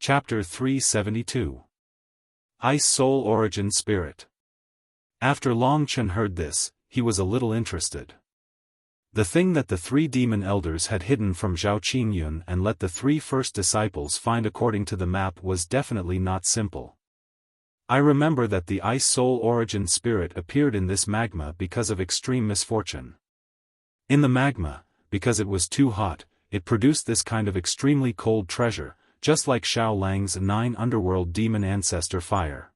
Chapter 372. Ice Soul Origin Spirit. After Long Chen heard this, he was a little interested. The thing that the three demon elders had hidden from Zhao Qingyun and let the three first disciples find according to the map was definitely not simple. I remember that the Ice Soul Origin Spirit appeared in this magma because of extreme misfortune. In the magma, because it was too hot, it produced this kind of extremely cold treasure, just like Xiao Lang's 9 underworld demon ancestor fire.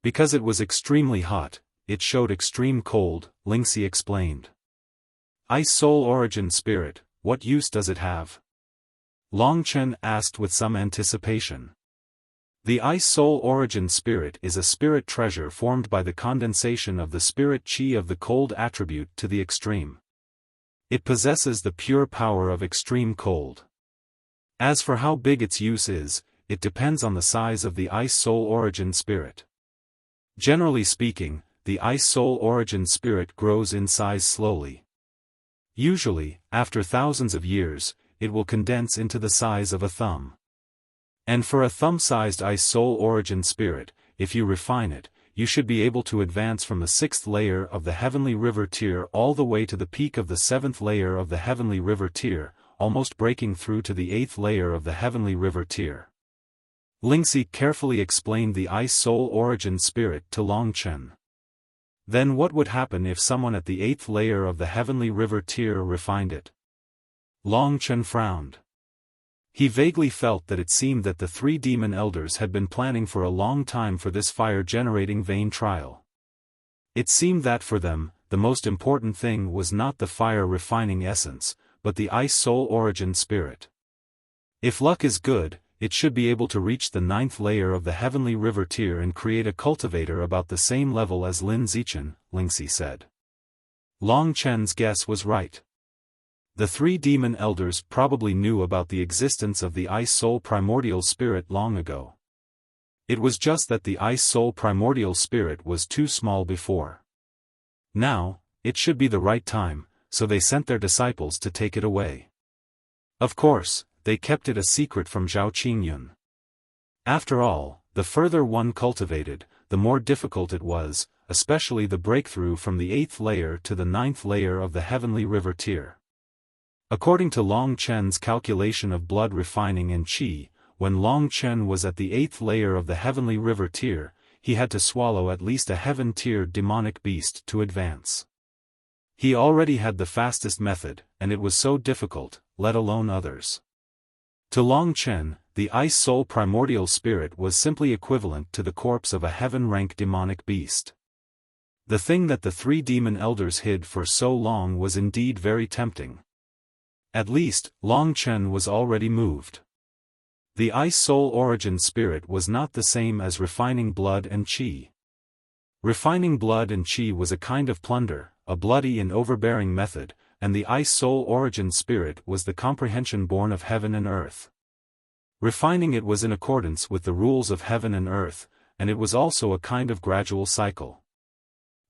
Because it was extremely hot, it showed extreme cold, Lingxi explained. Ice Soul Origin Spirit, what use does it have? Long Chen asked with some anticipation. The Ice Soul Origin Spirit is a spirit treasure formed by the condensation of the spirit qi of the cold attribute to the extreme. It possesses the pure power of extreme cold. As for how big its use is, it depends on the size of the Ice Soul Origin Spirit. Generally speaking, the Ice Soul Origin Spirit grows in size slowly. Usually, after thousands of years, it will condense into the size of a thumb. And for a thumb-sized Ice Soul Origin Spirit, if you refine it, you should be able to advance from the 6th layer of the Heavenly River tier all the way to the peak of the 7th layer of the Heavenly River tier, almost breaking through to the 8th layer of the Heavenly River tier. Lingxi carefully explained the Ice Soul Origin Spirit to Long Chen. Then what would happen if someone at the 8th layer of the Heavenly River tier refined it? Long Chen frowned. He vaguely felt that it seemed that the three demon elders had been planning for a long time for this fire-generating vein trial. It seemed that for them, the most important thing was not the fire-refining essence, but the Ice Soul Origin Spirit. If luck is good, it should be able to reach the 9th layer of the Heavenly River tier and create a cultivator about the same level as Lin Zichen, Lingxi said. Long Chen's guess was right. The three demon elders probably knew about the existence of the Ice Soul Primordial Spirit long ago. It was just that the Ice Soul Primordial Spirit was too small before. Now, it should be the right time, so they sent their disciples to take it away. Of course, they kept it a secret from Zhao Qingyun. After all, the further one cultivated, the more difficult it was, especially the breakthrough from the 8th layer to the 9th layer of the Heavenly River tier. According to Long Chen's calculation of blood refining and qi, when Long Chen was at the 8th layer of the Heavenly River tier, he had to swallow at least a heaven tier demonic beast to advance. He already had the fastest method, and it was so difficult, let alone others. To Long Chen, the Ice Soul Primordial Spirit was simply equivalent to the corpse of a heaven-rank demonic beast. The thing that the three demon elders hid for so long was indeed very tempting. At least, Long Chen was already moved. The Ice Soul Origin Spirit was not the same as refining blood and qi. Refining blood and qi was a kind of plunder, a bloody and overbearing method, and the Ice Soul Origin Spirit was the comprehension born of heaven and earth. Refining it was in accordance with the rules of heaven and earth, and it was also a kind of gradual cycle.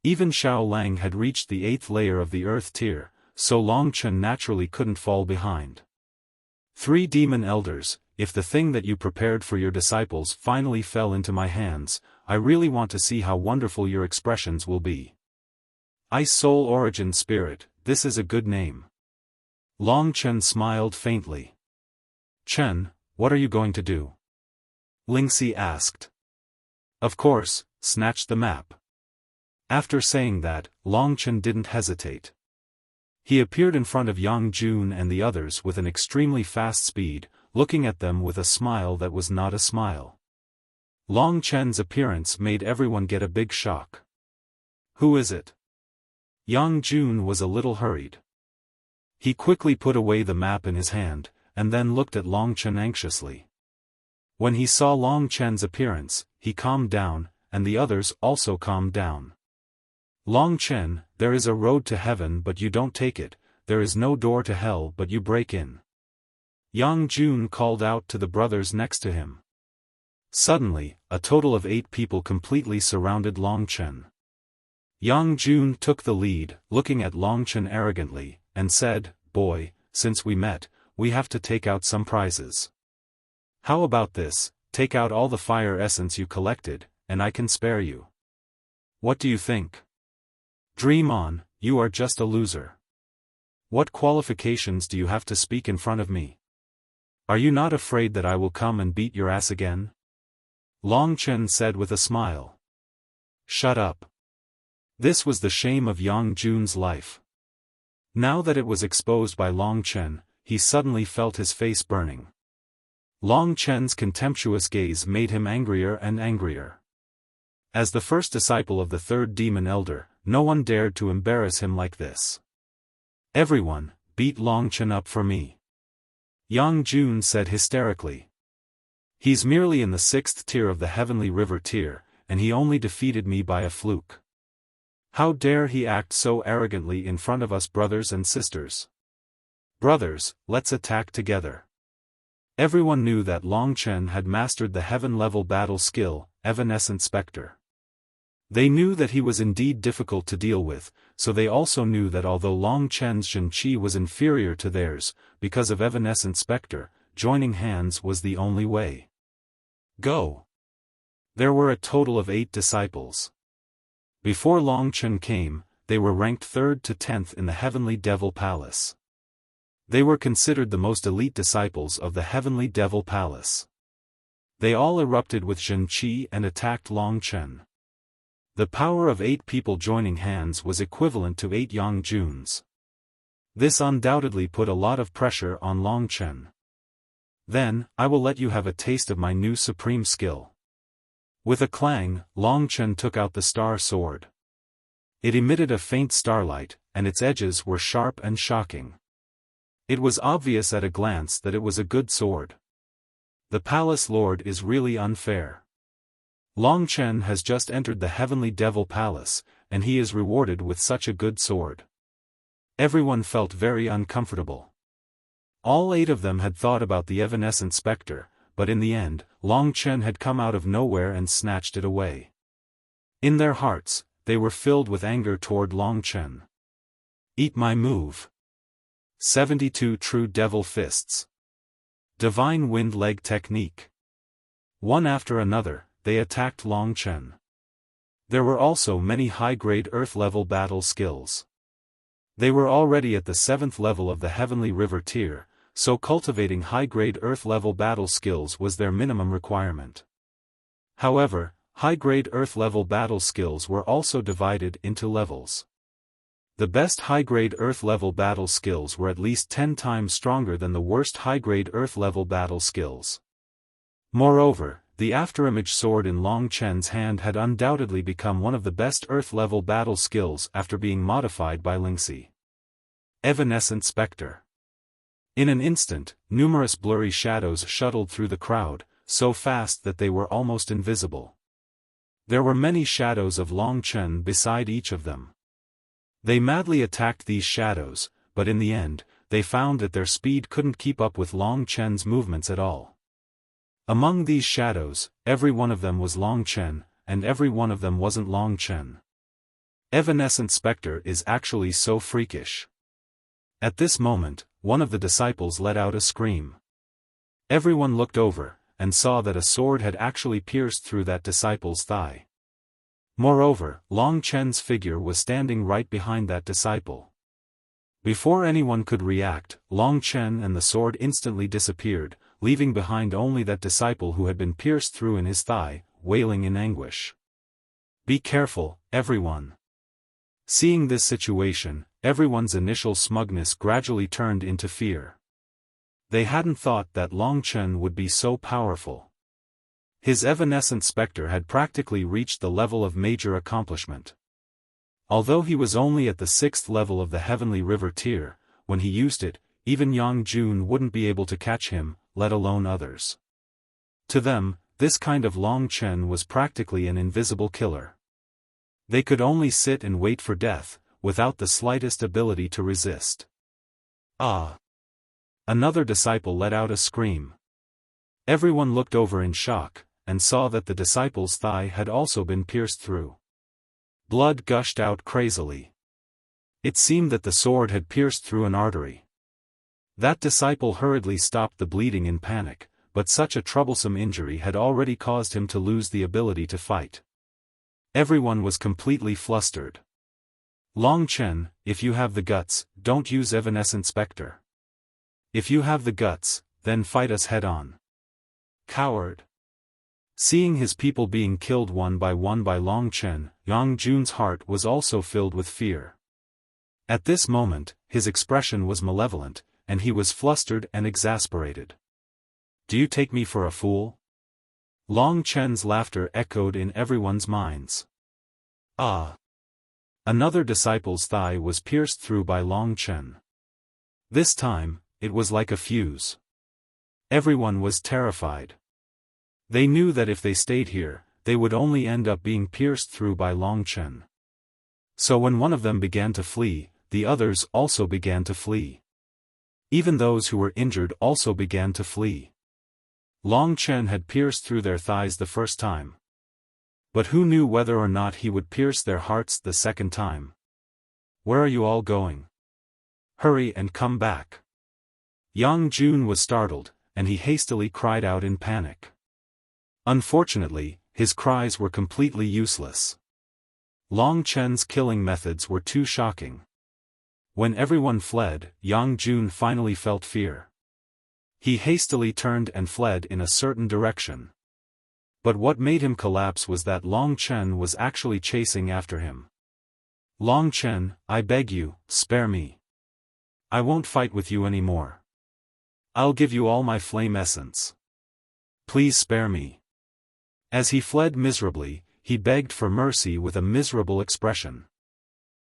Even Xiao Lang had reached the 8th layer of the earth tier, so Long Chen naturally couldn't fall behind. Three demon elders, if the thing that you prepared for your disciples finally fell into my hands, I really want to see how wonderful your expressions will be. Ice Soul Origin Spirit, this is a good name. Long Chen smiled faintly. Chen, what are you going to do? Lingxi asked. Of course, snatch the map. After saying that, Long Chen didn't hesitate. He appeared in front of Yang Jun and the others with an extremely fast speed, looking at them with a smile that was not a smile. Long Chen's appearance made everyone get a big shock. Who is it? Yang Jun was a little hurried. He quickly put away the map in his hand, and then looked at Long Chen anxiously. When he saw Long Chen's appearance, he calmed down, and the others also calmed down. Long Chen, there is a road to heaven but you don't take it, there is no door to hell but you break in. Yang Jun called out to the brothers next to him. Suddenly, a total of 8 people completely surrounded Long Chen. Yang Jun took the lead, looking at Long Chen arrogantly, and said, "Boy, since we met, we have to take out some prizes. How about this, take out all the fire essence you collected, and I can spare you. What do you think? Dream on, you are just a loser. What qualifications do you have to speak in front of me? Are you not afraid that I will come and beat your ass again? Long Chen said with a smile. Shut up. This was the shame of Yang Jun's life. Now that it was exposed by Long Chen, he suddenly felt his face burning. Long Chen's contemptuous gaze made him angrier and angrier. As the first disciple of the third demon elder, no one dared to embarrass him like this. Everyone, beat Long Chen up for me. Yang Jun said hysterically. He's merely in the 6th tier of the Heavenly River tier, and he only defeated me by a fluke. How dare he act so arrogantly in front of us brothers and sisters? Brothers, let's attack together. Everyone knew that Long Chen had mastered the heaven-level battle skill, Evanescent Spectre. They knew that he was indeed difficult to deal with, so they also knew that although Long Chen's Shen Qi was inferior to theirs, because of Evanescent Spectre, joining hands was the only way. Go! There were a total of 8 disciples. Before Long Chen came, they were ranked 3rd to 10th in the Heavenly Devil Palace. They were considered the most elite disciples of the Heavenly Devil Palace. They all erupted with Shen Qi and attacked Long Chen. The power of 8 people joining hands was equivalent to 8 Yang Juns. This undoubtedly put a lot of pressure on Long Chen. Then, I will let you have a taste of my new supreme skill. With a clang, Long Chen took out the star sword. It emitted a faint starlight, and its edges were sharp and shocking. It was obvious at a glance that it was a good sword. The Palace Lord is really unfair. Long Chen has just entered the Heavenly Devil Palace, and he is rewarded with such a good sword. Everyone felt very uncomfortable. All 8 of them had thought about the Evanescent Spectre, but in the end, Long Chen had come out of nowhere and snatched it away. In their hearts, they were filled with anger toward Long Chen. Eat my move. 72 True Devil Fists. Divine Wind Leg Technique. One after another, they attacked Long Chen. There were also many high-grade Earth-level battle skills. They were already at the 7th level of the Heavenly River tier, so cultivating high-grade Earth-level battle skills was their minimum requirement. However, high-grade Earth-level battle skills were also divided into levels. The best high-grade Earth-level battle skills were at least 10 times stronger than the worst high-grade Earth-level battle skills. Moreover, the afterimage sword in Long Chen's hand had undoubtedly become one of the best Earth-level battle skills after being modified by Lingxi. Evanescent Spectre. In an instant, numerous blurry shadows shuttled through the crowd, so fast that they were almost invisible. There were many shadows of Long Chen beside each of them. They madly attacked these shadows, but in the end, they found that their speed couldn't keep up with Long Chen's movements at all. Among these shadows, every one of them was Long Chen, and every one of them wasn't Long Chen. Evanescent Spectre is actually so freakish. At this moment, one of the disciples let out a scream. Everyone looked over, and saw that a sword had actually pierced through that disciple's thigh. Moreover, Long Chen's figure was standing right behind that disciple. Before anyone could react, Long Chen and the sword instantly disappeared, leaving behind only that disciple who had been pierced through in his thigh, wailing in anguish. Be careful, everyone. Seeing this situation, everyone's initial smugness gradually turned into fear. They hadn't thought that Long Chen would be so powerful. His Evanescent Spectre had practically reached the level of major accomplishment. Although he was only at the 6th level of the Heavenly River tier, when he used it, even Yang Jun wouldn't be able to catch him, let alone others. To them, this kind of Long Chen was practically an invisible killer. They could only sit and wait for death, without the slightest ability to resist. Ah! Another disciple let out a scream. Everyone looked over in shock, and saw that the disciple's thigh had also been pierced through. Blood gushed out crazily. It seemed that the sword had pierced through an artery. That disciple hurriedly stopped the bleeding in panic, but such a troublesome injury had already caused him to lose the ability to fight. Everyone was completely flustered. Long Chen, if you have the guts, don't use Evanescent Spectre. If you have the guts, then fight us head-on. Coward. Seeing his people being killed one by Long Chen, Yang Jun's heart was also filled with fear. At this moment, his expression was malevolent, and he was flustered and exasperated. Do you take me for a fool? Long Chen's laughter echoed in everyone's minds. Ah! Another disciple's thigh was pierced through by Long Chen. This time, it was like a fuse. Everyone was terrified. They knew that if they stayed here, they would only end up being pierced through by Long Chen. So when one of them began to flee, the others also began to flee. Even those who were injured also began to flee. Long Chen had pierced through their thighs the first time. But who knew whether or not he would pierce their hearts the second time? Where are you all going? Hurry and come back. Yang Jun was startled, and he hastily cried out in panic. Unfortunately, his cries were completely useless. Long Chen's killing methods were too shocking. When everyone fled, Yang Jun finally felt fear. He hastily turned and fled in a certain direction. But what made him collapse was that Long Chen was actually chasing after him. Long Chen, I beg you, spare me. I won't fight with you anymore. I'll give you all my flame essence. Please spare me. As he fled miserably, he begged for mercy with a miserable expression.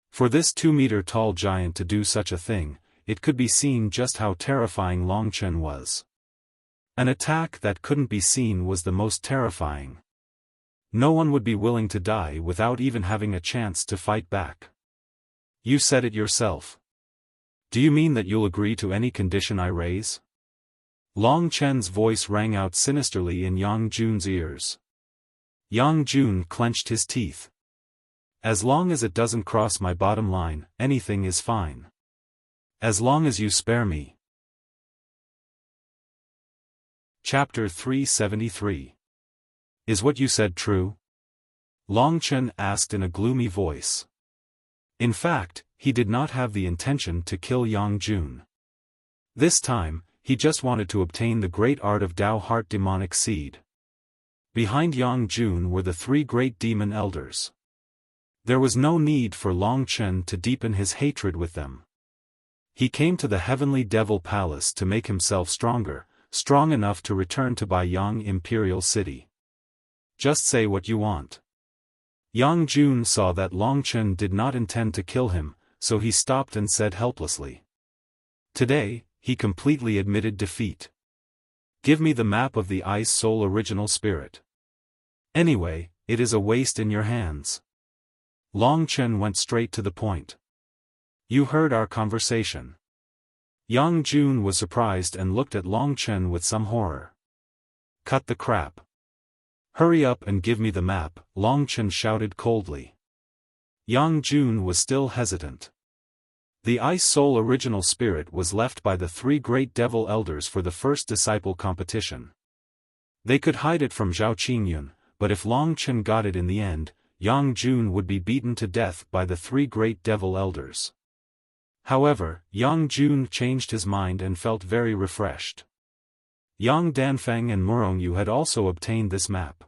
For this 2-meter-tall giant to do such a thing, it could be seen just how terrifying Long Chen was. An attack that couldn't be seen was the most terrifying. No one would be willing to die without even having a chance to fight back. You said it yourself. Do you mean that you'll agree to any condition I raise? Long Chen's voice rang out sinisterly in Yang Jun's ears. Yang Jun clenched his teeth. As long as it doesn't cross my bottom line, anything is fine. As long as you spare me. Chapter 373. Is what you said true? Long Chen asked in a gloomy voice. In fact, he did not have the intention to kill Yang Jun. This time, he just wanted to obtain the great art of Dao Heart Demonic Seed. Behind Yang Jun were the 3 great demon elders. There was no need for Long Chen to deepen his hatred with them. He came to the Heavenly Devil Palace to make himself stronger, strong enough to return to Baiyang Imperial City. Just say what you want. Yang Jun saw that Long Chen did not intend to kill him, so he stopped and said helplessly. Today, he completely admitted defeat. Give me the map of the Ice Soul Original Spirit. Anyway, it is a waste in your hands. Long Chen went straight to the point. You heard our conversation. Yang Jun was surprised and looked at Long Chen with some horror. Cut the crap. Hurry up and give me the map, Long Chen shouted coldly. Yang Jun was still hesitant. The Ice Soul Original Spirit was left by the 3 great devil elders for the first disciple competition. They could hide it from Zhao Qingyun, but if Long Chen got it in the end, Yang Jun would be beaten to death by the 3 great devil elders. However, Yang Jun changed his mind and felt very refreshed. Yang Danfeng and Murongyu had also obtained this map.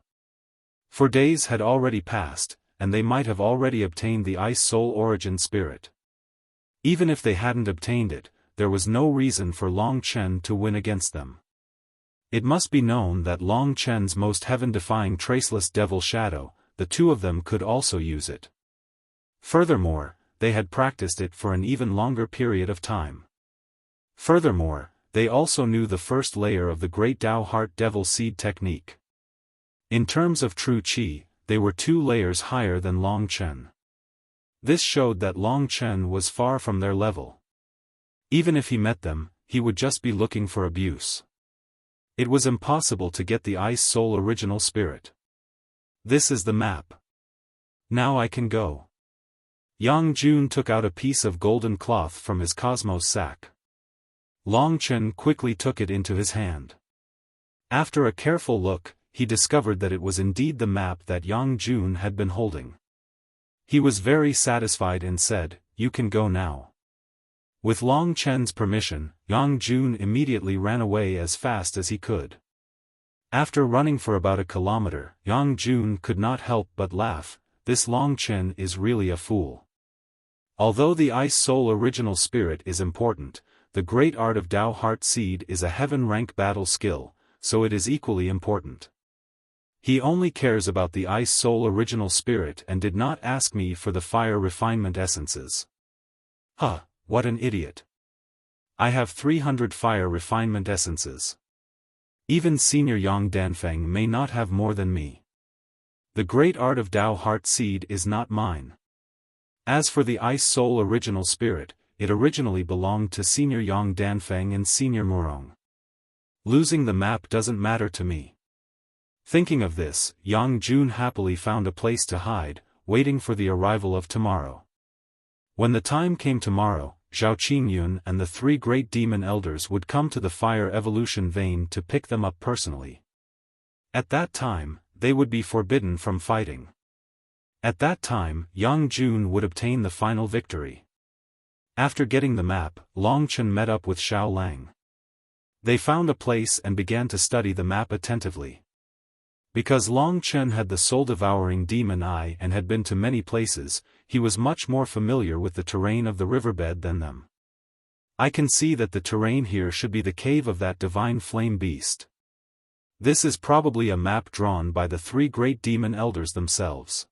For days had already passed, and they might have already obtained the Ice Soul Origin Spirit. Even if they hadn't obtained it, there was no reason for Long Chen to win against them. It must be known that Long Chen's most heaven-defying traceless devil shadow, the 2 of them could also use it. Furthermore, they had practiced it for an even longer period of time. Furthermore, they also knew the first layer of the Great Dao Heart Devil Seed technique. In terms of true Qi, they were 2 layers higher than Long Chen. This showed that Long Chen was far from their level. Even if he met them, he would just be looking for abuse. It was impossible to get the Ice Soul Original Spirit. This is the map. Now I can go. Yang Jun took out a piece of golden cloth from his cosmos sack. Long Chen quickly took it into his hand. After a careful look, he discovered that it was indeed the map that Yang Jun had been holding. He was very satisfied and said, "You can go now." With Long Chen's permission, Yang Jun immediately ran away as fast as he could. After running for about a kilometer, Yang Jun could not help but laugh. This Long Chen is really a fool. Although the Ice Soul original spirit is important, the great art of Tao Heart Seed is a heaven-rank battle skill, so it is equally important. He only cares about the Ice Soul original spirit and did not ask me for the fire refinement essences. Huh, what an idiot. I have 300 fire refinement essences. Even Senior Yang Danfeng may not have more than me. The great art of Tao Heart Seed is not mine. As for the Ice Soul original spirit, it originally belonged to Senior Yang Danfeng and Senior Murong. Losing the map doesn't matter to me. Thinking of this, Yang Jun happily found a place to hide, waiting for the arrival of tomorrow. When the time came tomorrow, Zhao Qingyun and the 3 great demon elders would come to the fire evolution vein to pick them up personally. At that time, they would be forbidden from fighting. At that time, Yang Jun would obtain the final victory. After getting the map, Long Chen met up with Xiao Lang. They found a place and began to study the map attentively. Because Long Chen had the soul-devouring demon eye and had been to many places, he was much more familiar with the terrain of the riverbed than them. I can see that the terrain here should be the cave of that divine flame beast. This is probably a map drawn by the 3 great demon elders themselves.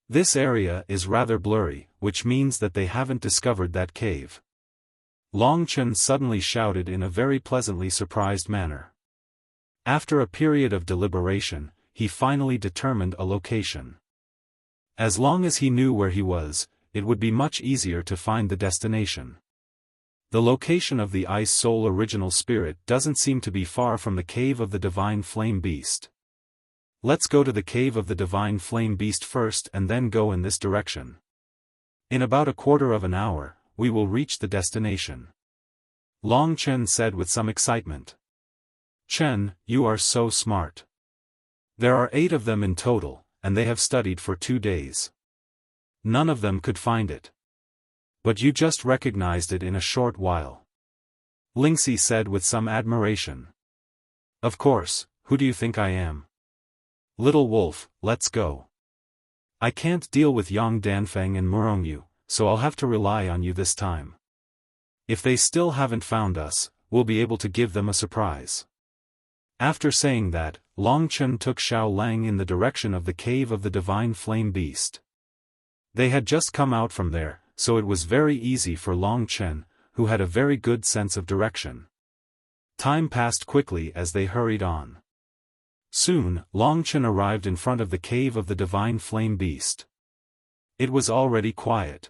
This area is rather blurry, which means that they haven't discovered that cave. Long Chen suddenly shouted in a very pleasantly surprised manner. After a period of deliberation, he finally determined a location. As long as he knew where he was, it would be much easier to find the destination. The location of the Ice Soul original spirit doesn't seem to be far from the cave of the divine flame beast. Let's go to the cave of the divine flame beast first and then go in this direction. In about a quarter of an hour, we will reach the destination. Long Chen said with some excitement. Chen, you are so smart. There are 8 of them in total, and they have studied for 2 days. None of them could find it. But you just recognized it in a short while. Lingxi said with some admiration. Of course, who do you think I am? Little wolf, let's go. I can't deal with Yang Danfeng and Murongyu, so I'll have to rely on you this time. If they still haven't found us, we'll be able to give them a surprise. After saying that, Long Chen took Xiao Lang in the direction of the cave of the divine flame beast. They had just come out from there, so it was very easy for Long Chen, who had a very good sense of direction. Time passed quickly as they hurried on. Soon, Long Chen arrived in front of the cave of the divine flame beast. It was already quiet.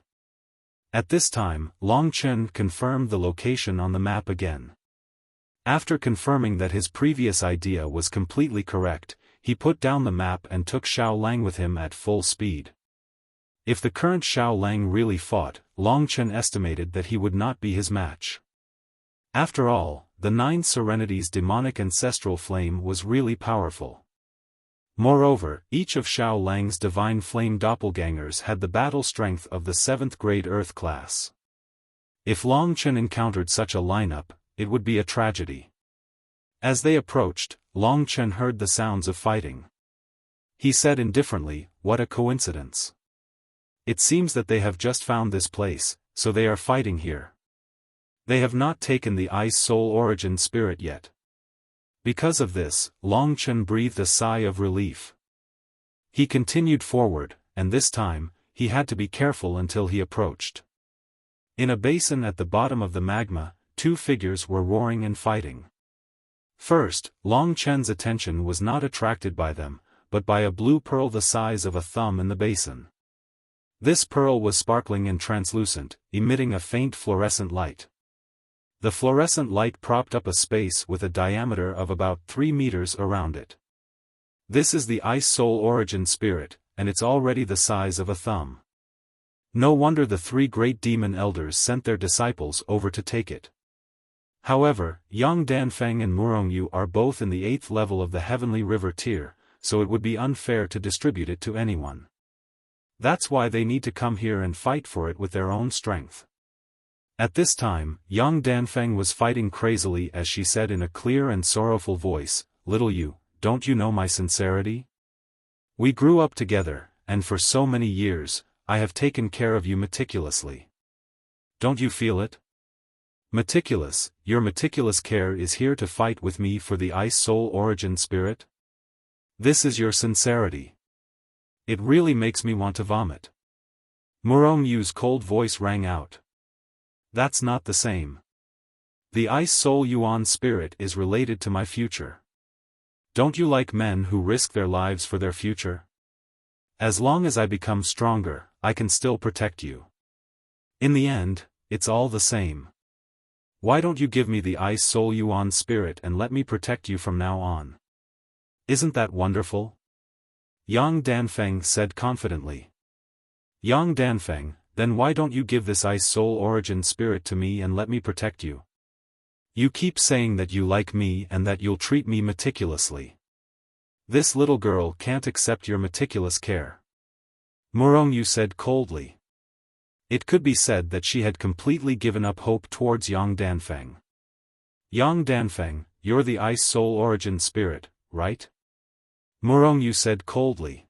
At this time, Long Chen confirmed the location on the map again. After confirming that his previous idea was completely correct, he put down the map and took Xiao Lang with him at full speed. If the current Xiao Lang really fought, Long Chen estimated that he would not be his match. After all, the 9 Serenity's demonic ancestral flame was really powerful. Moreover, each of Xiao Lang's divine flame doppelgangers had the battle strength of the 7th grade Earth class. If Long Chen encountered such a lineup, it would be a tragedy. As they approached, Long Chen heard the sounds of fighting. He said indifferently, "What a coincidence. It seems that they have just found this place, so they are fighting here. They have not taken the Ice Soul origin spirit yet." Because of this, Long Chen breathed a sigh of relief. He continued forward, and this time, he had to be careful until he approached. In a basin at the bottom of the magma, 2 figures were roaring and fighting. First, Long Chen's attention was not attracted by them, but by a blue pearl the size of a thumb in the basin. This pearl was sparkling and translucent, emitting a faint fluorescent light. The fluorescent light propped up a space with a diameter of about 3 meters around it. This is the Ice Soul origin spirit, and it's already the size of a thumb. No wonder the 3 great demon elders sent their disciples over to take it. However, Yang Danfeng and Murongyu are both in the 8th level of the Heavenly River tier, so it would be unfair to distribute it to anyone. That's why they need to come here and fight for it with their own strength. At this time, Yang Danfeng was fighting crazily as she said in a clear and sorrowful voice, "Little you, don't you know my sincerity? We grew up together, and for so many years, I have taken care of you meticulously. Don't you feel it? Meticulous, your meticulous care is here to fight with me for the Ice Soul Origin Spirit? This is your sincerity. It really makes me want to vomit." Murongyu's cold voice rang out. "That's not the same. The Ice Soul Yuan Spirit is related to my future. Don't you like men who risk their lives for their future? As long as I become stronger, I can still protect you. In the end, it's all the same. Why don't you give me the Ice Soul Yuan Spirit and let me protect you from now on? Isn't that wonderful?" Yang Danfeng said confidently. "Yang Danfeng, then why don't you give this Ice Soul Origin Spirit to me and let me protect you? You keep saying that you like me and that you'll treat me meticulously. This little girl can't accept your meticulous care." Murongyu said coldly. It could be said that she had completely given up hope towards Yang Danfeng. "Yang Danfeng, you're the Ice Soul Origin Spirit, right?" Murongyu said coldly.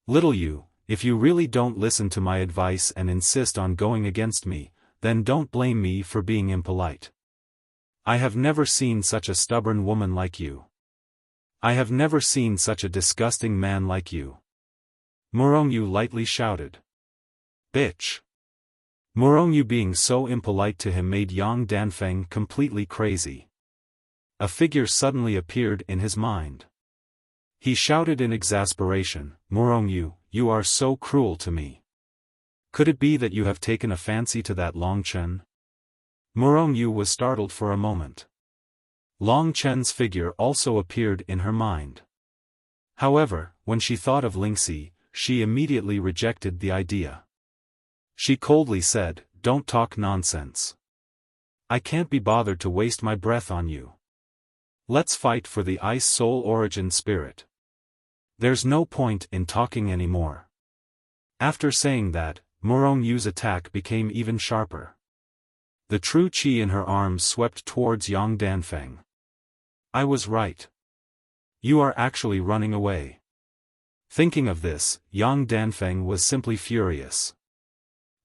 "Little you, if you really don't listen to my advice and insist on going against me, then don't blame me for being impolite. I have never seen such a stubborn woman like you. I have never seen such a disgusting man like you." Murongyu lightly shouted. "Bitch." Murongyu being so impolite to him made Yang Danfeng completely crazy. A figure suddenly appeared in his mind. He shouted in exasperation, "Murongyu, you are so cruel to me. Could it be that you have taken a fancy to that Long Chen?" Murongyu was startled for a moment. Long Chen's figure also appeared in her mind. However, when she thought of Lingxi, she immediately rejected the idea. She coldly said, "Don't talk nonsense. I can't be bothered to waste my breath on you. Let's fight for the Ice Soul Origin Spirit. There's no point in talking anymore." After saying that, Murongyu's attack became even sharper. The true qi in her arms swept towards Yang Danfeng. "I was right. You are actually running away." Thinking of this, Yang Danfeng was simply furious.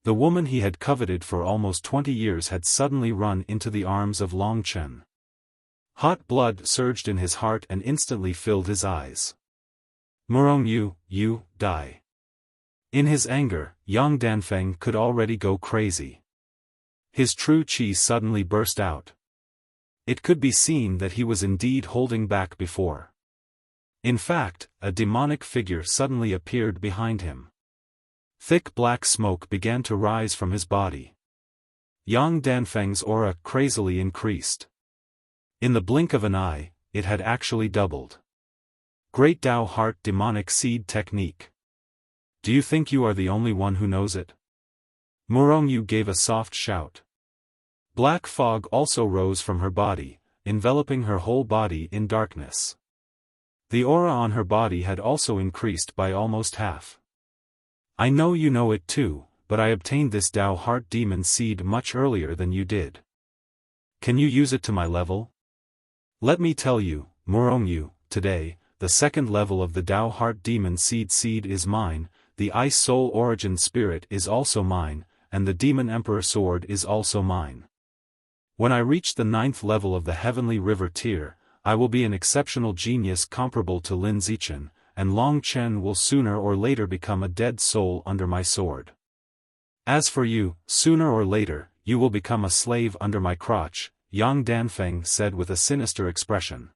The woman he had coveted for almost 20 years had suddenly run into the arms of Long Chen. Hot blood surged in his heart and instantly filled his eyes. "Murongyu, you, die." In his anger, Yang Danfeng could already go crazy. His true qi suddenly burst out. It could be seen that he was indeed holding back before. In fact, a demonic figure suddenly appeared behind him. Thick black smoke began to rise from his body. Yang Danfeng's aura crazily increased. In the blink of an eye, it had actually doubled. Great Tao Heart Demonic Seed Technique. Do you think you are the only one who knows it? Murongyu gave a soft shout. Black fog also rose from her body, enveloping her whole body in darkness. The aura on her body had also increased by almost half. "I know you know it too, but I obtained this Tao Heart Demon Seed much earlier than you did. Can you use it to my level? Let me tell you, Murongyu, today, the second level of the Tao Heart Demon Seed is mine, the Ice Soul Origin Spirit is also mine, and the Demon Emperor Sword is also mine. When I reach the 9th level of the Heavenly River tier, I will be an exceptional genius comparable to Lin Zichen, and Long Chen will sooner or later become a dead soul under my sword. As for you, sooner or later, you will become a slave under my crotch," Yang Danfeng said with a sinister expression.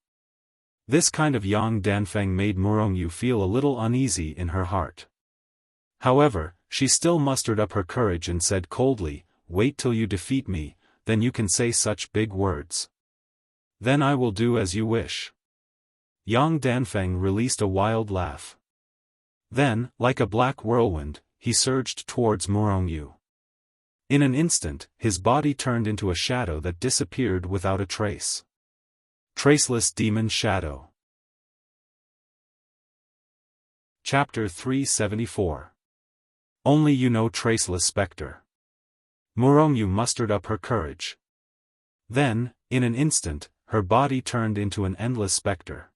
This kind of Yang Danfeng made Murongyu feel a little uneasy in her heart. However, she still mustered up her courage and said coldly, "Wait till you defeat me, then you can say such big words. Then I will do as you wish." Yang Danfeng released a wild laugh. Then, like a black whirlwind, he surged towards Murongyu. In an instant, his body turned into a shadow that disappeared without a trace. Traceless Demon Shadow. Chapter 374. Only you know Traceless Spectre. Murongyu mustered up her courage. Then, in an instant, her body turned into an endless spectre.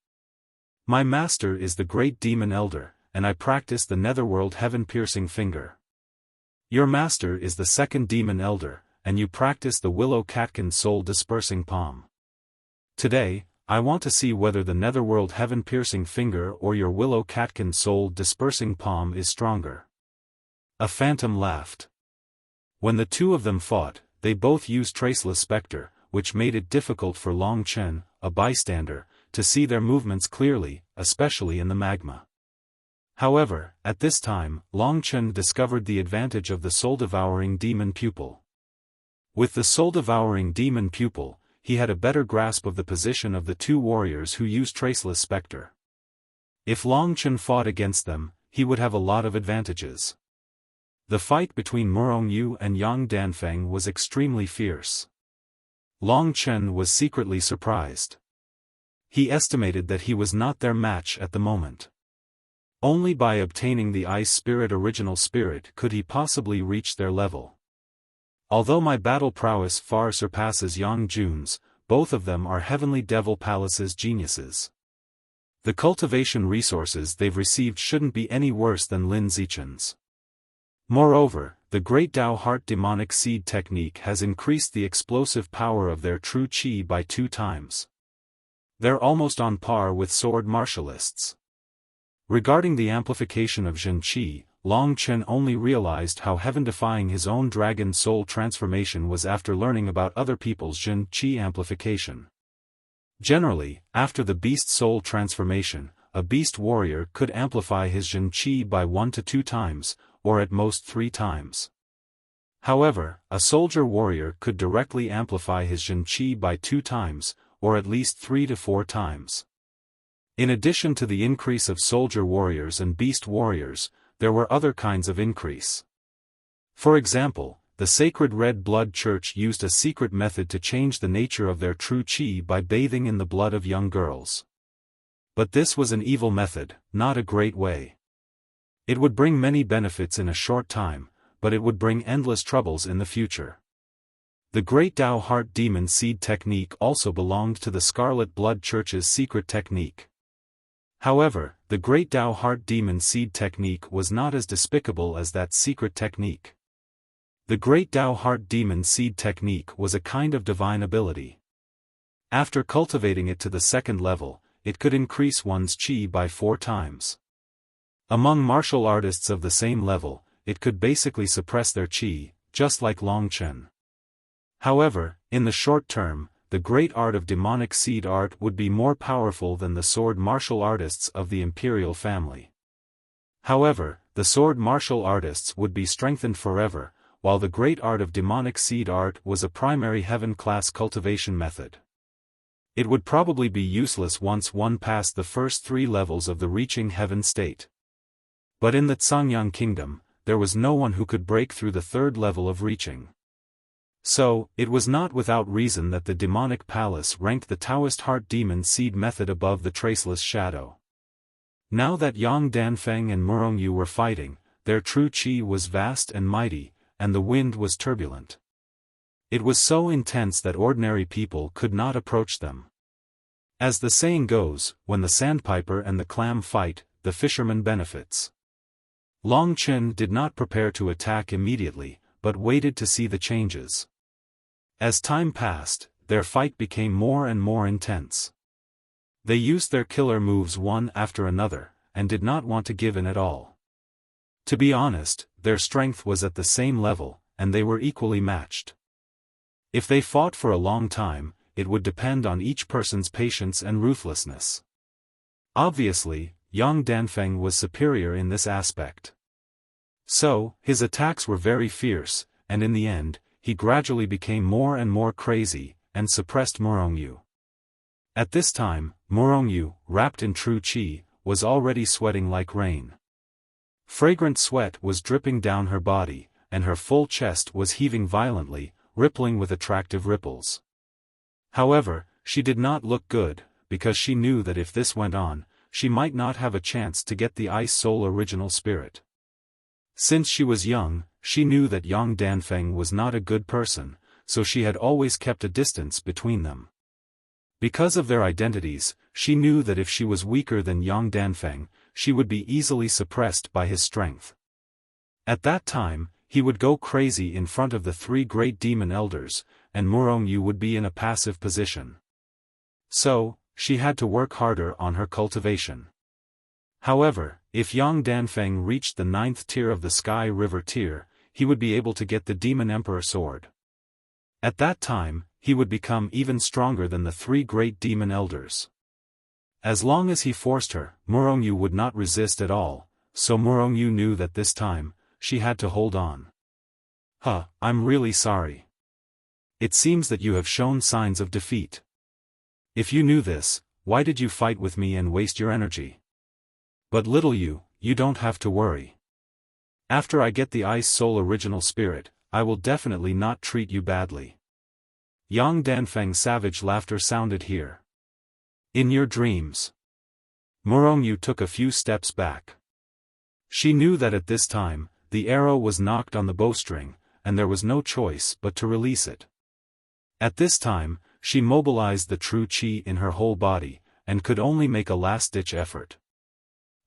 My master is the great demon elder, and I practice the netherworld heaven-piercing finger. Your master is the second demon elder, and you practice the willow catkin soul-dispersing palm. Today, I want to see whether the netherworld heaven-piercing finger or your willow catkin soul-dispersing palm is stronger. A phantom laughed. When the two of them fought, they both used Traceless Spectre, which made it difficult for Long Chen, a bystander, to see their movements clearly, especially in the magma. However, at this time, Long Chen discovered the advantage of the soul-devouring demon pupil. With the soul-devouring demon pupil, he had a better grasp of the position of the two warriors who used Traceless Spectre. If Long Chen fought against them, he would have a lot of advantages. The fight between Murongyu and Yang Danfeng was extremely fierce. Long Chen was secretly surprised. He estimated that he was not their match at the moment. Only by obtaining the Ice Spirit Original Spirit could he possibly reach their level. Although my battle prowess far surpasses Yang Jun's, both of them are Heavenly Devil Palace's geniuses. The cultivation resources they've received shouldn't be any worse than Lin Zichen's. Moreover, the Great Tao Heart Demonic Seed technique has increased the explosive power of their true qi by 2 times. They're almost on par with sword martialists. Regarding the amplification of Zhen Qi, Long Chen only realized how heaven-defying his own dragon soul transformation was after learning about other people's Zhen Qi amplification. Generally, after the beast soul transformation, a beast warrior could amplify his Zhen Qi by 1 to 2 times, or at most 3 times. However, a soldier warrior could directly amplify his Zhen Qi by 2 times, or at least 3 to 4 times. In addition to the increase of soldier warriors and beast warriors, there were other kinds of increase. For example, the Sacred Red Blood Church used a secret method to change the nature of their true qi by bathing in the blood of young girls. But this was an evil method, not a great way. It would bring many benefits in a short time, but it would bring endless troubles in the future. The Great Tao Heart Demon Seed technique also belonged to the Scarlet Blood Church's secret technique. However, the Great Tao Heart Demon Seed technique was not as despicable as that secret technique. The Great Tao Heart Demon Seed technique was a kind of divine ability. After cultivating it to the 2nd level, it could increase one's qi by 4 times. Among martial artists of the same level, it could basically suppress their qi, just like Long Chen. However, in the short term, the great art of demonic seed art would be more powerful than the sword martial artists of the imperial family. However, the sword martial artists would be strengthened forever, while the great art of demonic seed art was a primary heaven-class cultivation method. It would probably be useless once one passed the first 3 levels of the reaching heaven state. But in the Cangyang Kingdom, there was no one who could break through the 3rd level of reaching. So, it was not without reason that the demonic palace ranked the Taoist heart demon seed method above the Traceless Shadow. Now that Yang Danfeng and Murongyu were fighting, their true qi was vast and mighty, and the wind was turbulent. It was so intense that ordinary people could not approach them. As the saying goes, when the sandpiper and the clam fight, the fisherman benefits. Long Chen did not prepare to attack immediately, but waited to see the changes. As time passed, their fight became more and more intense. They used their killer moves one after another, and did not want to give in at all. To be honest, their strength was at the same level, and they were equally matched. If they fought for a long time, it would depend on each person's patience and ruthlessness. Obviously, Yang Danfeng was superior in this aspect. So, his attacks were very fierce, and in the end, he gradually became more and more crazy, and suppressed Murongyu. At this time, Murongyu, wrapped in true qi, was already sweating like rain. Fragrant sweat was dripping down her body, and her full chest was heaving violently, rippling with attractive ripples. However, she did not look good, because she knew that if this went on, she might not have a chance to get the Ice Soul Original Spirit. Since she was young, she knew that Yang Danfeng was not a good person, so she had always kept a distance between them. Because of their identities, she knew that if she was weaker than Yang Danfeng, she would be easily suppressed by his strength. At that time, he would go crazy in front of the three great demon elders, and Murongyu would be in a passive position. So, she had to work harder on her cultivation. However, if Yang Danfeng reached the 9th tier of the Sky River tier, he would be able to get the Demon Emperor sword. At that time, he would become even stronger than the three great demon elders. As long as he forced her, Murongyu would not resist at all, so Murongyu knew that this time, she had to hold on. I'm really sorry. It seems that you have shown signs of defeat. If you knew this, why did you fight with me and waste your energy? But little you don't have to worry. After I get the Ice Soul Original Spirit, I will definitely not treat you badly. Yang Danfeng's savage laughter sounded here. In your dreams. Murongyu took a few steps back. She knew that at this time, the arrow was knocked on the bowstring, and there was no choice but to release it. At this time, she mobilized the true chi in her whole body, and could only make a last-ditch effort.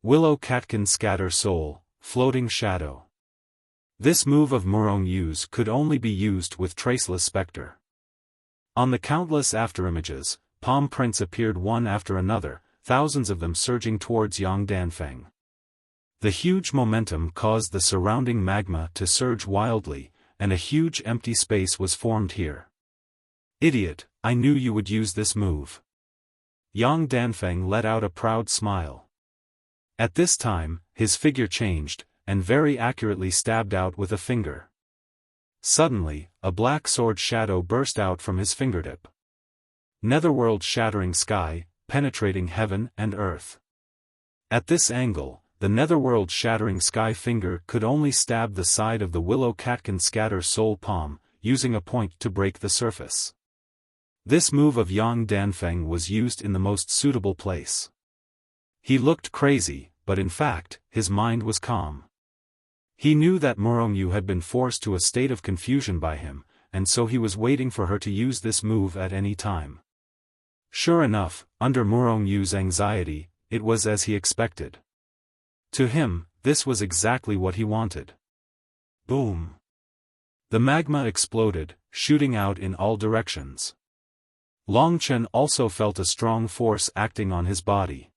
Willow Catkin Scatter Soul, Floating Shadow. This move of Murongyu's could only be used with Traceless Spectre. On the countless afterimages, palm prints appeared one after another, thousands of them surging towards Yang Danfeng. The huge momentum caused the surrounding magma to surge wildly, and a huge empty space was formed here. Idiot, I knew you would use this move. Yang Danfeng let out a proud smile. At this time, his figure changed, and very accurately stabbed out with a finger. Suddenly, a black sword shadow burst out from his fingertip. Netherworld shattering sky, penetrating heaven and earth. At this angle, the netherworld shattering sky finger could only stab the side of the Willow Catkin Scatter Soul palm, using a point to break the surface. This move of Yang Danfeng was used in the most suitable place. He looked crazy, but in fact, his mind was calm. He knew that Murongyu had been forced to a state of confusion by him, and so he was waiting for her to use this move at any time. Sure enough, under Murongyu's anxiety, it was as he expected. To him, this was exactly what he wanted. Boom! The magma exploded, shooting out in all directions. Long Chen also felt a strong force acting on his body.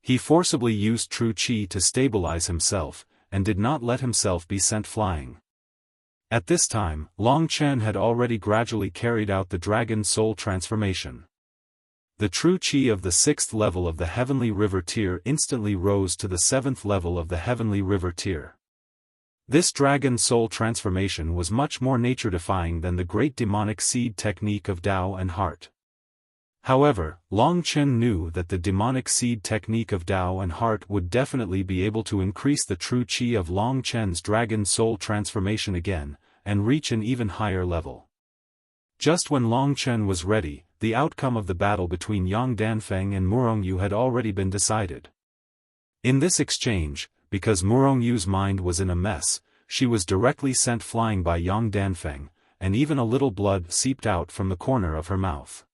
He forcibly used true chi to stabilize himself, and did not let himself be sent flying. At this time, Long Chen had already gradually carried out the Dragon Soul transformation. The true chi of the 6th level of the Heavenly River tier instantly rose to the 7th level of the Heavenly River tier. This Dragon Soul transformation was much more nature-defying than the Great Demonic Seed technique of Tao and Heart. However, Long Chen knew that the Demonic Seed technique of Tao and Heart would definitely be able to increase the true chi of Long Chen's Dragon Soul transformation again, and reach an even higher level. Just when Long Chen was ready, the outcome of the battle between Yang Danfeng and Murongyu had already been decided. In this exchange, because Murongyu's mind was in a mess, she was directly sent flying by Yang Danfeng, and even a little blood seeped out from the corner of her mouth.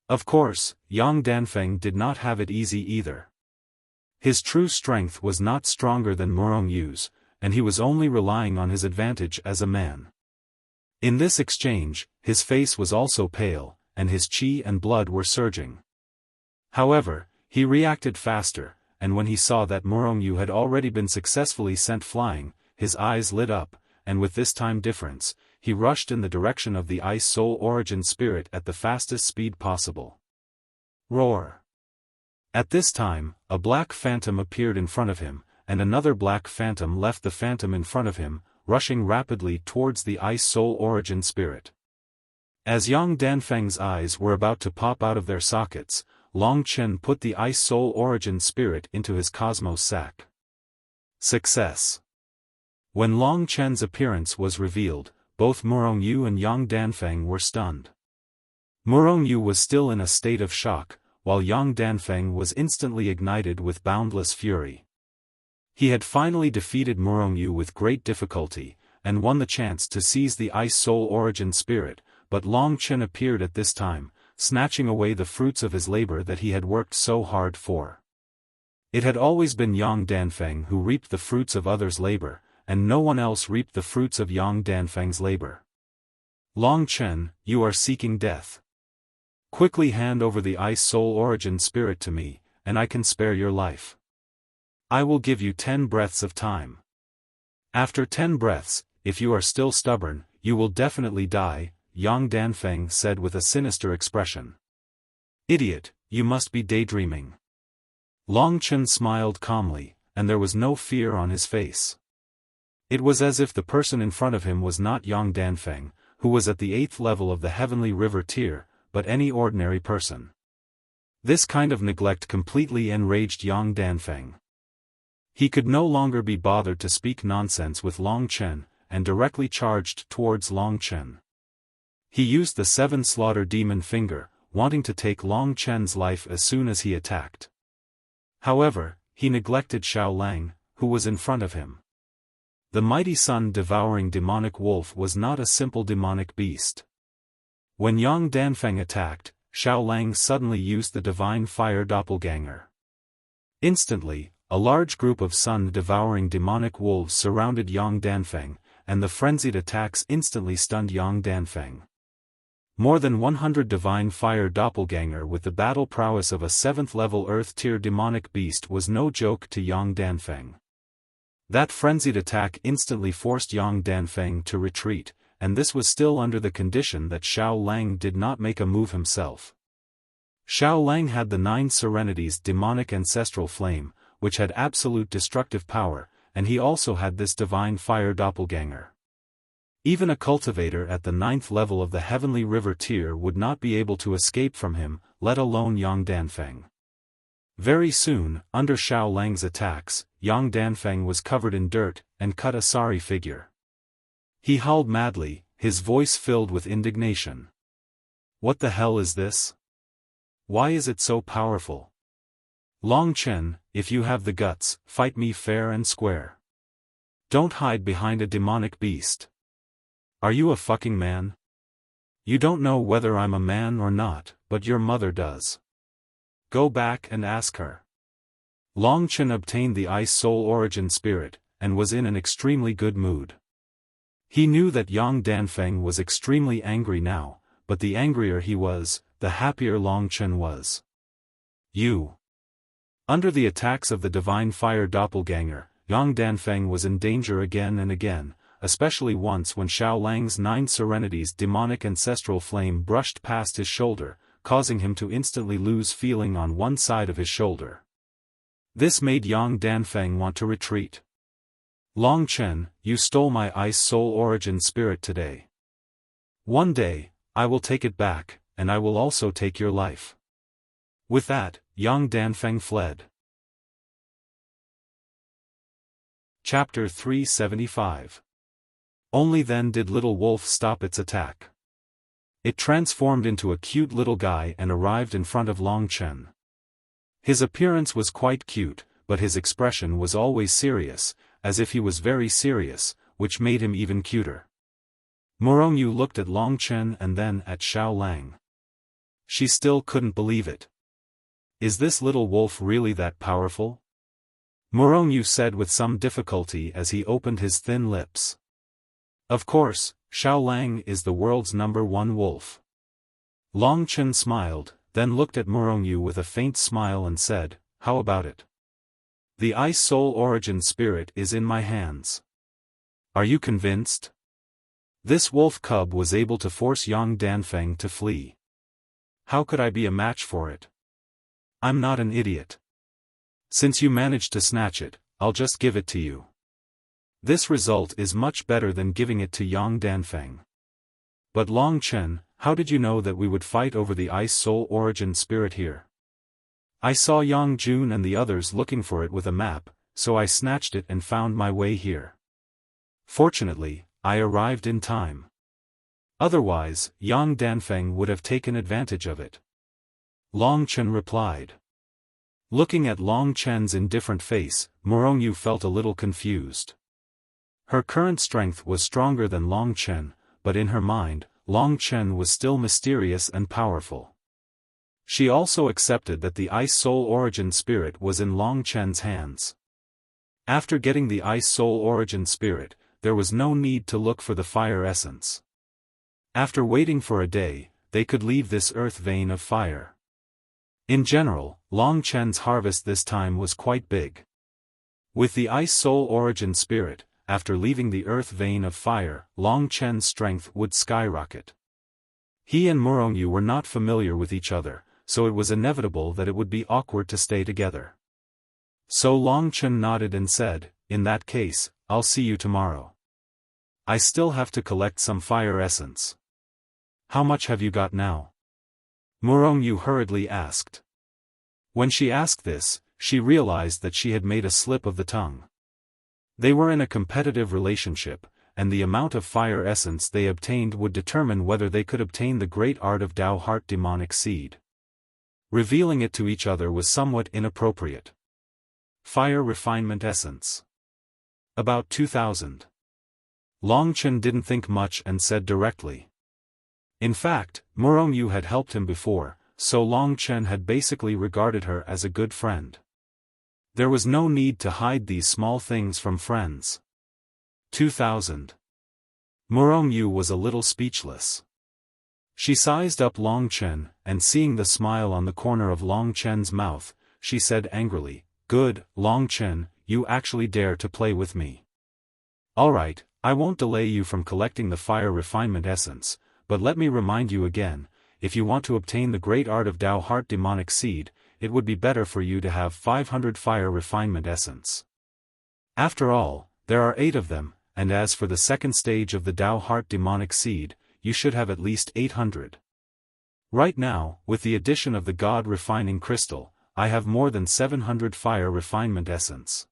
Of course, Yang Danfeng did not have it easy either. His true strength was not stronger than Murongyu's, and he was only relying on his advantage as a man. In this exchange, his face was also pale, and his chi and blood were surging. However, he reacted faster, and when he saw that Murongyu had already been successfully sent flying, his eyes lit up, and with this time difference, he rushed in the direction of the Ice Soul Origin Spirit at the fastest speed possible. Roar! At this time, a black phantom appeared in front of him, and another black phantom left the phantom in front of him, rushing rapidly towards the Ice Soul Origin Spirit. As Yang Danfeng's eyes were about to pop out of their sockets, Long Chen put the Ice Soul Origin Spirit into his Cosmos sac. Success! When Long Chen's appearance was revealed, both Murong Yu and Yang Danfeng were stunned. Murong Yu was still in a state of shock, while Yang Danfeng was instantly ignited with boundless fury. He had finally defeated Murong Yu with great difficulty, and won the chance to seize the Ice Soul Origin Spirit, but Long Chen appeared at this time, snatching away the fruits of his labor that he had worked so hard for. It had always been Yang Danfeng who reaped the fruits of others' labor, and no one else reaped the fruits of Yang Danfeng's labor. Long Chen, you are seeking death. Quickly hand over the Ice Soul Origin Spirit to me, and I can spare your life. I will give you 10 breaths of time. After 10 breaths, if you are still stubborn, you will definitely die, Yang Danfeng said with a sinister expression. Idiot, you must be daydreaming. Long Chen smiled calmly, and there was no fear on his face. It was as if the person in front of him was not Yang Danfeng, who was at the 8th level of the Heavenly River tier, but any ordinary person. This kind of neglect completely enraged Yang Danfeng. He could no longer be bothered to speak nonsense with Long Chen, and directly charged towards Long Chen. He used the 7 Slaughter Demon Finger, wanting to take Long Chen's life as soon as he attacked. However, he neglected Xiao Lang, who was in front of him. The mighty sun-devouring demonic wolf was not a simple demonic beast. When Yang Danfeng attacked, Xiao Lang suddenly used the divine fire doppelganger. Instantly, a large group of sun-devouring demonic wolves surrounded Yang Danfeng, and the frenzied attacks instantly stunned Yang Danfeng. More than 100 divine fire doppelganger with the battle prowess of a 7th-level Earth-tier demonic beast was no joke to Yang Danfeng. That frenzied attack instantly forced Yang Danfeng to retreat, and this was still under the condition that Xiao Lang did not make a move himself. Xiao Lang had the 9 Serenities demonic ancestral flame, which had absolute destructive power, and he also had this divine fire doppelganger. Even a cultivator at the 9th level of the Heavenly River tier would not be able to escape from him, let alone Yang Danfeng. Very soon, under Xiao Lang's attacks, Yang Danfeng was covered in dirt, and cut a sorry figure. He howled madly, his voice filled with indignation. What the hell is this? Why is it so powerful? Long Chen, if you have the guts, fight me fair and square. Don't hide behind a demonic beast. Are you a fucking man? You don't know whether I'm a man or not, but your mother does. Go back and ask her. Long Chen obtained the Ice Soul Origin Spirit, and was in an extremely good mood. He knew that Yang Danfeng was extremely angry now, but the angrier he was, the happier Long Chen was. You. Under the attacks of the divine fire doppelganger, Yang Danfeng was in danger again and again, especially once when Xiao Lang's 9 Serenities demonic ancestral flame brushed past his shoulder, causing him to instantly lose feeling on one side of his shoulder. This made Yang Danfeng want to retreat. Long Chen, you stole my Ice Soul Origin Spirit today. One day, I will take it back, and I will also take your life. With that, Yang Danfeng fled. Chapter 375. Only then did Little Wolf stop its attack. It transformed into a cute little guy and arrived in front of Long Chen. His appearance was quite cute, but his expression was always serious, as if he was very serious, which made him even cuter. Murong Yu looked at Long Chen and then at Xiao Lang. She still couldn't believe it. Is this little wolf really that powerful? Murong Yu said with some difficulty as he opened his thin lips. Of course, Xiao Lang is the world's #1 wolf. Long Chen smiled, then looked at Murong Yu with a faint smile and said, how about it? The Ice Soul Origin Spirit is in my hands. Are you convinced? This wolf cub was able to force Yang Danfeng to flee. How could I be a match for it? I'm not an idiot. Since you managed to snatch it, I'll just give it to you. This result is much better than giving it to Yang Danfeng. But Long Chen, how did you know that we would fight over the Ice Soul Origin Spirit here? I saw Yang Jun and the others looking for it with a map, so I snatched it and found my way here. Fortunately, I arrived in time. Otherwise, Yang Danfeng would have taken advantage of it. Long Chen replied. Looking at Long Chen's indifferent face, Morongyu felt a little confused. Her current strength was stronger than Long Chen, but in her mind, Long Chen was still mysterious and powerful. She also accepted that the Ice Soul Origin Spirit was in Long Chen's hands. After getting the Ice Soul Origin Spirit, there was no need to look for the Fire Essence. After waiting for a day, they could leave this earth vein of fire. In general, Long Chen's harvest this time was quite big. With the Ice Soul Origin Spirit, after leaving the earth vein of fire, Long Chen's strength would skyrocket. He and Morongyu were not familiar with each other, so it was inevitable that it would be awkward to stay together. So Long Chen nodded and said, "In that case, I'll see you tomorrow. I still have to collect some fire essence." "How much have you got now?" Morongyu hurriedly asked. When she asked this, she realized that she had made a slip of the tongue. They were in a competitive relationship, and the amount of fire essence they obtained would determine whether they could obtain the great art of Tao Heart Demonic Seed. Revealing it to each other was somewhat inappropriate. Fire Refinement Essence. About 2,000. Long Chen didn't think much and said directly. In fact, Morongyu had helped him before, so Long Chen had basically regarded her as a good friend. There was no need to hide these small things from friends. 2,000. Morongyu was a little speechless. She sized up Long Chen, and seeing the smile on the corner of Long Chen's mouth, she said angrily, "Good, Long Chen, you actually dare to play with me. Alright, I won't delay you from collecting the Fire Refinement Essence, but let me remind you again, if you want to obtain the great art of Tao Heart Demonic Seed, it would be better for you to have 500 Fire Refinement Essence. After all, there are 8 of them, and as for the second stage of the Tao Heart Demonic Seed, you should have at least 800. Right now, with the addition of the God Refining Crystal, I have more than 700 Fire Refinement Essence.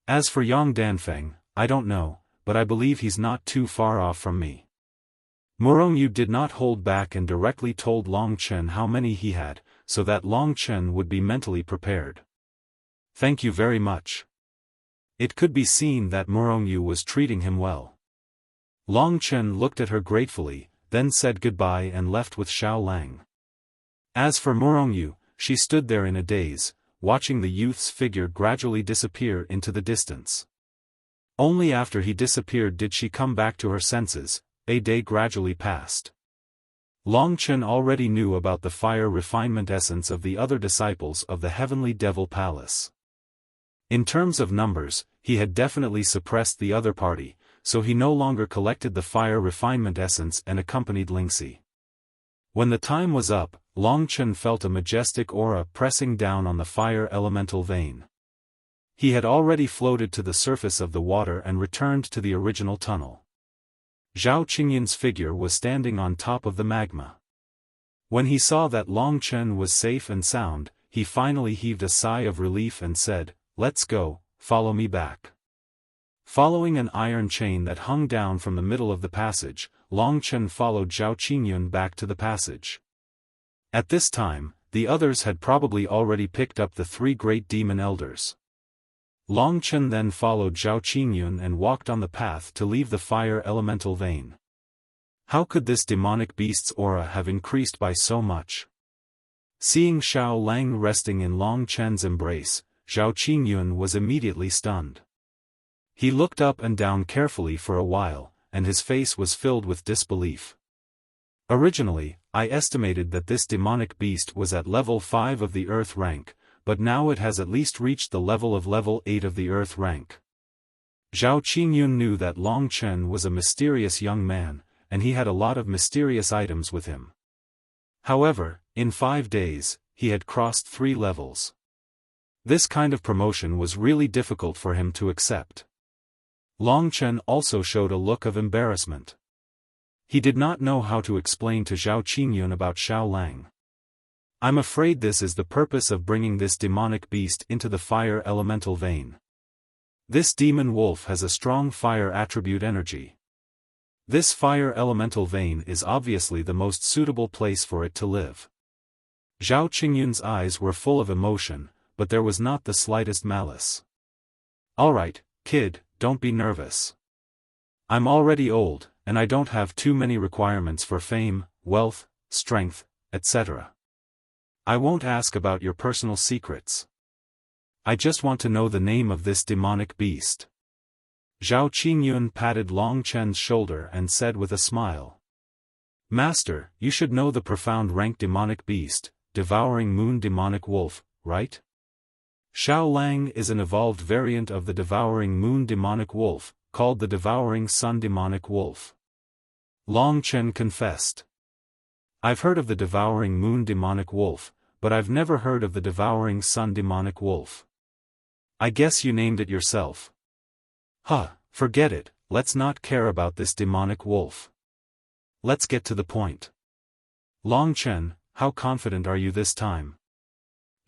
As for Yang Danfeng, I don't know, but I believe he's not too far off from me." Morongyu did not hold back and directly told Long Chen how many he had, so that Long Chen would be mentally prepared. "Thank you very much." It could be seen that Morongyu was treating him well. Long Chen looked at her gratefully, then said goodbye and left with Xiao Lang. As for Morongyu, she stood there in a daze, watching the youth's figure gradually disappear into the distance. Only after he disappeared did she come back to her senses. A day gradually passed. Long Chen already knew about the fire refinement essence of the other disciples of the Heavenly Devil Palace. In terms of numbers, he had definitely suppressed the other party, so he no longer collected the fire refinement essence and accompanied Lingxi. When the time was up, Long Chen felt a majestic aura pressing down on the fire elemental vein. He had already floated to the surface of the water and returned to the original tunnel. Zhao Qingyun's figure was standing on top of the magma. When he saw that Long Chen was safe and sound, he finally heaved a sigh of relief and said, "Let's go, follow me back." Following an iron chain that hung down from the middle of the passage, Long Chen followed Zhao Qingyun back to the passage. At this time, the others had probably already picked up the 3 great demon elders. Long Chen then followed Zhao Qingyun and walked on the path to leave the fire elemental vein. How could this demonic beast's aura have increased by so much? Seeing Xiao Lang resting in Long Chen's embrace, Zhao Qingyun was immediately stunned. He looked up and down carefully for a while, and his face was filled with disbelief. Originally, I estimated that this demonic beast was at level 5 of the Earth rank, but now it has at least reached the level of level 8 of the Earth rank. Zhao Qingyun knew that Long Chen was a mysterious young man, and he had a lot of mysterious items with him. However, in 5 days, he had crossed 3 levels. This kind of promotion was really difficult for him to accept. Long Chen also showed a look of embarrassment. He did not know how to explain to Zhao Qingyun about Xiao Lang. "I'm afraid this is the purpose of bringing this demonic beast into the fire elemental vein." This demon wolf has a strong fire attribute energy. This fire elemental vein is obviously the most suitable place for it to live. Zhao Qingyun's eyes were full of emotion, but there was not the slightest malice. Alright, kid, don't be nervous. I'm already old, and I don't have too many requirements for fame, wealth, strength, etc. I won't ask about your personal secrets. I just want to know the name of this demonic beast. Zhao Qingyun patted Long Chen's shoulder and said with a smile. Master, you should know the profound rank demonic beast, devouring moon demonic wolf, right? Xiao Lang is an evolved variant of the devouring moon demonic wolf, called the devouring sun demonic wolf. Long Chen confessed. I've heard of the devouring moon demonic wolf, but I've never heard of the devouring sun demonic wolf. I guess you named it yourself. Huh, forget it, let's not care about this demonic wolf. Let's get to the point. Long Chen, how confident are you this time?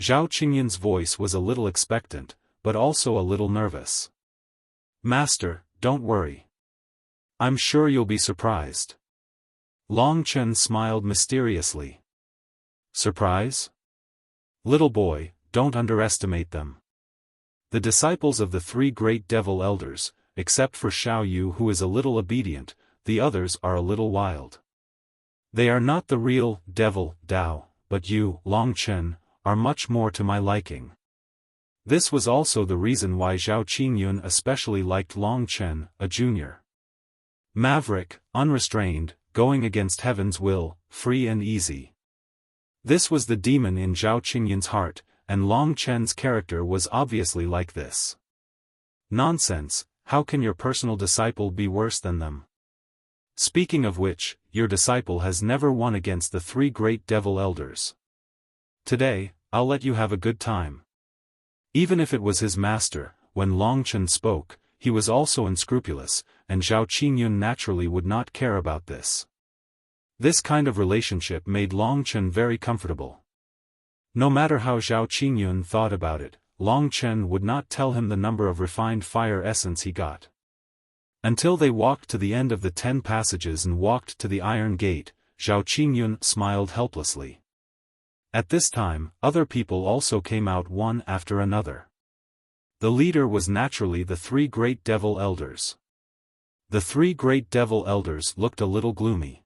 Zhao Qingyun's voice was a little expectant, but also a little nervous. Master, don't worry. I'm sure you'll be surprised. Long Chen smiled mysteriously. Surprise? Little boy, don't underestimate them. The disciples of the three great devil elders, except for Xiao Yu who is a little obedient, the others are a little wild. They are not the real devil Dao, but you, Long Chen, are much more to my liking. This was also the reason why Zhao Qingyun especially liked Long Chen, a junior. Maverick, unrestrained, going against heaven's will, free and easy. This was the demon in Zhao Qingyun's heart, and Long Chen's character was obviously like this. Nonsense, how can your personal disciple be worse than them? Speaking of which, your disciple has never won against the three great devil elders. Today, I'll let you have a good time. Even if it was his master, when Long Chen spoke, he was also unscrupulous, and Zhao Qingyun naturally would not care about this. This kind of relationship made Long Chen very comfortable. No matter how Zhao Qingyun thought about it, Long Chen would not tell him the number of refined fire essence he got. Until they walked to the end of the 10 passages and walked to the iron gate, Zhao Qingyun smiled helplessly. At this time, other people also came out one after another. The leader was naturally the three great devil elders. The three great devil elders looked a little gloomy.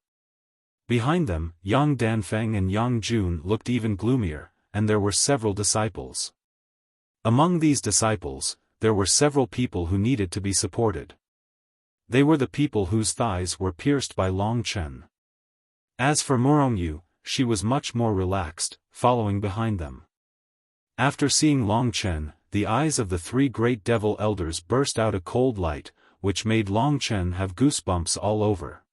Behind them, Yang Danfeng and Yang Jun looked even gloomier, and there were several disciples. Among these disciples, there were several people who needed to be supported. They were the people whose thighs were pierced by Long Chen. As for Murongyu, she was much more relaxed, following behind them. After seeing Long Chen, the eyes of the three great devil elders burst out a cold light, which made Long Chen have goosebumps all over.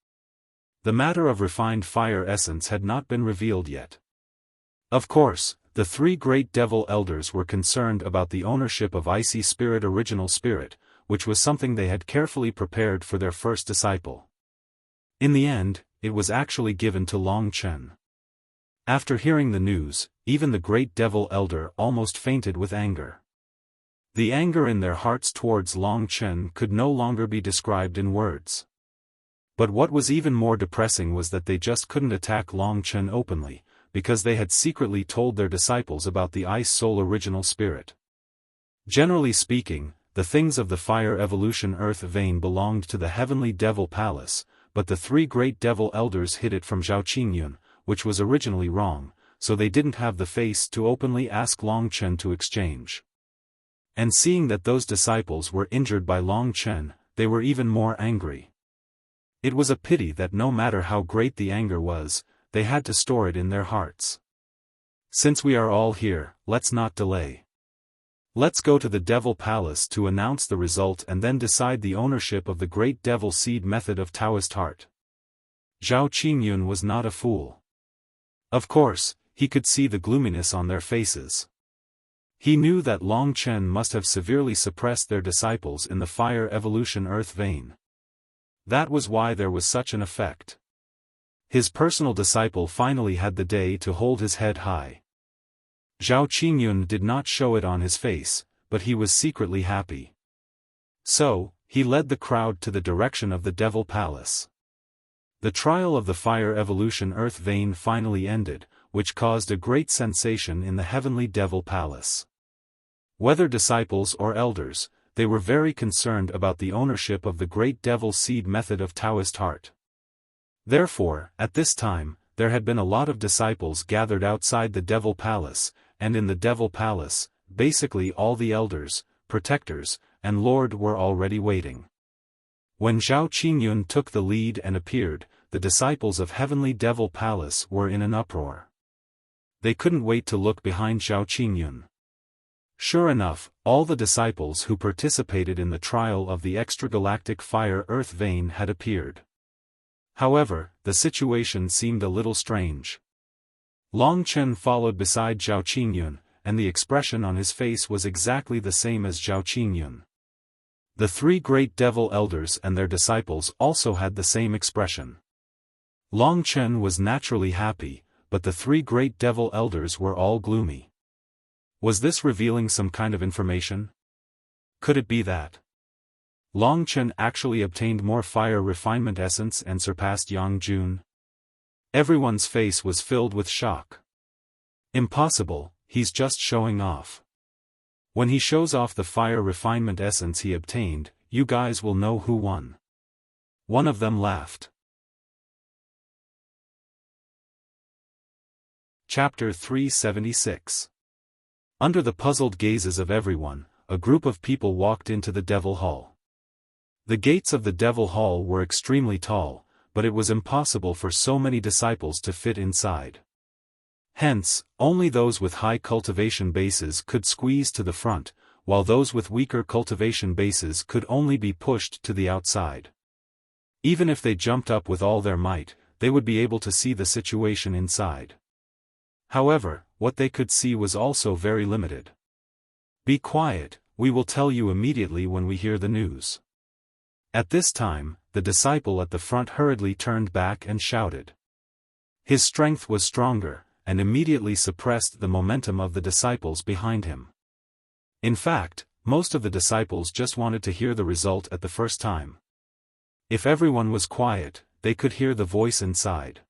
The matter of refined fire essence had not been revealed yet. Of course, the three great devil elders were concerned about the ownership of Icy Spirit Original Spirit, which was something they had carefully prepared for their first disciple. In the end, it was actually given to Long Chen. After hearing the news, even the great devil elder almost fainted with anger. The anger in their hearts towards Long Chen could no longer be described in words. But what was even more depressing was that they just couldn't attack Long Chen openly, because they had secretly told their disciples about the Ice Soul Original Spirit. Generally speaking, the things of the Fire Evolution Earth vein belonged to the Heavenly Devil Palace, but the three great devil elders hid it from Zhao Qingyun, which was originally wrong, so they didn't have the face to openly ask Long Chen to exchange. And seeing that those disciples were injured by Long Chen, they were even more angry. It was a pity that no matter how great the anger was, they had to store it in their hearts. Since we are all here, let's not delay. Let's go to the Devil Palace to announce the result and then decide the ownership of the Great Devil Seed method of Taoist Heart. Zhao Qingyun was not a fool. Of course, he could see the gloominess on their faces. He knew that Long Chen must have severely suppressed their disciples in the Fire Evolution Earth vein. That was why there was such an effect. His personal disciple finally had the day to hold his head high. Zhao Qingyun did not show it on his face, but he was secretly happy. So, he led the crowd to the direction of the Devil Palace. The trial of the fire evolution earth vein finally ended, which caused a great sensation in the heavenly Devil Palace. Whether disciples or elders, they were very concerned about the ownership of the great devil seed method of Taoist heart. Therefore, at this time, there had been a lot of disciples gathered outside the Devil Palace, and in the Devil Palace, basically all the elders, protectors, and Lord were already waiting. When Zhao Qingyun took the lead and appeared, the disciples of Heavenly Devil Palace were in an uproar. They couldn't wait to look behind Zhao Qingyun. Sure enough, all the disciples who participated in the trial of the extragalactic fire earth vein had appeared. However, the situation seemed a little strange. Long Chen followed beside Zhao Qingyun, and the expression on his face was exactly the same as Zhao Qingyun. The three great devil elders and their disciples also had the same expression. Long Chen was naturally happy, but the three great devil elders were all gloomy. Was this revealing some kind of information? Could it be that Long Chen actually obtained more fire refinement essence and surpassed Yang Jun? Everyone's face was filled with shock. Impossible, he's just showing off. When he shows off the fire refinement essence he obtained, you guys will know who won. One of them laughed. Chapter 376. Under the puzzled gazes of everyone, a group of people walked into the Devil Hall. The gates of the Devil Hall were extremely tall, but it was impossible for so many disciples to fit inside. Hence, only those with high cultivation bases could squeeze to the front, while those with weaker cultivation bases could only be pushed to the outside. Even if they jumped up with all their might, they would be able to see the situation inside. However, what they could see was also very limited. Be quiet, we will tell you immediately when we hear the news. At this time, the disciple at the front hurriedly turned back and shouted. His strength was stronger, and immediately suppressed the momentum of the disciples behind him. In fact, most of the disciples just wanted to hear the result at the first time. If everyone was quiet, they could hear the voice inside.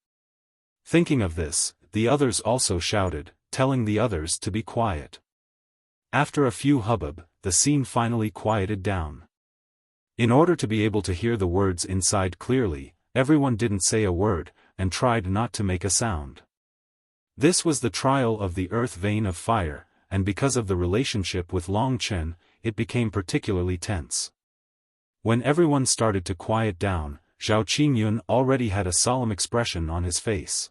Thinking of this, the others also shouted, telling the others to be quiet. After a few hubbub, the scene finally quieted down. In order to be able to hear the words inside clearly, everyone didn't say a word, and tried not to make a sound. This was the trial of the earth vein of fire, and because of the relationship with Long Chen, it became particularly tense. When everyone started to quiet down, Zhao Qingyun already had a solemn expression on his face.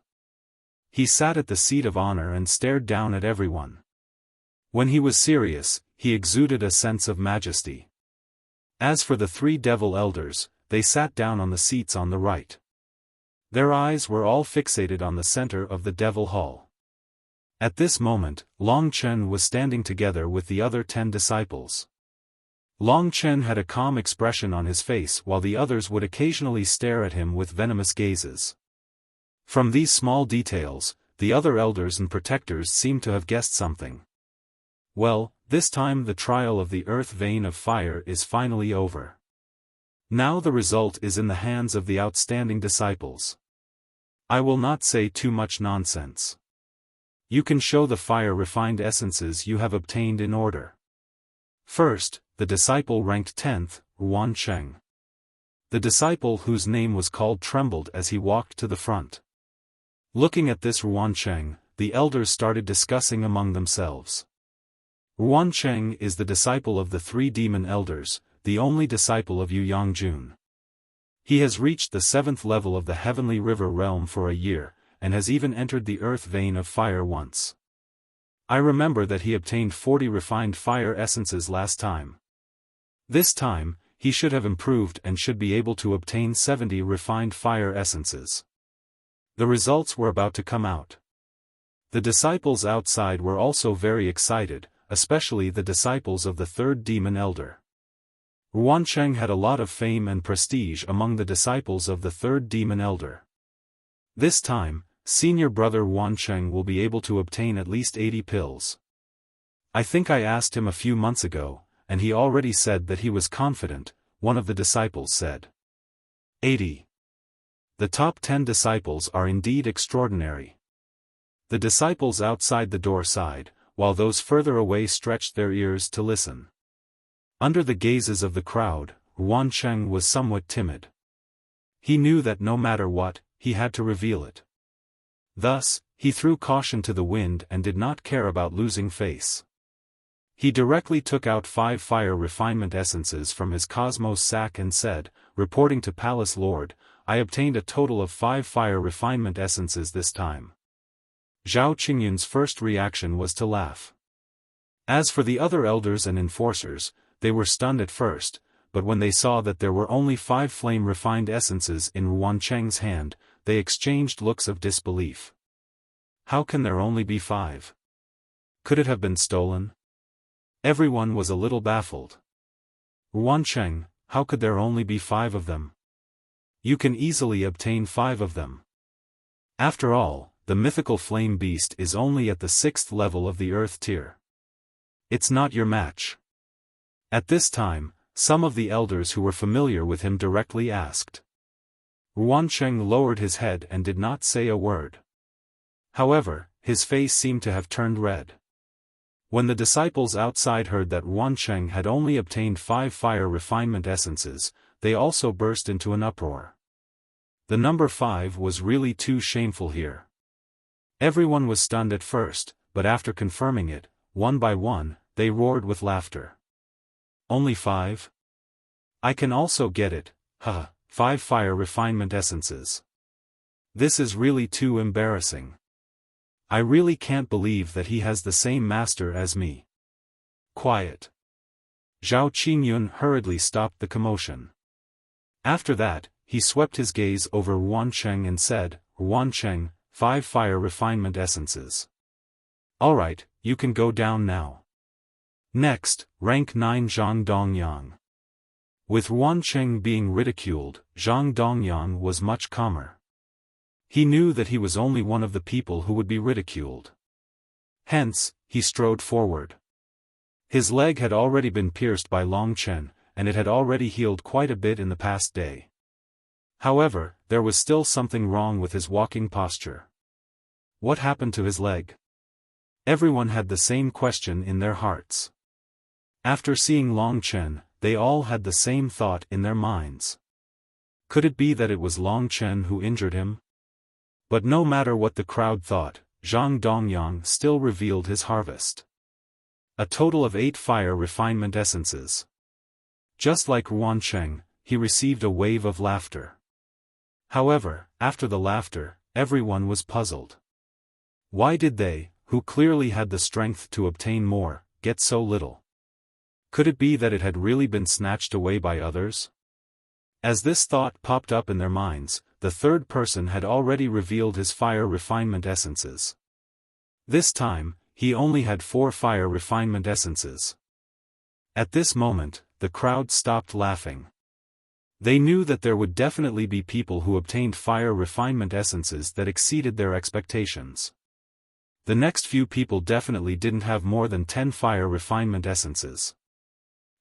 He sat at the seat of honor and stared down at everyone. When he was serious, he exuded a sense of majesty. As for the three devil elders, they sat down on the seats on the right. Their eyes were all fixated on the center of the Devil Hall. At this moment, Long Chen was standing together with the other 10 disciples. Long Chen had a calm expression on his face while the others would occasionally stare at him with venomous gazes. From these small details, the other elders and protectors seemed to have guessed something. Well, this time the trial of the earth vein of fire is finally over. Now the result is in the hands of the outstanding disciples. I will not say too much nonsense. You can show the fire-refined essences you have obtained in order. First, the disciple ranked 10th, Ruan Cheng. The disciple whose name was called trembled as he walked to the front. Looking at this Ruan Cheng, the elders started discussing among themselves. Ruan Cheng is the disciple of the three demon elders, the only disciple of Yu Yangjun. He has reached the 7th level of the heavenly river realm for a year, and has even entered the earth vein of fire once. I remember that he obtained 40 refined fire essences last time. This time, he should have improved and should be able to obtain 70 refined fire essences. The results were about to come out. The disciples outside were also very excited, especially the disciples of the third demon elder. Ruan Cheng had a lot of fame and prestige among the disciples of the third demon elder. This time, senior brother Ruan Cheng will be able to obtain at least 80 pills. I think I asked him a few months ago, and he already said that he was confident, one of the disciples said. 80. The top 10 disciples are indeed extraordinary. The disciples outside the door sighed, while those further away stretched their ears to listen. Under the gazes of the crowd, Yuancheng was somewhat timid. He knew that no matter what, he had to reveal it. Thus, he threw caution to the wind and did not care about losing face. He directly took out 5 fire refinement essences from his cosmos sack and said, reporting to Palace Lord, I obtained a total of 5 fire refinement essences this time. Zhao Qingyun's first reaction was to laugh. As for the other elders and enforcers, they were stunned at first, but when they saw that there were only 5 flame-refined essences in Yuancheng's hand, they exchanged looks of disbelief. How can there only be 5? Could it have been stolen? Everyone was a little baffled. Yuancheng, how could there only be 5 of them? You can easily obtain 5 of them. After all, the mythical flame beast is only at the 6th level of the earth tier. It's not your match. At this time, some of the elders who were familiar with him directly asked. Yuancheng lowered his head and did not say a word. However, his face seemed to have turned red. When the disciples outside heard that Yuancheng had only obtained 5 fire refinement essences, they also burst into an uproar. The number 5 was really too shameful here. Everyone was stunned at first, but after confirming it, one by one, they roared with laughter. Only 5? I can also get it, 5 fire refinement essences. This is really too embarrassing. I really can't believe that he has the same master as me. Quiet. Zhao Qingyun hurriedly stopped the commotion. After that, he swept his gaze over Yuancheng and said, Yuancheng, 5 fire refinement essences. Alright, you can go down now. Next, rank 9 Zhang Dongyang. With Yuancheng being ridiculed, Zhang Dongyang was much calmer. He knew that he was only one of the people who would be ridiculed. Hence, he strode forward. His leg had already been pierced by Long Chen, and it had already healed quite a bit in the past day. However, there was still something wrong with his walking posture. What happened to his leg? Everyone had the same question in their hearts. After seeing Long Chen, they all had the same thought in their minds. Could it be that it was Long Chen who injured him? But no matter what the crowd thought, Zhang Dongyang still revealed his harvest. A total of 8 fire refinement essences. Just like Yuancheng, he received a wave of laughter. However, after the laughter, everyone was puzzled. Why did they, who clearly had the strength to obtain more, get so little? Could it be that it had really been snatched away by others? As this thought popped up in their minds, the third person had already revealed his fire refinement essences. This time, he only had 4 fire refinement essences. At this moment, the crowd stopped laughing. They knew that there would definitely be people who obtained fire refinement essences that exceeded their expectations. The next few people definitely didn't have more than 10 fire refinement essences.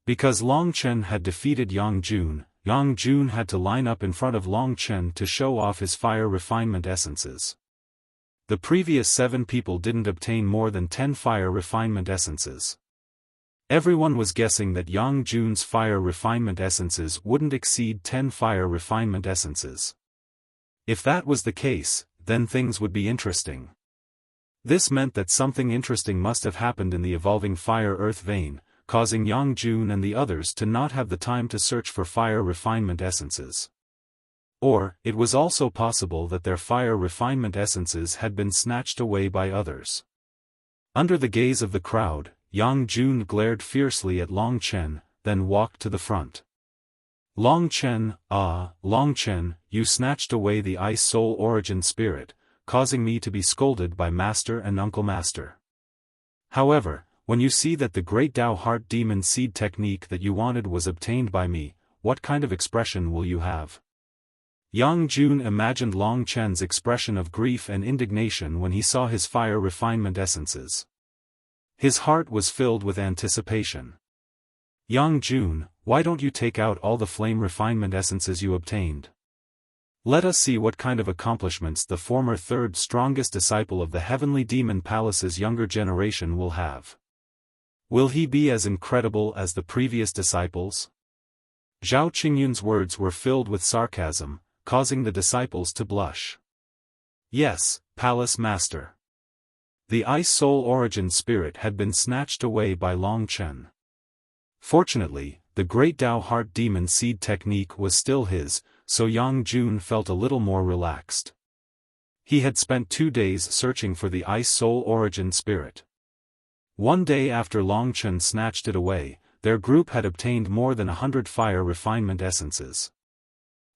Because Long Chen had defeated Yang Jun, Yang Jun had to line up in front of Long Chen to show off his fire refinement essences. The previous 7 people didn't obtain more than 10 fire refinement essences. Everyone was guessing that Yang Jun's fire refinement essences wouldn't exceed 10 fire refinement essences. If that was the case, then things would be interesting. This meant that something interesting must have happened in the evolving fire-earth vein, causing Yang Jun and the others to not have the time to search for fire refinement essences. Or, it was also possible that their fire refinement essences had been snatched away by others. Under the gaze of the crowd, Yang Jun glared fiercely at Long Chen, then walked to the front. Long Chen, you snatched away the Ice Soul Origin Spirit, causing me to be scolded by Master and Uncle Master. However, when you see that the Great Tao Heart Demon Seed technique that you wanted was obtained by me, what kind of expression will you have? Yang Jun imagined Long Chen's expression of grief and indignation when he saw his fire refinement essences. His heart was filled with anticipation. Yang Jun, why don't you take out all the flame refinement essences you obtained? Let us see what kind of accomplishments the former third strongest disciple of the Heavenly Demon Palace's younger generation will have. Will he be as incredible as the previous disciples? Zhao Qingyun's words were filled with sarcasm, causing the disciples to blush. Yes, Palace Master. The Ice Soul Origin Spirit had been snatched away by Long Chen. Fortunately, the Great Tao Heart Demon Seed technique was still his, so Yang Jun felt a little more relaxed. He had spent 2 days searching for the Ice Soul Origin Spirit. One day after Long Chen snatched it away, their group had obtained more than 100 fire refinement essences.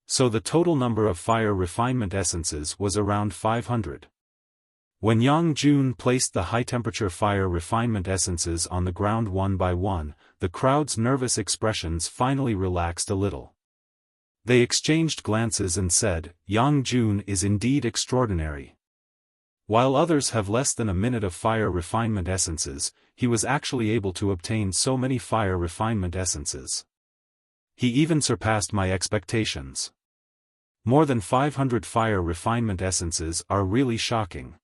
So the total number of fire refinement essences was around 500. When Yang Jun placed the high-temperature fire refinement essences on the ground one by one, the crowd's nervous expressions finally relaxed a little. They exchanged glances and said, "Yang Jun is indeed extraordinary." While others have less than a minute of fire refinement essences, he was actually able to obtain so many fire refinement essences. He even surpassed my expectations. More than 500 fire refinement essences are really shocking.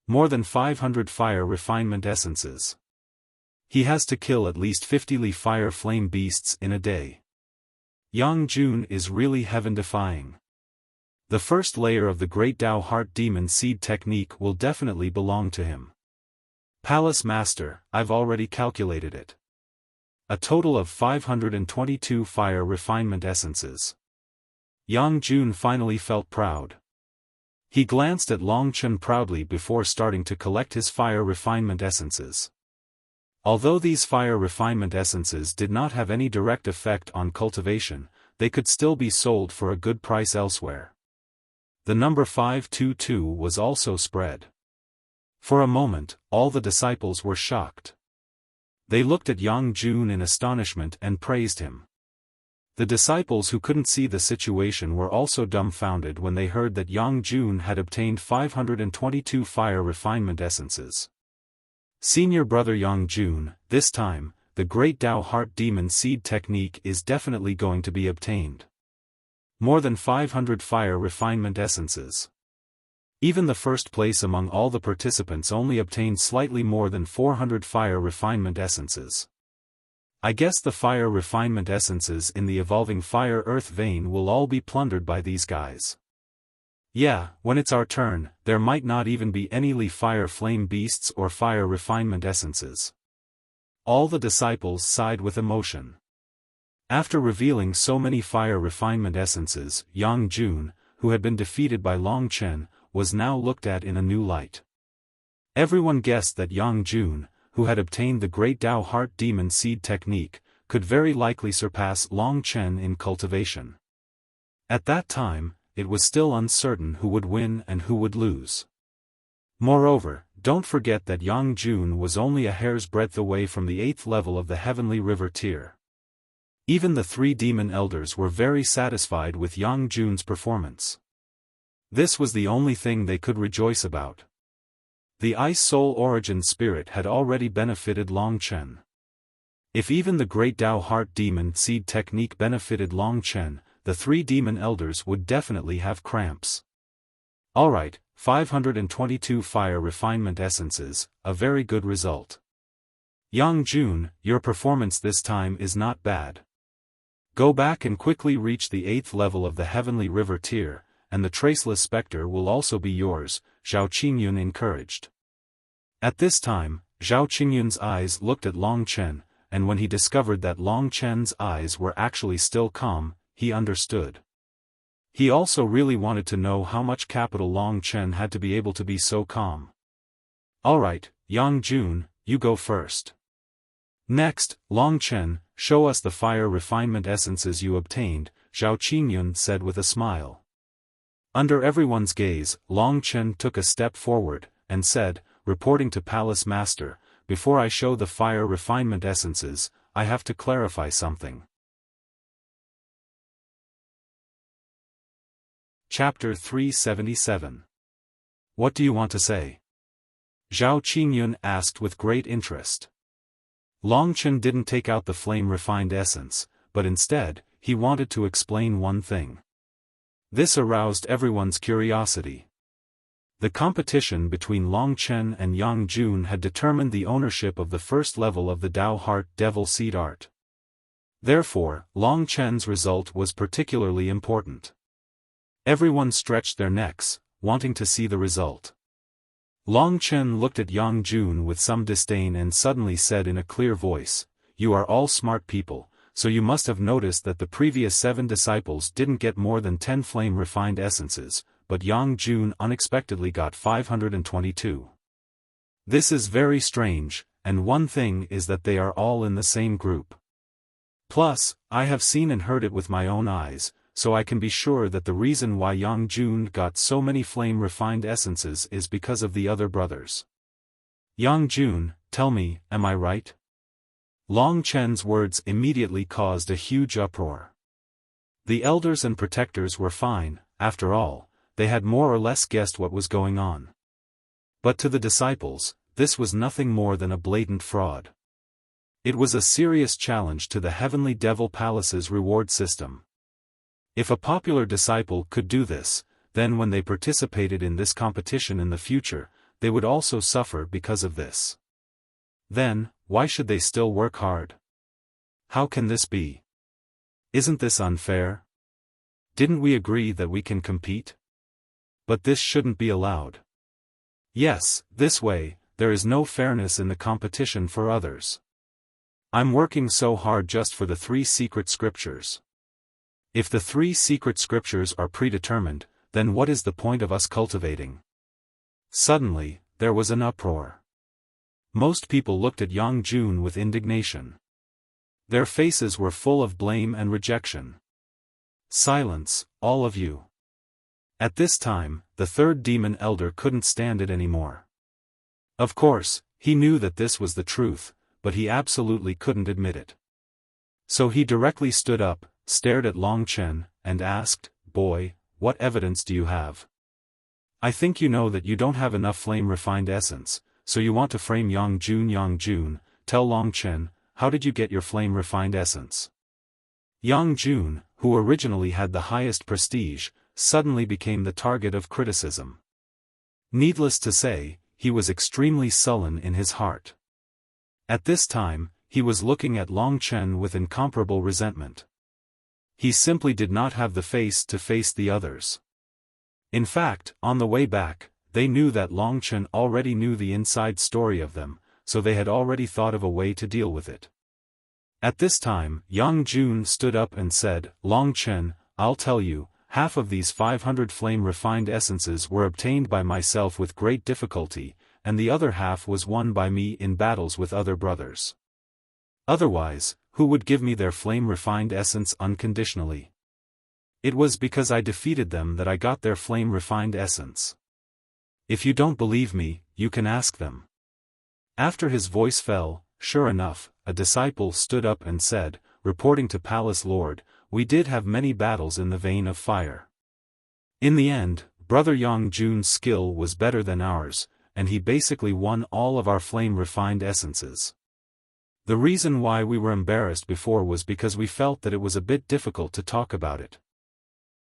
More than 500 fire refinement essences. He has to kill at least 50 fire flame beasts in a day. Yang Jun is really heaven-defying. The first layer of the Great Tao Heart Demon Seed technique will definitely belong to him. Palace Master, I've already calculated it. A total of 522 fire refinement essences. Yang Jun finally felt proud. He glanced at Long Chen proudly before starting to collect his fire refinement essences. Although these fire refinement essences did not have any direct effect on cultivation, they could still be sold for a good price elsewhere. The number 522 was also spread. For a moment, all the disciples were shocked. They looked at Yang Jun in astonishment and praised him. The disciples who couldn't see the situation were also dumbfounded when they heard that Yang Jun had obtained 522 fire refinement essences. Senior brother Yang Jun, this time, the Great Tao Heart Demon Seed technique is definitely going to be obtained. More than 500 fire refinement essences. Even the first place among all the participants only obtained slightly more than 400 fire refinement essences. I guess the fire refinement essences in the evolving fire-earth vein will all be plundered by these guys. Yeah, when it's our turn, there might not even be any fire flame beasts or fire refinement essences. All the disciples sighed with emotion. After revealing so many fire refinement essences, Yang Jun, who had been defeated by Long Chen, was now looked at in a new light. Everyone guessed that Yang Jun, who had obtained the Great Tao Heart Demon Seed technique, could very likely surpass Long Chen in cultivation. At that time, it was still uncertain who would win and who would lose. Moreover, don't forget that Yang Jun was only a hair's breadth away from the 8th level of the Heavenly River tier. Even the 3 demon elders were very satisfied with Yang Jun's performance. This was the only thing they could rejoice about. The Ice Soul Origin Spirit had already benefited Long Chen. If even the Great Tao Heart Demon Seed technique benefited Long Chen, the 3 demon elders would definitely have cramps. Alright, 522 fire refinement essences, a very good result. Yang Jun, your performance this time is not bad. Go back and quickly reach the 8th level of the Heavenly River tier, and the Traceless Spectre will also be yours, Zhao Qingyun encouraged. At this time, Zhao Qingyun's eyes looked at Long Chen, and when he discovered that Long Chen's eyes were actually still calm, he understood. He also really wanted to know how much capital Long Chen had to be able to be so calm. Alright, Yang Jun, you go first. Next, Long Chen, show us the fire refinement essences you obtained, Zhao Qingyun said with a smile. Under everyone's gaze, Long Chen took a step forward, and said, reporting to Palace Master, before I show the fire refinement essences, I have to clarify something. Chapter 377. What do you want to say? Zhao Qingyun asked with great interest. Long Chen didn't take out the flame-refined essence, but instead, he wanted to explain one thing. This aroused everyone's curiosity. The competition between Long Chen and Yang Jun had determined the ownership of the first level of the Dao Heart Devil Seed Art. Therefore, Long Chen's result was particularly important. Everyone stretched their necks, wanting to see the result. Long Chen looked at Yang Jun with some disdain and suddenly said in a clear voice, "You are all smart people, so you must have noticed that the previous 7 disciples didn't get more than 10 flame-refined essences, but Yang Jun unexpectedly got 522. This is very strange, and one thing is that they are all in the same group. Plus, I have seen and heard it with my own eyes, so I can be sure that the reason why Yang Jun got so many flame-refined essences is because of the other brothers. Yang Jun, tell me, am I right?" Long Chen's words immediately caused a huge uproar. The elders and protectors were fine, after all, they had more or less guessed what was going on. But to the disciples, this was nothing more than a blatant fraud. It was a serious challenge to the Heavenly Devil Palace's reward system. If a popular disciple could do this, then when they participated in this competition in the future, they would also suffer because of this. Then, why should they still work hard? How can this be? Isn't this unfair? Didn't we agree that we can compete? But this shouldn't be allowed. Yes, this way, there is no fairness in the competition for others. I'm working so hard just for the 3 secret scriptures. If the 3 secret scriptures are predetermined, then what is the point of us cultivating? Suddenly, there was an uproar. Most people looked at Yang Jun with indignation. Their faces were full of blame and rejection. Silence, all of you. At this time, the 3rd demon elder couldn't stand it anymore. Of course, he knew that this was the truth, but he absolutely couldn't admit it. So he directly stood up, stared at Long Chen, and asked, "Boy, what evidence do you have? I think you know that you don't have enough flame-refined essence, so you want to frame Yang Jun. Yang Jun, tell Long Chen, how did you get your flame-refined essence?" Yang Jun, who originally had the highest prestige, suddenly became the target of criticism. Needless to say, he was extremely sullen in his heart. At this time, he was looking at Long Chen with incomparable resentment. He simply did not have the face to face the others. In fact, on the way back, they knew that Long Chen already knew the inside story of them, so they had already thought of a way to deal with it. At this time, Yang Jun stood up and said, "Long Chen, I'll tell you, half of these 500 flame-refined essences were obtained by myself with great difficulty, and the other half was won by me in battles with other brothers. Otherwise, who would give me their flame-refined essence unconditionally? It was because I defeated them that I got their flame-refined essence. If you don't believe me, you can ask them." After his voice fell, sure enough, a disciple stood up and said, reporting to Palace Lord, "We did have many battles in the vein of fire. In the end, Brother Yang Jun's skill was better than ours, and he basically won all of our flame-refined essences. The reason why we were embarrassed before was because we felt that it was a bit difficult to talk about it.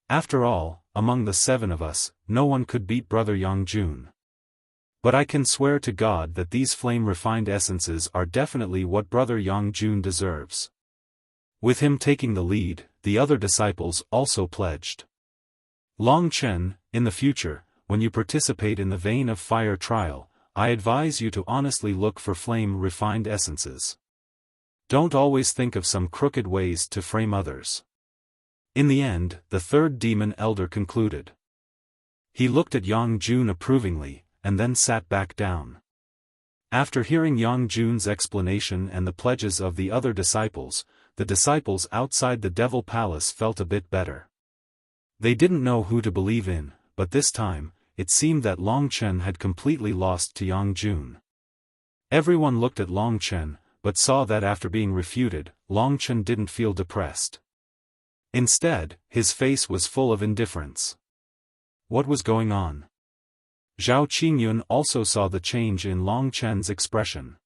After all, among the 7 of us, no one could beat Brother Yang Jun. But I can swear to God that these flame-refined essences are definitely what Brother Yang Jun deserves." With him taking the lead, the other disciples also pledged. "Long Chen, in the future, when you participate in the vein of fire trial, I advise you to honestly look for flame-refined essences. Don't always think of some crooked ways to frame others." In the end, the 3rd demon elder concluded. He looked at Yang Jun approvingly, and then sat back down. After hearing Yang Jun's explanation and the pledges of the other disciples, the disciples outside the Devil Palace felt a bit better. They didn't know who to believe in, but this time, it seemed that Long Chen had completely lost to Yang Jun. Everyone looked at Long Chen, but saw that after being refuted, Long Chen didn't feel depressed. Instead, his face was full of indifference. What was going on? Zhao Qingyun also saw the change in Long Chen's expression.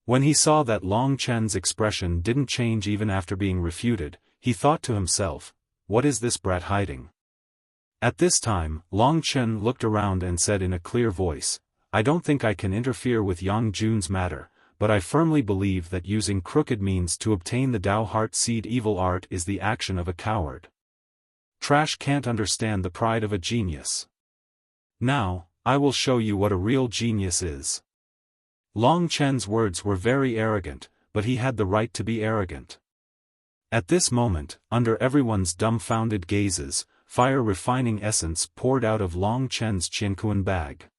When he saw that Long Chen's expression didn't change even after being refuted, he thought to himself, "What is this brat hiding?" At this time, Long Chen looked around and said in a clear voice, "I don't think I can interfere with Yang Jun's matter, but I firmly believe that using crooked means to obtain the Tao Heart Seed evil art is the action of a coward. Trash can't understand the pride of a genius. Now, I will show you what a real genius is." Long Chen's words were very arrogant, but he had the right to be arrogant. At this moment, under everyone's dumbfounded gazes, fire refining essence poured out of Long Chen's Qiankuan bag.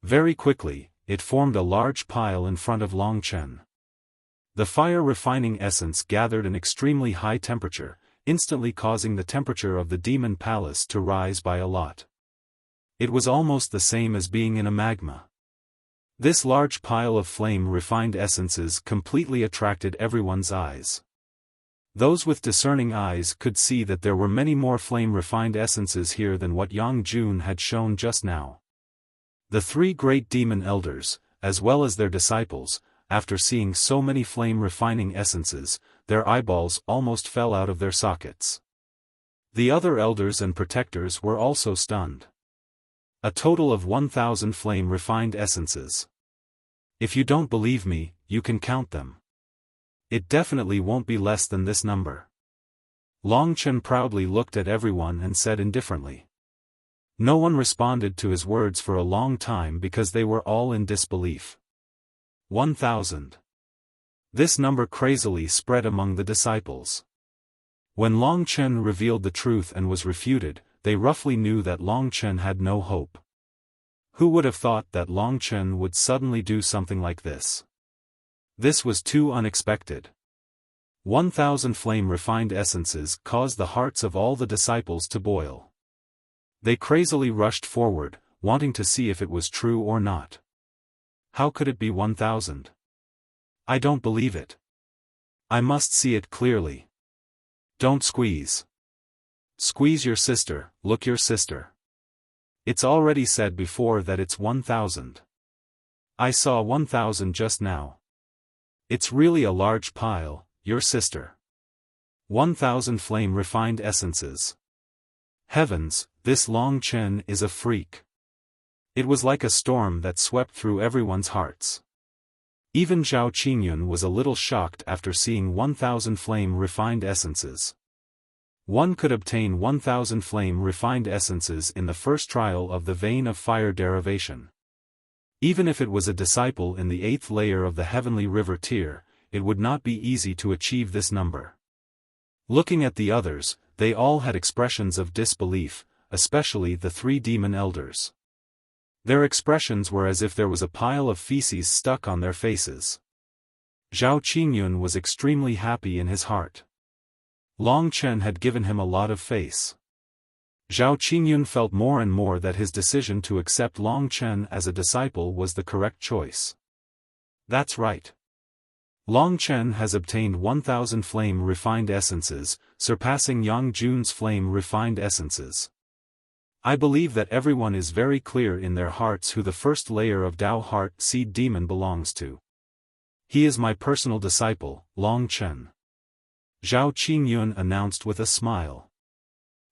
Very quickly, it formed a large pile in front of Long Chen. The fire refining essence gathered an extremely high temperature, instantly causing the temperature of the demon palace to rise by a lot. It was almost the same as being in a magma. This large pile of flame-refined essences completely attracted everyone's eyes. Those with discerning eyes could see that there were many more flame-refined essences here than what Yang Jun had shown just now. The three great demon elders, as well as their disciples, after seeing so many flame-refining essences, their eyeballs almost fell out of their sockets. The other elders and protectors were also stunned. A total of 1,000 flame-refined essences. If you don't believe me, you can count them. It definitely won't be less than this number. Long Chen proudly looked at everyone and said indifferently. No one responded to his words for a long time because they were all in disbelief. 1,000. This number crazily spread among the disciples. When Long Chen revealed the truth and was refuted, they roughly knew that Long Chen had no hope. Who would have thought that Long Chen would suddenly do something like this? This was too unexpected. 1,000 flame-refined essences caused the hearts of all the disciples to boil. They crazily rushed forward, wanting to see if it was true or not. How could it be 1,000? I don't believe it. I must see it clearly. Don't squeeze. Squeeze your sister, look your sister. It's already said before that it's 1,000. I saw 1,000 just now. It's really a large pile, your sister. 1,000 flame-refined essences. Heavens, this Long Chen is a freak. It was like a storm that swept through everyone's hearts. Even Zhao Qingyun was a little shocked after seeing 1,000 flame-refined essences. One could obtain 1,000 flame-refined essences in the first trial of the vein of fire derivation. Even if it was a disciple in the 8th layer of the heavenly river tier, it would not be easy to achieve this number. Looking at the others, they all had expressions of disbelief, especially the three demon elders. Their expressions were as if there was a pile of feces stuck on their faces. Zhao Qingyun was extremely happy in his heart. Long Chen had given him a lot of face. Zhao Qingyun felt more and more that his decision to accept Long Chen as a disciple was the correct choice. That's right. Long Chen has obtained 1,000 flame-refined essences, surpassing Yang Jun's flame-refined essences. I believe that everyone is very clear in their hearts who the first layer of Tao Heart Seed Demon belongs to. He is my personal disciple, Long Chen. Zhao Qingyun announced with a smile.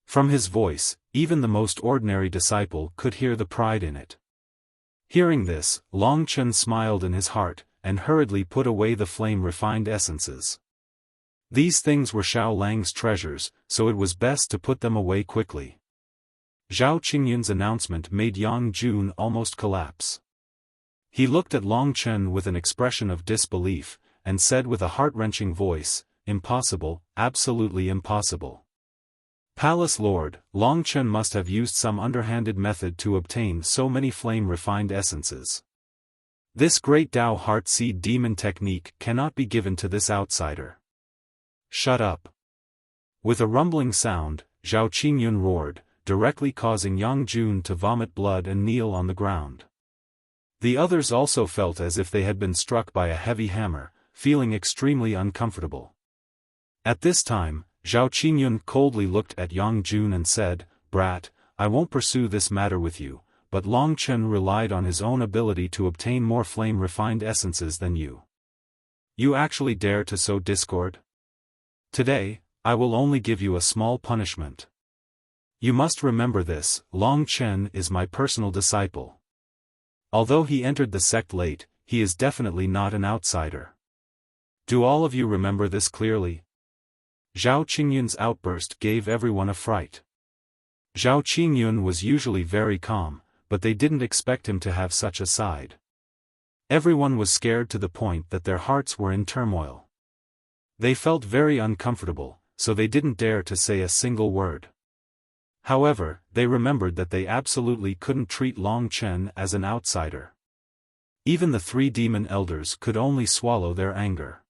From his voice, even the most ordinary disciple could hear the pride in it. Hearing this, Long Chen smiled in his heart, and hurriedly put away the flame-refined essences. These things were Xiao Lang's treasures, so it was best to put them away quickly. Zhao Qingyun's announcement made Yang Jun almost collapse. He looked at Long Chen with an expression of disbelief, and said with a heart-wrenching voice, "Impossible, absolutely impossible. Palace Lord, Long Chen must have used some underhanded method to obtain so many flame-refined essences. This great Tao Heart Seed Demon technique cannot be given to this outsider. Shut up." With a rumbling sound, Zhao Qingyun roared, directly causing Yang Jun to vomit blood and kneel on the ground. The others also felt as if they had been struck by a heavy hammer, feeling extremely uncomfortable. At this time, Zhao Qingyun coldly looked at Yang Jun and said, "Brat, I won't pursue this matter with you, but Long Chen relied on his own ability to obtain more flame-refined essences than you. You actually dare to sow discord? Today, I will only give you a small punishment. You must remember this, Long Chen is my personal disciple. Although he entered the sect late, he is definitely not an outsider. Do all of you remember this clearly? Zhao Qingyun's outburst gave everyone a fright. Zhao Qingyun was usually very calm, but they didn't expect him to have such a side. Everyone was scared to the point that their hearts were in turmoil. They felt very uncomfortable, so they didn't dare to say a single word. However, they remembered that they absolutely couldn't treat Long Chen as an outsider. Even the three demon elders could only swallow their anger.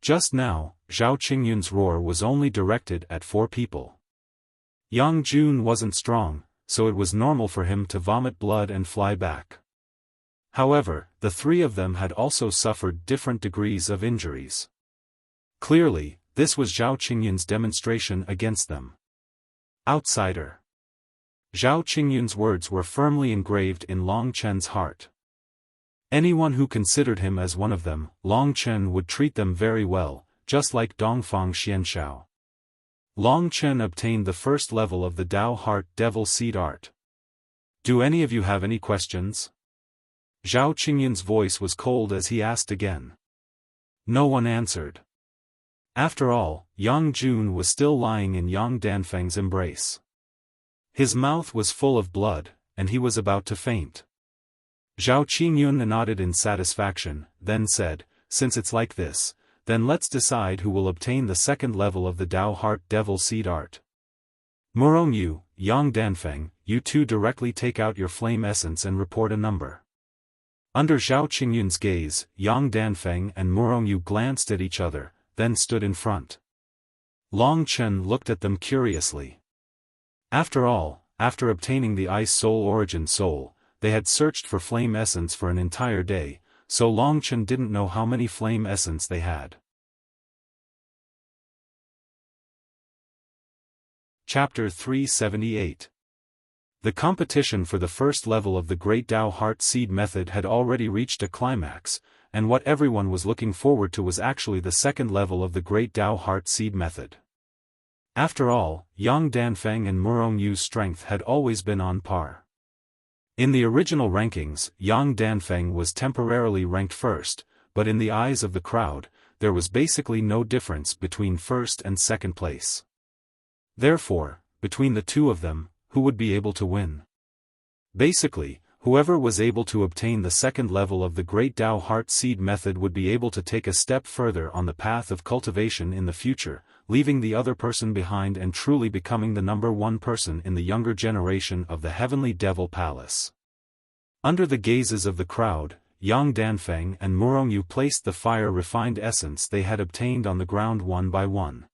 Just now, Zhao Qingyun's roar was only directed at 4 people. Yang Jun wasn't strong, so it was normal for him to vomit blood and fly back. However, the 3 of them had also suffered different degrees of injuries. Clearly, this was Zhao Qingyun's demonstration against them. Outsider. Zhao Qingyun's words were firmly engraved in Long Chen's heart. Anyone who considered him as one of them, Long Chen would treat them very well, just like Dongfang Xianshao. Long Chen obtained the first level of the Dao Heart Devil Seed Art. Do any of you have any questions? Zhao Qingyun's voice was cold as he asked again. No one answered. After all, Yang Jun was still lying in Yang Danfeng's embrace. His mouth was full of blood, and he was about to faint. Zhao Qingyun nodded in satisfaction, then said, since it's like this, then let's decide who will obtain the second level of the Dao Heart Devil Seed Art. Murongyu, Yang Danfeng, you two directly take out your flame essence and report a number. Under Zhao Qingyun's gaze, Yang Danfeng and Murongyu glanced at each other, then stood in front. Long Chen looked at them curiously. After all, after obtaining the Ice Soul Origin Soul, they had searched for flame essence for an entire day, so Long Chen didn't know how many flame essence they had. Chapter 378. The competition for the first level of the Great Dao Heart Seed method had already reached a climax, and what everyone was looking forward to was actually the second level of the Great Dao Heart Seed method. After all, Yang Danfeng and Murongyu's strength had always been on par. In the original rankings, Yang Danfeng was temporarily ranked first, but in the eyes of the crowd, there was basically no difference between first and second place. Therefore, between the two of them, who would be able to win? Basically, whoever was able to obtain the second level of the Great Dao Heart Seed method would be able to take a step further on the path of cultivation in the future, leaving the other person behind and truly becoming the number 1 person in the younger generation of the Heavenly Devil Palace. Under the gazes of the crowd, Yang Danfeng and Murongyu placed the fire-refined essence they had obtained on the ground one by one.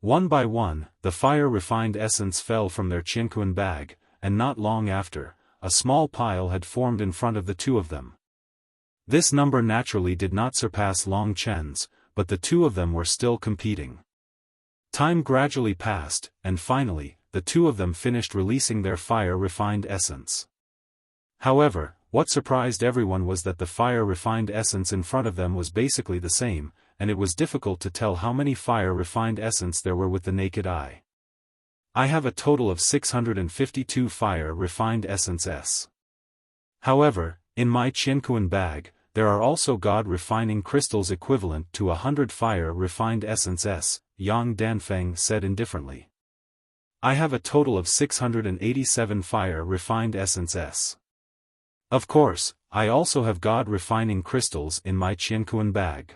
One by one, the fire-refined essence fell from their Qianquan bag, and not long after, a small pile had formed in front of the two of them. This number naturally did not surpass Long Chen's, but the two of them were still competing. Time gradually passed, and finally, the two of them finished releasing their fire-refined essence. However, what surprised everyone was that the fire-refined essence in front of them was basically the same, and it was difficult to tell how many fire-refined essence there were with the naked eye. I have a total of 652 fire-refined essence S. However, in my Qianquan bag, there are also God-refining crystals equivalent to 100 fire-refined essence S, Yang Danfeng said indifferently. I have a total of 687 fire-refined essence S. Of course, I also have God-refining crystals in my Qianquan bag.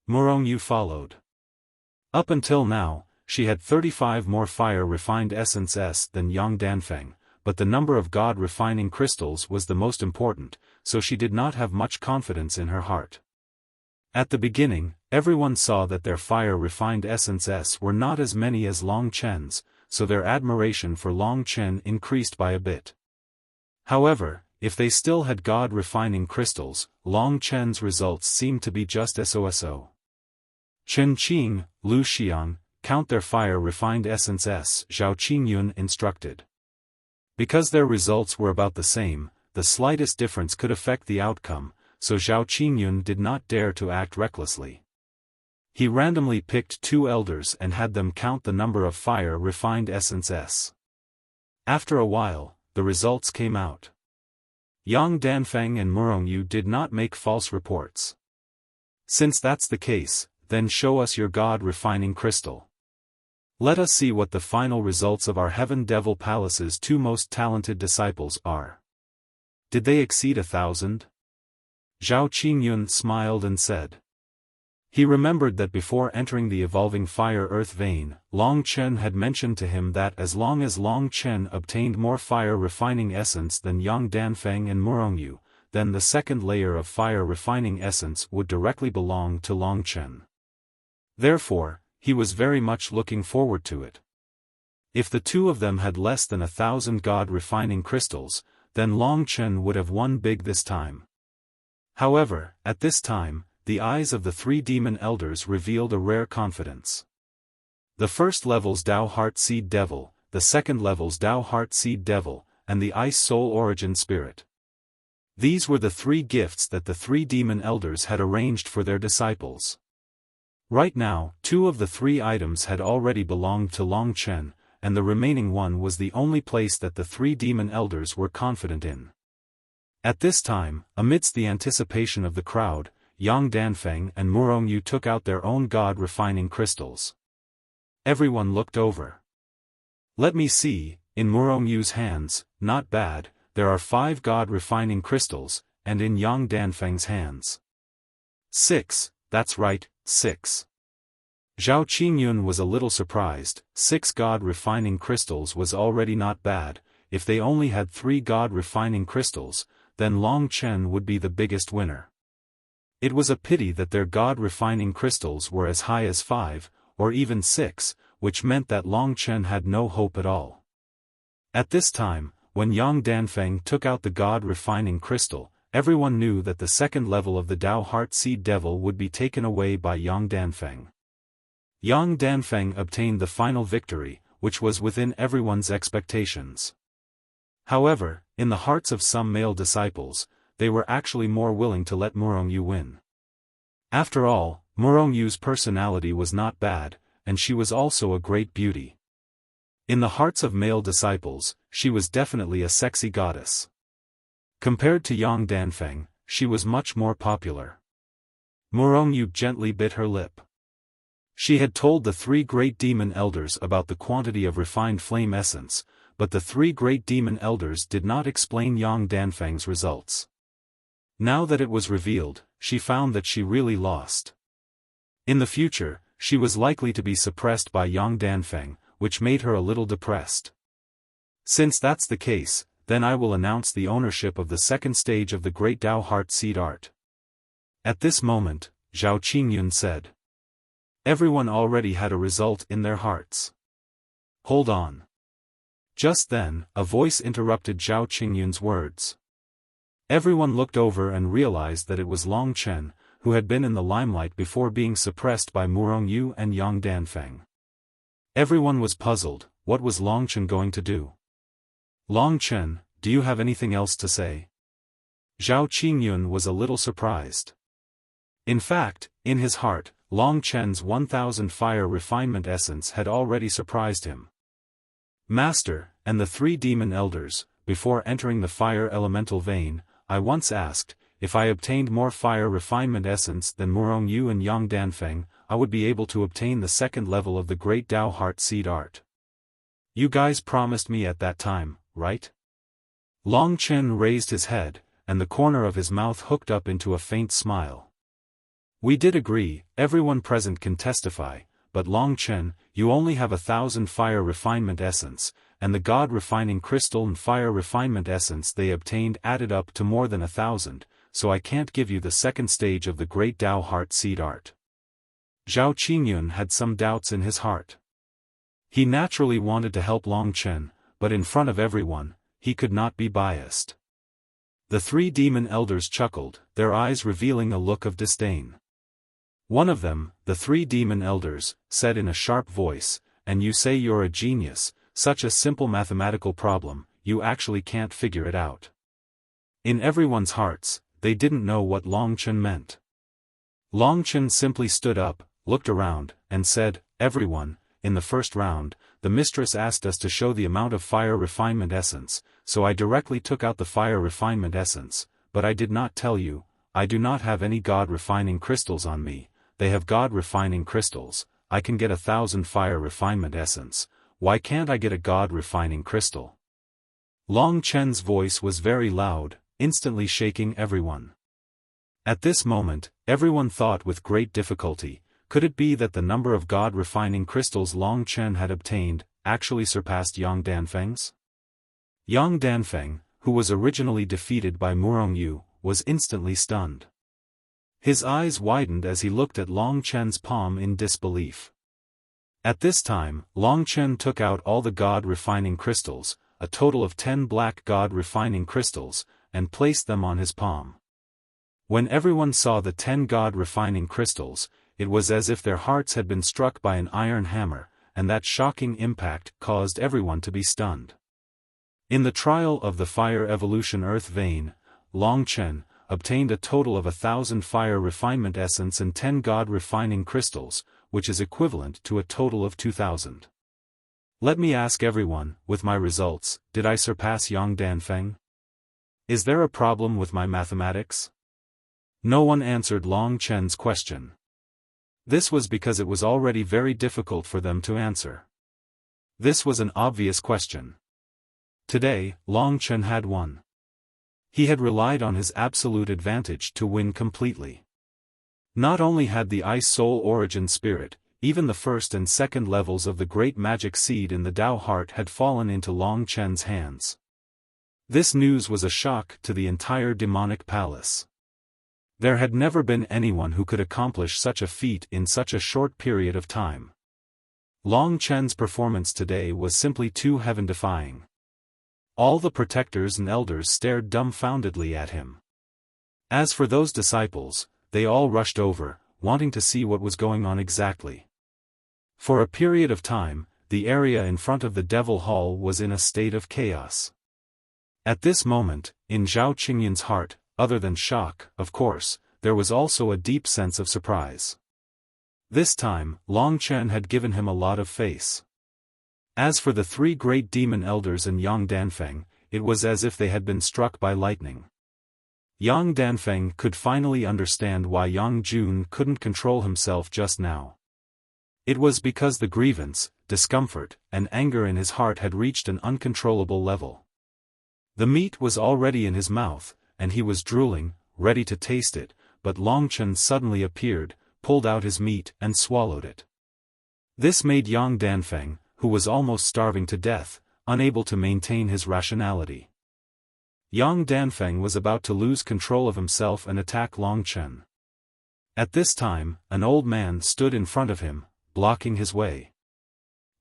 Murongyu followed. Up until now, she had 35 more fire-refined essence S than Yang Danfeng, but the number of God-refining crystals was the most important, so she did not have much confidence in her heart. At the beginning, everyone saw that their fire-refined essence S were not as many as Long Chen's, so their admiration for Long Chen increased by a bit. However, if they still had God-refining crystals, Long Chen's results seemed to be just so. Chen Qing, Lu Xiang, count their fire-refined essence S, Zhao Qingyun instructed. Because their results were about the same, the slightest difference could affect the outcome, so Zhao Qingyun did not dare to act recklessly. He randomly picked 2 elders and had them count the number of fire-refined essences. After a while, the results came out. Yang Danfeng and Murongyu did not make false reports. Since that's the case, then show us your God-refining crystal. Let us see what the final results of our Heaven Devil Palace's 2 most talented disciples are. Did they exceed 1,000? Zhao Qingyun smiled and said. He remembered that before entering the evolving fire-earth vein, Long Chen had mentioned to him that as long as Long Chen obtained more fire-refining essence than Yang Danfeng and Murongyu, then the second layer of fire-refining essence would directly belong to Long Chen. Therefore, he was very much looking forward to it. If the 2 of them had less than 1,000 God-refining crystals, then Long Chen would have won big this time. However, at this time, the eyes of the 3 demon elders revealed a rare confidence. The first level's Tao Heart Seed Devil, the second level's Tao Heart Seed Devil, and the Ice Soul Origin Spirit. These were the 3 gifts that the 3 demon elders had arranged for their disciples. Right now, 2 of the 3 items had already belonged to Long Chen, and the remaining one was the only place that the 3 demon elders were confident in. At this time, amidst the anticipation of the crowd, Yang Danfeng and Murongyu took out their own God-refining crystals. Everyone looked over. Let me see, in Murongyu's hands, not bad, there are 5 God-refining crystals, and in Yang Danfeng's hands. 6, that's right, 6. Zhao Qingyun was a little surprised. 6 God-refining crystals was already not bad. If they only had 3 God-refining crystals, then Long Chen would be the biggest winner. It was a pity that their God-refining crystals were as high as 5, or even 6, which meant that Long Chen had no hope at all. At this time, when Yang Danfeng took out the God-refining crystal, everyone knew that the second level of the Tao Heart Seed Devil would be taken away by Yang Danfeng. Yang Danfeng obtained the final victory, which was within everyone's expectations. However, in the hearts of some male disciples, they were actually more willing to let Murongyu win. After all, Murongyu's personality was not bad, and she was also a great beauty. In the hearts of male disciples, she was definitely a sexy goddess. Compared to Yang Danfeng, she was much more popular. Murongyu gently bit her lip. She had told the 3 great demon elders about the quantity of refined flame essence, but the 3 great demon elders did not explain Yang Danfeng's results. Now that it was revealed, she found that she really lost. In the future, she was likely to be suppressed by Yang Danfeng, which made her a little depressed. Since that's the case, then I will announce the ownership of the second stage of the Great Tao Heart Seed Art. At this moment, Zhao Qingyun said. Everyone already had a result in their hearts. Hold on. Just then, a voice interrupted Zhao Qingyun's words. Everyone looked over and realized that it was Long Chen, who had been in the limelight before being suppressed by Murongyu and Yang Danfeng. Everyone was puzzled. What was Long Chen going to do? Long Chen, do you have anything else to say? Zhao Qingyun was a little surprised. In fact, in his heart, Long Chen's 1000 fire refinement essence had already surprised him. Master, and the 3 demon elders, before entering the fire elemental vein, I once asked, if I obtained more fire refinement essence than Murongyu and Yang Danfeng, I would be able to obtain the second level of the Great Tao Heart Seed Art. You guys promised me at that time, right? Long Chen raised his head, and the corner of his mouth hooked up into a faint smile. We did agree, everyone present can testify, but Long Chen, you only have 1000 fire refinement essence, and the God refining crystal and fire refinement essence they obtained added up to more than 1000, so I can't give you the second stage of the Great Tao Heart Seed Art. Zhao Qingyun had some doubts in his heart. He naturally wanted to help Long Chen, but in front of everyone, he could not be biased. The 3 demon elders chuckled, their eyes revealing a look of disdain. One of them, the 3 demon elders, said in a sharp voice, and you say you're a genius, such a simple mathematical problem, you actually can't figure it out. In everyone's hearts, they didn't know what Long Chen meant. Long Chen simply stood up, looked around, and said, "Everyone, in the first round, the mistress asked us to show the amount of fire refinement essence, so I directly took out the fire refinement essence, but I did not tell you, I do not have any god refining crystals on me, they have god refining crystals, I can get 1,000 fire refinement essence, why can't I get a god refining crystal?" Long Chen's voice was very loud, instantly shaking everyone. At this moment, everyone thought with great difficulty, could it be that the number of god-refining crystals Long Chen had obtained, actually surpassed Yang Danfeng's? Yang Danfeng, who was originally defeated by Murong Yu, was instantly stunned. His eyes widened as he looked at Long Chen's palm in disbelief. At this time, Long Chen took out all the god-refining crystals, a total of 10 black god-refining crystals, and placed them on his palm. When everyone saw the 10 god-refining crystals, it was as if their hearts had been struck by an iron hammer, and that shocking impact caused everyone to be stunned. In the trial of the Fire Evolution Earth Vein, Long Chen obtained a total of 1,000 fire refinement essence and 10 god-refining crystals, which is equivalent to a total of 2,000. Let me ask everyone, with my results, did I surpass Yang Danfeng? Is there a problem with my mathematics? No one answered Long Chen's question. This was because it was already very difficult for them to answer. This was an obvious question. Today, Long Chen had won. He had relied on his absolute advantage to win completely. Not only had the Ice Soul Origin Spirit, even the first and second levels of the Great Magic Seed in the Tao Heart had fallen into Long Chen's hands. This news was a shock to the entire demonic palace. There had never been anyone who could accomplish such a feat in such a short period of time. Long Chen's performance today was simply too heaven-defying. All the protectors and elders stared dumbfoundedly at him. As for those disciples, they all rushed over, wanting to see what was going on exactly. For a period of time, the area in front of the Devil Hall was in a state of chaos. At this moment, in Zhao Qingyun's heart, other than shock, of course, there was also a deep sense of surprise. This time, Long Chen had given him a lot of face. As for the 3 great demon elders and Yang Danfeng, it was as if they had been struck by lightning. Yang Danfeng could finally understand why Yang Jun couldn't control himself just now. It was because the grievance, discomfort, and anger in his heart had reached an uncontrollable level. The meat was already in his mouth, and he was drooling, ready to taste it, but Long Chen suddenly appeared, pulled out his meat and swallowed it. This made Yang Danfeng, who was almost starving to death, unable to maintain his rationality. Yang Danfeng was about to lose control of himself and attack Long Chen. At this time, an old man stood in front of him, blocking his way.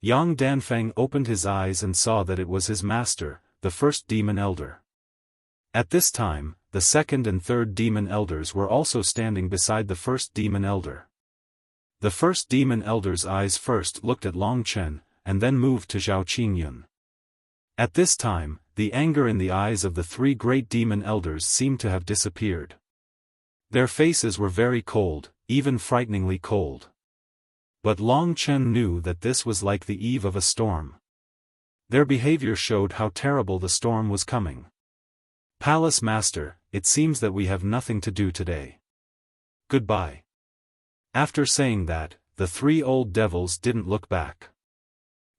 Yang Danfeng opened his eyes and saw that it was his master, the first demon elder. At this time, the second and third demon elders were also standing beside the first demon elder. The first demon elder's eyes first looked at Long Chen, and then moved to Zhao Qingyun. At this time, the anger in the eyes of the 3 great demon elders seemed to have disappeared. Their faces were very cold, even frighteningly cold. But Long Chen knew that this was like the eve of a storm. Their behavior showed how terrible the storm was coming. "Palace Master, it seems that we have nothing to do today. Goodbye." After saying that, the 3 old devils didn't look back.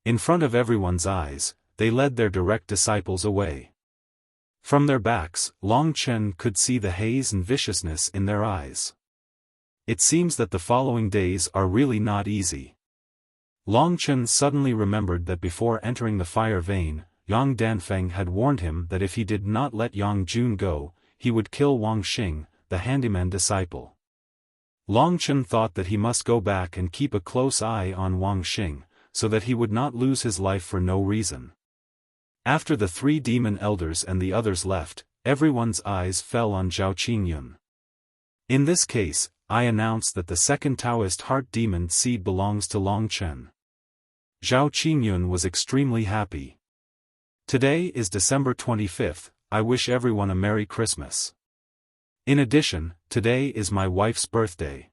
In front of everyone's eyes, they led their direct disciples away. From their backs, Long Chen could see the haze and viciousness in their eyes. It seems that the following days are really not easy. Long Chen suddenly remembered that before entering the fire vein, Yang Danfeng had warned him that if he did not let Yang Jun go, he would kill Wang Xing, the handyman disciple. Long Chen thought that he must go back and keep a close eye on Wang Xing, so that he would not lose his life for no reason. After the 3 demon elders and the others left, everyone's eyes fell on Zhao Qingyun. In this case, I announce that the second Taoist heart demon seed belongs to Long Chen. Zhao Qingyun was extremely happy. Today is December 25th, I wish everyone a Merry Christmas. In addition, today is my wife's birthday.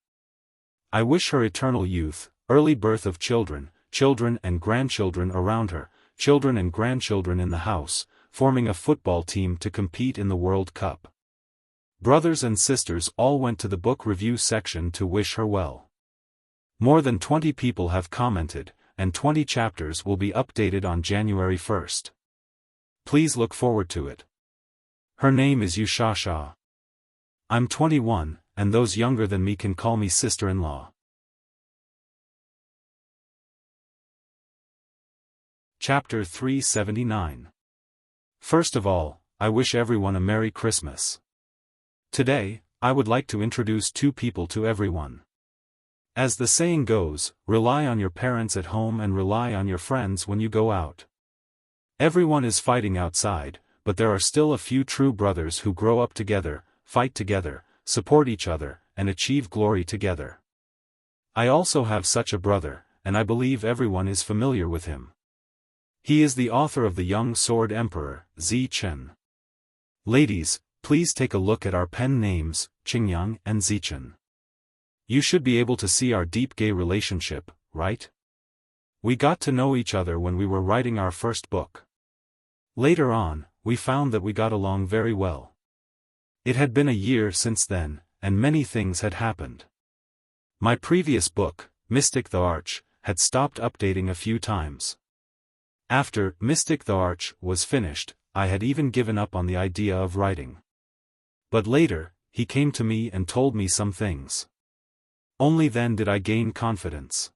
I wish her eternal youth, early birth of children, children and grandchildren around her, children and grandchildren in the house, forming a football team to compete in the World Cup. Brothers and sisters all went to the book review section to wish her well. More than 20 people have commented, and 20 chapters will be updated on January 1st. Please look forward to it. Her name is Wuxia. I'm 21, and those younger than me can call me sister-in-law. Chapter 379. First of all, I wish everyone a Merry Christmas. Today, I would like to introduce two people to everyone. As the saying goes, rely on your parents at home and rely on your friends when you go out. Everyone is fighting outside, but there are still a few true brothers who grow up together, fight together, support each other, and achieve glory together. I also have such a brother, and I believe everyone is familiar with him. He is the author of The Young Sword Emperor, Zichen. Ladies, please take a look at our pen names, Qingyang and Zichen. You should be able to see our deep gay relationship, right? We got to know each other when we were writing our first book. Later on, we found that we got along very well. It had been a year since then, and many things had happened. My previous book, Mystic the Arch, had stopped updating a few times. After Mystic the Arch was finished, I had even given up on the idea of writing. But later, he came to me and told me some things. Only then did I gain confidence.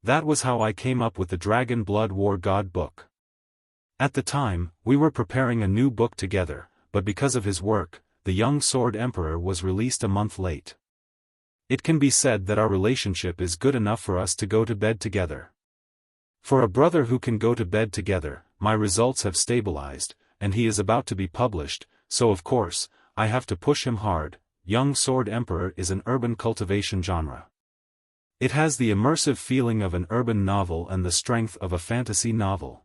That was how I came up with the Dragon Blood War God book. At the time, we were preparing a new book together, but because of his work, The Young Sword Emperor was released a month late. It can be said that our relationship is good enough for us to go to bed together. For a brother who can go to bed together, my results have stabilized, and he is about to be published, so of course, I have to push him hard. Young Sword Emperor is an urban cultivation genre. It has the immersive feeling of an urban novel and the strength of a fantasy novel.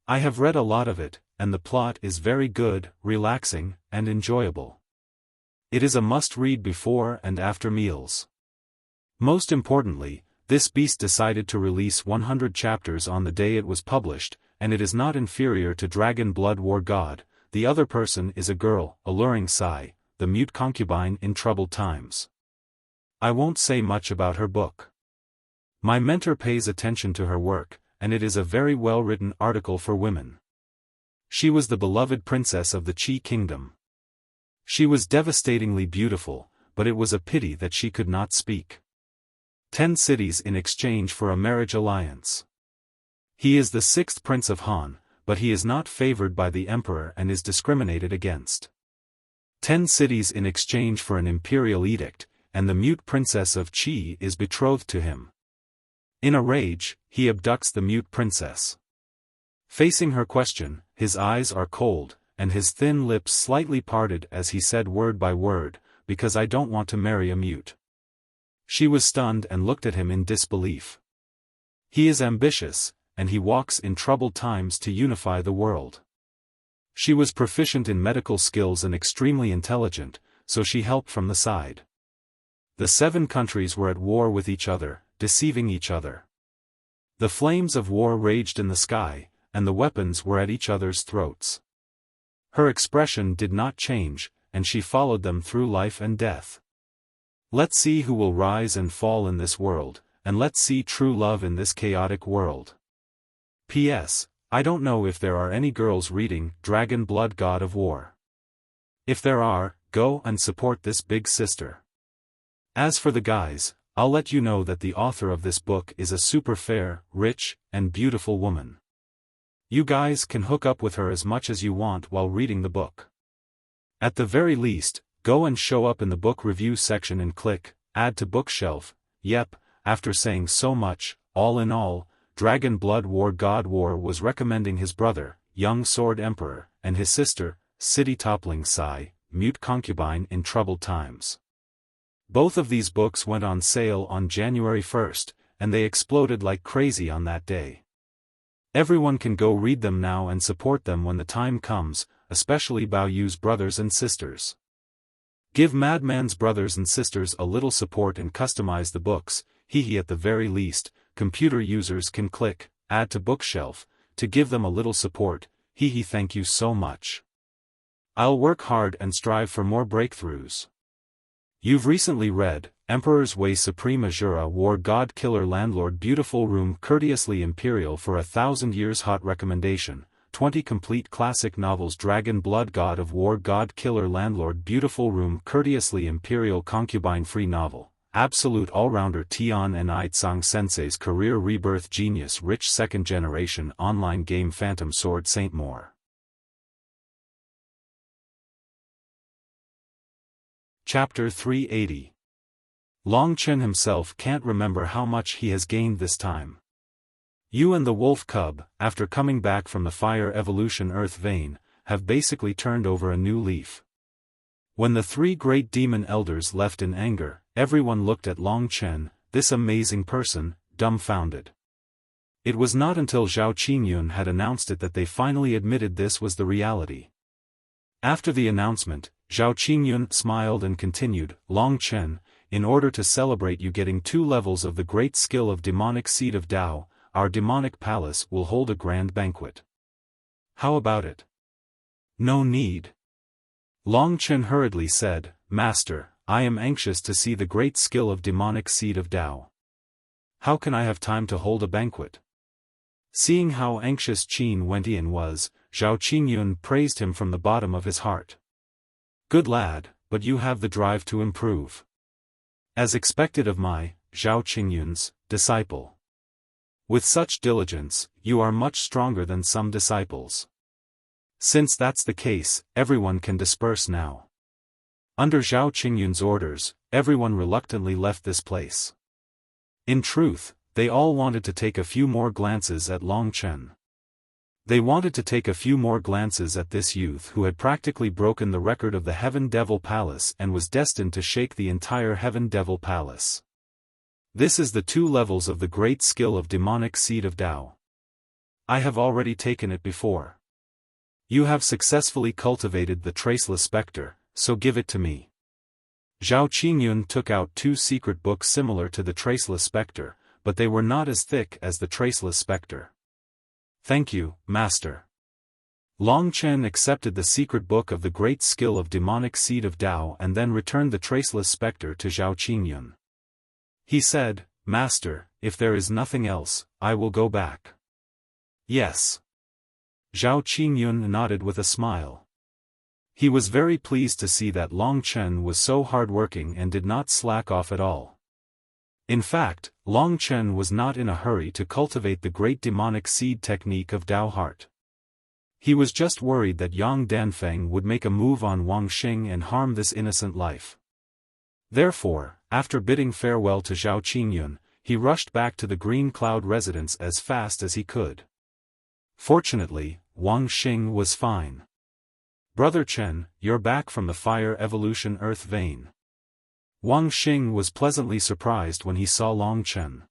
I have read a lot of it, and the plot is very good, relaxing, and enjoyable. It is a must-read before and after meals. Most importantly, this beast decided to release 100 chapters on the day it was published, and it is not inferior to Dragon Blood War God. The other person is a girl, alluring Sai, the mute concubine in troubled times. I won't say much about her book. My mentor pays attention to her work, and it is a very well-written article for women. She was the beloved princess of the Qi kingdom. She was devastatingly beautiful, but it was a pity that she could not speak. 10 cities in exchange for a marriage alliance. He is the 6th prince of Han, but he is not favored by the emperor and is discriminated against. 10 cities in exchange for an imperial edict, and the mute princess of Qi is betrothed to him. In a rage, he abducts the mute princess. Facing her question, his eyes are cold, and his thin lips slightly parted as he said word by word, "Because I don't want to marry a mute." She was stunned and looked at him in disbelief. He is ambitious, and he walks in troubled times to unify the world. She was proficient in medical skills and extremely intelligent, so she helped from the side. The 7 countries were at war with each other, deceiving each other. The flames of war raged in the sky, and the weapons were at each other's throats. Her expression did not change, and she followed them through life and death. Let's see who will rise and fall in this world, and let's see true love in this chaotic world. P.S. I don't know if there are any girls reading Dragon Blood God of War. If there are, go and support this big sister. As for the guys, I'll let you know that the author of this book is a super fair, rich, and beautiful woman. You guys can hook up with her as much as you want while reading the book. At the very least, go and show up in the book review section and click Add to Bookshelf. Yep, after saying so much, all in all, Dragon Blood War God War was recommending his brother, Young Sword Emperor, and his sister, city-toppling Sai, mute concubine in troubled times. Both of these books went on sale on January 1st, and they exploded like crazy on that day. Everyone can go read them now and support them when the time comes, especially Bao Yu's brothers and sisters. Give Madman's brothers and sisters a little support and customize the books, at the very least, computer users can click, add to bookshelf, to give them a little support, thank you so much. I'll work hard and strive for more breakthroughs. You've recently read, Emperor's Way Supreme Azura War God Killer Landlord Beautiful Room Courteously Imperial for 1,000 Years Hot Recommendation, 20 Complete Classic Novels Dragon Blood God of War God Killer Landlord Beautiful Room Courteously Imperial Concubine Free Novel, Absolute All-Rounder Tian and Aitsang Sensei's Career Rebirth Genius Rich Second Generation Online Game Phantom Sword Saint More. Chapter 380. Long Chen himself can't remember how much he has gained this time. You and the wolf cub, after coming back from the Fire Evolution Earth vein, have basically turned over a new leaf. When the three great demon elders left in anger, everyone looked at Long Chen, this amazing person, dumbfounded. It was not until Zhao Qingyun had announced it that they finally admitted this was the reality. After the announcement, Zhao Qingyun smiled and continued, Long Chen, in order to celebrate you getting 2 levels of the great skill of demonic seed of Tao, our demonic palace will hold a grand banquet. How about it? No need. Long Chen hurriedly said, Master, I am anxious to see the great skill of demonic seed of Tao. How can I have time to hold a banquet? Seeing how anxious Qin Wentian was, Zhao Qingyun praised him from the bottom of his heart. Good lad, but you have the drive to improve. As expected of my, Zhao Qingyun's, disciple. With such diligence, you are much stronger than some disciples. Since that's the case, everyone can disperse now. Under Zhao Qingyun's orders, everyone reluctantly left this place. In truth, they all wanted to take a few more glances at Long Chen. They wanted to take a few more glances at this youth who had practically broken the record of the Heaven Devil Palace and was destined to shake the entire Heaven Devil Palace. This is the 2 levels of the great skill of demonic seed of Tao. I have already taken it before. You have successfully cultivated the Traceless Spectre, so give it to me. Zhao Qingyun took out 2 secret books similar to the Traceless Spectre, but they were not as thick as the Traceless Spectre. Thank you, Master. Long Chen accepted the secret book of the great skill of demonic seed of Tao and then returned the Traceless Spectre to Zhao Qingyun. He said, Master, if there is nothing else, I will go back. Yes. Zhao Qingyun nodded with a smile. He was very pleased to see that Long Chen was so hardworking and did not slack off at all. In fact, Long Chen was not in a hurry to cultivate the great demonic seed technique of Tao Heart. He was just worried that Yang Danfeng would make a move on Wang Xing and harm this innocent life. Therefore, after bidding farewell to Zhao Qingyun, he rushed back to the Green Cloud residence as fast as he could. Fortunately, Wang Xing was fine. Brother Chen, you're back from the Fire Evolution Earth vein. Wang Xing was pleasantly surprised when he saw Long Chen.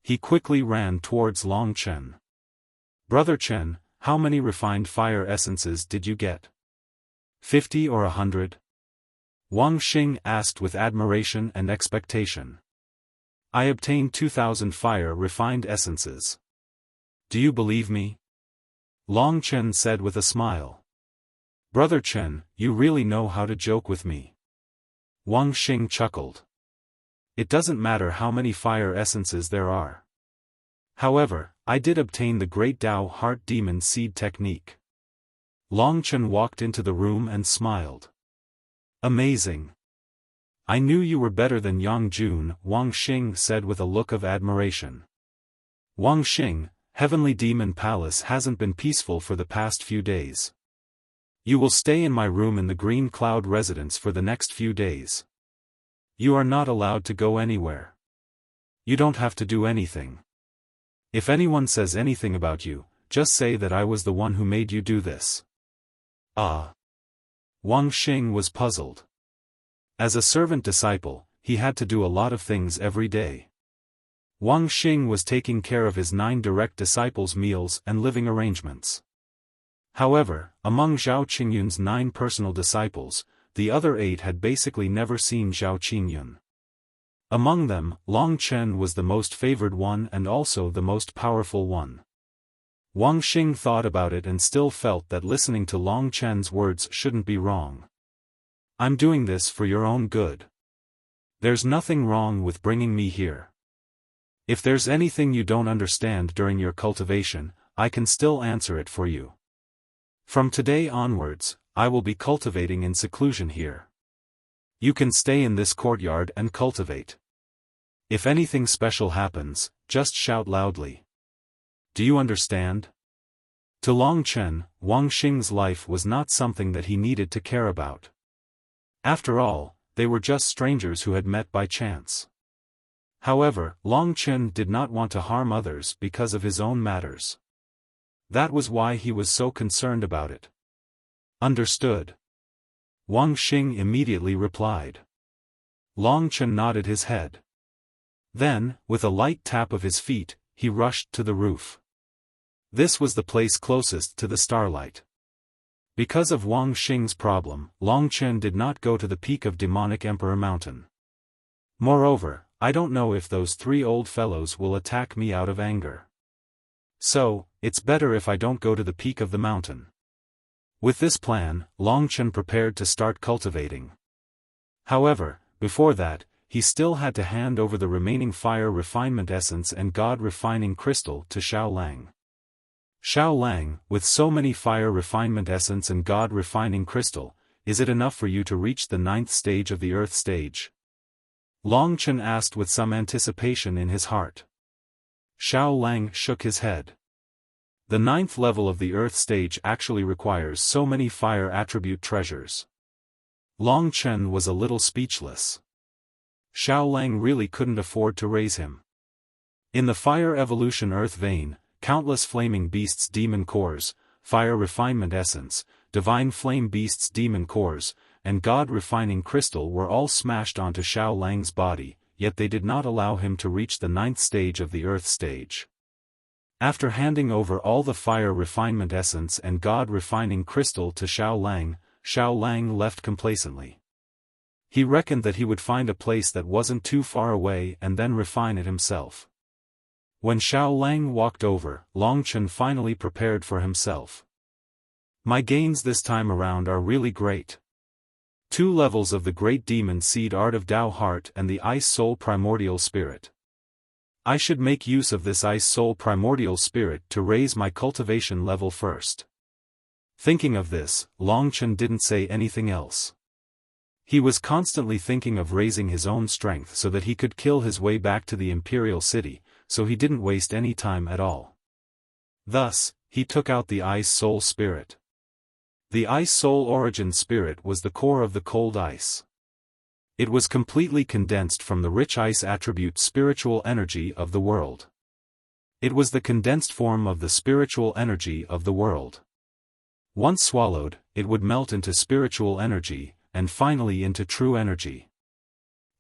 He quickly ran towards Long Chen. Brother Chen, how many refined fire essences did you get? 50 or 100? Wang Xing asked with admiration and expectation. I obtained 2,000 fire refined essences. Do you believe me? Long Chen said with a smile. Brother Chen, you really know how to joke with me. Wang Xing chuckled. It doesn't matter how many fire essences there are. However, I did obtain the great Tao Heart Demon Seed technique. Long Chen walked into the room and smiled. Amazing. I knew you were better than Yang Jun, Wang Xing said with a look of admiration. Wang Xing, Heavenly Demon Palace hasn't been peaceful for the past few days. You will stay in my room in the Green Cloud residence for the next few days. You are not allowed to go anywhere. You don't have to do anything. If anyone says anything about you, just say that I was the one who made you do this. Ah. Wang Xing was puzzled. As a servant disciple, he had to do a lot of things every day. Wang Xing was taking care of his 9 direct disciples' meals and living arrangements. However, among Zhao Qingyun's 9 personal disciples, the other 8 had basically never seen Zhao Qingyun. Among them, Long Chen was the most favored one and also the most powerful one. Wang Xing thought about it and still felt that listening to Long Chen's words shouldn't be wrong. I'm doing this for your own good. There's nothing wrong with bringing me here. If there's anything you don't understand during your cultivation, I can still answer it for you. From today onwards, I will be cultivating in seclusion here. You can stay in this courtyard and cultivate. If anything special happens, just shout loudly. Do you understand? To Long Chen, Wang Xing's life was not something that he needed to care about. After all, they were just strangers who had met by chance. However, Long Chen did not want to harm others because of his own matters. That was why he was so concerned about it. Understood. Wang Xing immediately replied. Long Chen nodded his head. Then, with a light tap of his feet, he rushed to the roof. This was the place closest to the starlight. Because of Wang Xing's problem, Long Chen did not go to the peak of Demonic Emperor Mountain. Moreover, I don't know if those 3 old fellows will attack me out of anger. So, it's better if I don't go to the peak of the mountain. With this plan, Long Chen prepared to start cultivating. However, before that, he still had to hand over the remaining fire refinement essence and God refining crystal to Xiao Lang. Xiao Lang, with so many fire refinement essence and God refining crystal, is it enough for you to reach the 9th stage of the earth stage? Long Chen asked with some anticipation in his heart. Xiao Lang shook his head. The 9th level of the earth stage actually requires so many fire attribute treasures. Long Chen was a little speechless. Xiao Lang really couldn't afford to raise him. In the fire evolution earth vein, countless flaming beasts demon cores, fire refinement essence, divine flame beasts demon cores, and God refining crystal were all smashed onto Xiao Lang's body, yet they did not allow him to reach the 9th stage of the earth stage. After handing over all the fire refinement essence and God refining crystal to Xiao Lang left complacently. He reckoned that he would find a place that wasn't too far away and then refine it himself. When Xiao Lang walked over, Long Chen finally prepared for himself. My gains this time around are really great. 2 levels of the Great Demon Seed Art of Tao Heart and the Ice Soul Primordial Spirit. I should make use of this Ice Soul Primordial Spirit to raise my cultivation level first. Thinking of this, Long Chen didn't say anything else. He was constantly thinking of raising his own strength so that he could kill his way back to the Imperial City, so he didn't waste any time at all. Thus, he took out the Ice Soul Spirit. The Ice Soul Origin Spirit was the core of the cold ice. It was completely condensed from the rich ice attribute spiritual energy of the world. It was the condensed form of the spiritual energy of the world. Once swallowed, it would melt into spiritual energy, and finally into true energy.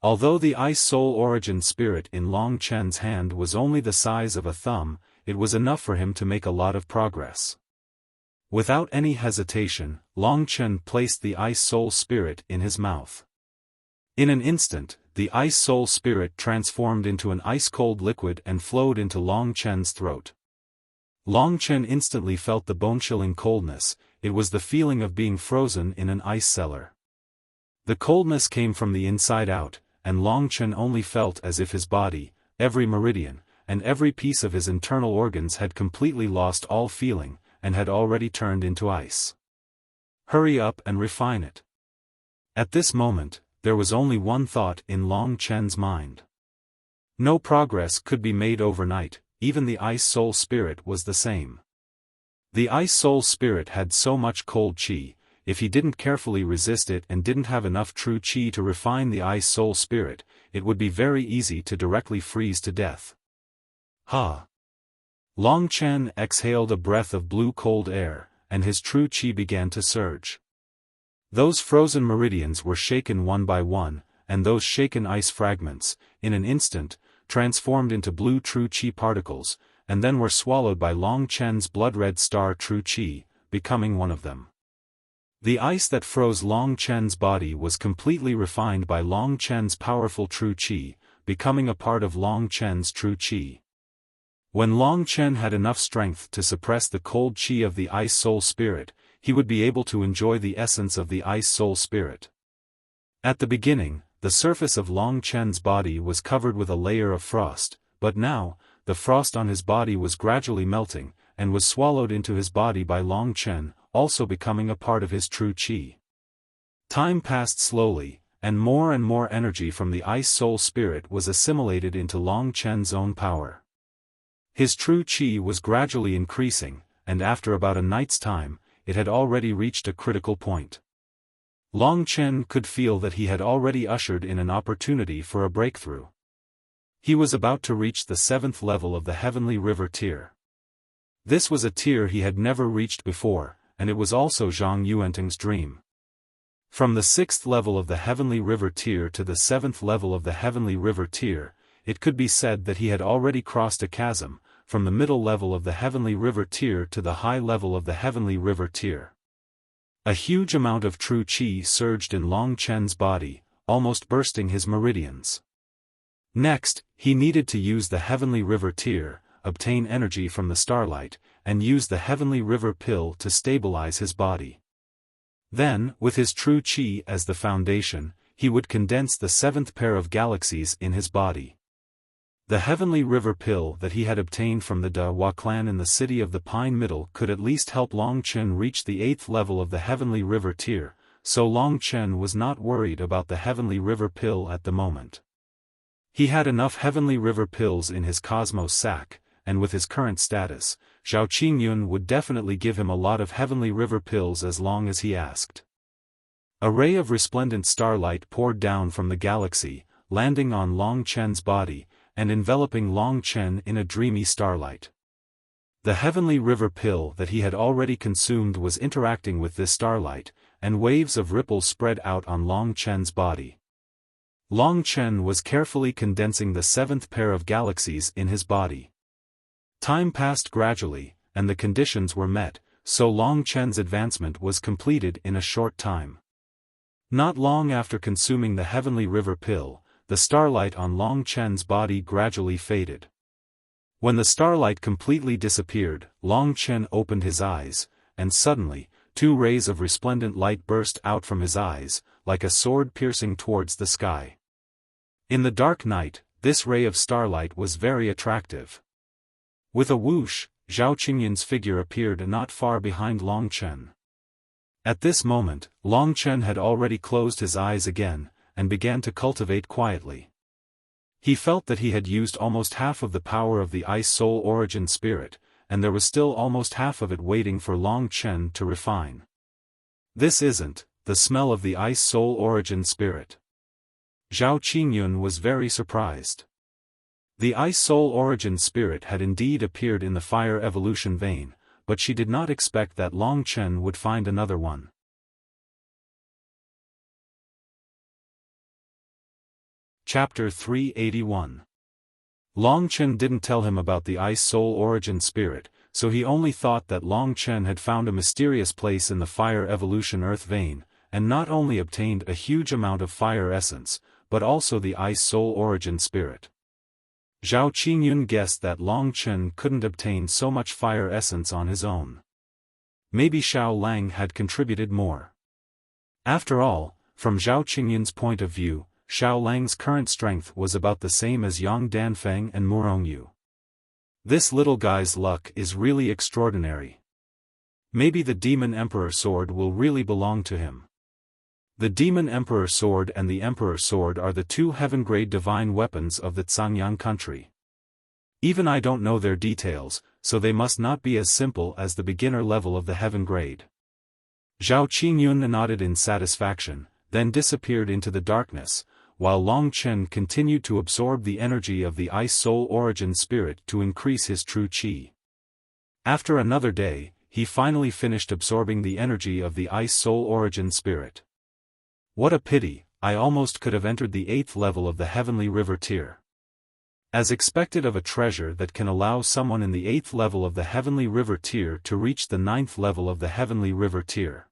Although the Ice Soul Origin Spirit in Long Chen's hand was only the size of a thumb, it was enough for him to make a lot of progress. Without any hesitation, Long Chen placed the Ice Soul Spirit in his mouth. In an instant, the Ice Soul Spirit transformed into an ice-cold liquid and flowed into Long Chen's throat. Long Chen instantly felt the bone-chilling coldness. It was the feeling of being frozen in an ice cellar. The coldness came from the inside out, and Long Chen only felt as if his body, every meridian, and every piece of his internal organs had completely lost all feeling, and had already turned into ice. Hurry up and refine it. At this moment, there was only one thought in Long Chen's mind. No progress could be made overnight, even the Ice Soul Spirit was the same. The Ice Soul Spirit had so much cold chi. If he didn't carefully resist it and didn't have enough true chi to refine the Ice Soul Spirit, it would be very easy to directly freeze to death. Ha! Long Chen exhaled a breath of blue cold air, and his true chi began to surge. Those frozen meridians were shaken one by one, and those shaken ice fragments, in an instant, transformed into blue true chi particles, and then were swallowed by Long Chen's blood-red star true chi, becoming one of them. The ice that froze Long Chen's body was completely refined by Long Chen's powerful true qi, becoming a part of Long Chen's true qi. When Long Chen had enough strength to suppress the cold qi of the ice soul spirit, he would be able to enjoy the essence of the ice soul spirit. At the beginning, the surface of Long Chen's body was covered with a layer of frost, but now, the frost on his body was gradually melting, and was swallowed into his body by Long Chen, also becoming a part of his true qi. Time passed slowly, and more energy from the ice soul spirit was assimilated into Long Chen's own power. His true qi was gradually increasing, and after about a night's time, it had already reached a critical point. Long Chen could feel that he had already ushered in an opportunity for a breakthrough. He was about to reach the 7th level of the Heavenly River tier. This was a tier he had never reached before, and it was also Zhang Yuanting's dream. From the 6th level of the Heavenly River tier to the 7th level of the Heavenly River tier, it could be said that he had already crossed a chasm, from the middle level of the Heavenly River tier to the high level of the Heavenly River tier. A huge amount of true qi surged in Long Chen's body, almost bursting his meridians. Next, he needed to use the Heavenly River tier, obtain energy from the starlight, and use the Heavenly River pill to stabilize his body. Then, with his true qi as the foundation, he would condense the 7th pair of galaxies in his body. The Heavenly River pill that he had obtained from the De Hua clan in the city of the Pine Middle could at least help Long Chen reach the 8th level of the Heavenly River tier, so Long Chen was not worried about the Heavenly River pill at the moment. He had enough Heavenly River pills in his Cosmos sack, and with his current status, Zhao Qingyun would definitely give him a lot of Heavenly River pills as long as he asked. A ray of resplendent starlight poured down from the galaxy, landing on Long Chen's body, and enveloping Long Chen in a dreamy starlight. The Heavenly River pill that he had already consumed was interacting with this starlight, and waves of ripples spread out on Long Chen's body. Long Chen was carefully condensing the 7th pair of galaxies in his body. Time passed gradually, and the conditions were met, so Long Chen's advancement was completed in a short time. Not long after consuming the Heavenly River pill, the starlight on Long Chen's body gradually faded. When the starlight completely disappeared, Long Chen opened his eyes, and suddenly, 2 rays of resplendent light burst out from his eyes, like a sword piercing towards the sky. In the dark night, this ray of starlight was very attractive. With a whoosh, Zhao Qingyun's figure appeared not far behind Long Chen. At this moment, Long Chen had already closed his eyes again, and began to cultivate quietly. He felt that he had used almost half of the power of the Ice Soul Origin Spirit, and there was still almost half of it waiting for Long Chen to refine. This isn't the smell of the Ice Soul Origin Spirit. Zhao Qingyun was very surprised. The Ice Soul Origin Spirit had indeed appeared in the Fire Evolution vein, but she did not expect that Long Chen would find another one. Chapter 381. Long Chen didn't tell him about the Ice Soul Origin Spirit, so he only thought that Long Chen had found a mysterious place in the Fire Evolution Earth vein, and not only obtained a huge amount of fire essence, but also the Ice Soul Origin Spirit. Zhao Qingyun guessed that Long Chen couldn't obtain so much fire essence on his own. Maybe Xiao Lang had contributed more. After all, from Zhao Qingyun's point of view, Xiao Lang's current strength was about the same as Yang Danfeng and Murongyu. This little guy's luck is really extraordinary. Maybe the Demon Emperor Sword will really belong to him. The Demon Emperor Sword and the Emperor Sword are the 2 heaven-grade divine weapons of the Zhangyang country. Even I don't know their details, so they must not be as simple as the beginner level of the heaven grade. Zhao Qingyun nodded in satisfaction, then disappeared into the darkness, while Long Chen continued to absorb the energy of the Ice Soul Origin Spirit to increase his true qi. After another day, he finally finished absorbing the energy of the Ice Soul Origin Spirit. What a pity, I almost could have entered the 8th level of the Heavenly River tier. As expected of a treasure that can allow someone in the 8th level of the Heavenly River tier to reach the 9th level of the Heavenly River tier.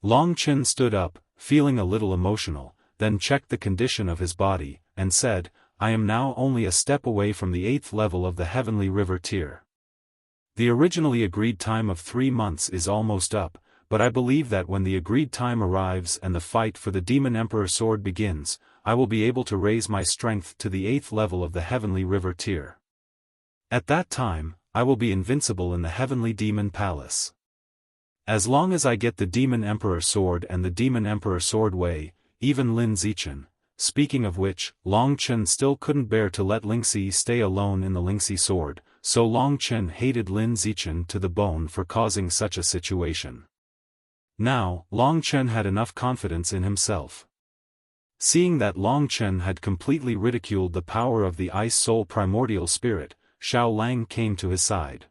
Long Chen stood up, feeling a little emotional, then checked the condition of his body, and said, I am now only a step away from the 8th level of the Heavenly River tier. The originally agreed time of 3 months is almost up, but I believe that when the agreed time arrives and the fight for the Demon Emperor sword begins, I will be able to raise my strength to the 8th level of the Heavenly River tier. At that time, I will be invincible in the Heavenly Demon Palace. As long as I get the Demon Emperor sword and the Demon Emperor sword Wei, even Lin Zichen. Speaking of which, Long Chen still couldn't bear to let Lingxi stay alone in the Lingxi sword, so Long Chen hated Lin Zichen to the bone for causing such a situation. Now, Long Chen had enough confidence in himself. Seeing that Long Chen had completely ridiculed the power of the Ice Soul Primordial Spirit, Xiao Lang came to his side.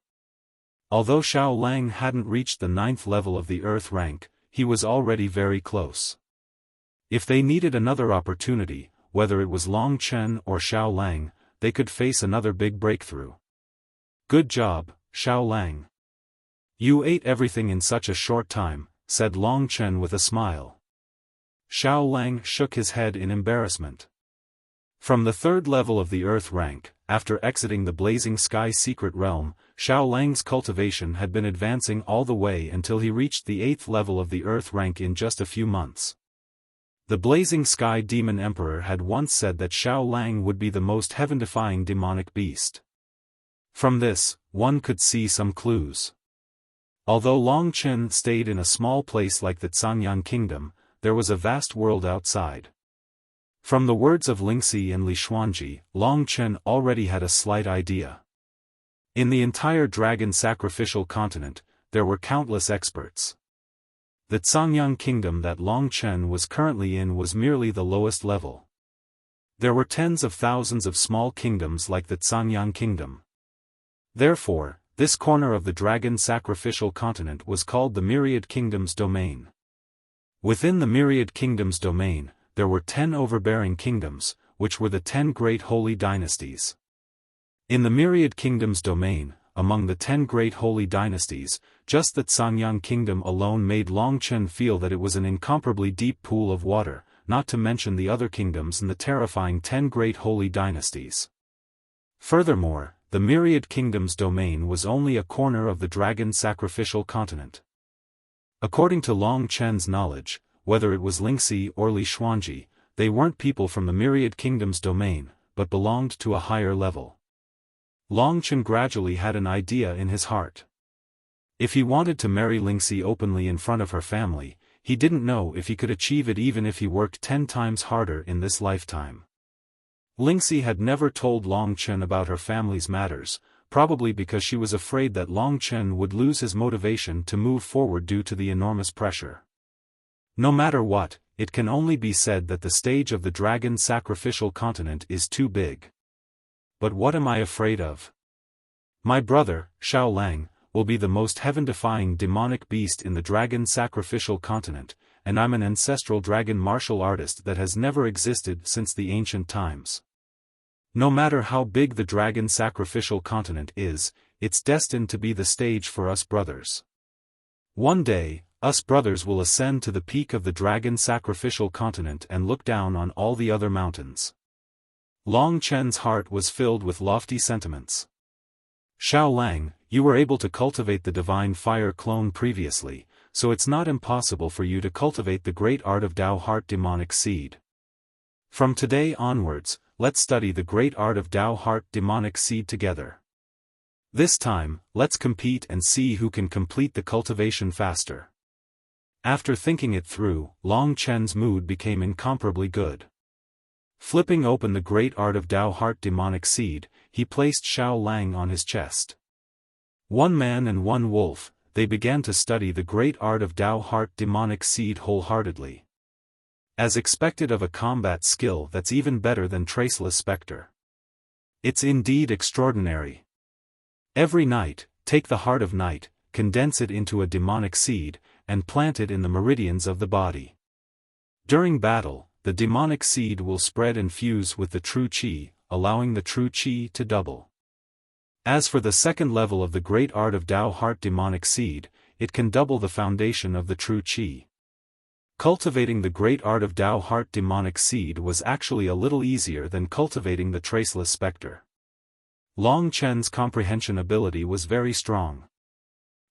Although Xiao Lang hadn't reached the 9th level of the Earth rank, he was already very close. If they needed another opportunity, whether it was Long Chen or Xiao Lang, they could face another big breakthrough. Good job, Xiao Lang. You ate everything in such a short time, said Long Chen with a smile. Xiao Lang shook his head in embarrassment. From the 3rd level of the Earth rank, after exiting the Blazing Sky Secret Realm, Xiao Lang's cultivation had been advancing all the way until he reached the 8th level of the Earth rank in just a few months. The Blazing Sky Demon Emperor had once said that Xiao Lang would be the most heaven-defying demonic beast. From this, one could see some clues. Although Long Chen stayed in a small place like the Zhangyang Kingdom, there was a vast world outside. From the words of Lingxi and Li Xuanji, Long Chen already had a slight idea. In the entire dragon sacrificial continent, there were countless experts. The Zhangyang Kingdom that Long Chen was currently in was merely the lowest level. There were tens of thousands of small kingdoms like the Zhangyang Kingdom. Therefore, this corner of the dragon sacrificial continent was called the Myriad Kingdoms domain. Within the Myriad Kingdoms domain, there were 10 overbearing kingdoms, which were the 10 great holy dynasties. In the Myriad Kingdoms domain, among the 10 great holy dynasties, just the Zhangyang Kingdom alone made Long Chen feel that it was an incomparably deep pool of water, not to mention the other kingdoms in the terrifying 10 great holy dynasties. Furthermore, the Myriad Kingdoms domain was only a corner of the dragon sacrificial continent. According to Long Chen's knowledge, whether it was Lingxi or Li Xuanji, they weren't people from the Myriad Kingdoms domain, but belonged to a higher level. Long Chen gradually had an idea in his heart. If he wanted to marry Lingxi openly in front of her family, he didn't know if he could achieve it even if he worked 10 times harder in this lifetime. Lingxi had never told Long Chen about her family's matters, probably because she was afraid that Long Chen would lose his motivation to move forward due to the enormous pressure. No matter what, it can only be said that the stage of the dragon sacrificial continent is too big. But what am I afraid of? My brother, Xiao Lang, will be the most heaven-defying demonic beast in the dragon sacrificial continent, and I'm an ancestral dragon martial artist that has never existed since the ancient times. No matter how big the dragon sacrificial continent is, it's destined to be the stage for us brothers. One day, us brothers will ascend to the peak of the dragon sacrificial continent and look down on all the other mountains. Long Chen's heart was filled with lofty sentiments. Xiao Lang, you were able to cultivate the divine fire clone previously, so it's not impossible for you to cultivate the great art of Dao Heart demonic seed. From today onwards, let's study the great art of Dao Heart demonic seed together. This time, let's compete and see who can complete the cultivation faster. After thinking it through, Long Chen's mood became incomparably good. Flipping open the great art of Dao Heart demonic seed, he placed Xiao Lang on his chest. One man and one wolf, they began to study the great art of Dao Heart demonic seed wholeheartedly. As expected of a combat skill that's even better than Traceless Spectre. It's indeed extraordinary. Every night, take the heart of night, condense it into a demonic seed, and plant it in the meridians of the body. During battle, the demonic seed will spread and fuse with the true qi, allowing the true qi to double. As for the second level of the great art of Dao Heart demonic seed, it can double the foundation of the true qi. Cultivating the great art of Tao Heart demonic seed was actually a little easier than cultivating the traceless spectre. Long Chen's comprehension ability was very strong.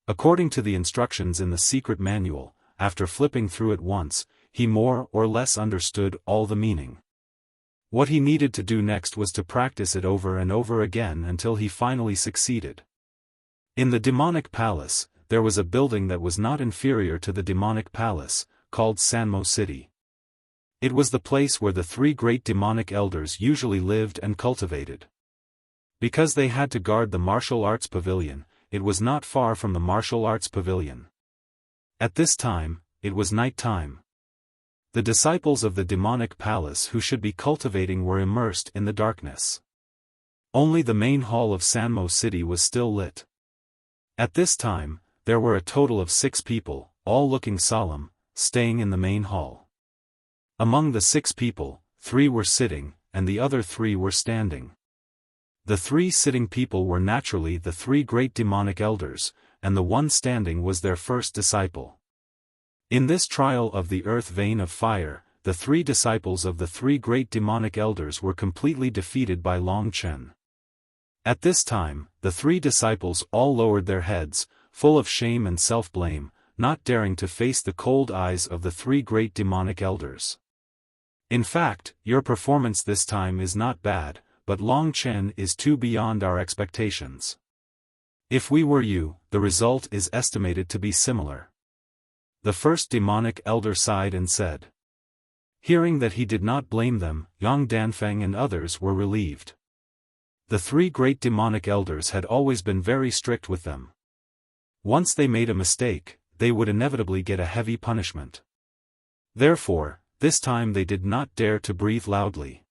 According to the instructions in the secret manual, after flipping through it once, he more or less understood all the meaning. What he needed to do next was to practice it over and over again until he finally succeeded. In the demonic palace, there was a building that was not inferior to the demonic palace, called Sanmo City. It was the place where the three great demonic elders usually lived and cultivated. Because they had to guard the martial arts pavilion, it was not far from the martial arts pavilion. At this time, it was night time. The disciples of the demonic palace who should be cultivating were immersed in the darkness. Only the main hall of Sanmo City was still lit. At this time, there were a total of 6 people, all looking solemn, staying in the main hall. Among the 6 people, 3 were sitting, and the other 3 were standing. The 3 sitting people were naturally the 3 great demonic elders, and the one standing was their first disciple. In this trial of the earth vein of fire, the 3 disciples of the 3 great demonic elders were completely defeated by Long Chen. At this time, the 3 disciples all lowered their heads, full of shame and self-blame, not daring to face the cold eyes of the 3 great demonic elders. In fact, your performance this time is not bad, but Long Chen is too beyond our expectations. If we were you, the result is estimated to be similar. The first demonic elder sighed and said. Hearing that he did not blame them, Yang Danfeng and others were relieved. The 3 great demonic elders had always been very strict with them. Once they made a mistake, they would inevitably get a heavy punishment. Therefore, this time they did not dare to breathe loudly.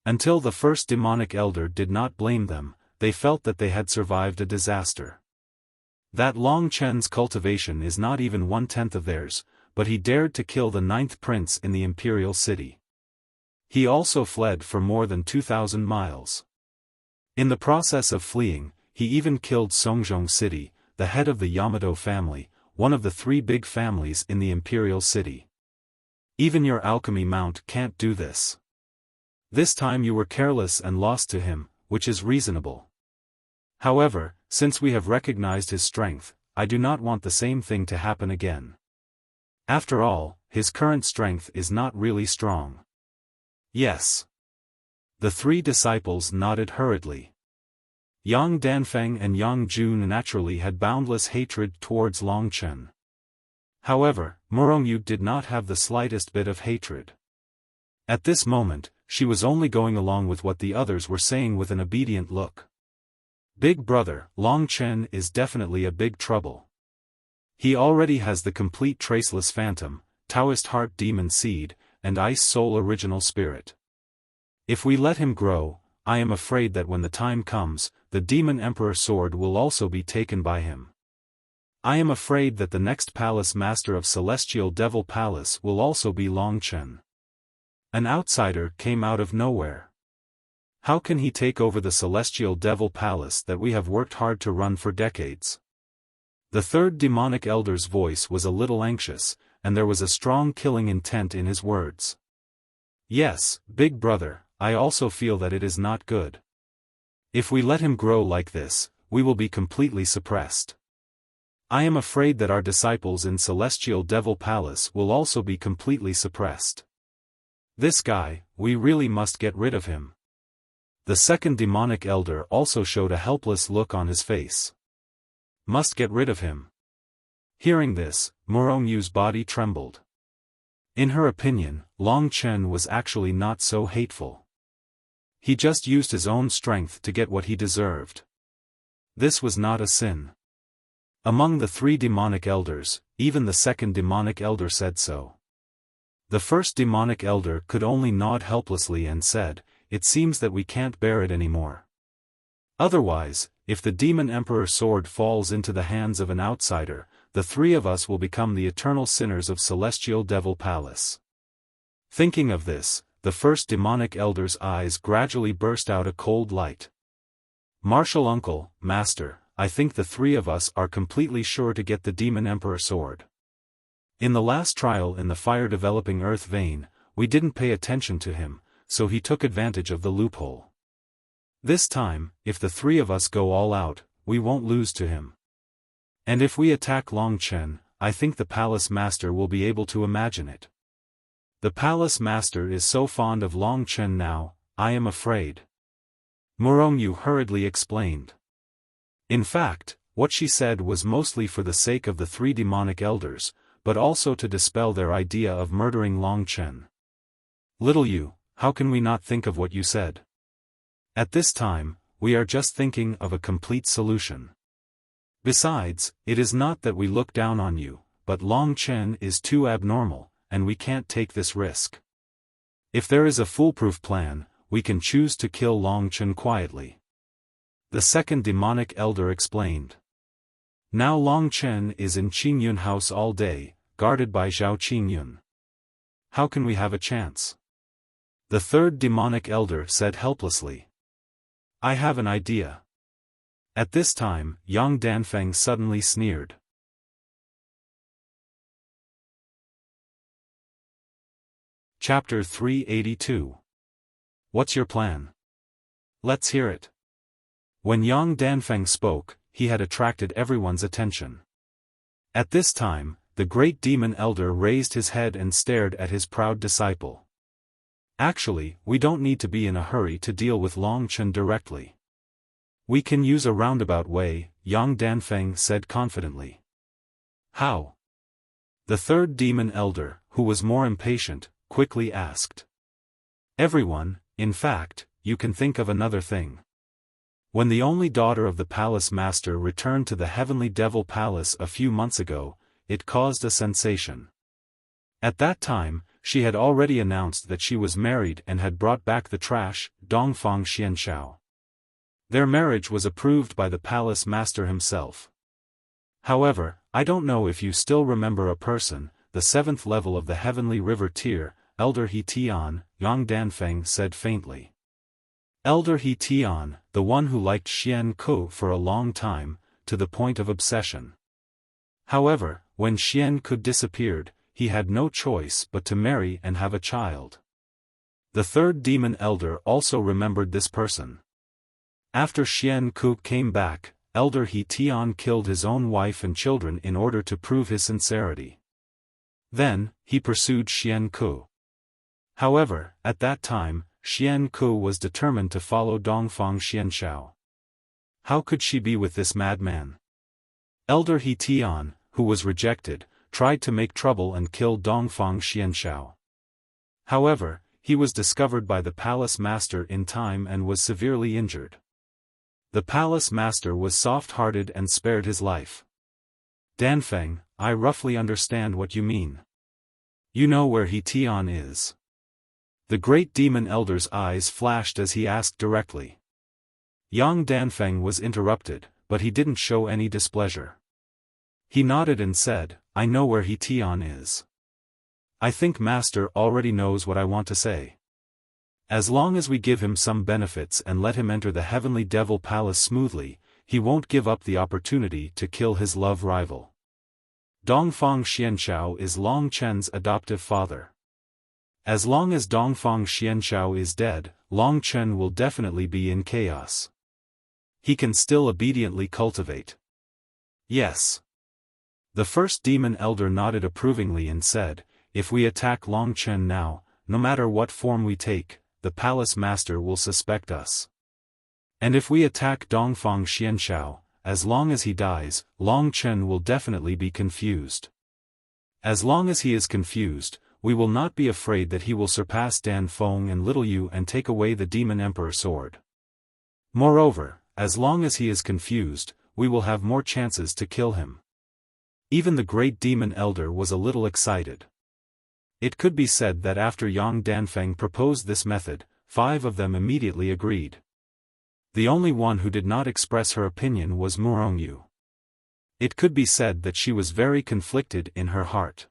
Until the first demonic elder did not blame them, they felt that they had survived a disaster. That Long Chen's cultivation is not even 1/10 of theirs, but he dared to kill the 9th prince in the imperial city. He also fled for more than 2,000 miles. In the process of fleeing, he even killed Songzhong City, the head of the Yamato family, one of the 3 big families in the imperial city. Even your alchemy mount can't do this. This time you were careless and lost to him, which is reasonable. However, since we have recognized his strength, I do not want the same thing to happen again. After all, his current strength is not really strong. Yes. The 3 disciples nodded hurriedly. Yang Danfeng and Yang Jun naturally had boundless hatred towards Long Chen. However, Murongyu did not have the slightest bit of hatred. At this moment, she was only going along with what the others were saying with an obedient look. Big brother, Long Chen is definitely a big trouble. He already has the complete traceless phantom, Taoist heart demon seed, and ice soul original spirit. If we let him grow, I am afraid that when the time comes, the demon emperor sword will also be taken by him. I am afraid that the next palace master of Celestial Devil Palace will also be Long Chen. An outsider came out of nowhere. How can he take over the Celestial Devil Palace that we have worked hard to run for decades? The 3rd demonic elder's voice was a little anxious, and there was a strong killing intent in his words. Yes, big brother, I also feel that it is not good. If we let him grow like this, we will be completely suppressed. I am afraid that our disciples in Celestial Devil Palace will also be completely suppressed. This guy, we really must get rid of him. The 2nd demonic elder also showed a helpless look on his face. Must get rid of him. Hearing this, Murongyu's body trembled. In her opinion, Long Chen was actually not so hateful. He just used his own strength to get what he deserved. This was not a sin. Among the 3 demonic elders, even the 2nd demonic elder said so. The 1st demonic elder could only nod helplessly and said, "It seems that we can't bear it anymore. Otherwise, if the demon emperor sword falls into the hands of an outsider, the 3 of us will become the eternal sinners of Celestial Devil Palace." Thinking of this, the 1st demonic elder's eyes gradually burst out a cold light. "Martial uncle, master, I think the 3 of us are completely sure to get the demon emperor sword." In the last trial in the fire-developing earth vein, we didn't pay attention to him, so he took advantage of the loophole. This time, if the three of us go all out, we won't lose to him. And if we attack Long Chen, I think the palace master will be able to imagine it. The palace master is so fond of Long Chen now, I am afraid. Murongyu hurriedly explained. In fact, what she said was mostly for the sake of the three demonic elders, but also to dispel their idea of murdering Long Chen. Little you, how can we not think of what you said? At this time, we are just thinking of a complete solution. Besides, it is not that we look down on you, but Long Chen is too abnormal, and we can't take this risk. If there is a foolproof plan, we can choose to kill Long Chen quietly. The second demonic elder explained. Now Long Chen is in Qingyun house all day, guarded by Zhao Qingyun. How can we have a chance? The third demonic elder said helplessly. I have an idea. At this time, Yang Danfeng suddenly sneered. Chapter 382. What's your plan? Let's hear it. When Yang Danfeng spoke, he had attracted everyone's attention. At this time, the great demon elder raised his head and stared at his proud disciple. Actually, we don't need to be in a hurry to deal with Long Chen directly. We can use a roundabout way, Yang Danfeng said confidently. How? The third demon elder, who was more impatient, quickly asked. Everyone, in fact, you can think of another thing. When the only daughter of the palace master returned to the heavenly devil palace a few months ago, it caused a sensation. At that time, she had already announced that she was married and had brought back the trash, Dongfang Xianshao. Their marriage was approved by the palace master himself. However, I don't know if you still remember a person, the seventh level of the heavenly river tier, Elder He Tian, Yang Danfeng said faintly. Elder He Tian, the one who liked Xian Ku for a long time, to the point of obsession. However, when Xian Ku disappeared, he had no choice but to marry and have a child. The third demon elder also remembered this person. After Xian Ku came back, Elder He Tian killed his own wife and children in order to prove his sincerity. Then, he pursued Xian Ku. However, at that time, Xian Ku was determined to follow Dongfang Xianshao. How could she be with this madman? Elder He Tian, who was rejected, tried to make trouble and kill Dongfang Xianshao. However, he was discovered by the palace master in time and was severely injured. The palace master was soft-hearted and spared his life. Danfeng, I roughly understand what you mean. You know where He Tian is. The great demon elder's eyes flashed as he asked directly. Yang Danfeng was interrupted, but he didn't show any displeasure. He nodded and said, I know where He Tian is. I think Master already knows what I want to say. As long as we give him some benefits and let him enter the heavenly devil palace smoothly, he won't give up the opportunity to kill his love rival. Dongfang Xianshao is Long Chen's adoptive father. As long as Dongfang Xianshao is dead, Long Chen will definitely be in chaos. He can still obediently cultivate. Yes. The first demon elder nodded approvingly and said, if we attack Long Chen now, no matter what form we take, the palace master will suspect us. And if we attack Dongfang Xianshao, as long as he dies, Long Chen will definitely be confused. As long as he is confused, we will not be afraid that he will surpass Dan Feng and Little Yu and take away the Demon Emperor sword. Moreover, as long as he is confused, we will have more chances to kill him. Even the great demon elder was a little excited. It could be said that after Yang Danfeng proposed this method, 5 of them immediately agreed. The only one who did not express her opinion was Murongyu. It could be said that she was very conflicted in her heart.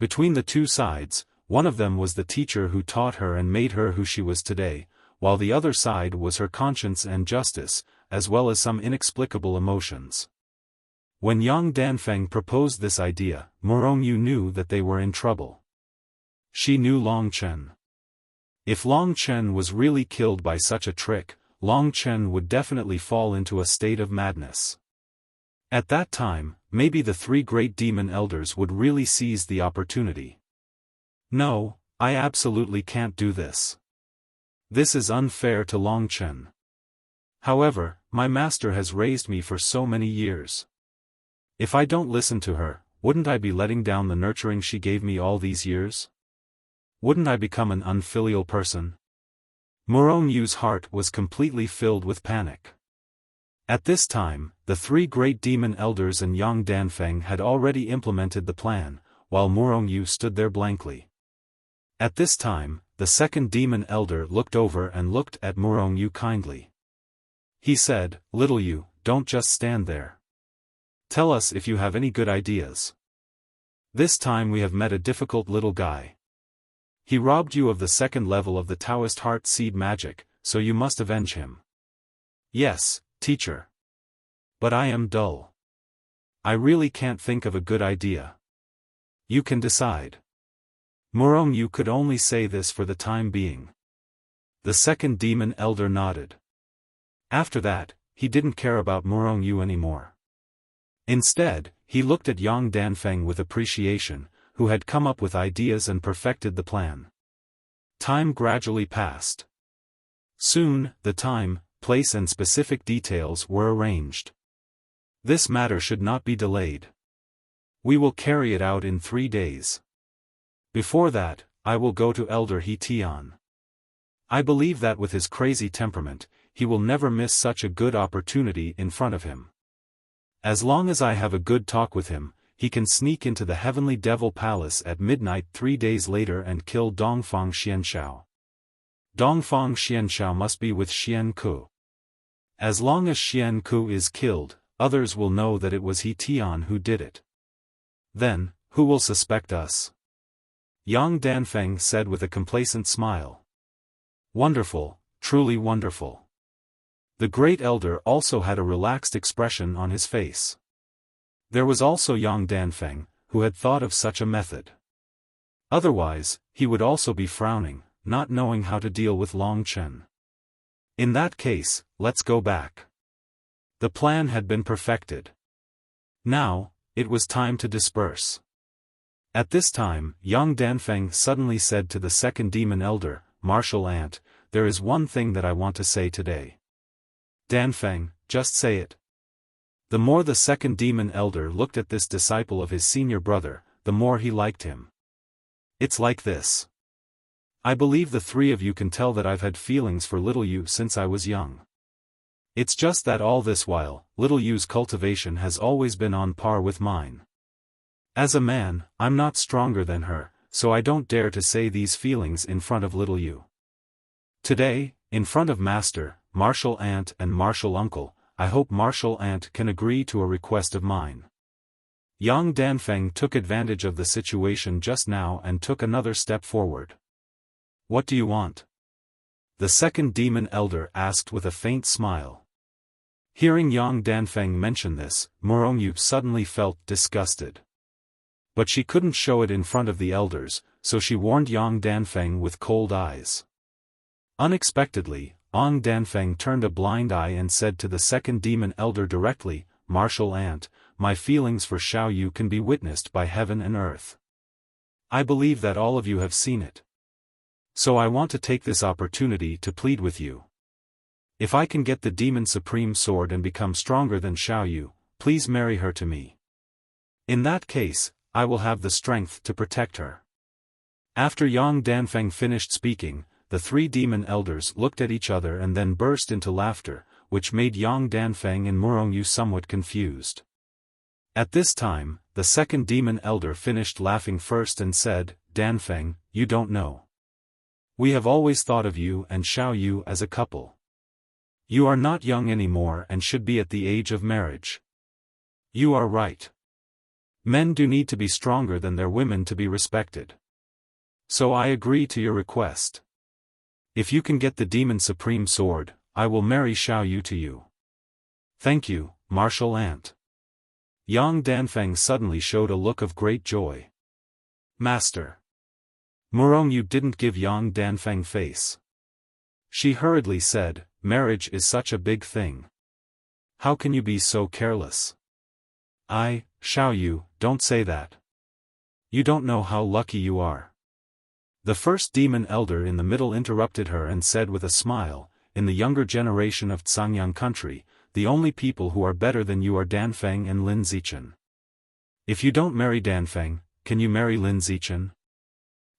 Between the two sides, one of them was the teacher who taught her and made her who she was today, while the other side was her conscience and justice, as well as some inexplicable emotions. When Yang Danfeng proposed this idea, Morongyu knew that they were in trouble. She knew Long Chen. If Long Chen was really killed by such a trick, Long Chen would definitely fall into a state of madness. At that time, maybe the three great demon elders would really seize the opportunity. No, I absolutely can't do this. This is unfair to Long Chen. However, my master has raised me for so many years. If I don't listen to her, wouldn't I be letting down the nurturing she gave me all these years? Wouldn't I become an unfilial person? Morongyu's heart was completely filled with panic. At this time, the three great demon elders and Yang Danfeng had already implemented the plan, while Morongyu stood there blankly. At this time, the second demon elder looked over and looked at Morongyu kindly. He said, "Little you, don't just stand there. Tell us if you have any good ideas. This time we have met a difficult little guy. He robbed you of the second level of the Taoist heart seed magic, so you must avenge him." "Yes, teacher. But I am dull. I really can't think of a good idea. You can decide." Morongyu could only say this for the time being. The second demon elder nodded. After that, he didn't care about Morongyu anymore. Instead, he looked at Yang Danfeng with appreciation, who had come up with ideas and perfected the plan. Time gradually passed. Soon, the time, place and specific details were arranged. This matter should not be delayed. We will carry it out in 3 days. Before that, I will go to Elder He Tian. I believe that with his crazy temperament, he will never miss such a good opportunity in front of him. As long as I have a good talk with him, he can sneak into the Heavenly Devil Palace at midnight 3 days later and kill Dongfang Xianshao. Dongfang Xianshao must be with Xian Ku. As long as Xian Ku is killed, others will know that it was He Tian who did it. Then, who will suspect us? Yang Danfeng said with a complacent smile. Wonderful, truly wonderful. The great elder also had a relaxed expression on his face. There was also Yang Danfeng, who had thought of such a method. Otherwise, he would also be frowning, not knowing how to deal with Long Chen. In that case, let's go back. The plan had been perfected. Now, it was time to disperse. At this time, Yang Danfeng suddenly said to the second demon elder, "Martial Ant, there is one thing that I want to say today." "Danfeng, just say it." The more the second demon elder looked at this disciple of his senior brother, the more he liked him. "It's like this. I believe the three of you can tell that I've had feelings for little you since I was young. It's just that all this while, little you's cultivation has always been on par with mine. As a man, I'm not stronger than her, so I don't dare to say these feelings in front of little you. Today, in front of Master, Martial Ant and Martial Uncle, I hope Martial Ant can agree to a request of mine." Yang Danfeng took advantage of the situation just now and took another step forward. "What do you want?" the second demon elder asked with a faint smile. Hearing Yang Danfeng mention this, Morongyu suddenly felt disgusted. But she couldn't show it in front of the elders, so she warned Yang Danfeng with cold eyes. Unexpectedly, Yang Danfeng turned a blind eye and said to the second demon elder directly, "Martial Ant, my feelings for Xiao Yu can be witnessed by heaven and earth. I believe that all of you have seen it. So I want to take this opportunity to plead with you. If I can get the Demon Supreme Sword and become stronger than Xiao Yu, please marry her to me. In that case, I will have the strength to protect her." After Yang Danfeng finished speaking, the three demon elders looked at each other and then burst into laughter, which made Yang Danfeng and Morongyu somewhat confused. At this time, the second demon elder finished laughing first and said, "Danfeng, you don't know. We have always thought of you and Xiao Yu as a couple. You are not young anymore and should be at the age of marriage. You are right. Men do need to be stronger than their women to be respected. So I agree to your request. If you can get the Demon Supreme Sword, I will marry Xiao Yu to you." "Thank you, Martial Ant." Yang Danfeng suddenly showed a look of great joy. Master. Murongyu didn't give Yang Danfeng face. She hurriedly said, marriage is such a big thing. How can you be so careless? Xiaoyu, don't say that. You don't know how lucky you are. The first demon elder in the middle interrupted her and said with a smile, in the younger generation of Cangyang country, the only people who are better than you are Danfeng and Lin Zichen. If you don't marry Danfeng, can you marry Lin Zichen?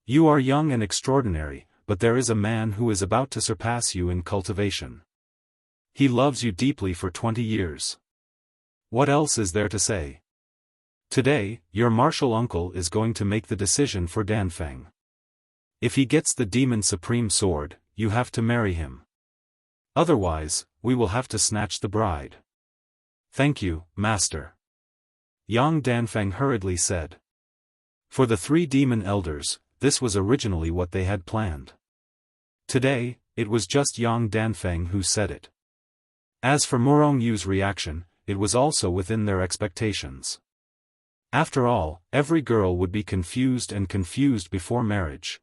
You are young and extraordinary, but there is a man who is about to surpass you in cultivation. He loves you deeply for 20 years. What else is there to say? Today, your martial uncle is going to make the decision for Danfeng. If he gets the Demon Supreme Sword, you have to marry him. Otherwise, we will have to snatch the bride. Thank you, Master. Yang Danfeng hurriedly said. For the 3 demon elders, this was originally what they had planned. Today, it was just Yang Danfeng who said it. As for Murongyu's reaction, it was also within their expectations. After all, every girl would be confused before marriage.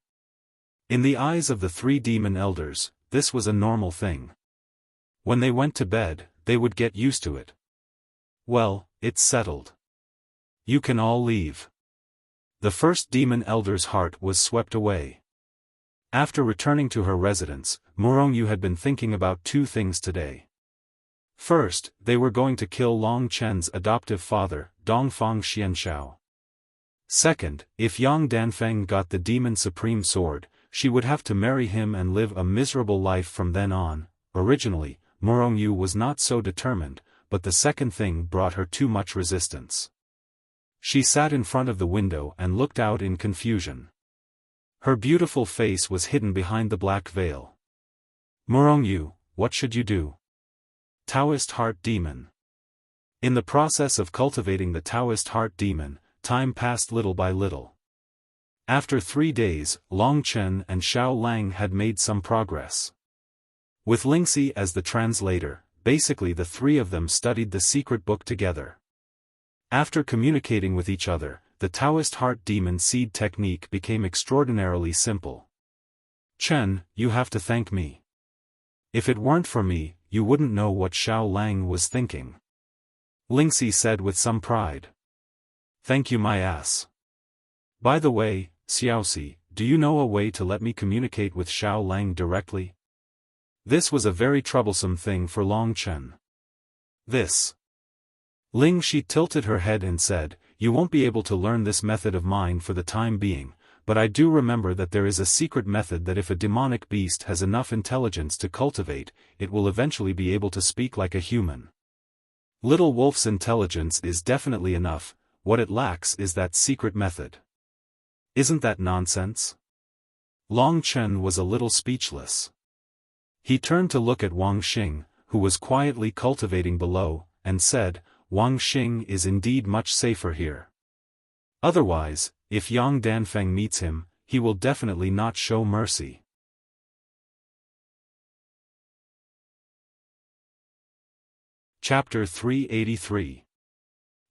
In the eyes of the 3 demon elders, this was a normal thing. When they went to bed, they would get used to it. Well, it's settled. You can all leave. The first demon elder's heart was swept away. After returning to her residence, Murongyu had been thinking about 2 things today. First, they were going to kill Long Chen's adoptive father, Dongfang Xianshao. Second, if Yang Danfeng got the Demon Supreme Sword, she would have to marry him and live a miserable life from then on. Originally, Murongyu was not so determined, but the second thing brought her too much resistance. She sat in front of the window and looked out in confusion. Her beautiful face was hidden behind the black veil. Murongyu, what should you do? Taoist Heart Demon. In the process of cultivating the Taoist Heart Demon, time passed little by little. After 3 days, Long Chen and Xiao Lang had made some progress. With Lingxi as the translator, basically the 3 of them studied the secret book together. After communicating with each other, the Taoist Heart Demon Seed technique became extraordinarily simple. Chen, you have to thank me. If it weren't for me, you wouldn't know what Xiao Lang was thinking. Lingxi said with some pride. Thank you my ass. By the way, Xiaoxi, do you know a way to let me communicate with Xiao Lang directly? This was a very troublesome thing for Long Chen. This. Lingxi tilted her head and said, you won't be able to learn this method of mine for the time being, but I do remember that there is a secret method that if a demonic beast has enough intelligence to cultivate, it will eventually be able to speak like a human. Little Wolf's intelligence is definitely enough, what it lacks is that secret method. Isn't that nonsense? Long Chen was a little speechless. He turned to look at Wang Xing, who was quietly cultivating below, and said, Wang Xing is indeed much safer here. Otherwise, if Yang Danfeng meets him, he will definitely not show mercy. Chapter 383.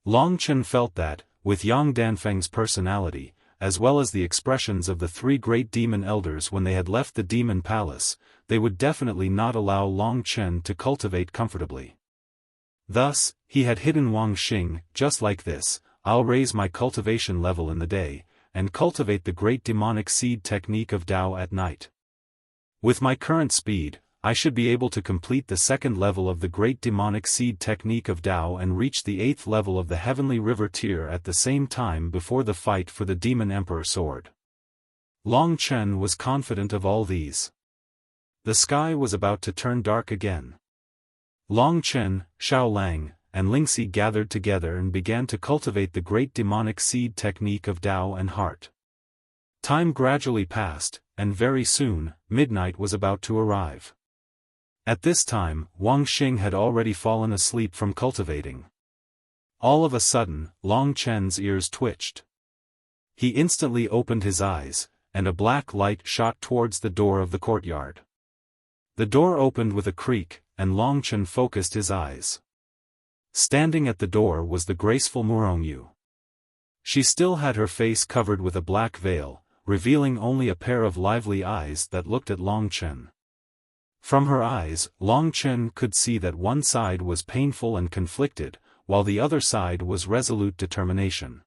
Long Chen felt that, with Yang Danfeng's personality, as well as the expressions of the 3 great demon elders when they had left the demon palace, they would definitely not allow Long Chen to cultivate comfortably. Thus, he had hidden Wang Xing, just like this, I'll raise my cultivation level in the day, and cultivate the great demonic seed technique of Tao at night. With my current speed, I should be able to complete the 2nd level of the great demonic seed technique of Tao and reach the 8th level of the heavenly river tier at the same time before the fight for the demon emperor sword. Long Chen was confident of all these. The sky was about to turn dark again. Long Chen, Xiao Lang, and Lingxi gathered together and began to cultivate the great demonic seed technique of Tao and heart. Time gradually passed, and very soon, midnight was about to arrive. At this time, Wang Xing had already fallen asleep from cultivating. All of a sudden, Long Chen's ears twitched. He instantly opened his eyes, and a black light shot towards the door of the courtyard. The door opened with a creak, and Long Chen focused his eyes. Standing at the door was the graceful Murongyu. She still had her face covered with a black veil, revealing only a pair of lively eyes that looked at Long Chen. From her eyes, Long Chen could see that one side was painful and conflicted, while the other side was resolute determination.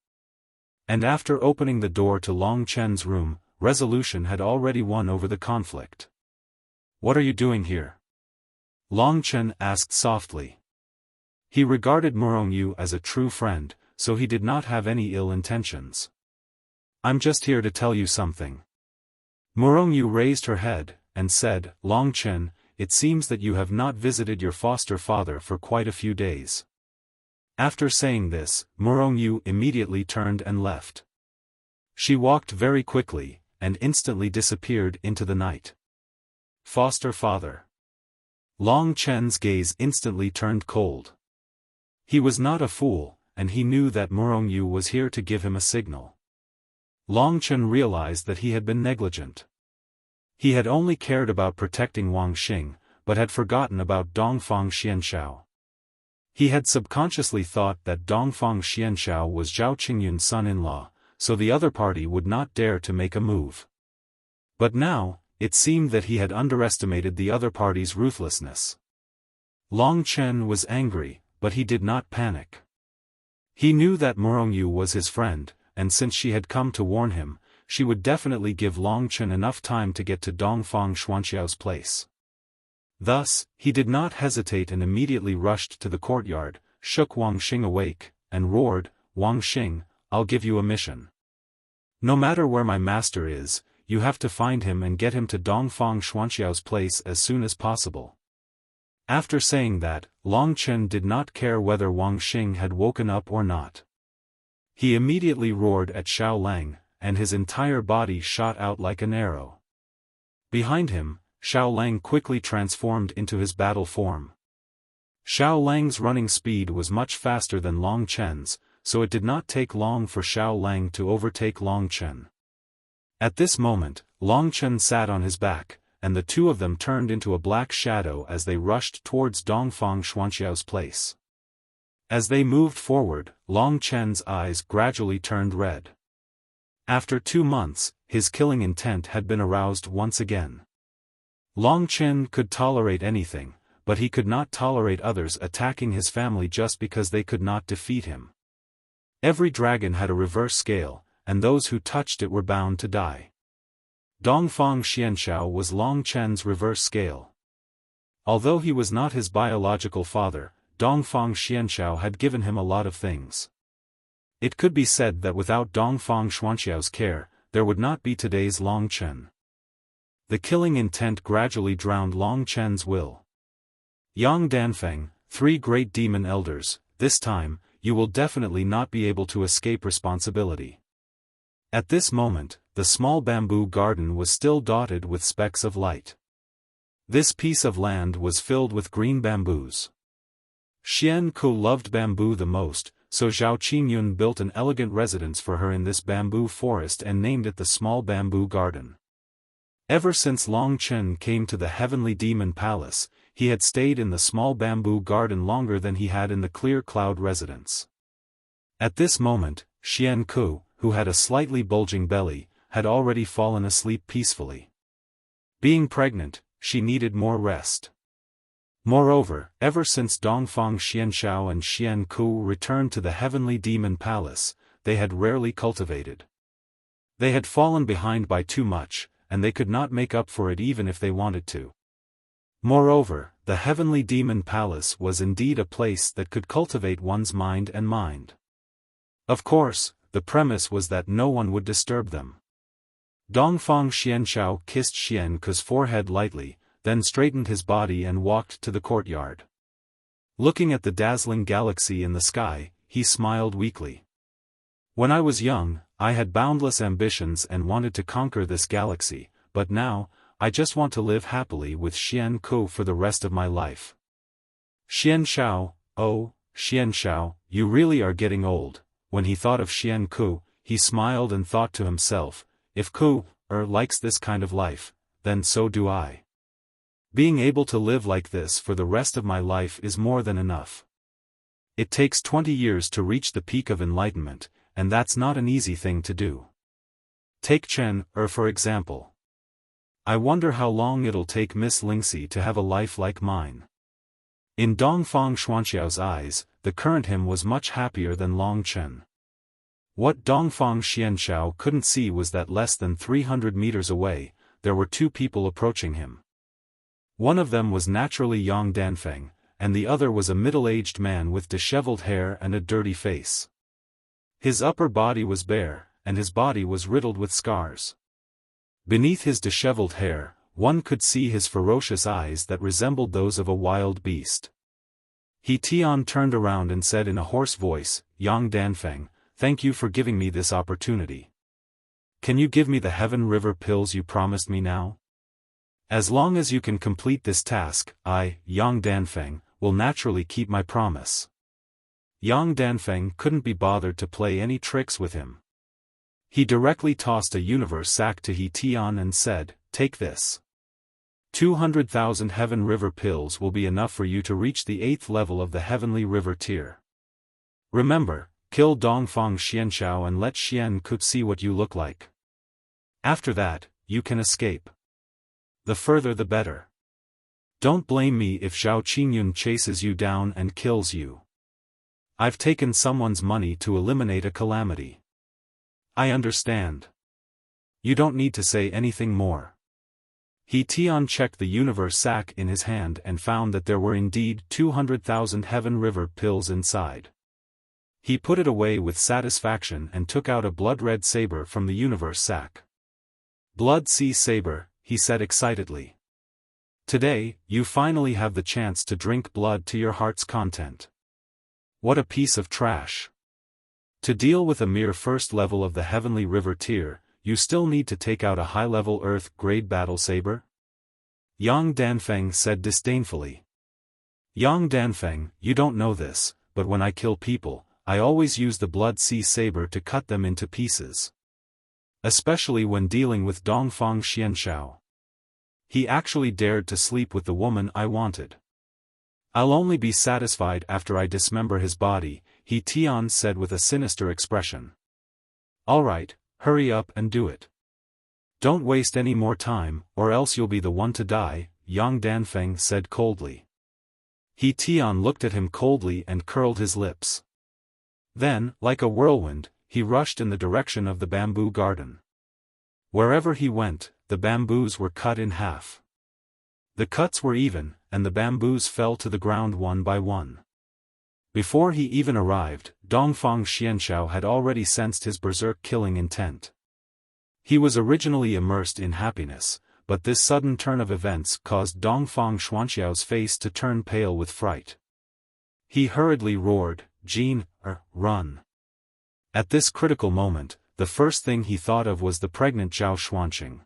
And after opening the door to Long Chen's room, resolution had already won over the conflict. "What are you doing here?" Long Chen asked softly. He regarded Murongyu as a true friend, so he did not have any ill intentions. "I'm just here to tell you something." Murongyu raised her head, and said, "Long Chen, it seems that you have not visited your foster father for quite a few days." After saying this, Murongyu immediately turned and left. She walked very quickly, and instantly disappeared into the night. Foster father. Long Chen's gaze instantly turned cold. He was not a fool, and he knew that Murongyu was here to give him a signal. Long Chen realized that he had been negligent. He had only cared about protecting Wang Xing, but had forgotten about Dongfang Xianshao. He had subconsciously thought that Dongfang Xianshao was Zhao Qingyun's son-in-law, so the other party would not dare to make a move. But now, it seemed that he had underestimated the other party's ruthlessness. Long Chen was angry, but he did not panic. He knew that Murongyu was his friend, and since she had come to warn him, she would definitely give Long Chen enough time to get to Dongfang Xuanxiao's place. Thus, he did not hesitate and immediately rushed to the courtyard, shook Wang Xing awake, and roared, "Wang Xing, I'll give you a mission. No matter where my master is, you have to find him and get him to Dongfang Xuanxiao's place as soon as possible." After saying that, Long Chen did not care whether Wang Xing had woken up or not. He immediately roared at Xiao Lang, and his entire body shot out like an arrow. Behind him, Xiao Lang quickly transformed into his battle form. Xiao Lang's running speed was much faster than Long Chen's, so it did not take long for Xiao Lang to overtake Long Chen. At this moment, Long Chen sat on his back, and the two of them turned into a black shadow as they rushed towards Dongfang Xuanxiao's place. As they moved forward, Long Chen's eyes gradually turned red. After 2 months, his killing intent had been aroused once again. Long Chen could tolerate anything, but he could not tolerate others attacking his family just because they could not defeat him. Every dragon had a reverse scale, and those who touched it were bound to die. Dongfang Xianshao was Long Chen's reverse scale. Although he was not his biological father, Dongfang Xianshao had given him a lot of things. It could be said that without Dongfang Xuanxiao's care, there would not be today's Long Chen. The killing intent gradually drowned Long Chen's will. "Yang Danfeng, 3 great demon elders, this time, you will definitely not be able to escape responsibility." At this moment, the small bamboo garden was still dotted with specks of light. This piece of land was filled with green bamboos. Xian Ku loved bamboo the most, so Zhao Qingyun built an elegant residence for her in this bamboo forest and named it the Small Bamboo Garden. Ever since Long Chen came to the Heavenly Demon Palace, he had stayed in the Small Bamboo Garden longer than he had in the Clear Cloud residence. At this moment, Xian Ku, who had a slightly bulging belly, had already fallen asleep peacefully. Being pregnant, she needed more rest. Moreover, ever since Dongfang Xianshao and Xian Ku returned to the Heavenly Demon Palace, they had rarely cultivated. They had fallen behind by too much, and they could not make up for it even if they wanted to. Moreover, the Heavenly Demon Palace was indeed a place that could cultivate one's mind and mind. Of course, the premise was that no one would disturb them. Dongfang Xianshao kissed Xian Ku's forehead lightly, then straightened his body and walked to the courtyard. Looking at the dazzling galaxy in the sky, he smiled weakly. "When I was young, I had boundless ambitions and wanted to conquer this galaxy, but now, I just want to live happily with Xian Ku for the rest of my life." Xianshao, oh, Xianshao, you really are getting old. When he thought of Xian Ku, he smiled and thought to himself, if Ku likes this kind of life, then so do I. Being able to live like this for the rest of my life is more than enough. It takes 20 years to reach the peak of enlightenment, and that's not an easy thing to do. Take Chen, for example. I wonder how long it'll take Miss Lingxi to have a life like mine. In Dongfang Xuanxiao's eyes, the current him was much happier than Long Chen. What Dongfang Xianxiao couldn't see was that less than 300 meters away, there were two people approaching him. One of them was naturally Yang Danfeng, and the other was a middle-aged man with disheveled hair and a dirty face. His upper body was bare, and his body was riddled with scars. Beneath his disheveled hair, one could see his ferocious eyes that resembled those of a wild beast. He Tian turned around and said in a hoarse voice, "Yang Danfeng, thank you for giving me this opportunity. Can you give me the Heaven River pills you promised me now? As long as you can complete this task, I, Yang Danfeng, will naturally keep my promise." Yang Danfeng couldn't be bothered to play any tricks with him. He directly tossed a universe sack to He Tian and said, "Take this. 200,000 Heaven River pills will be enough for you to reach the 8th level of the Heavenly River tier. Remember, kill Dongfang Xianxiao and let Xian Ku see what you look like. After that, you can escape. The further the better. Don't blame me if Zhao Qingyun chases you down and kills you. I've taken someone's money to eliminate a calamity. I understand. You don't need to say anything more." He Tian checked the universe sack in his hand and found that there were indeed 200,000 Heaven River pills inside. He put it away with satisfaction and took out a blood-red saber from the universe sack. "Blood Sea Saber," he said excitedly. "Today, you finally have the chance to drink blood to your heart's content." What a piece of trash. To deal with a mere first level of the Heavenly River tier, you still need to take out a high-level Earth-grade battle saber? Yang Danfeng said disdainfully. "Yang Danfeng, you don't know this, but when I kill people, I always use the Blood Sea Saber to cut them into pieces. Especially when dealing with Dongfang Xianxiao. He actually dared to sleep with the woman I wanted. I'll only be satisfied after I dismember his body," He Tian said with a sinister expression. "All right, hurry up and do it. Don't waste any more time, or else you'll be the one to die," Yang Danfeng said coldly. He Tian looked at him coldly and curled his lips. Then, like a whirlwind, he rushed in the direction of the bamboo garden. Wherever he went, the bamboos were cut in half. The cuts were even, and the bamboos fell to the ground one by one. Before he even arrived, Dongfang Xianxiao had already sensed his berserk killing intent. He was originally immersed in happiness, but this sudden turn of events caused Dongfang Xuanxiao's face to turn pale with fright. He hurriedly roared, "Jin, run!" At this critical moment, the first thing he thought of was the pregnant Zhao Xuanqing.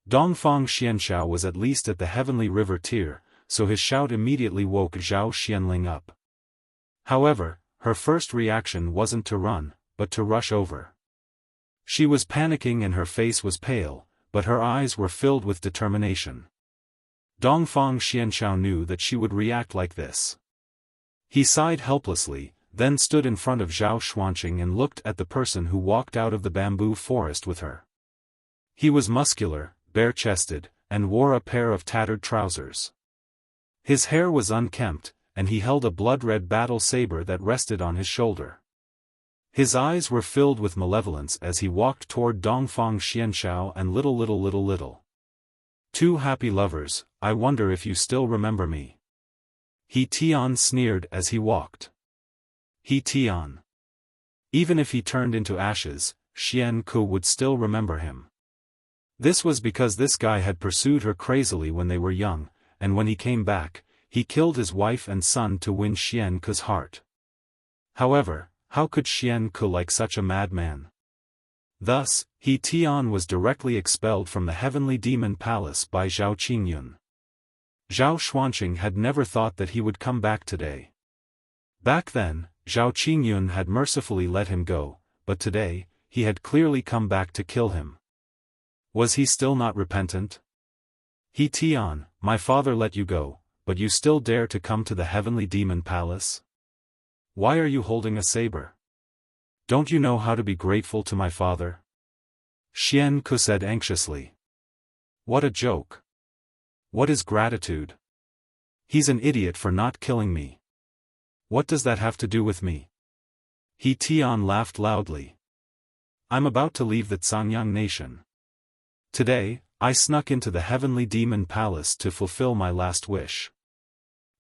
Dongfang Xianxiao was at least at the Heavenly River tier, so his shout immediately woke Zhao Xianling up. However, her first reaction wasn't to run, but to rush over. She was panicking and her face was pale, but her eyes were filled with determination. Dongfang Xianxiao knew that she would react like this. He sighed helplessly, then stood in front of Zhao Xuanqing and looked at the person who walked out of the bamboo forest with her. He was muscular, bare-chested, and wore a pair of tattered trousers. His hair was unkempt, and he held a blood-red battle saber that rested on his shoulder. His eyes were filled with malevolence as he walked toward Dongfang Xianxiao and little. "Two happy lovers, I wonder if you still remember me." He Tian sneered as he walked. He Tian. Even if he turned into ashes, Xian Ku would still remember him. This was because this guy had pursued her crazily when they were young, and when he came back, he killed his wife and son to win Xian Ku's heart. However, how could Xian Ku like such a madman? Thus, He Tian was directly expelled from the Heavenly Demon Palace by Zhao Qingyun. Zhao Xuanqing had never thought that he would come back today. Back then, Zhao Qingyun had mercifully let him go, but today, he had clearly come back to kill him. Was he still not repentant? He Tian, my father let you go, but you still dare to come to the Heavenly Demon Palace? Why are you holding a saber? Don't you know how to be grateful to my father? Xian Ku said anxiously. What a joke. What is gratitude? He's an idiot for not killing me. What does that have to do with me? He Tian laughed loudly. I'm about to leave the Cangyang nation. Today, I snuck into the heavenly demon palace to fulfill my last wish.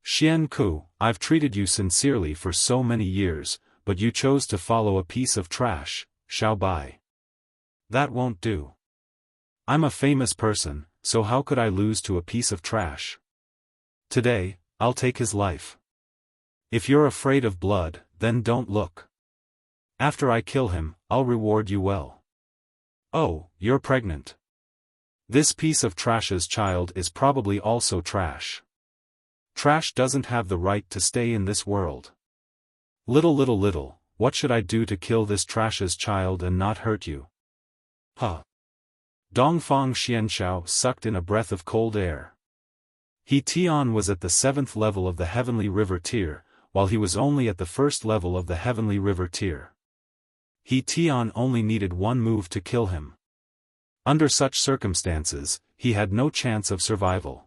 Xian Ku, I've treated you sincerely for so many years, but you chose to follow a piece of trash, Xiao Bai. That won't do. I'm a famous person, so how could I lose to a piece of trash? Today, I'll take his life. If you're afraid of blood, then don't look. After I kill him, I'll reward you well. Oh, you're pregnant. This piece of trash's child is probably also trash. Trash doesn't have the right to stay in this world. Little, what should I do to kill this trash's child and not hurt you? Huh. Dongfang Xianxiao sucked in a breath of cold air. He Tian was at the 7th level of the Heavenly River tier, while he was only at the 1st level of the Heavenly River tier. He Tian only needed one move to kill him. Under such circumstances, he had no chance of survival.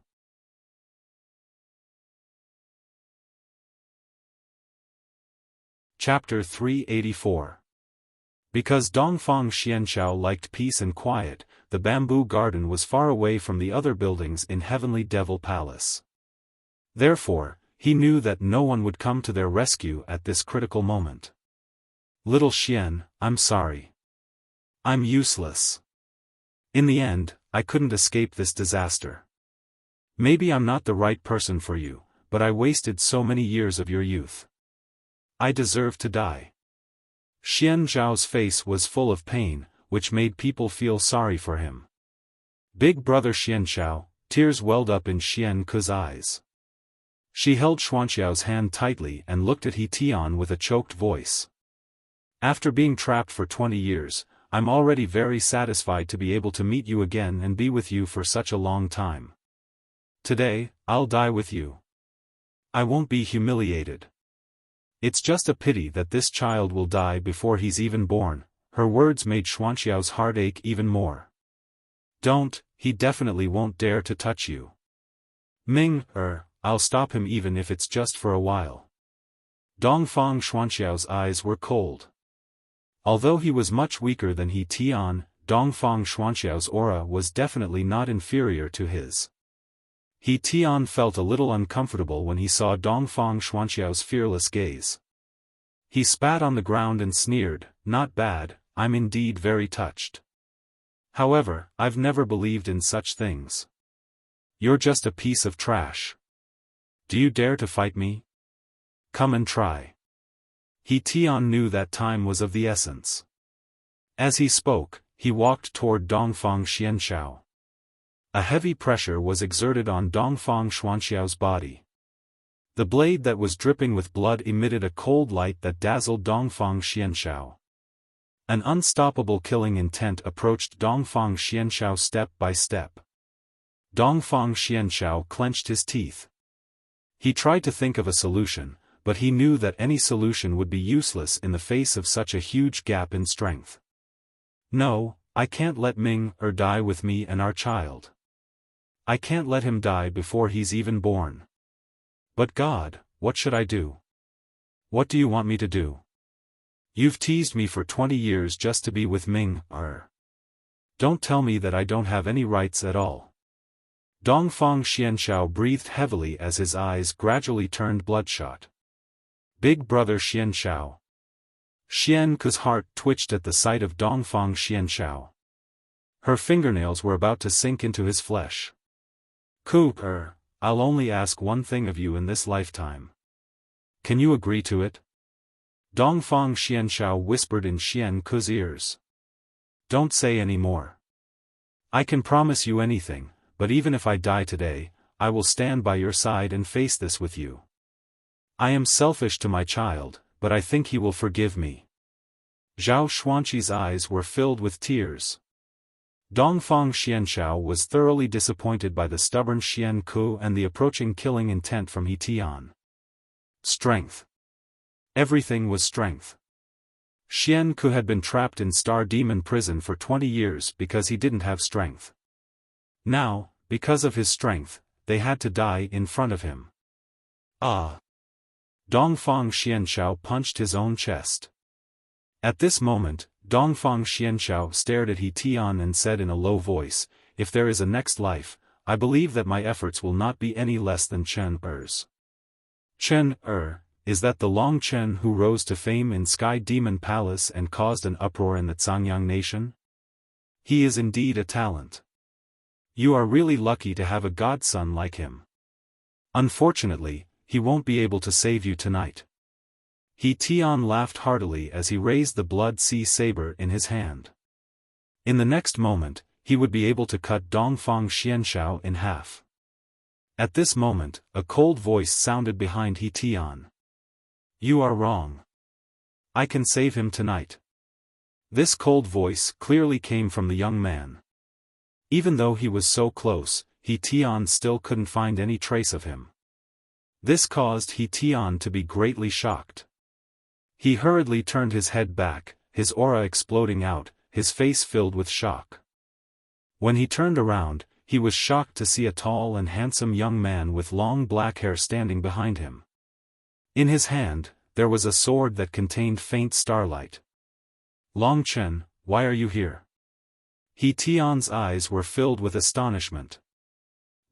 Chapter 384. Because Dongfang Xianxiao liked peace and quiet, the bamboo garden was far away from the other buildings in Heavenly Devil Palace. Therefore, he knew that no one would come to their rescue at this critical moment. Little Xian, I'm sorry. I'm useless. In the end, I couldn't escape this disaster. Maybe I'm not the right person for you, but I wasted so many years of your youth. I deserve to die. Xian Zhao's face was full of pain, which made people feel sorry for him. Big brother Xianxiao, tears welled up in Xian Ku's eyes. She held Xuanxiao's hand tightly and looked at He Tian with a choked voice. After being trapped for 20 years, I'm already very satisfied to be able to meet you again and be with you for such a long time. Today, I'll die with you. I won't be humiliated. It's just a pity that this child will die before he's even born. Her words made Xuanxiao's heart ache even more. Don't, he definitely won't dare to touch you. Ming, I'll stop him even if it's just for a while. Dongfang Xuanxiao's eyes were cold. Although he was much weaker than He Tian, Dongfang Xuanxiao's aura was definitely not inferior to his. He Tian felt a little uncomfortable when he saw Dongfang Xuanxiao's fearless gaze. He spat on the ground and sneered, "Not bad, I'm indeed very touched. However, I've never believed in such things. You're just a piece of trash. Do you dare to fight me? Come and try." He Tian knew that time was of the essence. As he spoke, he walked toward Dongfang Xianxiao. A heavy pressure was exerted on Dongfang Xuanxiao's body. The blade that was dripping with blood emitted a cold light that dazzled Dongfang Xianxiao. An unstoppable killing intent approached Dongfang Xianxiao step by step. Dongfang Xianxiao clenched his teeth. He tried to think of a solution, but he knew that any solution would be useless in the face of such a huge gap in strength. No, I can't let Ming die with me and our child. I can't let him die before he's even born. But God, what should I do? What do you want me to do? You've teased me for 20 years just to be with Ming, Don't tell me that I don't have any rights at all. Dongfang Xianxiao breathed heavily as his eyes gradually turned bloodshot. Big brother Xianxiao. Xian Ku's heart twitched at the sight of Dongfang Xianxiao. Her fingernails were about to sink into his flesh. Ku, I'll only ask one thing of you in this lifetime. Can you agree to it? Dongfang Xianxiao whispered in Xian Ku's ears. Don't say any more. I can promise you anything, but even if I die today, I will stand by your side and face this with you. I am selfish to my child, but I think he will forgive me. Zhao Xuanqi's eyes were filled with tears. Dongfang Xianxiao was thoroughly disappointed by the stubborn Xian Ku and the approaching killing intent from He Tian. Strength. Everything was strength. Xian Ku had been trapped in Star Demon prison for 20 years because he didn't have strength. Now, because of his strength, they had to die in front of him. Ah! Dongfang Xianshao punched his own chest. At this moment, Dongfang Xianshao stared at He Tian and said in a low voice, "If there is a next life, I believe that my efforts will not be any less than Chen Er's." Chen Er, is that the Long Chen who rose to fame in Sky Demon Palace and caused an uproar in the Zangyang nation? He is indeed a talent. You are really lucky to have a godson like him. Unfortunately, he won't be able to save you tonight. He Tian laughed heartily as he raised the Blood Sea Saber in his hand. In the next moment, he would be able to cut Dongfang Xianshao in half. At this moment, a cold voice sounded behind He Tian. "You are wrong. I can save him tonight." This cold voice clearly came from the young man. Even though he was so close, He Tian still couldn't find any trace of him. This caused He Tian to be greatly shocked. He hurriedly turned his head back, his aura exploding out, his face filled with shock. When he turned around, he was shocked to see a tall and handsome young man with long black hair standing behind him. In his hand, there was a sword that contained faint starlight. "Long Chen, why are you here?" He Tian's eyes were filled with astonishment.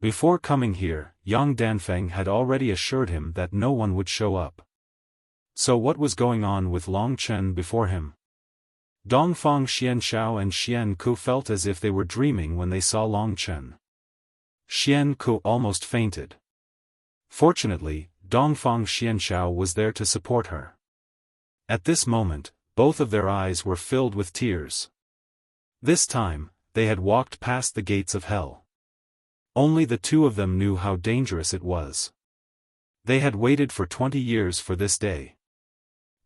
Before coming here, Yang Danfeng had already assured him that no one would show up. So what was going on with Long Chen before him? Dongfang Xianshao and Xian Ku felt as if they were dreaming when they saw Long Chen. Xian Ku almost fainted. Fortunately, Dongfang Xianshao was there to support her. At this moment, both of their eyes were filled with tears. This time, they had walked past the gates of hell. Only the two of them knew how dangerous it was. They had waited for 20 years for this day.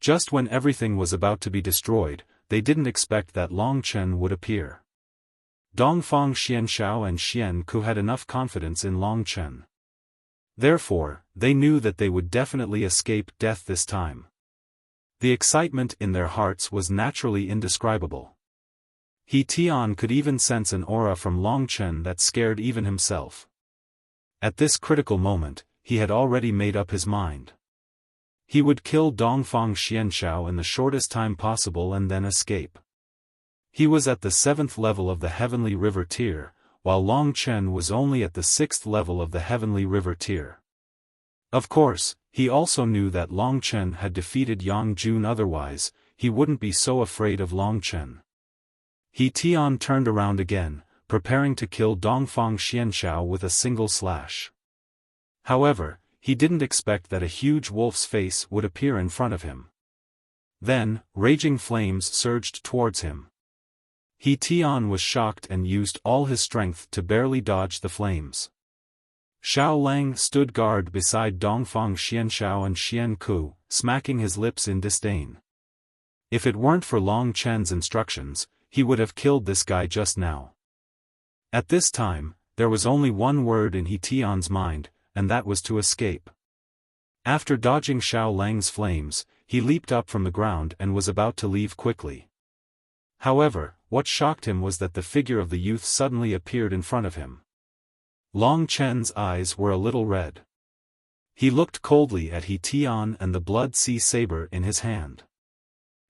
Just when everything was about to be destroyed, they didn't expect that Long Chen would appear. Dongfang Xianshao and Xian Ku had enough confidence in Long Chen. Therefore, they knew that they would definitely escape death this time. The excitement in their hearts was naturally indescribable. He Tian could even sense an aura from Long Chen that scared even himself. At this critical moment, he had already made up his mind. He would kill Dongfang Xianshao in the shortest time possible and then escape. He was at the 7th level of the Heavenly River tier, while Long Chen was only at the 6th level of the Heavenly River tier. Of course, he also knew that Long Chen had defeated Yang Jun, otherwise, he wouldn't be so afraid of Long Chen. He Tian turned around again, preparing to kill Dongfang Xianshao with a single slash. However, he didn't expect that a huge wolf's face would appear in front of him. Then, raging flames surged towards him. He Tian was shocked and used all his strength to barely dodge the flames. Xiao Lang stood guard beside Dongfang Xianshao and Xian Ku, smacking his lips in disdain. If it weren't for Long Chen's instructions, he would have killed this guy just now. At this time, there was only one word in He Tian's mind, and that was to escape. After dodging Xiao Lang's flames, he leaped up from the ground and was about to leave quickly. However, what shocked him was that the figure of the youth suddenly appeared in front of him. Long Chen's eyes were a little red. He looked coldly at He Tian and the Blood Sea Saber in his hand.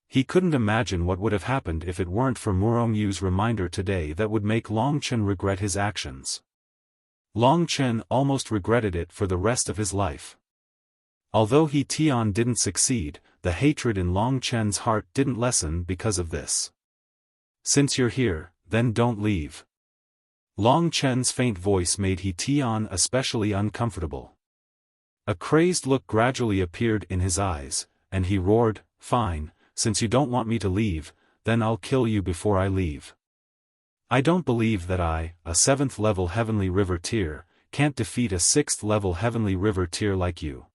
He couldn't imagine what would have happened if it weren't for Murong Yu's reminder today that would make Long Chen regret his actions. Long Chen almost regretted it for the rest of his life. Although He Tian didn't succeed, the hatred in Long Chen's heart didn't lessen because of this. "Since you're here, then don't leave." Long Chen's faint voice made He Tian especially uncomfortable. A crazed look gradually appeared in his eyes, and he roared, "Fine, since you don't want me to leave, then I'll kill you before I leave. I don't believe that I, a 7th level Heavenly River tier, can't defeat a 6th level Heavenly River tier like you."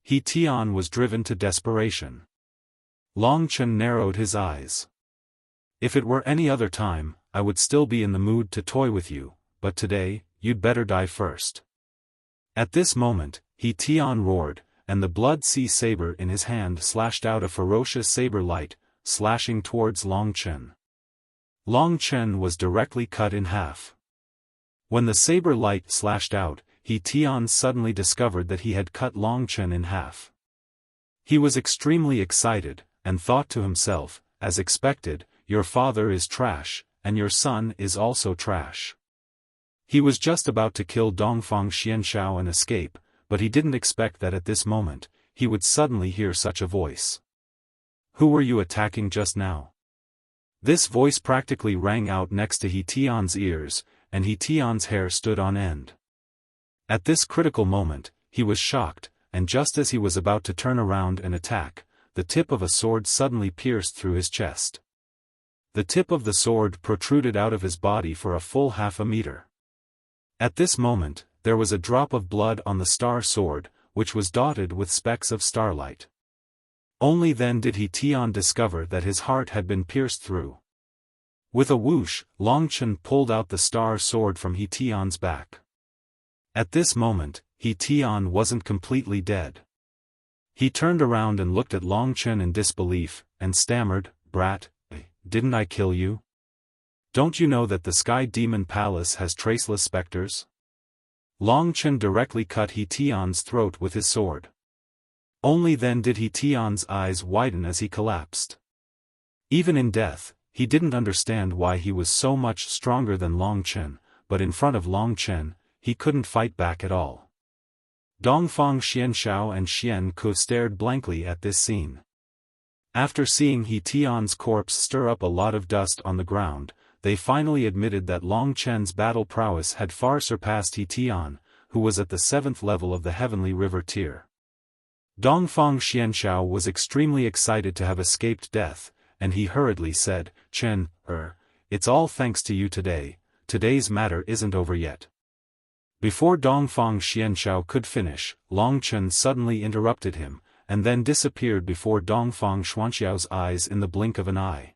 He Tian was driven to desperation. Long Chen narrowed his eyes. "If it were any other time, I would still be in the mood to toy with you, but today, you'd better die first." At this moment, He Tian roared, and the blood sea saber in his hand slashed out a ferocious saber light, slashing towards Long Chen. Long Chen was directly cut in half. When the saber light slashed out, He Tian suddenly discovered that he had cut Long Chen in half. He was extremely excited, and thought to himself, as expected, your father is trash, and your son is also trash. He was just about to kill Dongfang Xianshao and escape, but he didn't expect that at this moment, he would suddenly hear such a voice. Who were you attacking just now? This voice practically rang out next to He Tian's ears, and He Tian's hair stood on end. At this critical moment, he was shocked, and just as he was about to turn around and attack, the tip of a sword suddenly pierced through his chest. The tip of the sword protruded out of his body for a full half a meter. At this moment, there was a drop of blood on the star sword, which was dotted with specks of starlight. Only then did He Tian discover that his heart had been pierced through. With a whoosh, Long Chen pulled out the star sword from He Tian's back. At this moment, He Tian wasn't completely dead. He turned around and looked at Long Chen in disbelief, and stammered, "Brat, didn't I kill you? Don't you know that the Sky Demon Palace has traceless specters?" Long Chen directly cut He Tian's throat with his sword. Only then did He Tian's eyes widen as he collapsed. Even in death, he didn't understand why he was so much stronger than Long Chen, but in front of Long Chen, he couldn't fight back at all. Dongfang Xianshao and Xian Ku stared blankly at this scene. After seeing He Tian's corpse stir up a lot of dust on the ground, they finally admitted that Long Chen's battle prowess had far surpassed He Tian, who was at the 7th level of the Heavenly River tier. Dongfang Xianshao was extremely excited to have escaped death, and he hurriedly said, "Chen, it's all thanks to you today. Today's matter isn't over yet." Before Dongfang Xianshao could finish, Long Chen suddenly interrupted him, and then disappeared before Dongfang Xuanxiao's eyes in the blink of an eye.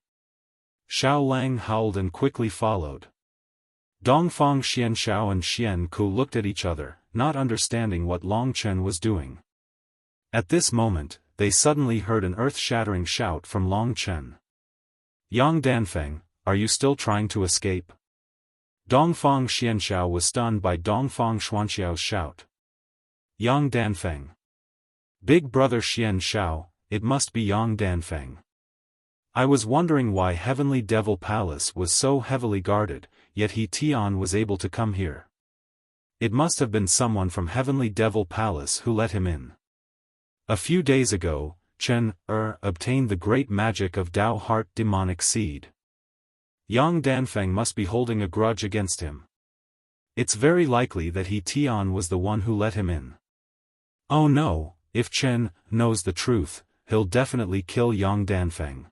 Xiao Lang howled and quickly followed. Dongfang Xianshao and Xian Ku looked at each other, not understanding what Long Chen was doing. At this moment, they suddenly heard an earth-shattering shout from Long Chen. "Yang Danfeng, are you still trying to escape?" Dongfang Xianshao was stunned by Dongfang Xuanxiao's shout. "Yang Danfeng. Big brother Xianshao, it must be Yang Danfeng. I was wondering why Heavenly Devil Palace was so heavily guarded, yet He Tian was able to come here. It must have been someone from Heavenly Devil Palace who let him in. A few days ago, Chen obtained the great magic of Dao Heart Demonic Seed. Yang Danfeng must be holding a grudge against him. It's very likely that He Tian was the one who let him in. Oh no, if Chen knows the truth, he'll definitely kill Yang Danfeng."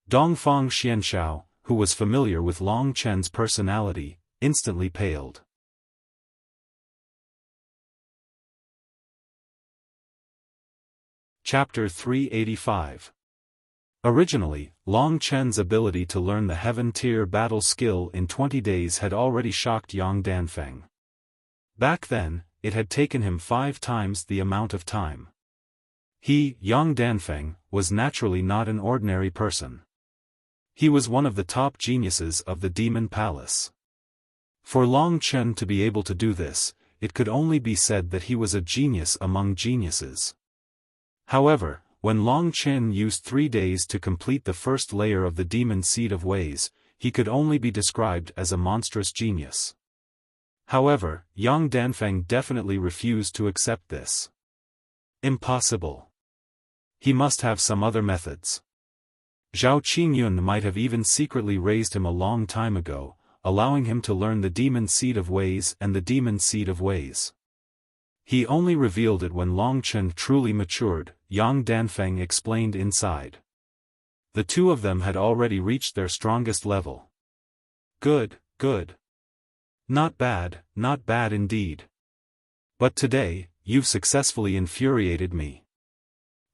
Dongfang Xianshao, who was familiar with Long Chen's personality, instantly paled. Chapter 385. Originally, Long Chen's ability to learn the Heaven-tier battle skill in 20 days had already shocked Yang Danfeng. Back then, it had taken him 5 times the amount of time. He, Yang Danfeng, was naturally not an ordinary person. He was one of the top geniuses of the Demon Palace. For Long Chen to be able to do this, it could only be said that he was a genius among geniuses. However, when Long Chen used 3 days to complete the first layer of the Demon Seed of Ways, he could only be described as a monstrous genius. However, Yang Danfeng definitely refused to accept this. Impossible. He must have some other methods. Zhao Qingyun might have even secretly raised him a long time ago, allowing him to learn the Demon Seed of Ways and the Demon Seed of Ways. He only revealed it when Long Chen truly matured, Yang Danfeng explained inside. The two of them had already reached their strongest level. Good, good. Not bad indeed. But today, you've successfully infuriated me.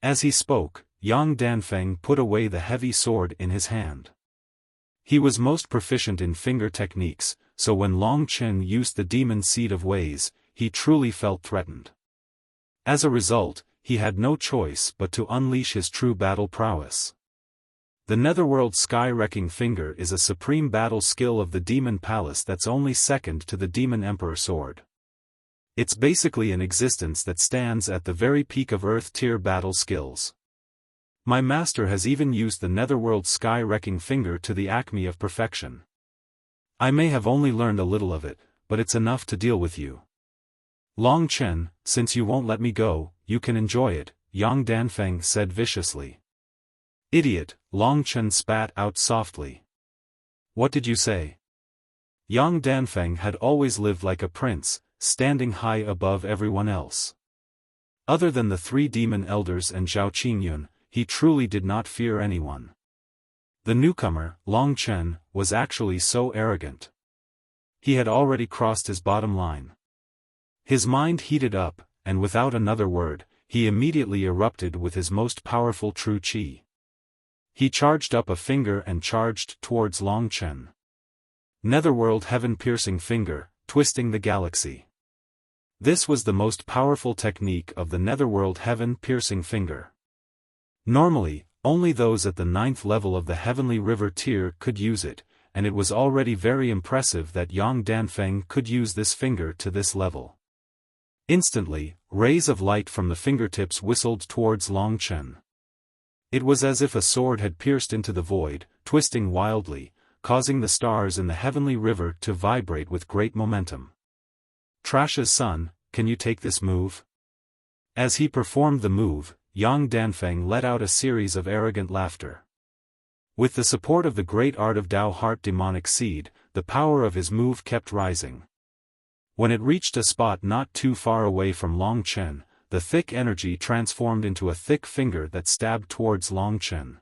As he spoke, Yang Danfeng put away the heavy sword in his hand. He was most proficient in finger techniques, so when Long Chen used the Demon Seed of Ways, he truly felt threatened. As a result, he had no choice but to unleash his true battle prowess. The Netherworld Sky-Wrecking Finger is a supreme battle skill of the Demon Palace that's only second to the Demon Emperor Sword. It's basically an existence that stands at the very peak of Earth-tier battle skills. My master has even used the Netherworld Sky-Wrecking Finger to the acme of perfection. I may have only learned a little of it, but it's enough to deal with you. Long Chen, since you won't let me go, you can enjoy it, Yang Danfeng said viciously. Idiot, Long Chen spat out softly. What did you say? Yang Danfeng had always lived like a prince, standing high above everyone else. Other than the three demon elders and Zhao Qingyun, he truly did not fear anyone. The newcomer, Long Chen, was actually so arrogant. He had already crossed his bottom line. His mind heated up, and without another word, he immediately erupted with his most powerful true qi. He charged up a finger and charged towards Long Chen. Netherworld Heaven-Piercing Finger, twisting the galaxy. This was the most powerful technique of the Netherworld Heaven-Piercing Finger. Normally, only those at the 9th level of the Heavenly River tier could use it, and it was already very impressive that Yang Danfeng could use this finger to this level. Instantly, rays of light from the fingertips whistled towards Long Chen. It was as if a sword had pierced into the void, twisting wildly, causing the stars in the heavenly river to vibrate with great momentum. Trash's son, can you take this move? As he performed the move, Yang Danfeng let out a series of arrogant laughter. With the support of the great art of Dao Heart Demonic Seed, the power of his move kept rising. When it reached a spot not too far away from Long Chen, the thick energy transformed into a thick finger that stabbed towards Long Chen.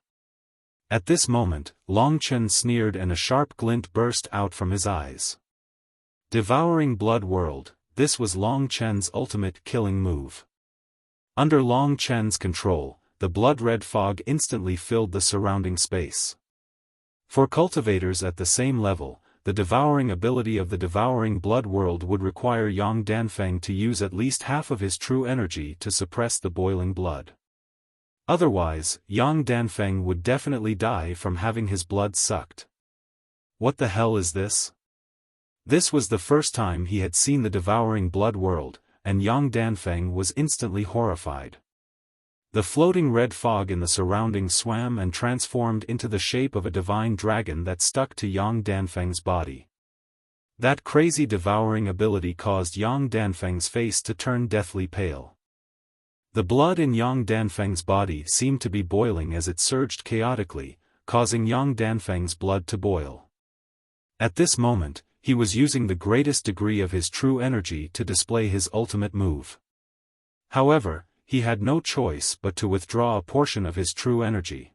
At this moment, Long Chen sneered and a sharp glint burst out from his eyes. Devouring Blood World, this was Long Chen's ultimate killing move. Under Long Chen's control, the blood-red fog instantly filled the surrounding space. For cultivators at the same level, the devouring ability of the Devouring Blood World would require Yang Danfeng to use at least half of his true energy to suppress the boiling blood. Otherwise, Yang Danfeng would definitely die from having his blood sucked. What the hell is this? This was the first time he had seen the Devouring Blood World, and Yang Danfeng was instantly horrified. The floating red fog in the surroundings swam and transformed into the shape of a divine dragon that stuck to Yang Danfeng's body. That crazy devouring ability caused Yang Danfeng's face to turn deathly pale. The blood in Yang Danfeng's body seemed to be boiling as it surged chaotically, causing Yang Danfeng's blood to boil. At this moment, he was using the greatest degree of his true energy to display his ultimate move. However, he had no choice but to withdraw a portion of his true energy.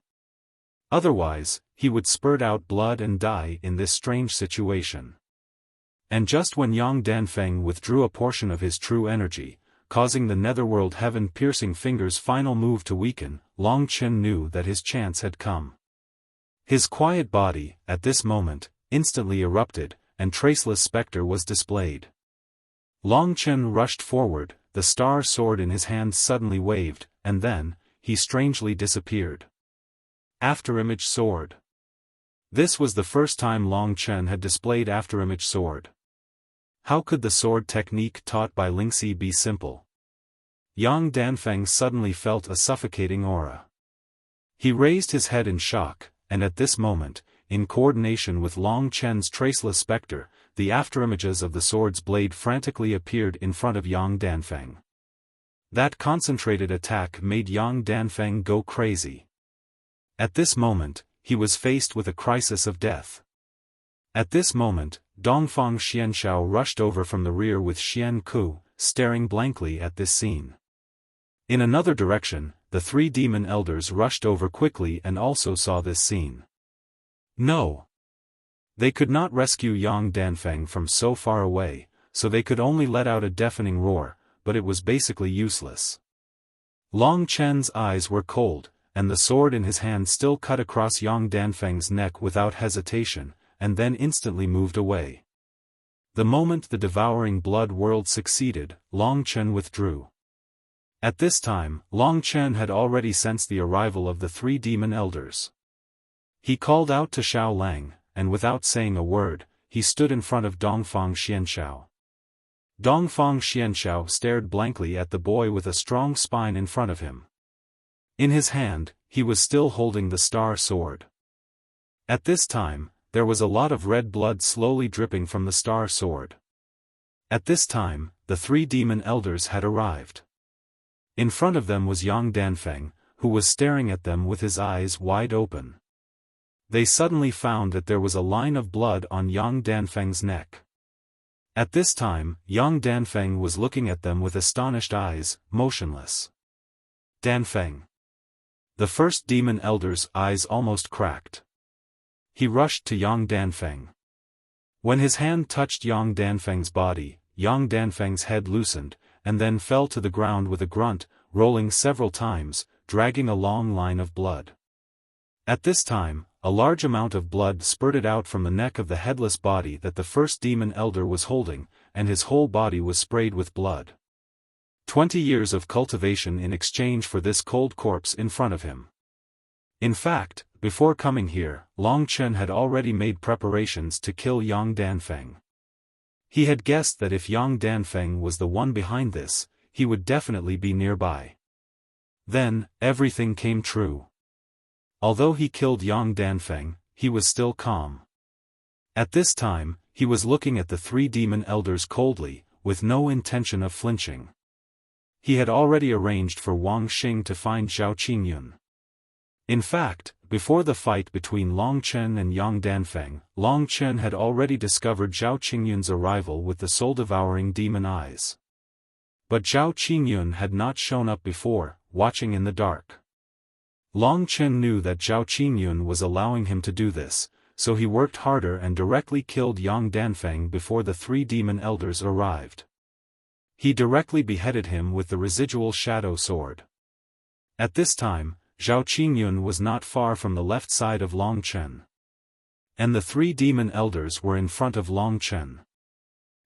Otherwise, he would spurt out blood and die in this strange situation. And just when Yang Danfeng withdrew a portion of his true energy, causing the Netherworld Heaven-Piercing Finger's final move to weaken, Long Chen knew that his chance had come. His quiet body, at this moment, instantly erupted, and Traceless Spectre was displayed. Long Chen rushed forward, the star sword in his hand suddenly waved, and then, he strangely disappeared. Afterimage Sword. This was the first time Long Chen had displayed Afterimage Sword. How could the sword technique taught by Lingxi be simple? Yang Danfeng suddenly felt a suffocating aura. He raised his head in shock, and at this moment, in coordination with Long Chen's Traceless Spectre, the afterimages of the sword's blade frantically appeared in front of Yang Danfeng. That concentrated attack made Yang Danfeng go crazy. At this moment, he was faced with a crisis of death. At this moment, Dongfang Xianshao rushed over from the rear with Xian Ku, staring blankly at this scene. In another direction, the three demon elders rushed over quickly and also saw this scene. No! They could not rescue Yang Danfeng from so far away, so they could only let out a deafening roar, but it was basically useless. Long Chen's eyes were cold, and the sword in his hand still cut across Yang Danfeng's neck without hesitation, and then instantly moved away. The moment the Devouring Blood World succeeded, Long Chen withdrew. At this time, Long Chen had already sensed the arrival of the three demon elders. He called out to Xiao Lang, and without saying a word, he stood in front of Dongfang Xianxiao. Dongfang Xianxiao stared blankly at the boy with a strong spine in front of him. In his hand, he was still holding the star sword. At this time, there was a lot of red blood slowly dripping from the star sword. At this time, the three demon elders had arrived. In front of them was Yang Danfeng, who was staring at them with his eyes wide open. They suddenly found that there was a line of blood on Yang Danfeng's neck. At this time, Yang Danfeng was looking at them with astonished eyes, motionless. Danfeng. The first demon elder's eyes almost cracked. He rushed to Yang Danfeng. When his hand touched Yang Danfeng's body, Yang Danfeng's head loosened, and then fell to the ground with a grunt, rolling several times, dragging a long line of blood. At this time, a large amount of blood spurted out from the neck of the headless body that the first demon elder was holding, and his whole body was sprayed with blood. 20 years of cultivation in exchange for this cold corpse in front of him. In fact, before coming here, Long Chen had already made preparations to kill Yang Danfeng. He had guessed that if Yang Danfeng was the one behind this, he would definitely be nearby. Then, everything came true. Although he killed Yang Danfeng, he was still calm. At this time, he was looking at the three demon elders coldly, with no intention of flinching. He had already arranged for Wang Xing to find Zhao Qingyun. In fact, before the fight between Long Chen and Yang Danfeng, Long Chen had already discovered Zhao Qingyun's arrival with the soul-devouring demon eyes. But Zhao Qingyun had not shown up before, watching in the dark. Long Chen knew that Zhao Qingyun was allowing him to do this, so he worked harder and directly killed Yang Danfeng before the three demon elders arrived. He directly beheaded him with the residual shadow sword. At this time, Zhao Qingyun was not far from the left side of Long Chen. And the three demon elders were in front of Long Chen.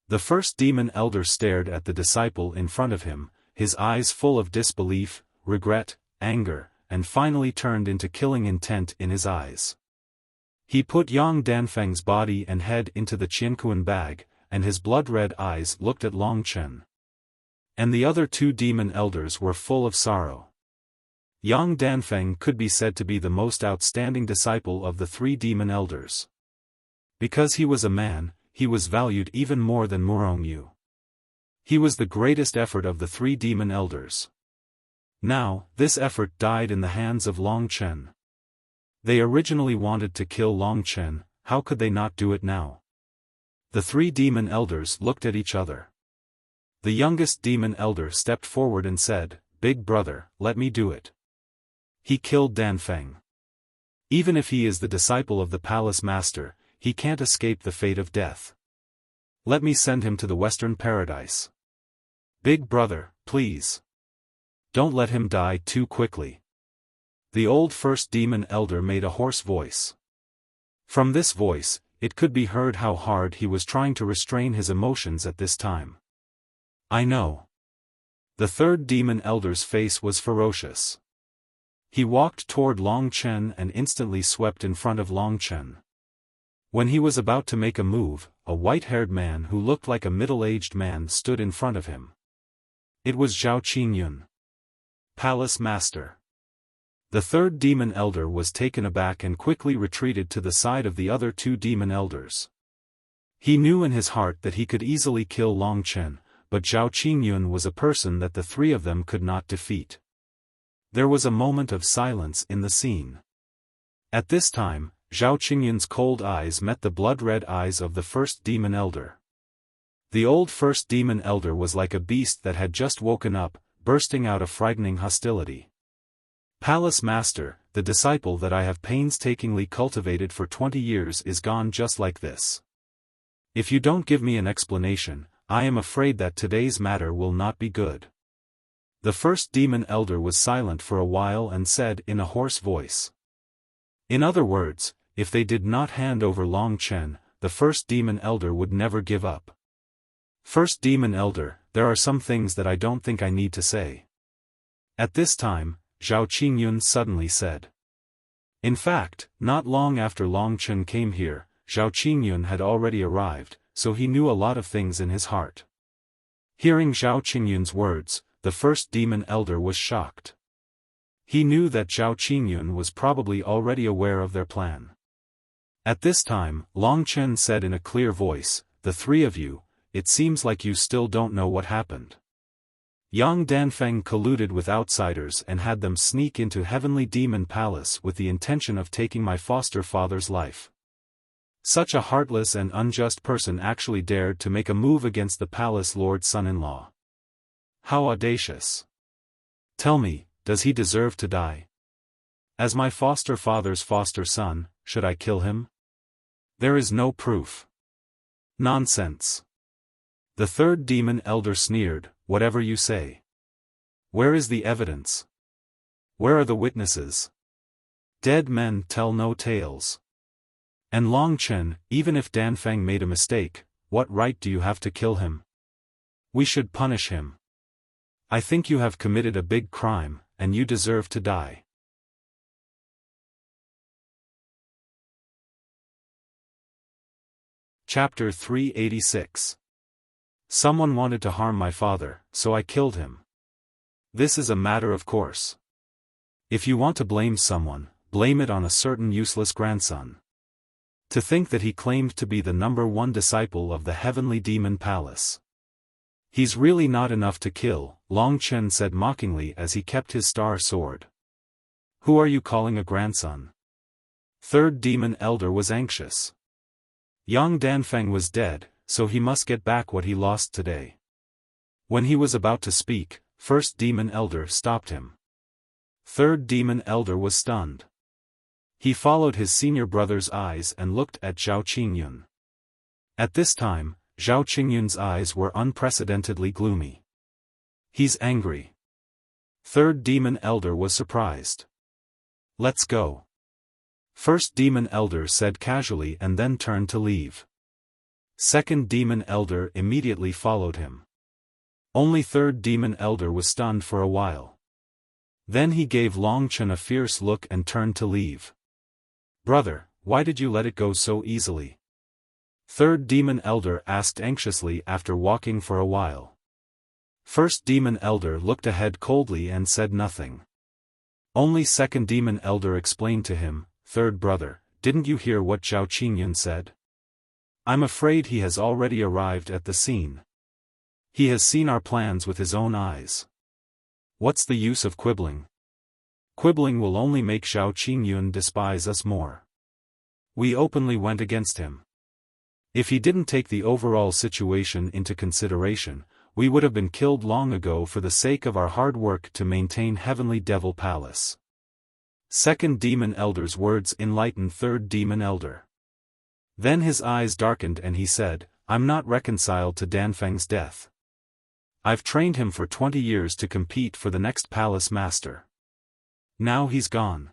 The first demon elder stared at the disciple in front of him, his eyes full of disbelief, regret, anger, and finally turned into killing intent in his eyes. He put Yang Danfeng's body and head into the Qiankuan bag, and his blood-red eyes looked at Long Chen. And the other two demon elders were full of sorrow. Yang Danfeng could be said to be the most outstanding disciple of the three demon elders. Because he was a man, he was valued even more than Murongyu. He was the greatest effort of the three demon elders. Now, this effort died in the hands of Long Chen. They originally wanted to kill Long Chen, how could they not do it now? The three demon elders looked at each other. The youngest demon elder stepped forward and said, "Big brother, let me do it." He killed Danfeng. Even if he is the disciple of the palace master, he can't escape the fate of death. Let me send him to the Western Paradise. Big brother, please. Don't let him die too quickly. The old first demon elder made a hoarse voice. From this voice, it could be heard how hard he was trying to restrain his emotions at this time. I know. The third demon elder's face was ferocious. He walked toward Long Chen and instantly swept in front of Long Chen. When he was about to make a move, a white-haired man who looked like a middle-aged man stood in front of him. It was Zhao Qingyun. Palace Master. The third demon elder was taken aback and quickly retreated to the side of the other two demon elders. He knew in his heart that he could easily kill Long Chen, but Zhao Qingyun was a person that the three of them could not defeat. There was a moment of silence in the scene. At this time, Zhao Qingyun's cold eyes met the blood-red eyes of the first demon elder. The old first demon elder was like a beast that had just woken up, bursting out a frightening hostility. Palace Master, the disciple that I have painstakingly cultivated for 20 years is gone just like this. If you don't give me an explanation, I am afraid that today's matter will not be good. The first demon elder was silent for a while and said in a hoarse voice. In other words, if they did not hand over Long Chen, the first demon elder would never give up. First demon elder, there are some things that I don't think I need to say. At this time, Zhao Qingyun suddenly said. In fact, not long after Long Chen came here, Zhao Qingyun had already arrived, so he knew a lot of things in his heart. Hearing Zhao Qingyun's words, the first demon elder was shocked. He knew that Zhao Qingyun was probably already aware of their plan. At this time, Long Chen said in a clear voice, "The three of you, it seems like you still don't know what happened. Yang Danfeng colluded with outsiders and had them sneak into Heavenly Demon Palace with the intention of taking my foster father's life. Such a heartless and unjust person actually dared to make a move against the palace lord's son-in-law. How audacious! Tell me, does he deserve to die? As my foster father's foster son, should I kill him? There is no proof." "Nonsense." The third demon elder sneered, "Whatever you say. Where is the evidence? Where are the witnesses? Dead men tell no tales. And Long Chen, even if Danfeng made a mistake, what right do you have to kill him? We should punish him. I think you have committed a big crime, and you deserve to die." Chapter 386. Someone wanted to harm my father, so I killed him. This is a matter of course. If you want to blame someone, blame it on a certain useless grandson. To think that he claimed to be the #1 disciple of the Heavenly Demon Palace. He's really not enough to kill, Long Chen said mockingly as he kept his star sword. Who are you calling a grandson? Third demon elder was anxious. Yang Danfeng was dead, so he must get back what he lost today. When he was about to speak, first demon elder stopped him. Third demon elder was stunned. He followed his senior brother's eyes and looked at Zhao Qingyun. At this time, Zhao Qingyun's eyes were unprecedentedly gloomy. He's angry. Third demon elder was surprised. Let's go. First demon elder said casually and then turned to leave. Second demon elder immediately followed him. Only third demon elder was stunned for a while. Then he gave Long Chen a fierce look and turned to leave. Brother, why did you let it go so easily? Third demon elder asked anxiously after walking for a while. First demon elder looked ahead coldly and said nothing. Only second demon elder explained to him, Third brother, didn't you hear what Zhao Qingyun said? I'm afraid he has already arrived at the scene. He has seen our plans with his own eyes. What's the use of quibbling? Quibbling will only make Zhao Qingyun despise us more. We openly went against him. If he didn't take the overall situation into consideration, we would have been killed long ago for the sake of our hard work to maintain Heavenly Devil Palace. Second demon elder's words enlightened third demon elder. Then his eyes darkened and he said, I'm not reconciled to Danfeng's death. I've trained him for 20 years to compete for the next palace master. Now he's gone.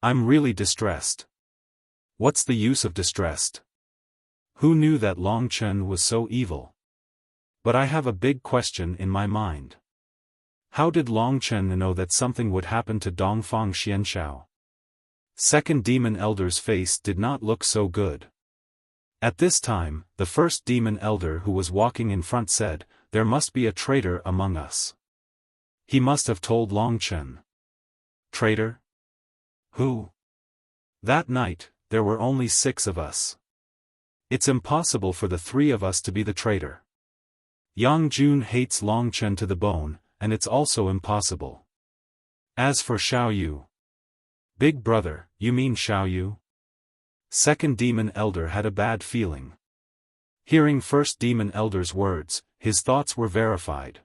I'm really distressed. What's the use of distressed? Who knew that Long Chen was so evil? But I have a big question in my mind. How did Long Chen know that something would happen to Dongfang Xianshao? Second demon elder's face did not look so good. At this time, the first demon elder who was walking in front said, there must be a traitor among us. He must have told Long Chen. Traitor? Who? That night, there were only 6 of us. It's impossible for the 3 of us to be the traitor. Yang Jun hates Long Chen to the bone, and it's also impossible. As for Xiao Yu. Big brother, you mean Xiao Yu? Second demon elder had a bad feeling. Hearing first demon elder's words, his thoughts were verified.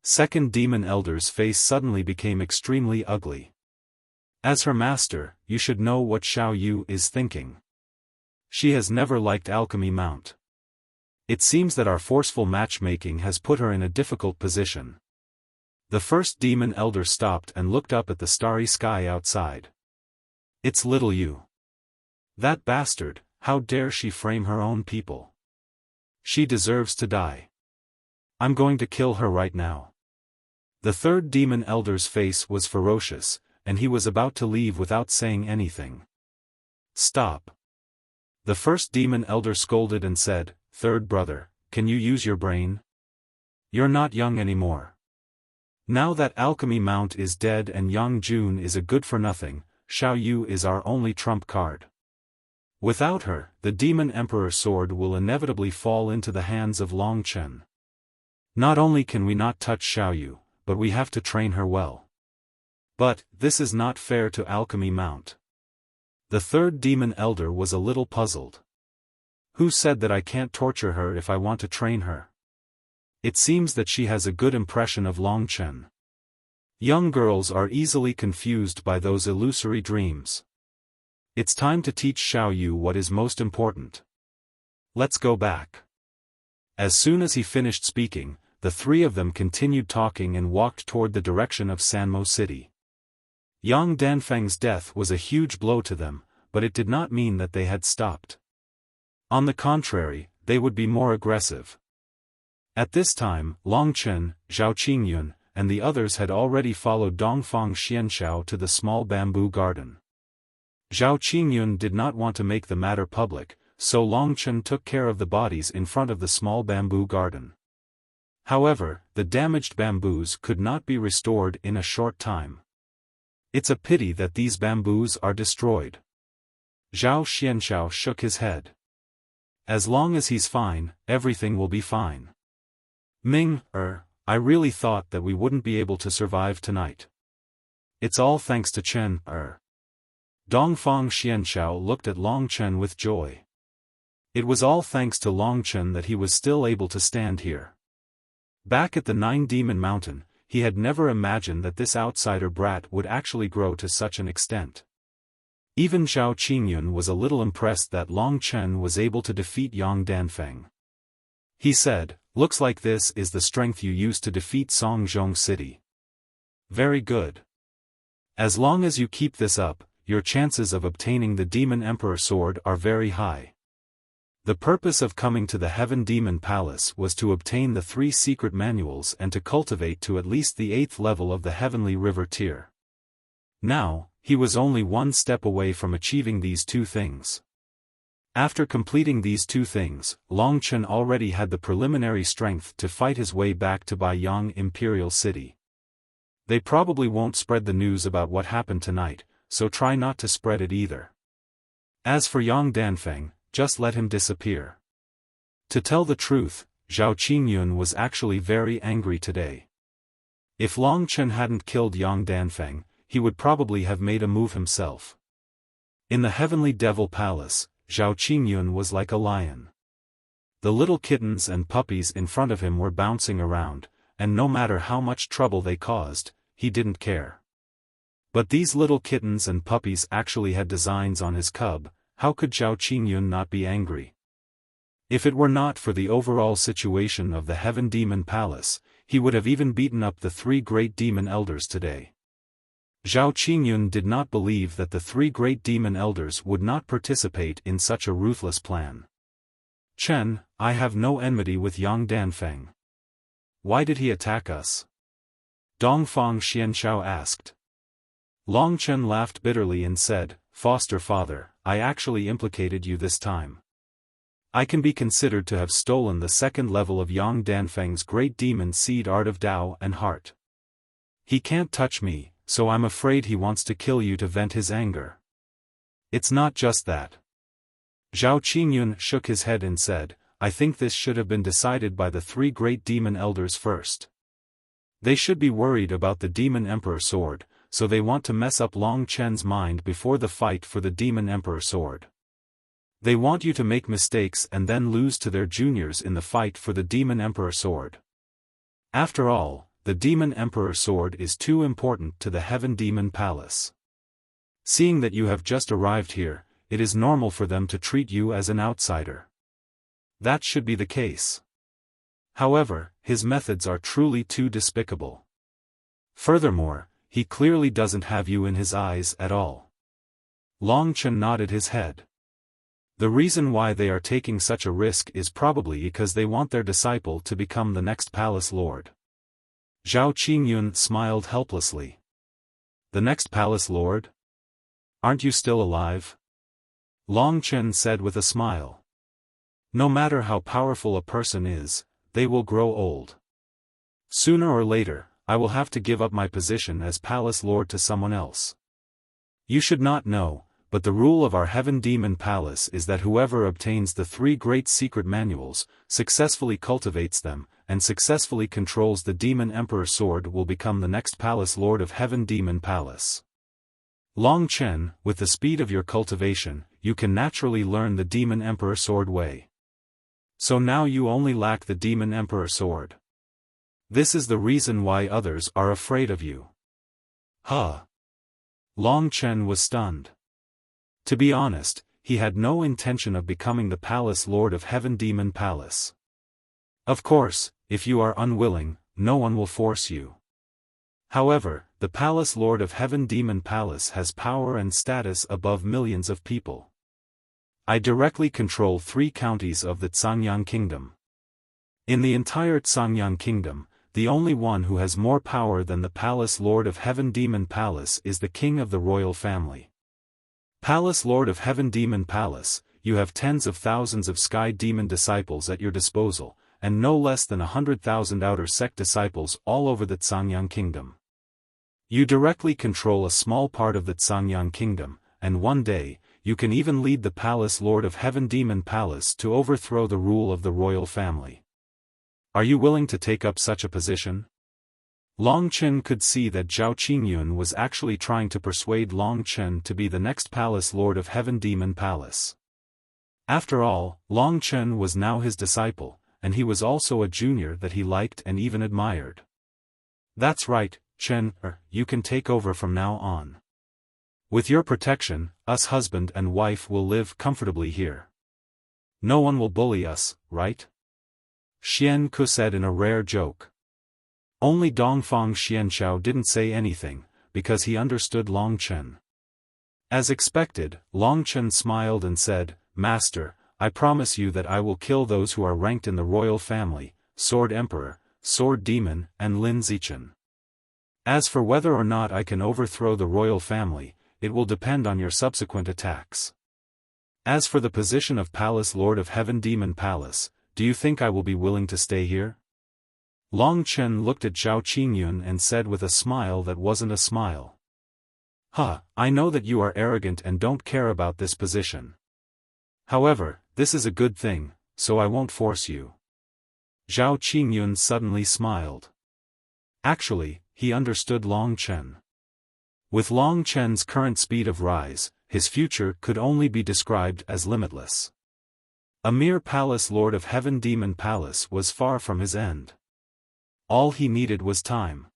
Second demon elder's face suddenly became extremely ugly. As her master, you should know what Xiao Yu is thinking. She has never liked alchemy mount. It seems that our forceful matchmaking has put her in a difficult position. The first demon elder stopped and looked up at the starry sky outside. It's little Yu. That bastard, how dare she frame her own people? She deserves to die. I'm going to kill her right now. The third demon elder's face was ferocious, and he was about to leave without saying anything. "Stop." The first demon elder scolded and said, "Third brother, can you use your brain? You're not young anymore. Now that Alchemy Mount is dead and Yang Jun is a good-for-nothing, Xiao Yu is our only trump card. Without her, the Demon Emperor sword will inevitably fall into the hands of Long Chen. Not only can we not touch Xiao Yu, but we have to train her well. But, this is not fair to Alchemy Mount." The third demon elder was a little puzzled. "Who said that I can't torture her if I want to train her? It seems that she has a good impression of Long Chen. Young girls are easily confused by those illusory dreams. It's time to teach Xiao Yu what is most important. Let's go back." As soon as he finished speaking, the three of them continued talking and walked toward the direction of Sanmo City. Yang Danfeng's death was a huge blow to them, but it did not mean that they had stopped. On the contrary, they would be more aggressive. At this time, Long Chen, Zhao Qingyun, and the others had already followed Dongfang Xianxiao to the small bamboo garden. Zhao Qingyun did not want to make the matter public, so Long Chen took care of the bodies in front of the small bamboo garden. However, the damaged bamboos could not be restored in a short time. It's a pity that these bamboos are destroyed. Zhao Xianxiao shook his head. As long as he's fine, everything will be fine. I really thought that we wouldn't be able to survive tonight. It's all thanks to Chen, Dongfang Xianxiao looked at Long Chen with joy. It was all thanks to Long Chen that he was still able to stand here. Back at the Nine Demon Mountain, he had never imagined that this outsider brat would actually grow to such an extent. Even Zhao Qingyun was a little impressed that Long Chen was able to defeat Yang Danfeng. He said, "Looks like this is the strength you used to defeat Songzhong City. Very good. As long as you keep this up, your chances of obtaining the Demon Emperor sword are very high." The purpose of coming to the Heaven Demon Palace was to obtain the 3 secret manuals and to cultivate to at least the 8th level of the Heavenly River tier. Now, he was only one step away from achieving these 2 things. After completing these 2 things, Long Chen already had the preliminary strength to fight his way back to Baiyang Imperial City. They probably won't spread the news about what happened tonight, so try not to spread it either. As for Yang Danfeng, just let him disappear. To tell the truth, Zhao Qingyun was actually very angry today. If Long Chen hadn't killed Yang Danfeng, he would probably have made a move himself. In the Heavenly Devil Palace, Zhao Qingyun was like a lion. The little kittens and puppies in front of him were bouncing around, and no matter how much trouble they caused, he didn't care. But these little kittens and puppies actually had designs on his cub. How could Zhao Qingyun not be angry? If it were not for the overall situation of the Heaven Demon Palace, he would have even beaten up the 3 great demon elders today. Zhao Qingyun did not believe that the 3 great demon elders would not participate in such a ruthless plan. "Chen, I have no enmity with Yang Danfeng. Why did he attack us?" Dongfang Xianxiao asked. Long Chen laughed bitterly and said, "Foster father, I actually implicated you this time. I can be considered to have stolen the 2nd level of Yang Danfeng's great demon seed art of Tao and heart. He can't touch me, so I'm afraid he wants to kill you to vent his anger." "It's not just that." Zhao Qingyun shook his head and said, "I think this should have been decided by the 3 great demon elders first. They should be worried about the Demon Emperor sword, so they want to mess up Long Chen's mind before the fight for the Demon Emperor sword. They want you to make mistakes and then lose to their juniors in the fight for the Demon Emperor sword. After all, the Demon Emperor sword is too important to the Heaven Demon Palace. Seeing that you have just arrived here, it is normal for them to treat you as an outsider. That should be the case. However, his methods are truly too despicable. Furthermore, he clearly doesn't have you in his eyes at all." Long Chen nodded his head. "The reason why they are taking such a risk is probably because they want their disciple to become the next palace lord." Zhao Qingyun smiled helplessly. The next palace lord? Aren't you still alive? Long Chen said with a smile. No matter how powerful a person is, they will grow old. Sooner or later, I will have to give up my position as palace lord to someone else. You should not know, but the rule of our Heaven Demon Palace is that whoever obtains the 3 great secret manuals, successfully cultivates them, and successfully controls the Demon Emperor Sword will become the next Palace Lord of Heaven Demon Palace. Long Chen, with the speed of your cultivation, you can naturally learn the Demon Emperor Sword way. So now you only lack the Demon Emperor Sword. This is the reason why others are afraid of you. Huh. Long Chen was stunned. To be honest, he had no intention of becoming the Palace Lord of Heaven Demon Palace. Of course, if you are unwilling, no one will force you. However, the Palace Lord of Heaven Demon Palace has power and status above millions of people. I directly control 3 counties of the Cangyang Kingdom. In the entire Cangyang Kingdom, the only one who has more power than the Palace Lord of Heaven Demon Palace is the king of the royal family. Palace Lord of Heaven Demon Palace, you have tens of thousands of Sky Demon disciples at your disposal, and no less than 100,000 outer sect disciples all over the Cangyang Kingdom. You directly control a small part of the Cangyang Kingdom, and one day, you can even lead the Palace Lord of Heaven Demon Palace to overthrow the rule of the royal family. Are you willing to take up such a position? Long Chen could see that Zhao Qingyun was actually trying to persuade Long Chen to be the next Palace Lord of Heaven Demon Palace. After all, Long Chen was now his disciple, and he was also a junior that he liked and even admired. That's right, Chen, you can take over from now on. With your protection, us husband and wife will live comfortably here. No one will bully us, right? Xian Ku said in a rare joke. Only Dongfang Xianxiao didn't say anything, because he understood Long Chen. As expected, Long Chen smiled and said, Master, I promise you that I will kill those who are ranked in the royal family, Sword Emperor, Sword Demon, and Lin Zichen. As for whether or not I can overthrow the royal family, it will depend on your subsequent attacks. As for the position of Palace Lord of Heaven Demon Palace, do you think I will be willing to stay here? Long Chen looked at Zhao Qingyun and said with a smile that wasn't a smile. I know that you are arrogant and don't care about this position. However, this is a good thing, so I won't force you. Zhao Qingyun suddenly smiled. Actually, he understood Long Chen. With Long Chen's current speed of rise, his future could only be described as limitless. A mere Palace Lord of Heaven Demon Palace was far from his end. All he needed was time.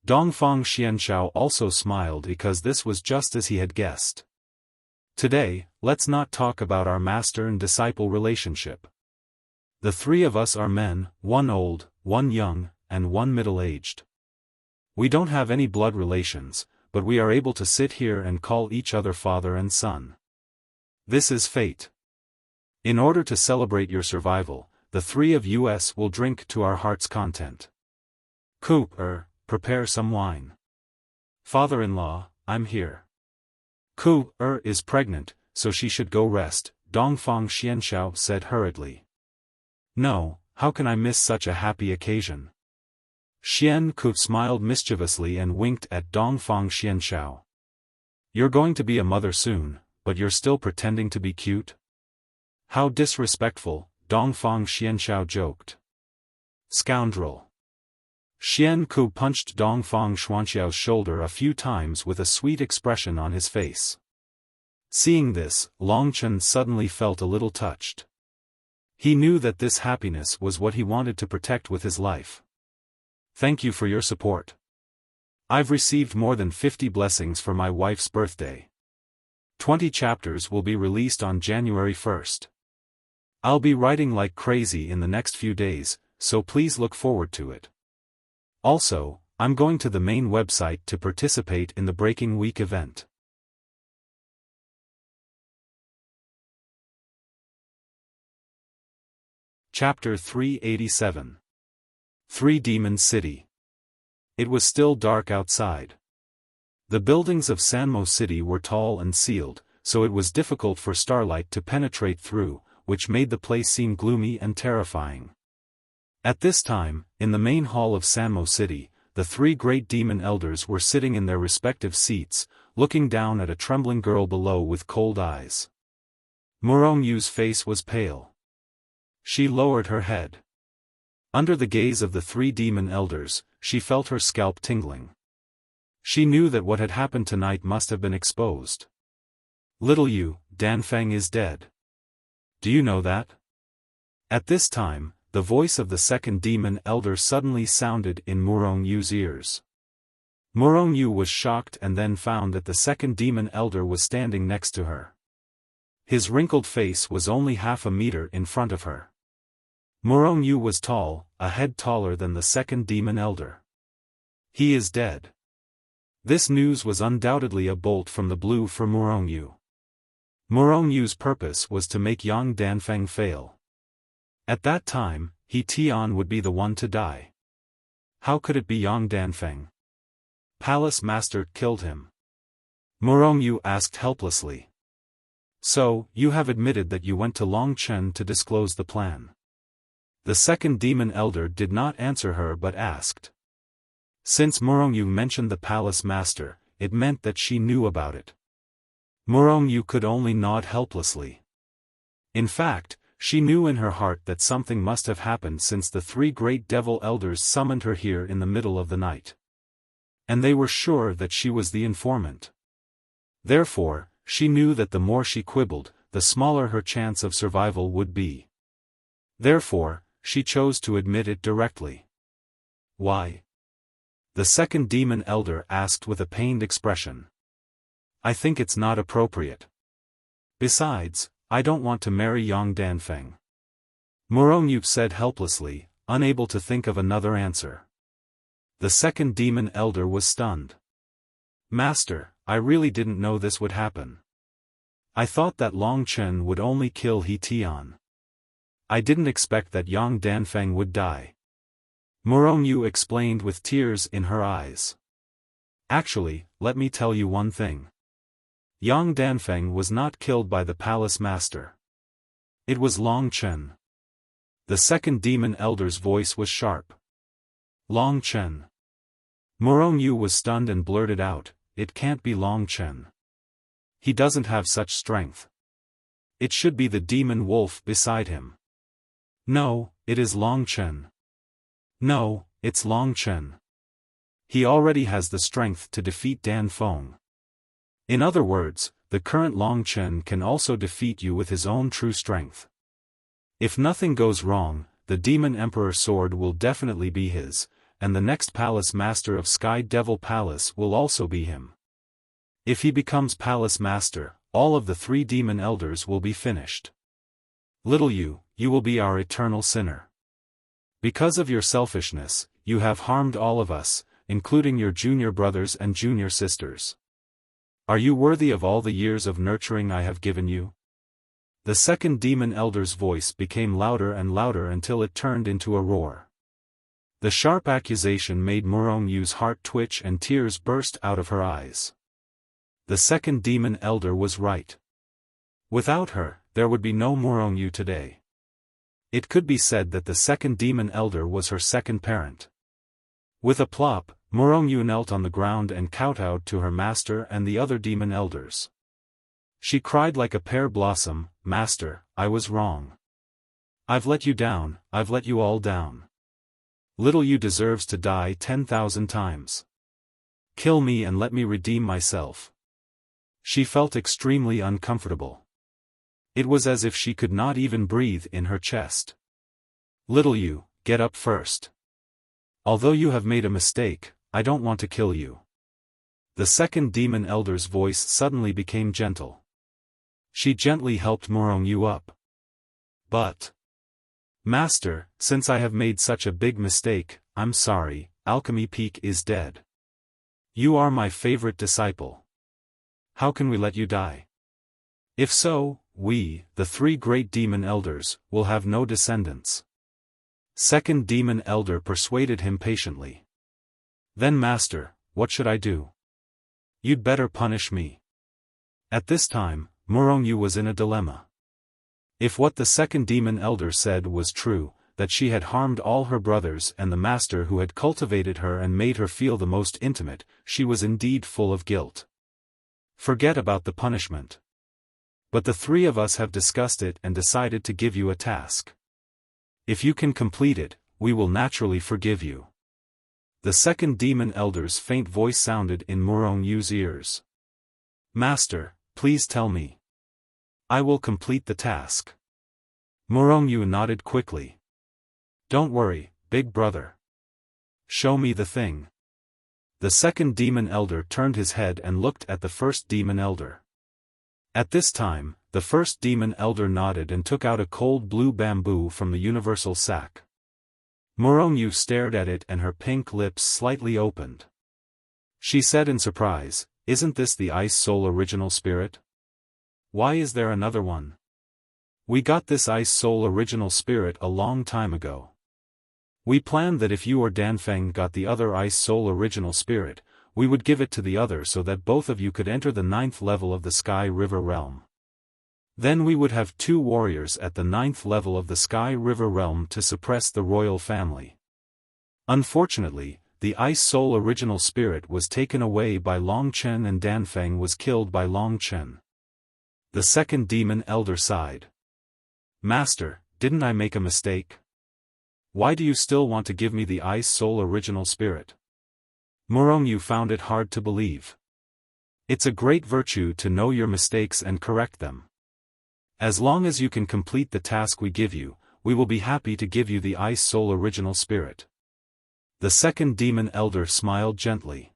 Dongfang Xianxiao also smiled because this was just as he had guessed. Today, let's not talk about our master and disciple relationship. The 3 of us are men, 1 old, 1 young, and 1 middle-aged. We don't have any blood relations, but we are able to sit here and call each other father and son. This is fate. In order to celebrate your survival, the 3 of us will drink to our heart's content. Prepare some wine. Father-in-law, I'm here. Is pregnant, so she should go rest, Dongfang Xianxiao said hurriedly. No, how can I miss such a happy occasion? Xian Ku smiled mischievously and winked at Dongfang Xianxiao. You're going to be a mother soon, but you're still pretending to be cute? How disrespectful, Dongfang Xianxiao joked. Scoundrel. Xian Ku punched Dongfang Xianxiao's shoulder a few times with a sweet expression on his face. Seeing this, Long Chen suddenly felt a little touched. He knew that this happiness was what he wanted to protect with his life. Thank you for your support. I've received more than 50 blessings for my wife's birthday. 20 chapters will be released on January 1st. I'll be writing like crazy in the next few days, so please look forward to it. Also, I'm going to the main website to participate in the Breaking Week event. Chapter 387. 3 Demon City. It was still dark outside. The buildings of Sanmo City were tall and sealed, so it was difficult for starlight to penetrate through, which made the place seem gloomy and terrifying. At this time, in the main hall of Sanmo City, the three great demon elders were sitting in their respective seats, looking down at a trembling girl below with cold eyes. Murongyu's face was pale. She lowered her head. Under the gaze of the three demon elders, she felt her scalp tingling. She knew that what had happened tonight must have been exposed. Little Yu, Danfeng is dead. Do you know that? At this time, the voice of the second demon elder suddenly sounded in Murongyu's ears. Murongyu was shocked and then found that the second demon elder was standing next to her. His wrinkled face was only half a meter in front of her. Murongyu was tall, a head taller than the second demon elder. He is dead. This news was undoubtedly a bolt from the blue for Murongyu. Murongyu's purpose was to make young Danfeng fail. At that time, He Tian would be the one to die. How could it be young Danfeng? Palace Master killed him. Murongyu asked helplessly. So, you have admitted that you went to Longchen to disclose the plan. The second demon elder did not answer her but asked. Since Murongyu mentioned the Palace Master, it meant that she knew about it. Murongyu could only nod helplessly. In fact, she knew in her heart that something must have happened since the three great devil elders summoned her here in the middle of the night. And they were sure that she was the informant. Therefore, she knew that the more she quibbled, the smaller her chance of survival would be. Therefore, she chose to admit it directly. Why? The second demon elder asked with a pained expression. I think it's not appropriate. Besides, I don't want to marry young Danfeng. Murongyu said helplessly, unable to think of another answer. The second demon elder was stunned. Master, I really didn't know this would happen. I thought that Longchen would only kill He Tian. I didn't expect that young Danfeng would die. Murongyu explained with tears in her eyes. Actually, let me tell you one thing. Young Danfeng was not killed by the Palace Master. It was Longchen. The second demon elder's voice was sharp. Longchen. Murongyu was stunned and blurted out, it can't be Longchen. He doesn't have such strength. It should be the demon wolf beside him. No, it is Longchen. No, it's Longchen. He already has the strength to defeat Danfeng. In other words, the current Longchen can also defeat you with his own true strength. If nothing goes wrong, the Demon Emperor sword will definitely be his, and the next Palace Master of Sky Devil Palace will also be him. If he becomes Palace Master, all of the three demon elders will be finished. Little Yu, you will be our eternal sinner. Because of your selfishness, you have harmed all of us, including your junior brothers and junior sisters. Are you worthy of all the years of nurturing I have given you? The second demon elder's voice became louder and louder until it turned into a roar. The sharp accusation made Murongyu's heart twitch and tears burst out of her eyes. The second demon elder was right. Without her, there would be no Murongyu today. It could be said that the second demon elder was her second parent. With a plop, Murongyu knelt on the ground and kowtowed to her master and the other demon elders. She cried like a pear blossom, Master, I was wrong. I've let you down, I've let you all down. Little Yu deserves to die 10,000 times. Kill me and let me redeem myself. She felt extremely uncomfortable. It was as if she could not even breathe in her chest. Little Yu, get up first. Although you have made a mistake, I don't want to kill you. The second demon elder's voice suddenly became gentle. She gently helped Murongyu up. But, Master, since I have made such a big mistake, I'm sorry, Alchemy Peak is dead. You are my favorite disciple. How can we let you die? If so, we, the three great demon elders, will have no descendants. Second demon elder persuaded him patiently. Then master, what should I do? You'd better punish me. At this time, Murongyu was in a dilemma. If what the second demon elder said was true, that she had harmed all her brothers and the master who had cultivated her and made her feel the most intimate, she was indeed full of guilt. Forget about the punishment. But the three of us have discussed it and decided to give you a task. If you can complete it, we will naturally forgive you. The second demon elder's faint voice sounded in Murongyu's ears. Master, please tell me. I will complete the task. Murongyu nodded quickly. Don't worry, big brother. Show me the thing. The second demon elder turned his head and looked at the first demon elder. At this time, the first demon elder nodded and took out a cold blue bamboo from the universal sack. Murongyu stared at it and her pink lips slightly opened. She said in surprise, "Isn't this the Ice Soul original spirit? Why is there another one? We got this Ice Soul original spirit a long time ago. We planned that if you or Danfeng got the other Ice Soul original spirit, we would give it to the other so that both of you could enter the 9th level of the Sky River Realm. Then we would have 2 warriors at the 9th level of the Sky River Realm to suppress the royal family. Unfortunately, the Ice Soul original spirit was taken away by Long Chen and Danfeng was killed by Long Chen." The second demon elder sighed. Master, didn't I make a mistake? Why do you still want to give me the Ice Soul original spirit? Murongyu found it hard to believe. It's a great virtue to know your mistakes and correct them. As long as you can complete the task we give you, we will be happy to give you the Ice Soul original spirit. The second demon elder smiled gently.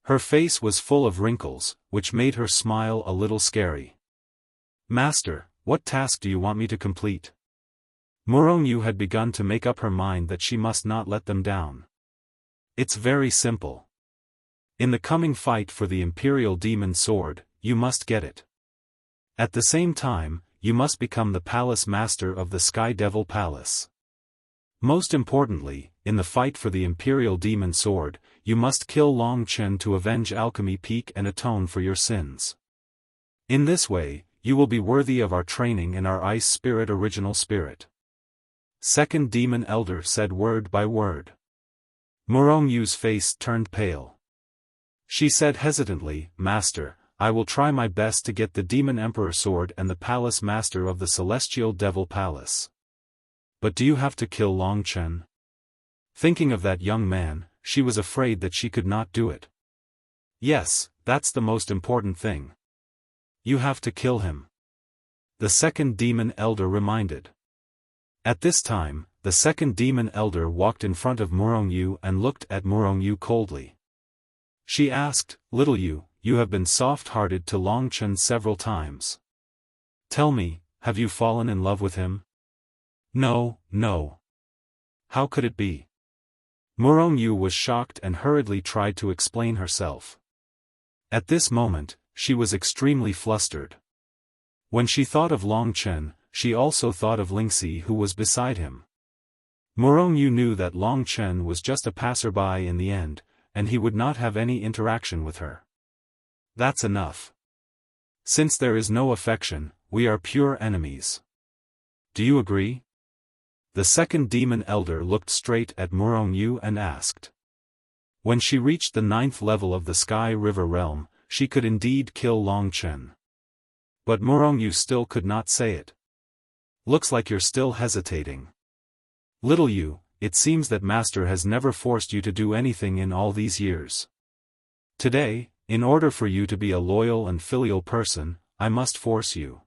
Her face was full of wrinkles, which made her smile a little scary. Master, what task do you want me to complete? Murongyu had begun to make up her mind that she must not let them down. It's very simple. In the coming fight for the Imperial Demon Sword, you must get it. At the same time, you must become the Palace Master of the Sky Devil Palace. Most importantly, in the fight for the Imperial Demon Sword, you must kill Long Chen to avenge Alchemy Peak and atone for your sins. In this way, you will be worthy of our training in our Ice Spirit original spirit. Second demon elder said word by word. Murongyu's face turned pale. She said hesitantly, Master, I will try my best to get the Demon Emperor Sword and the Palace Master of the Celestial Devil Palace. But do you have to kill Long Chen? Thinking of that young man, she was afraid that she could not do it. Yes, that's the most important thing. You have to kill him. The second demon elder reminded. At this time, the second demon elder walked in front of Murongyu and looked at Murongyu coldly. She asked, Little you, you have been soft-hearted to Long Chen several times. Tell me, have you fallen in love with him? No, no. How could it be? Murongyu was shocked and hurriedly tried to explain herself. At this moment, she was extremely flustered. When she thought of Long Chen, she also thought of Lingxi who was beside him. Murongyu knew that Long Chen was just a passerby in the end, and he would not have any interaction with her. That's enough. Since there is no affection, we are pure enemies. Do you agree? The second demon elder looked straight at Murongyu and asked. When she reached the 9th level of the Sky River Realm, she could indeed kill Long Chen. But Murongyu still could not say it. Looks like you're still hesitating. Little you, it seems that Master has never forced you to do anything in all these years. Today, in order for you to be a loyal and filial person, I must force you.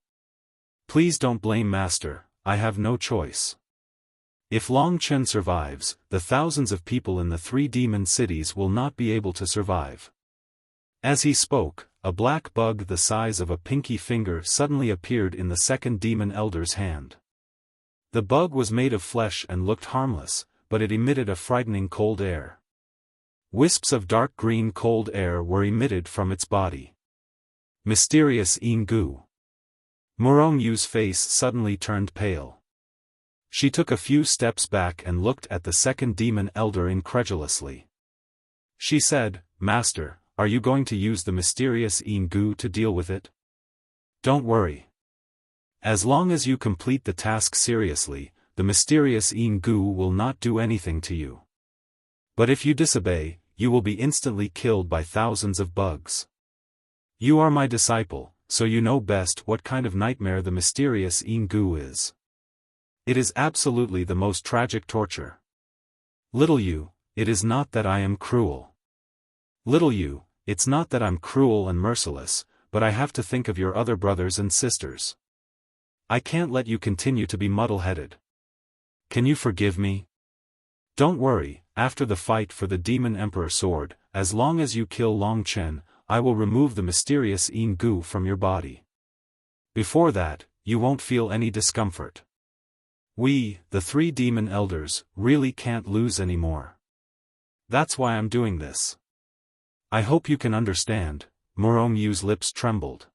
Please don't blame Master, I have no choice. If Long Chen survives, the thousands of people in the 3 demon cities will not be able to survive. As he spoke, a black bug the size of a pinky finger suddenly appeared in the second demon elder's hand. The bug was made of flesh and looked harmless, but it emitted a frightening cold air. Wisps of dark green cold air were emitted from its body. Mysterious Ingu. Murongyu's face suddenly turned pale. She took a few steps back and looked at the second demon elder incredulously. She said, Master, are you going to use the mysterious Gu to deal with it? Don't worry. As long as you complete the task seriously, the mysterious Gu will not do anything to you. But if you disobey, you will be instantly killed by thousands of bugs. You are my disciple, so you know best what kind of nightmare the mysterious Gu is. It is absolutely the most tragic torture. Little you, it is not that I am cruel. Little you, it's not that I'm cruel and merciless, but I have to think of your other brothers and sisters. I can't let you continue to be muddle-headed. Can you forgive me? Don't worry, after the fight for the Demon Emperor sword, as long as you kill Long Chen, I will remove the mysterious Gu from your body. Before that, you won't feel any discomfort. We, the 3 demon elders, really can't lose anymore. That's why I'm doing this. I hope you can understand. Murong-Yu's lips trembled.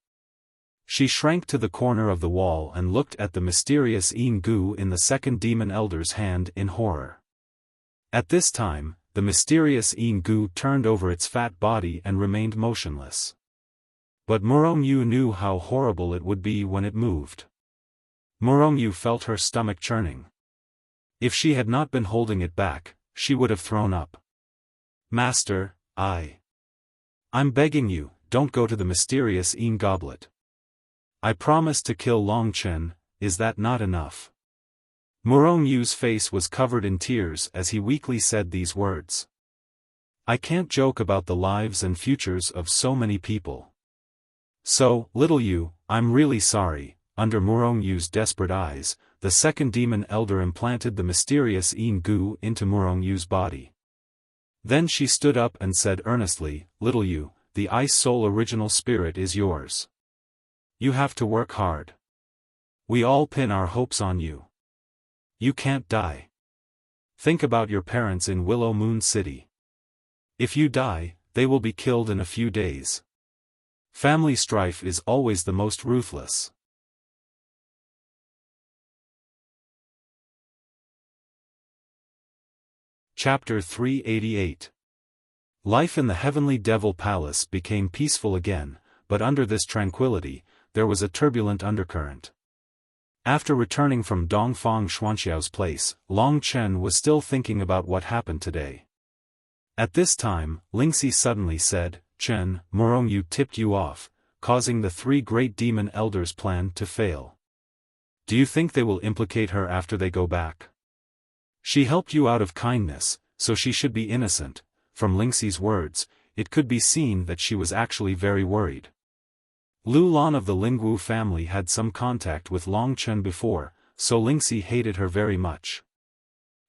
She shrank to the corner of the wall and looked at the mysterious Gu in the second demon elder's hand in horror. At this time, the mysterious Gu turned over its fat body and remained motionless. But Murong-Yu knew how horrible it would be when it moved. Murong-Yu felt her stomach churning. If she had not been holding it back, she would have thrown up. Master, I'm begging you, don't go to the mysterious goblet. I promised to kill Long Chen, is that not enough? Murong-Yu's face was covered in tears as he weakly said these words. I can't joke about the lives and futures of so many people. So, little you, I'm really sorry. Under Murong-Yu's desperate eyes, the second demon elder implanted the mysterious Gu into Murong-Yu's body. Then she stood up and said earnestly, Little you, the Ice Soul original spirit is yours. You have to work hard. We all pin our hopes on you. You can't die. Think about your parents in Willow Moon City. If you die, they will be killed in a few days. Family strife is always the most ruthless. Chapter 388. Life in the Heavenly Devil Palace became peaceful again, but under this tranquility, there was a turbulent undercurrent. After returning from Dongfang Xuanxiao's place, Long Chen was still thinking about what happened today. At this time, Lingxi suddenly said, Chen, Murong-Yu tipped you off, causing the 3 great demon elders' plan to fail. Do you think they will implicate her after they go back? She helped you out of kindness, so she should be innocent. From Lingxi's words, it could be seen that she was actually very worried. Lu Lan of the Lingwu family had some contact with Long Chen before, so Lingxi hated her very much.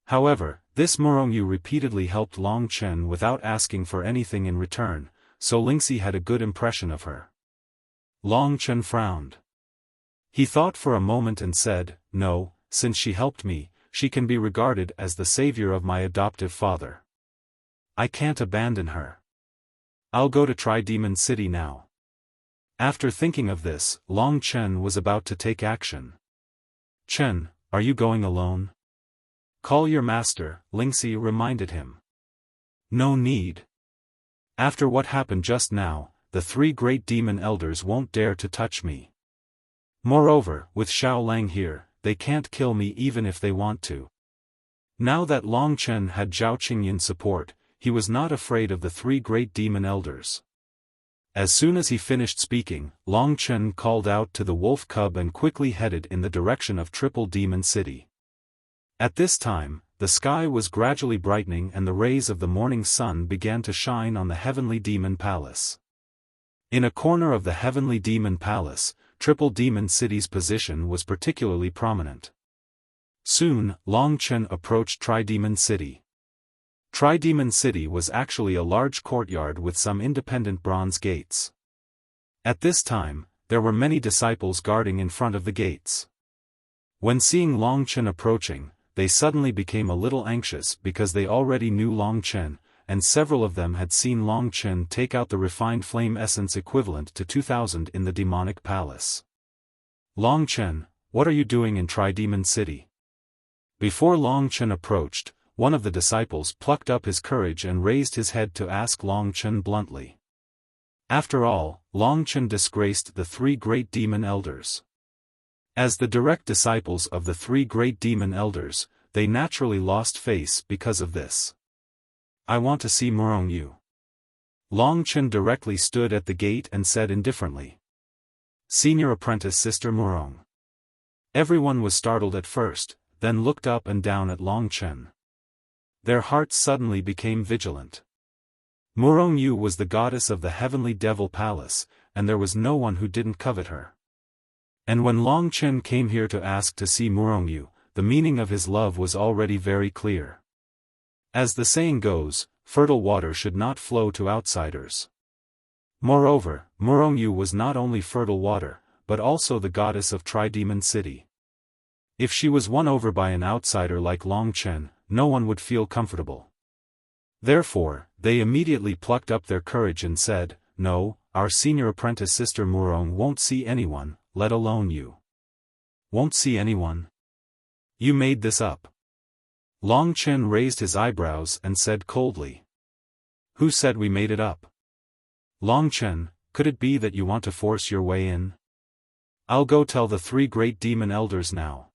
However, this Murong-Yu repeatedly helped Long Chen without asking for anything in return, so Lingxi had a good impression of her. Long Chen frowned. He thought for a moment and said, No, since she helped me, she can be regarded as the savior of my adoptive father. I can't abandon her. I'll go to Tri-Demon City now. After thinking of this, Long Chen was about to take action. Chen, are you going alone? Call your master, Lingxi reminded him. No need. After what happened just now, the 3 great demon elders won't dare to touch me. Moreover, with Xiao Lang here, they can't kill me even if they want to. Now that Long Chen had Zhao Qingyin's support, he was not afraid of the 3 great demon elders. As soon as he finished speaking, Long Chen called out to the wolf cub and quickly headed in the direction of Triple Demon City. At this time, the sky was gradually brightening and the rays of the morning sun began to shine on the Heavenly Demon Palace. In a corner of the Heavenly Demon Palace, Triple Demon City's position was particularly prominent. Soon, Long Chen approached Tri-Demon City. Tri-Demon City was actually a large courtyard with some independent bronze gates. At this time, there were many disciples guarding in front of the gates. When seeing Long Chen approaching, they suddenly became a little anxious because they already knew Long Chen, and several of them had seen Long Chen take out the refined flame essence equivalent to 2000 in the demonic palace. Long Chen, what are you doing in Tri-Demon City? Before Long Chen approached, one of the disciples plucked up his courage and raised his head to ask Long Chen bluntly. After all, Long Chen disgraced the three great demon elders. As the direct disciples of the three great demon elders, they naturally lost face because of this. I want to see Murong Yu. Long Chen directly stood at the gate and said indifferently. Senior apprentice Sister Murong. Everyone was startled at first, then looked up and down at Long Chen. Their hearts suddenly became vigilant. Murong Yu was the goddess of the heavenly devil palace, and there was no one who didn't covet her. And when Long Chen came here to ask to see Murong Yu, the meaning of his love was already very clear. As the saying goes, fertile water should not flow to outsiders. Moreover, Murong Yu was not only fertile water, but also the goddess of Tri-Demon City. If she was won over by an outsider like Long Chen, no one would feel comfortable. Therefore, they immediately plucked up their courage and said, "No, our senior apprentice Sister Murong won't see anyone, let alone you." Won't see anyone? You made this up. Long Chen raised his eyebrows and said coldly. Who said we made it up? Long Chen, could it be that you want to force your way in? I'll go tell the three great demon elders now.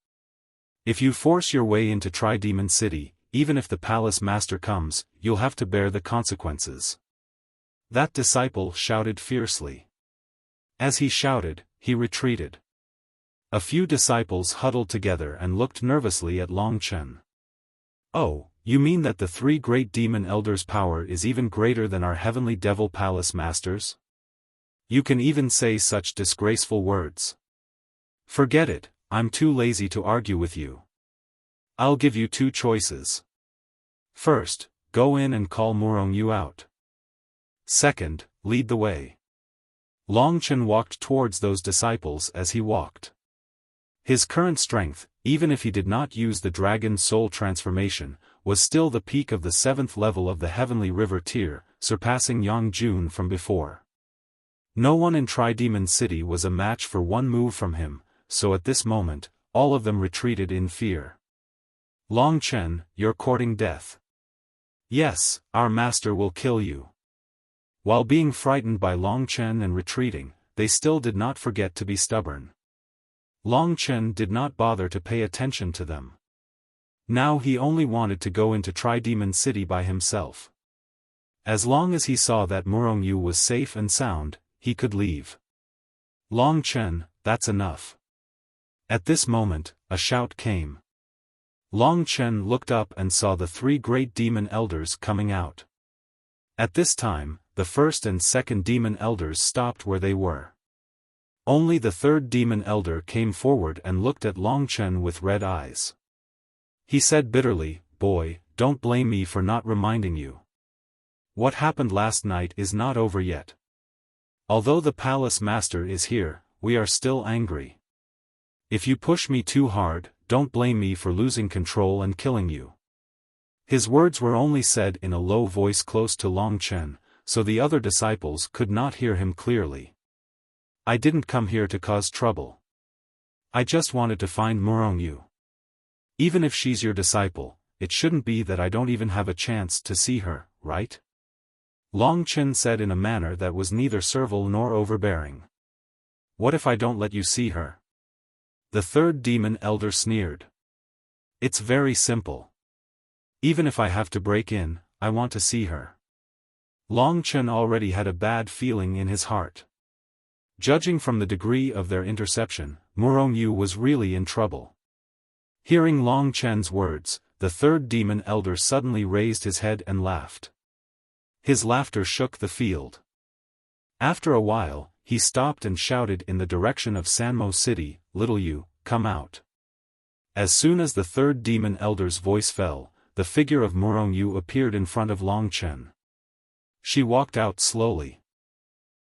If you force your way into Tri-Demon City, even if the palace master comes, you'll have to bear the consequences. That disciple shouted fiercely. As he shouted, he retreated. A few disciples huddled together and looked nervously at Long Chen. Oh, you mean that the three great demon elders' power is even greater than our heavenly devil palace masters? You can even say such disgraceful words. Forget it, I'm too lazy to argue with you. I'll give you two choices. First, go in and call Murong Yu out. Second, lead the way. Long Chen walked towards those disciples as he walked. His current strength, even if he did not use the dragon soul transformation, was still the peak of the 7th level of the heavenly river tier, surpassing Yang Jun from before. No one in Tri-Demon City was a match for one move from him, so at this moment, all of them retreated in fear. Long Chen, you're courting death. Yes, our master will kill you. While being frightened by Long Chen and retreating, they still did not forget to be stubborn. Long Chen did not bother to pay attention to them. Now he only wanted to go into Tri-Demon City by himself. As long as he saw that Murong Yu was safe and sound, he could leave. Long Chen, that's enough. At this moment, a shout came. Long Chen looked up and saw the three great demon elders coming out. At this time, the first and second demon elders stopped where they were. Only the third demon elder came forward and looked at Long Chen with red eyes. He said bitterly, "Boy, don't blame me for not reminding you. What happened last night is not over yet. Although the palace master is here, we are still angry. If you push me too hard, don't blame me for losing control and killing you." His words were only said in a low voice close to Long Chen, so the other disciples could not hear him clearly. I didn't come here to cause trouble. I just wanted to find Murong Yu. Even if she's your disciple, it shouldn't be that I don't even have a chance to see her, right? Long Chen said in a manner that was neither servile nor overbearing. What if I don't let you see her? The third demon elder sneered. It's very simple. Even if I have to break in, I want to see her. Long Chen already had a bad feeling in his heart. Judging from the degree of their interception, Murong Yu was really in trouble. Hearing Long Chen's words, the third demon elder suddenly raised his head and laughed. His laughter shook the field. After a while, he stopped and shouted in the direction of Sanmo City, "Little Yu, come out." As soon as the third demon elder's voice fell, the figure of Murong Yu appeared in front of Long Chen. She walked out slowly.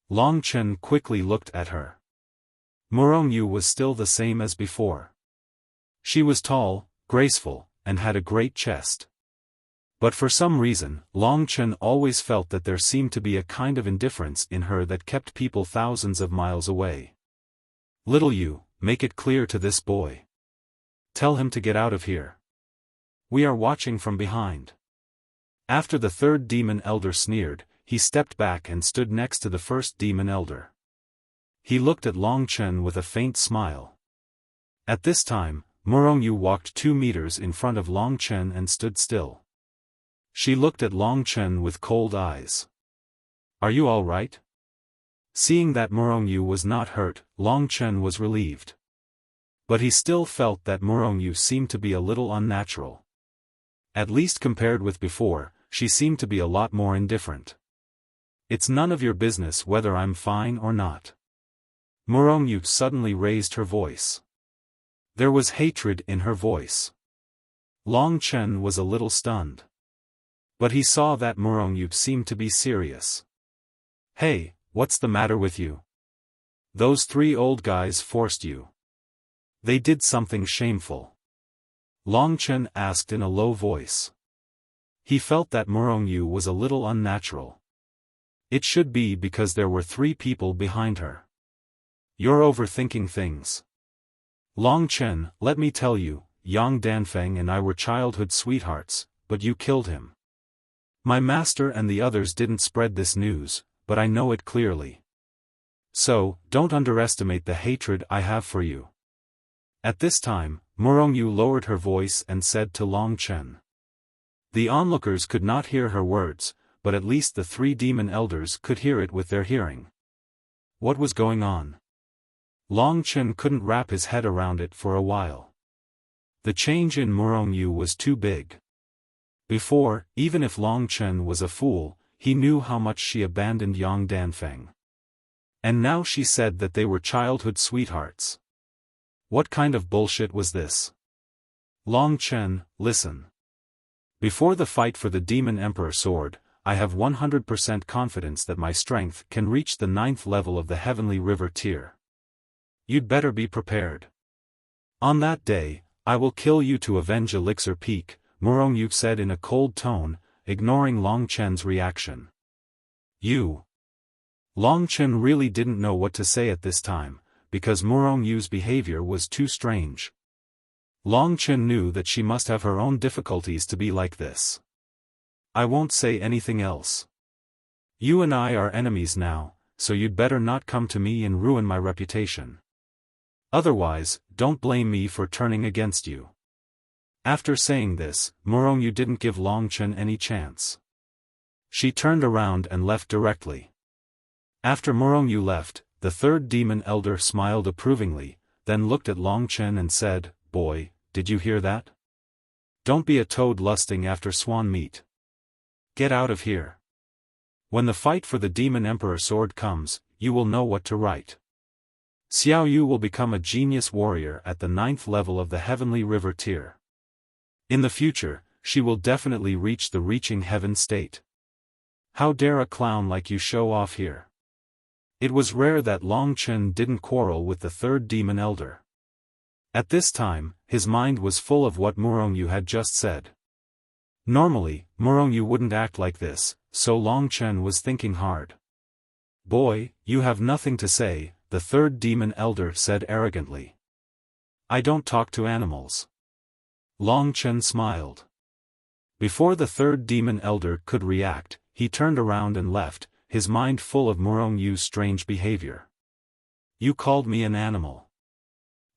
Long Chen quickly looked at her. Murong Yu was still the same as before. She was tall, graceful, and had a great chest. But for some reason, Long Chen always felt that there seemed to be a kind of indifference in her that kept people thousands of miles away. "Little Yu, make it clear to this boy. Tell him to get out of here." We are watching from behind. After the third demon elder sneered, he stepped back and stood next to the first demon elder. He looked at Long Chen with a faint smile. At this time, Murongyu walked 2 meters in front of Long Chen and stood still. She looked at Long Chen with cold eyes. Are you all right? Seeing that Murongyu was not hurt, Long Chen was relieved. But he still felt that Murongyu seemed to be a little unnatural. At least compared with before, she seemed to be a lot more indifferent. It's none of your business whether I'm fine or not. Murongyu suddenly raised her voice. There was hatred in her voice. Long Chen was a little stunned. But he saw that Murongyu seemed to be serious. Hey, what's the matter with you? Those 3 old guys forced you. They did something shameful. Long Chen asked in a low voice. He felt that Murongyu was a little unnatural. It should be because there were 3 people behind her. You're overthinking things. Long Chen, let me tell you, Yang Danfeng and I were childhood sweethearts, but you killed him. My master and the others didn't spread this news, but I know it clearly. So, don't underestimate the hatred I have for you. At this time, Murongyu lowered her voice and said to Long Chen. The onlookers could not hear her words, but at least the 3 demon elders could hear it with their hearing. What was going on? Long Chen couldn't wrap his head around it for a while. The change in Murongyu was too big. Before, even if Long Chen was a fool, he knew how much she abandoned Yang Danfeng. And now she said that they were childhood sweethearts. What kind of bullshit was this? Long Chen, listen. Before the fight for the Demon Emperor Sword, I have 100% confidence that my strength can reach the 9th level of the Heavenly River tier. You'd better be prepared. On that day, I will kill you to avenge Elixir Peak, Murongyu said in a cold tone, ignoring Long Chen's reaction. You. Long Chen really didn't know what to say at this time, because Murongyu's behavior was too strange. Long Chen knew that she must have her own difficulties to be like this. I won't say anything else. You and I are enemies now, so you'd better not come to me and ruin my reputation. Otherwise, don't blame me for turning against you. After saying this, Murongyu didn't give Long Chen any chance. She turned around and left directly. After Murongyu left, the 3rd demon elder smiled approvingly, then looked at Long Chen and said, Boy, did you hear that? Don't be a toad lusting after swan meat. Get out of here. When the fight for the Demon Emperor Sword comes, you will know what to write. Xiao Yu will become a genius warrior at the 9th level of the Heavenly River tier. In the future, she will definitely reach the reaching heaven state. How dare a clown like you show off here? It was rare that Long Chen didn't quarrel with the 3rd demon elder. At this time, his mind was full of what Murongyu had just said. Normally, Murongyu wouldn't act like this, so Long Chen was thinking hard. Boy, you have nothing to say, the 3rd demon elder said arrogantly. I don't talk to animals. Long Chen smiled. Before the 3rd demon elder could react, he turned around and left, his mind full of Murongyu's strange behavior. You called me an animal.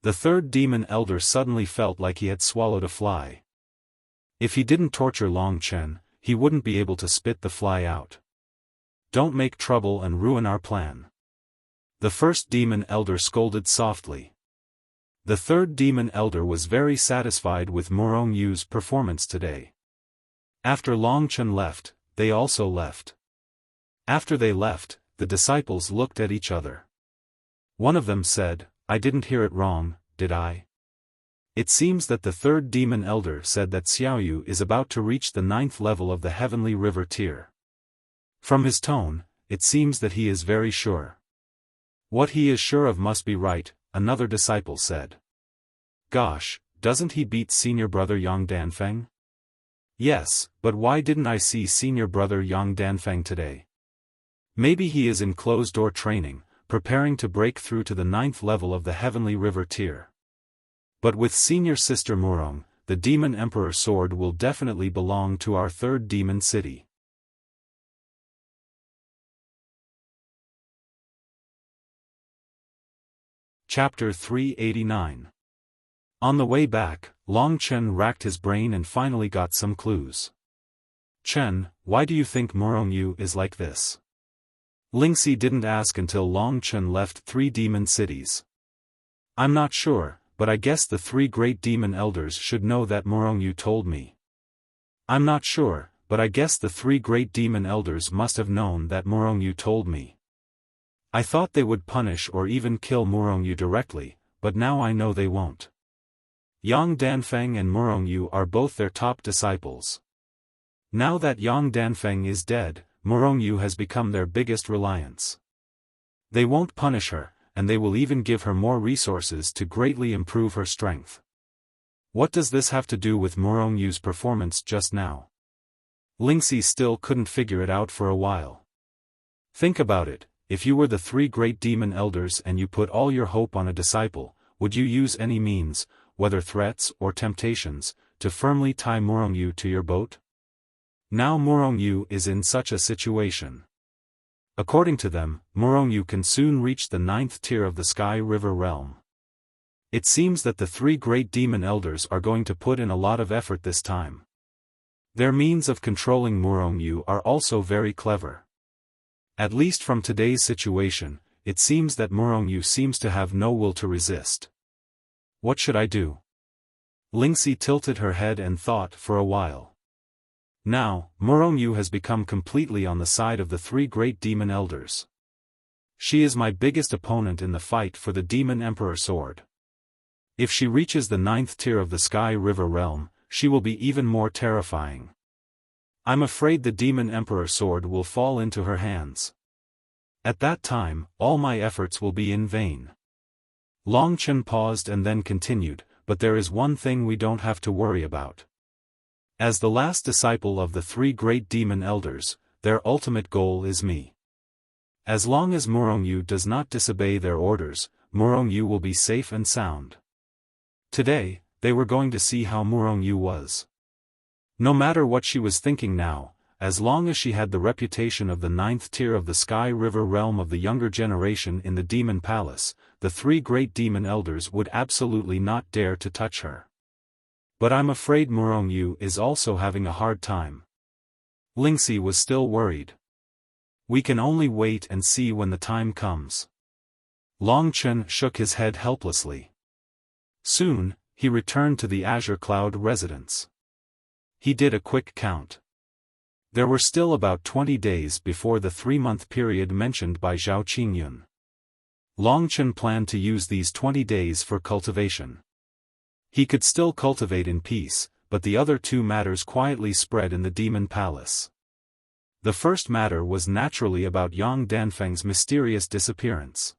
The 3rd demon elder suddenly felt like he had swallowed a fly. If he didn't torture Long Chen, he wouldn't be able to spit the fly out. Don't make trouble and ruin our plan. The 1st demon elder scolded softly. The 3rd demon elder was very satisfied with Murongyu's performance today. After Long Chen left, they also left. After they left, the disciples looked at each other. One of them said, I didn't hear it wrong, did I? It seems that the 3rd demon elder said that Xiao Yu is about to reach the 9th level of the Heavenly River tier. From his tone, it seems that he is very sure. What he is sure of must be right, another disciple said. Gosh, doesn't he beat senior brother Yang Danfeng? Yes, but why didn't I see senior brother Yang Danfeng today? Maybe he is in closed-door training, preparing to break through to the 9th level of the Heavenly River tier. But with senior sister Murong, the Demon Emperor sword will definitely belong to our third demon city. Chapter 389. On the way back, Long Chen racked his brain and finally got some clues. "Chen, why do you think Morongyu is like this?" Lingxi didn't ask until Long Chen left 3 demon cities. "I'm not sure, but I guess the 3 great demon elders should know that Morongyu told me." "I'm not sure, but I guess the 3 great demon elders must have known that Morongyu told me. I thought they would punish or even kill Morongyu directly, but now I know they won't. Yang Danfeng and Morongyu are both their top disciples. Now that Yang Danfeng is dead, Morongyu has become their biggest reliance. They won't punish her, and they will even give her more resources to greatly improve her strength. What does this have to do with Morongyu's performance just now?" Lingxi still couldn't figure it out for a while. "Think about it, if you were the 3 great demon elders and you put all your hope on a disciple, would you use any means, whether threats or temptations, to firmly tie Morongyu to your boat? Now Morongyu is in such a situation. According to them, Morongyu can soon reach the 9th tier of the Sky River realm. It seems that the 3 great demon elders are going to put in a lot of effort this time. Their means of controlling Morongyu are also very clever. At least from today's situation, it seems that Morongyu seems to have no will to resist. What should I do?" Lingxi tilted her head and thought for a while. Now, Morongyu has become completely on the side of the 3 great demon elders. She is my biggest opponent in the fight for the Demon Emperor sword. If she reaches the 9th tier of the Sky River realm, she will be even more terrifying. I'm afraid the Demon Emperor sword will fall into her hands. At that time, all my efforts will be in vain. Long Chen paused and then continued, "But there is one thing we don't have to worry about. As the last disciple of the 3 great demon elders, their ultimate goal is me. As long as Morongyu does not disobey their orders, Morongyu will be safe and sound." Today, they were going to see how Morongyu was. No matter what she was thinking now, as long as she had the reputation of the 9th tier of the Sky River realm of the younger generation in the Demon Palace, the 3 great demon elders would absolutely not dare to touch her. But I'm afraid Morongyu is also having a hard time. Lingxi was still worried. "We can only wait and see when the time comes." Long Chen shook his head helplessly. Soon, he returned to the Azure Cloud residence. He did a quick count. There were still about 20 days before the 3-month period mentioned by Zhao Qingyun. Long Chen planned to use these 20 days for cultivation. He could still cultivate in peace, but the other 2 matters quietly spread in the Demon Palace. The first matter was naturally about Yang Danfeng's mysterious disappearance.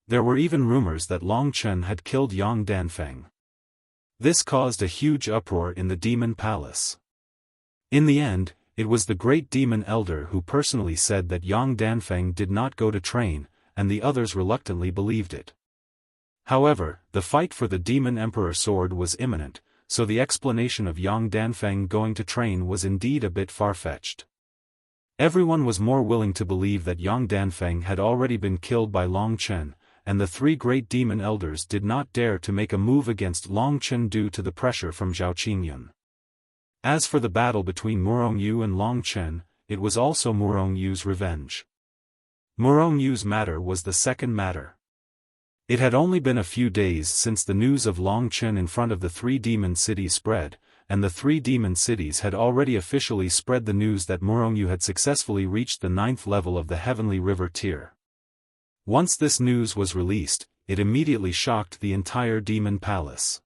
There were even rumors that Long Chen had killed Yang Danfeng. This caused a huge uproar in the Demon Palace. In the end, it was the great demon elder who personally said that Yang Danfeng did not go to train, and the others reluctantly believed it. However, the fight for the Demon Emperor sword was imminent, so the explanation of Yang Danfeng going to train was indeed a bit far-fetched. Everyone was more willing to believe that Yang Danfeng had already been killed by Long Chen, and the 3 great demon elders did not dare to make a move against Long Chen due to the pressure from Zhao Qingyun. As for the battle between Morongyu and Long Chen, it was also Morongyu's revenge. Morongyu's matter was the second matter. It had only been a few days since the news of Long Chen in front of the 3 demon cities spread, and the 3 demon cities had already officially spread the news that Morongyu had successfully reached the 9th level of the Heavenly River tier. Once this news was released, it immediately shocked the entire Demon Palace.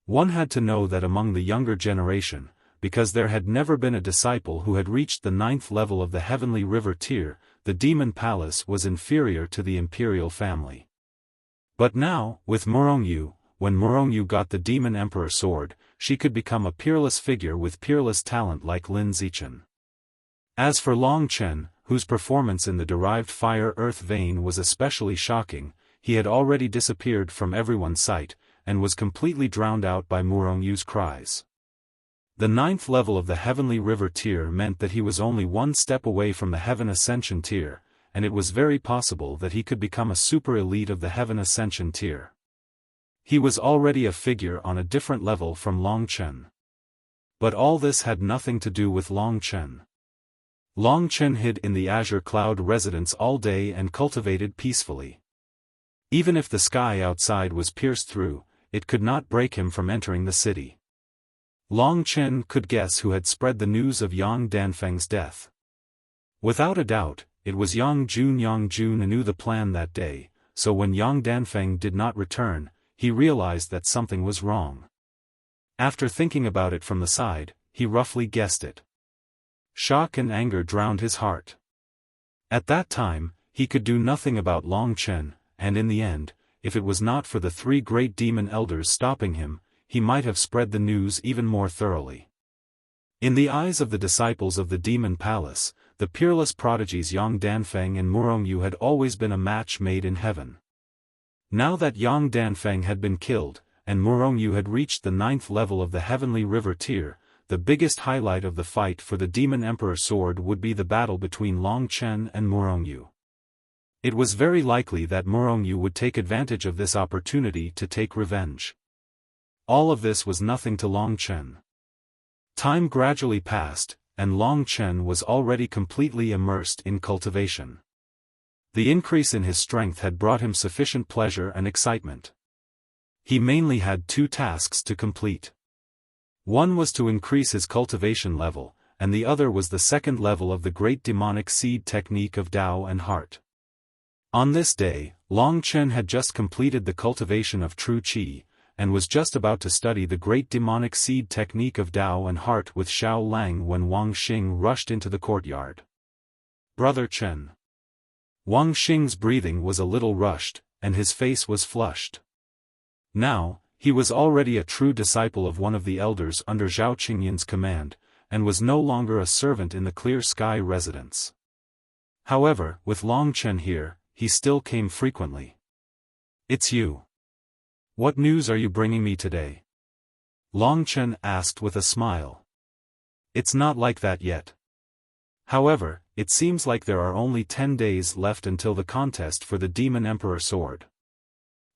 One had to know that among the younger generation, because there had never been a disciple who had reached the 9th level of the Heavenly River tier, the Demon Palace was inferior to the imperial family. But now, with Morongyu, when Morongyu got the Demon Emperor sword, she could become a peerless figure with peerless talent like Lin Zichen. As for Long Chen, whose performance in the derived fire-earth vein was especially shocking, he had already disappeared from everyone's sight, and was completely drowned out by Murongyu's cries. The 9th level of the Heavenly River tier meant that he was only one step away from the Heaven Ascension tier, and it was very possible that he could become a super elite of the Heaven Ascension tier. He was already a figure on a different level from Long Chen. But all this had nothing to do with Long Chen. Long Chen hid in the Azure Cloud residence all day and cultivated peacefully. Even if the sky outside was pierced through, it could not break him from entering the city. Long Chen could guess who had spread the news of Yang Danfeng's death. Without a doubt, it was Yang Jun. Yang Jun knew the plan that day, so when Yang Danfeng did not return, he realized that something was wrong. After thinking about it from the side, he roughly guessed it. Shock and anger drowned his heart. At that time, he could do nothing about Long Chen, and in the end, if it was not for the 3 great demon elders stopping him, he might have spread the news even more thoroughly. In the eyes of the disciples of the Demon Palace, the peerless prodigies Yang Danfeng and Murongyu had always been a match made in heaven. Now that Yang Danfeng had been killed, and Murongyu had reached the 9th level of the Heavenly River tier, the biggest highlight of the fight for the Demon Emperor Sword would be the battle between Long Chen and Murongyu. It was very likely that Murongyu would take advantage of this opportunity to take revenge. All of this was nothing to Long Chen. Time gradually passed, and Long Chen was already completely immersed in cultivation. The increase in his strength had brought him sufficient pleasure and excitement. He mainly had 2 tasks to complete. One was to increase his cultivation level, and the other was the 2nd level of the Great Demonic Seed technique of Tao and Heart. On this day, Long Chen had just completed the cultivation of True Qi, and was just about to study the Great Demonic Seed technique of Tao and Heart with Xiao Lang when Wang Xing rushed into the courtyard. Brother Chen. Wang Xing's breathing was a little rushed, and his face was flushed. Now, he was already a true disciple of one of the elders under Zhao Qingyun's command, and was no longer a servant in the Clear Sky residence. However, with Long Chen here, he still came frequently. "It's you. What news are you bringing me today?" Long Chen asked with a smile. "It's not like that yet. However, it seems like there are only 10 days left until the contest for the Demon Emperor Sword.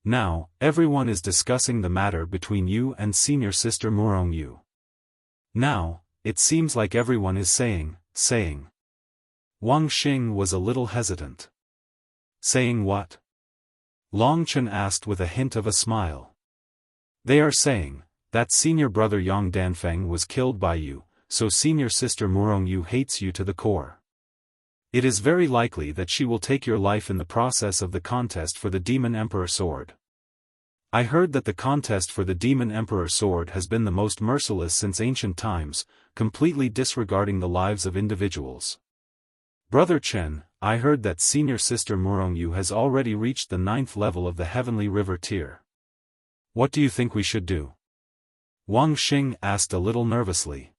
Now, everyone is discussing the matter between you and senior sister Murongyu. Now, it seems like everyone is saying. Wang Xing was a little hesitant. Saying what? Long Chen asked with a hint of a smile. They are saying that senior brother Yang Danfeng was killed by you, so senior sister Murongyu hates you to the core. It is very likely that she will take your life in the process of the contest for the Demon Emperor Sword. I heard that the contest for the Demon Emperor Sword has been the most merciless since ancient times, completely disregarding the lives of individuals. Brother Chen, I heard that senior sister Murongyu has already reached the 9th level of the Heavenly River tier. What do you think we should do?" Wang Xing asked a little nervously.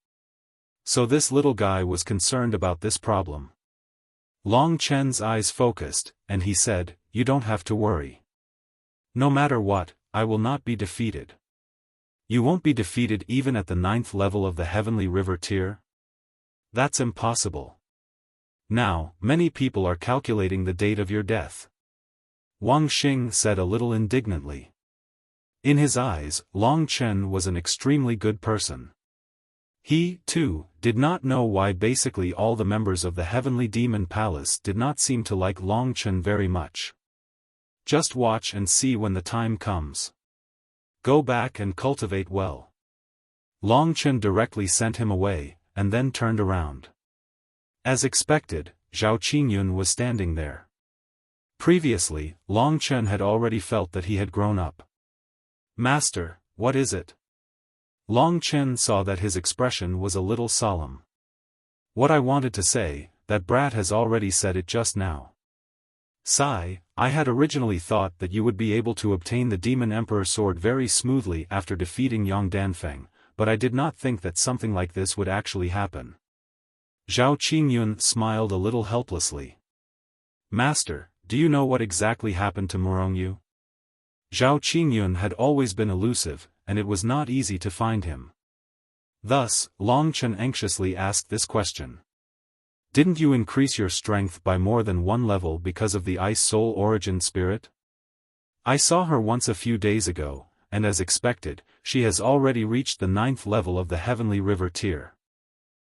So this little guy was concerned about this problem. Long Chen's eyes focused, and he said, "You don't have to worry. No matter what, I will not be defeated." "You won't be defeated even at the 9th level of the Heavenly River tier?" "That's impossible. Now, many people are calculating the date of your death." Wang Xing said a little indignantly. In his eyes, Long Chen was an extremely good person. He, too, did not know why basically all the members of the Heavenly Demon Palace did not seem to like Long Chen very much. Just watch and see when the time comes. Go back and cultivate well. Long Chen directly sent him away, and then turned around. As expected, Zhao Qingyun was standing there. Previously, Long Chen had already felt that he had grown up. "Master, what is it?" Long Chen saw that his expression was a little solemn. "What I wanted to say, that brat has already said it just now. Sai, I had originally thought that you would be able to obtain the Demon Emperor Sword very smoothly after defeating Yang Danfeng, but I did not think that something like this would actually happen." Zhao Qingyun smiled a little helplessly. "Master, do you know what exactly happened to Murongyu?" Zhao Qingyun had always been elusive, and it was not easy to find him. Thus, Long Chen anxiously asked this question. Didn't you increase your strength by more than one level because of the Ice Soul Origin Spirit? I saw her once a few days ago, and as expected, she has already reached the 9th level of the Heavenly River tier.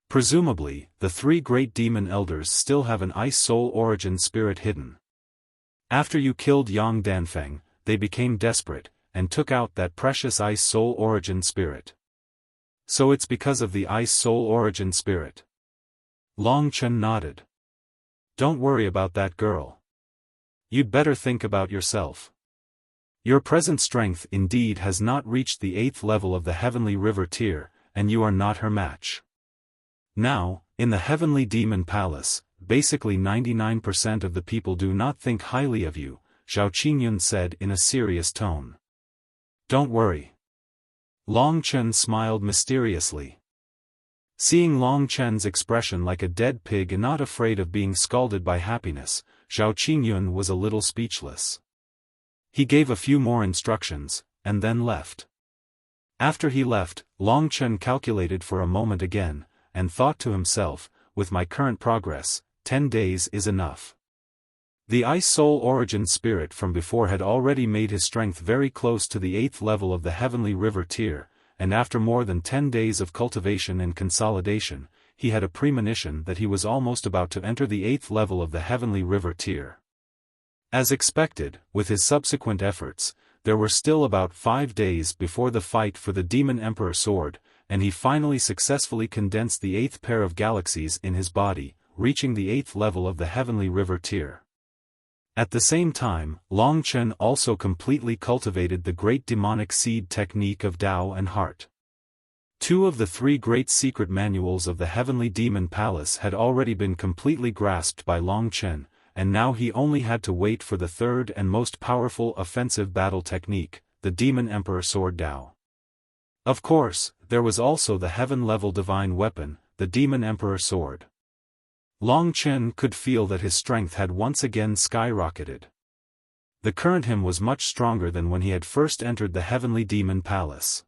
Presumably, the 3 great demon elders still have an Ice Soul Origin Spirit hidden. After you killed Yang Danfeng, they became desperate, and took out that precious Ice Soul Origin Spirit. So it's because of the Ice Soul Origin Spirit. Long Chen nodded. Don't worry about that girl. You'd better think about yourself. Your present strength indeed has not reached the 8th level of the Heavenly River tier, and you are not her match. Now, in the Heavenly Demon Palace, basically 99% of the people do not think highly of you, Zhao Qingyun said in a serious tone. Don't worry. Long Chen smiled mysteriously. Seeing Long Chen's expression like a dead pig and not afraid of being scalded by happiness, Zhao Qingyun was a little speechless. He gave a few more instructions, and then left. After he left, Long Chen calculated for a moment again, and thought to himself, with my current progress, 10 days is enough. The Ice Soul Origin Spirit from before had already made his strength very close to the 8th level of the Heavenly River tier, and after more than 10 days of cultivation and consolidation, he had a premonition that he was almost about to enter the 8th level of the Heavenly River tier. As expected, with his subsequent efforts, there were still about 5 days before the fight for the Demon Emperor Sword, and he finally successfully condensed the 8th pair of galaxies in his body, reaching the 8th level of the Heavenly River tier. At the same time, Long Chen also completely cultivated the great demonic seed technique of Tao and Heart. 2 of the 3 great secret manuals of the Heavenly Demon Palace had already been completely grasped by Long Chen, and now he only had to wait for the 3rd and most powerful offensive battle technique, the Demon Emperor Sword Tao. Of course, there was also the heaven-level divine weapon, the Demon Emperor Sword. Long Chen could feel that his strength had once again skyrocketed. The current him was much stronger than when he had first entered the Heavenly Demon Palace.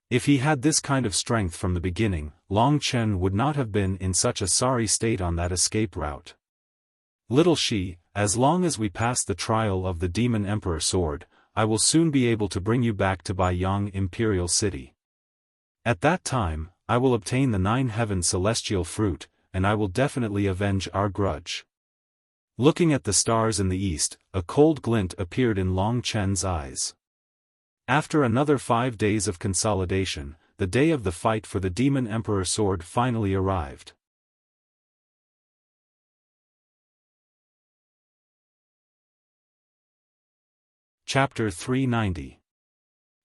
If he had this kind of strength from the beginning, Long Chen would not have been in such a sorry state on that escape route. Little Shi, as long as we pass the trial of the Demon Emperor Sword, I will soon be able to bring you back to Baiyang Imperial City. At that time, I will obtain the 9 heaven celestial fruit, and I will definitely avenge our grudge. Looking at the stars in the east, a cold glint appeared in Long Chen's eyes. After another 5 days of consolidation, the day of the fight for the Demon Emperor Sword finally arrived. Chapter 390.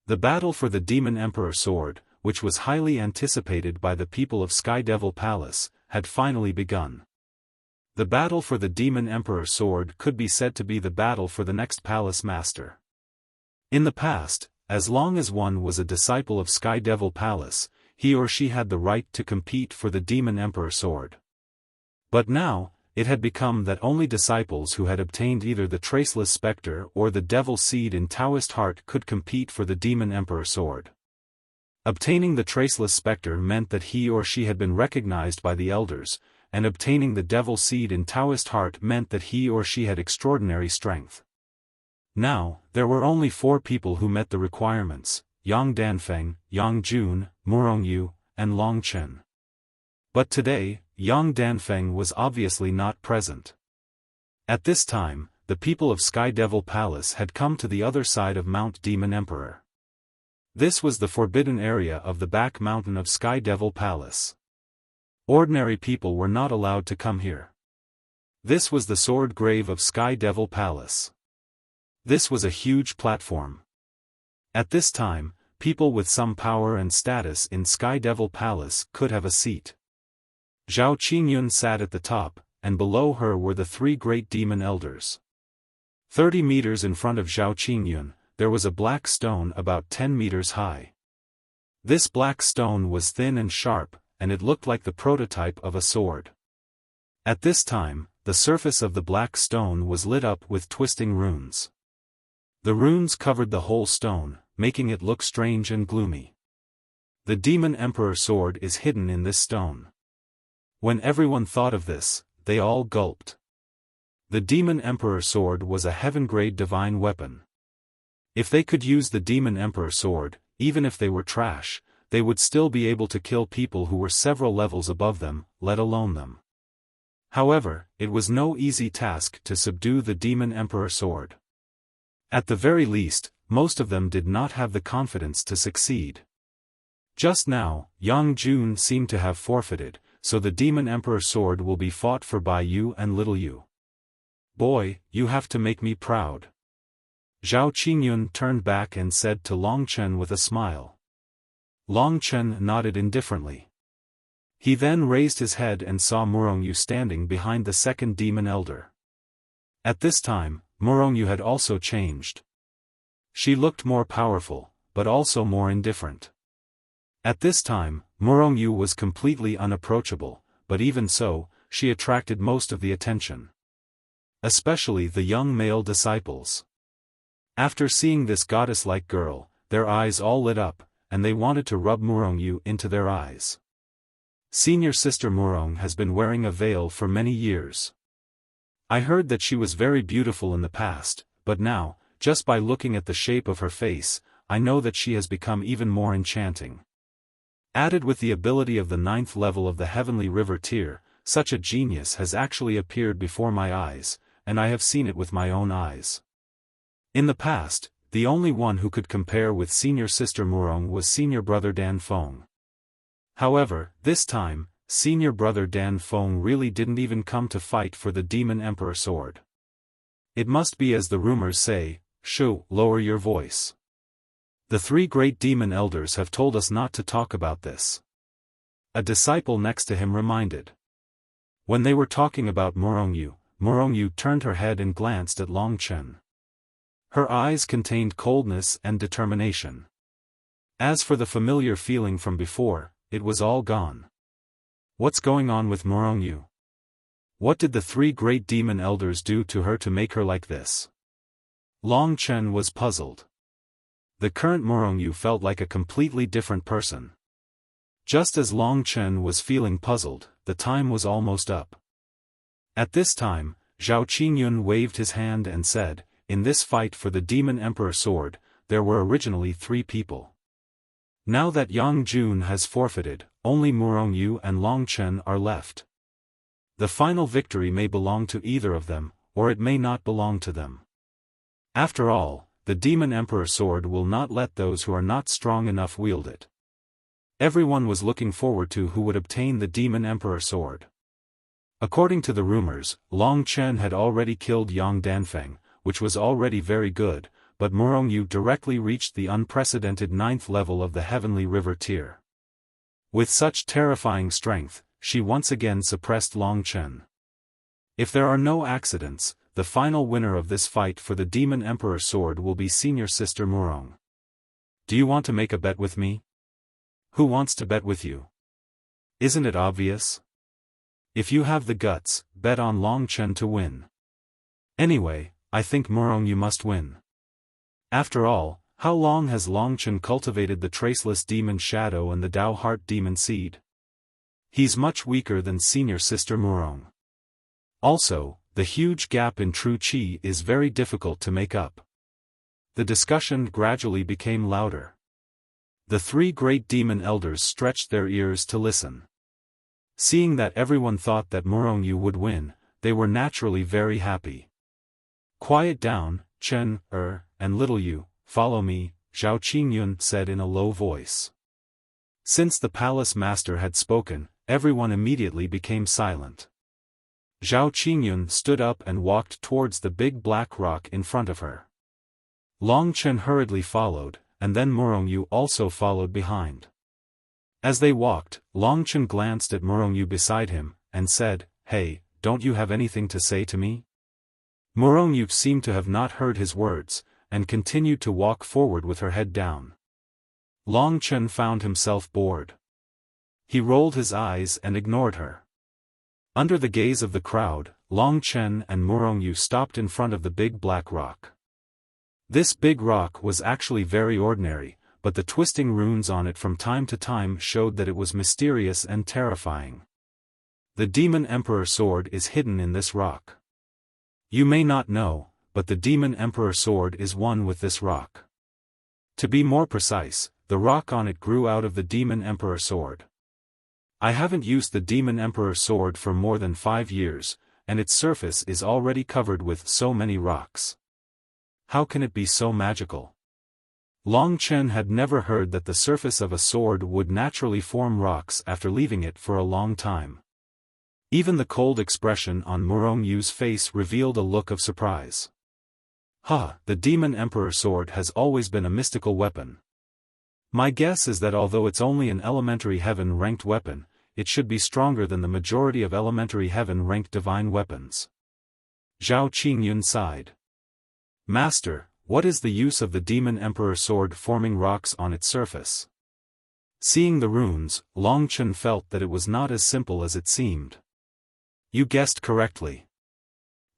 The battle for the Demon Emperor Sword, which was highly anticipated by the people of Sky Devil Palace, had finally begun. The battle for the Demon Emperor Sword could be said to be the battle for the next palace master. In the past, as long as one was a disciple of Sky Devil Palace, he or she had the right to compete for the Demon Emperor Sword. But now, it had become that only disciples who had obtained either the Traceless Spectre or the Devil Seed in Taoist Heart could compete for the Demon Emperor Sword. Obtaining the Traceless Spectre meant that he or she had been recognized by the elders, and obtaining the Devil Seed in Taoist Heart meant that he or she had extraordinary strength. Now, there were only 4 people who met the requirements: Yang Danfeng, Yang Jun, Murongyu, and Long Chen. But today, Yang Danfeng was obviously not present. At this time, the people of Sky Devil Palace had come to the other side of Mount Demon Emperor. This was the forbidden area of the back mountain of Sky Devil Palace. Ordinary people were not allowed to come here. This was the sword grave of Sky Devil Palace. This was a huge platform. At this time, people with some power and status in Sky Devil Palace could have a seat. Zhao Qingyun sat at the top, and below her were the 3 great demon elders. 30 meters in front of Zhao Qingyun, there was a black stone about 10 meters high. This black stone was thin and sharp, and it looked like the prototype of a sword. At this time, the surface of the black stone was lit up with twisting runes. The runes covered the whole stone, making it look strange and gloomy. The Demon Emperor sword is hidden in this stone. When everyone thought of this, they all gulped. The Demon Emperor sword was a heaven-grade divine weapon. If they could use the Demon Emperor sword, even if they were trash, they would still be able to kill people who were several levels above them, let alone them. However, it was no easy task to subdue the Demon Emperor sword. At the very least, most of them did not have the confidence to succeed. Just now, Yang Jun seemed to have forfeited, so the Demon Emperor sword will be fought for by you and little you. Boy, you have to make me proud. Zhao Qingyun turned back and said to Long Chen with a smile. Long Chen nodded indifferently. He then raised his head and saw Murongyu standing behind the second demon elder. At this time, Murongyu had also changed. She looked more powerful, but also more indifferent. At this time, Murongyu was completely unapproachable, but even so, she attracted most of the attention. Especially the young male disciples. After seeing this goddess-like girl, their eyes all lit up, and they wanted to rub Murongyu into their eyes. Senior sister Murong has been wearing a veil for many years. I heard that she was very beautiful in the past, but now, just by looking at the shape of her face, I know that she has become even more enchanting. Added with the ability of the 9th level of the Heavenly River tier, such a genius has actually appeared before my eyes, and I have seen it with my own eyes. In the past, the only one who could compare with senior sister Murong was senior brother Dan Feng. However, this time, senior brother Dan Feng really didn't even come to fight for the Demon Emperor sword. It must be as the rumors say, "Shoo, lower your voice. The 3 great demon elders have told us not to talk about this." A disciple next to him reminded. When they were talking about Murongyu, Murongyu turned her head and glanced at Long Chen. Her eyes contained coldness and determination. As for the familiar feeling from before, it was all gone. What's going on with Murongyu? What did the 3 great demon elders do to her to make her like this? Long Chen was puzzled. The current Murongyu felt like a completely different person. Just as Long Chen was feeling puzzled, the time was almost up. At this time, Zhao Qingyun waved his hand and said, "In this fight for the Demon Emperor sword, there were originally 3 people. Now that Yang Jun has forfeited, only Murongyu and Long Chen are left. The final victory may belong to either of them, or it may not belong to them. After all, the Demon Emperor sword will not let those who are not strong enough wield it." Everyone was looking forward to who would obtain the Demon Emperor sword. According to the rumors, Long Chen had already killed Yang Danfeng, which was already very good, but Murongyu directly reached the unprecedented 9th level of the Heavenly River tier. With such terrifying strength, she once again suppressed Long Chen. If there are no accidents, the final winner of this fight for the Demon Emperor sword will be senior sister Murong. Do you want to make a bet with me? Who wants to bet with you? Isn't it obvious? If you have the guts, bet on Long Chen to win. Anyway, I think Murongyu must win. After all, how long has Long Chen cultivated the traceless demon shadow and the Dao heart demon seed? He's much weaker than senior sister Murong. Also, the huge gap in true qi is very difficult to make up. The discussion gradually became louder. The 3 great demon elders stretched their ears to listen. Seeing that everyone thought that Murongyu would win, they were naturally very happy. "Quiet down, Chen, and little you, follow me," Zhao Qingyun said in a low voice. Since the palace master had spoken, everyone immediately became silent. Zhao Qingyun stood up and walked towards the big black rock in front of her. Long Chen hurriedly followed, and then Murongyu also followed behind. As they walked, Long Chen glanced at Murongyu beside him, and said, "Hey, don't you have anything to say to me?" Murongyu seemed to have not heard his words, and continued to walk forward with her head down. Long Chen found himself bored. He rolled his eyes and ignored her. Under the gaze of the crowd, Long Chen and Murongyu stopped in front of the big black rock. This big rock was actually very ordinary, but the twisting runes on it from time to time showed that it was mysterious and terrifying. The Demon Emperor sword is hidden in this rock. You may not know, but the Demon Emperor sword is one with this rock. To be more precise, the rock on it grew out of the Demon Emperor sword. I haven't used the Demon Emperor sword for more than 5 years, and its surface is already covered with so many rocks. How can it be so magical? Long Chen had never heard that the surface of a sword would naturally form rocks after leaving it for a long time. Even the cold expression on Murong Yu's face revealed a look of surprise. The Demon Emperor sword has always been a mystical weapon. My guess is that although it's only an elementary heaven-ranked weapon, it should be stronger than the majority of elementary heaven-ranked divine weapons. Zhao Qingyun sighed. Master, what is the use of the Demon Emperor sword forming rocks on its surface? Seeing the runes, Long Chen felt that it was not as simple as it seemed. You guessed correctly.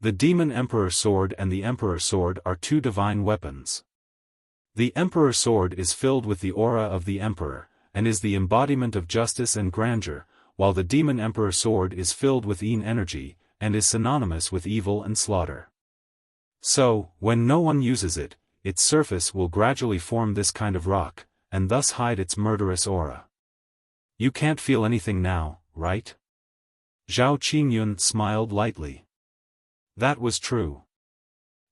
The Demon Emperor sword and the Emperor sword are 2 divine weapons. The Emperor sword is filled with the aura of the Emperor, and is the embodiment of justice and grandeur, while the Demon Emperor sword is filled with Yin energy, and is synonymous with evil and slaughter. So, when no one uses it, its surface will gradually form this kind of rock, and thus hide its murderous aura. You can't feel anything now, right? Zhao Qingyun smiled lightly. That was true.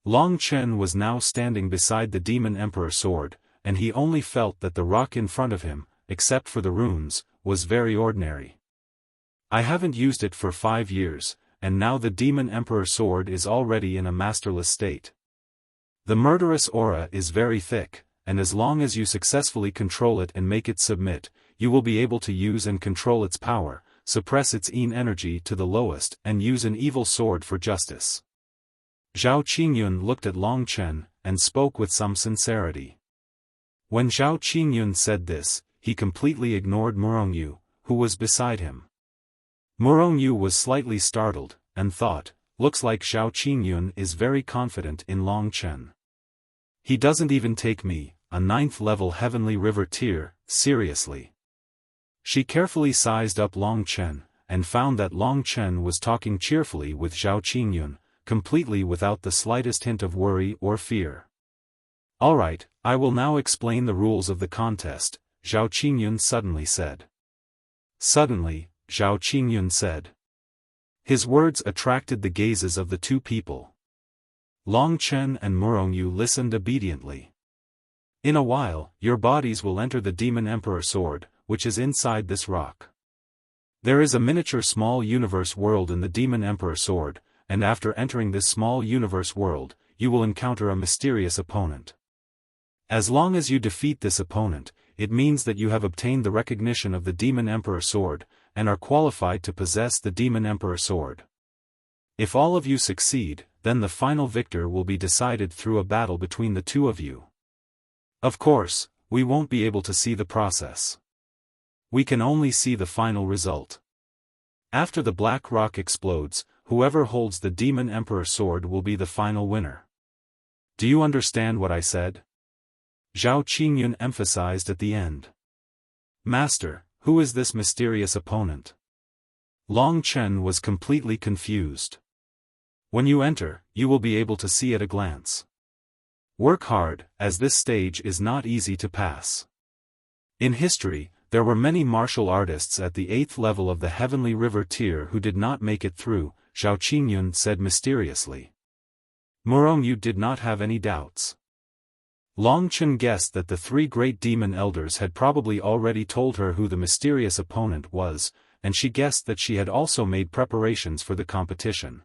Long Chen was now standing beside the Demon Emperor sword, and he only felt that the rock in front of him, except for the runes, was very ordinary. I haven't used it for 5 years, and now the Demon Emperor sword is already in a masterless state. The murderous aura is very thick, and as long as you successfully control it and make it submit, you will be able to use and control its power, suppress its Yin energy to the lowest and use an evil sword for justice. Zhao Qingyun looked at Long Chen, and spoke with some sincerity. When Zhao Qingyun said this, he completely ignored Murong Yu, who was beside him. Murong Yu was slightly startled, and thought, looks like Zhao Qingyun is very confident in Long Chen. He doesn't even take me, a 9th-level heavenly river tier, seriously. She carefully sized up Long Chen, and found that Long Chen was talking cheerfully with Zhao Qingyun, completely without the slightest hint of worry or fear. Alright, I will now explain the rules of the contest, Zhao Qingyun suddenly said. Suddenly, Zhao Qingyun said. His words attracted the gazes of the 2 people. Long Chen and Murong Yu listened obediently. In a while, your bodies will enter the Demon Emperor sword, which is inside this rock. There is a miniature small universe world in the Demon Emperor sword, and after entering this small universe world, you will encounter a mysterious opponent. As long as you defeat this opponent, it means that you have obtained the recognition of the Demon Emperor sword, and are qualified to possess the Demon Emperor sword. If all of you succeed, then the final victor will be decided through a battle between the 2 of you. Of course, we won't be able to see the process. We can only see the final result. After the black rock explodes, whoever holds the Demon Emperor sword will be the final winner. Do you understand what I said? Zhao Qingyun emphasized at the end. Master, who is this mysterious opponent? Long Chen was completely confused. When you enter, you will be able to see at a glance. Work hard, as this stage is not easy to pass. In history, there were many martial artists at the 8th level of the Heavenly River tier who did not make it through, Zhao Qingyun said mysteriously. Murong Yu did not have any doubts. Long Chen guessed that the 3 great demon elders had probably already told her who the mysterious opponent was, and she guessed that she had also made preparations for the competition.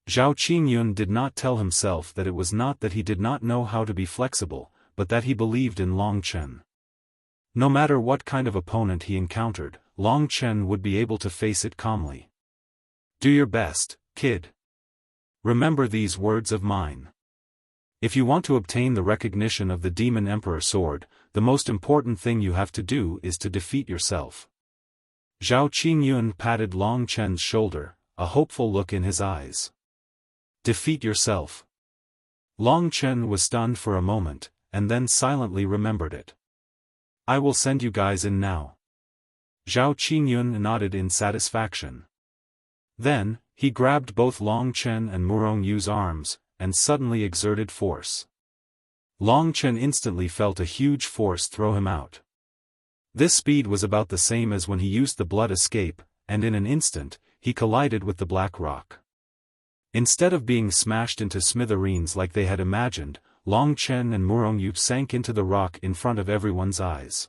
Zhao Qingyun did not tell himself that it was not that he did not know how to be flexible, but that he believed in Long Chen. No matter what kind of opponent he encountered, Long Chen would be able to face it calmly. Do your best, kid. Remember these words of mine. If you want to obtain the recognition of the Demon Emperor sword, the most important thing you have to do is to defeat yourself. Zhao Qingyun patted Long Chen's shoulder, a hopeful look in his eyes. Defeat yourself. Long Chen was stunned for a moment, and then silently remembered it. I will send you guys in now. Zhao Qingyun nodded in satisfaction. Then, he grabbed both Long Chen and Murong Yu's arms, and suddenly exerted force. Long Chen instantly felt a huge force throw him out. This speed was about the same as when he used the blood escape, and in an instant, he collided with the black rock. Instead of being smashed into smithereens like they had imagined, Long Chen and Murong Yu sank into the rock in front of everyone's eyes.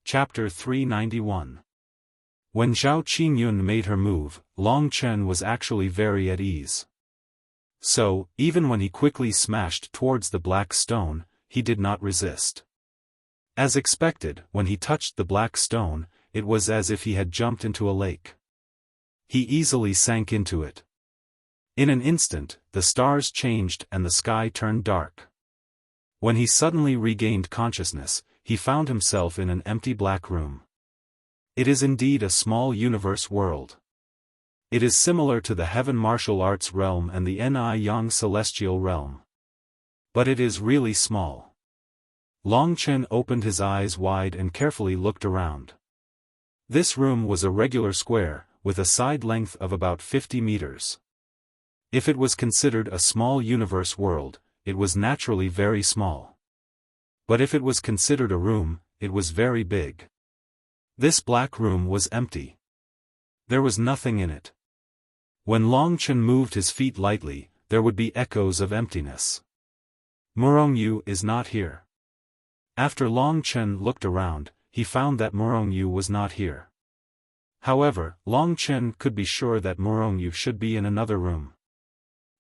Chapter 391. When Zhao Qingyun made her move, Long Chen was actually very at ease. So, even when he quickly smashed towards the black stone, he did not resist. As expected, when he touched the black stone, it was as if he had jumped into a lake. He easily sank into it. In an instant, the stars changed and the sky turned dark. When he suddenly regained consciousness, he found himself in an empty black room. It is indeed a small universe world. It is similar to the Heaven Martial Arts realm and the Ni Yang Celestial realm. But it is really small. Long Chen opened his eyes wide and carefully looked around. This room was a regular square, with a side length of about 50 meters. If it was considered a small universe world, it was naturally very small. But if it was considered a room, it was very big. This black room was empty. There was nothing in it. When Long Chen moved his feet lightly, there would be echoes of emptiness. Murong Yu is not here. After Long Chen looked around, he found that Murong Yu was not here. However, Long Chen could be sure that Murong Yu should be in another room.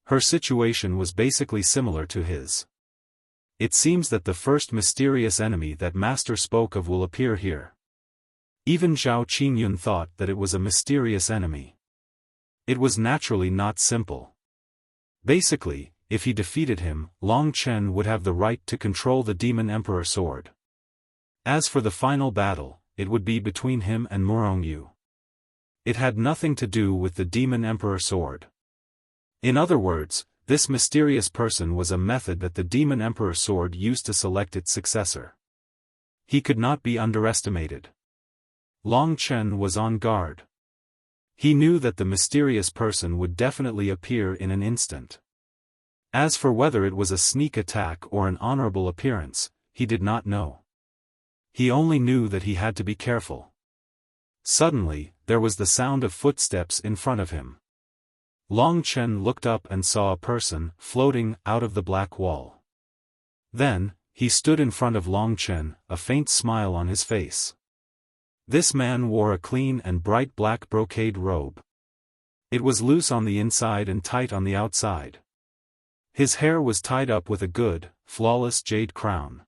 Her situation was basically similar to his. It seems that the first mysterious enemy that Master spoke of will appear here. Even Zhao Qingyun thought that it was a mysterious enemy. It was naturally not simple. Basically, if he defeated him, Long Chen would have the right to control the Demon Emperor sword. As for the final battle, it would be between him and Murong Yu. It had nothing to do with the Demon Emperor sword. In other words, this mysterious person was a method that the Demon Emperor sword used to select its successor. He could not be underestimated. Long Chen was on guard. He knew that the mysterious person would definitely appear in an instant. As for whether it was a sneak attack or an honorable appearance, he did not know. He only knew that he had to be careful. Suddenly, there was the sound of footsteps in front of him. Long Chen looked up and saw a person floating out of the black wall. Then, he stood in front of Long Chen, a faint smile on his face. This man wore a clean and bright black brocade robe. It was loose on the inside and tight on the outside. His hair was tied up with a good, flawless jade crown.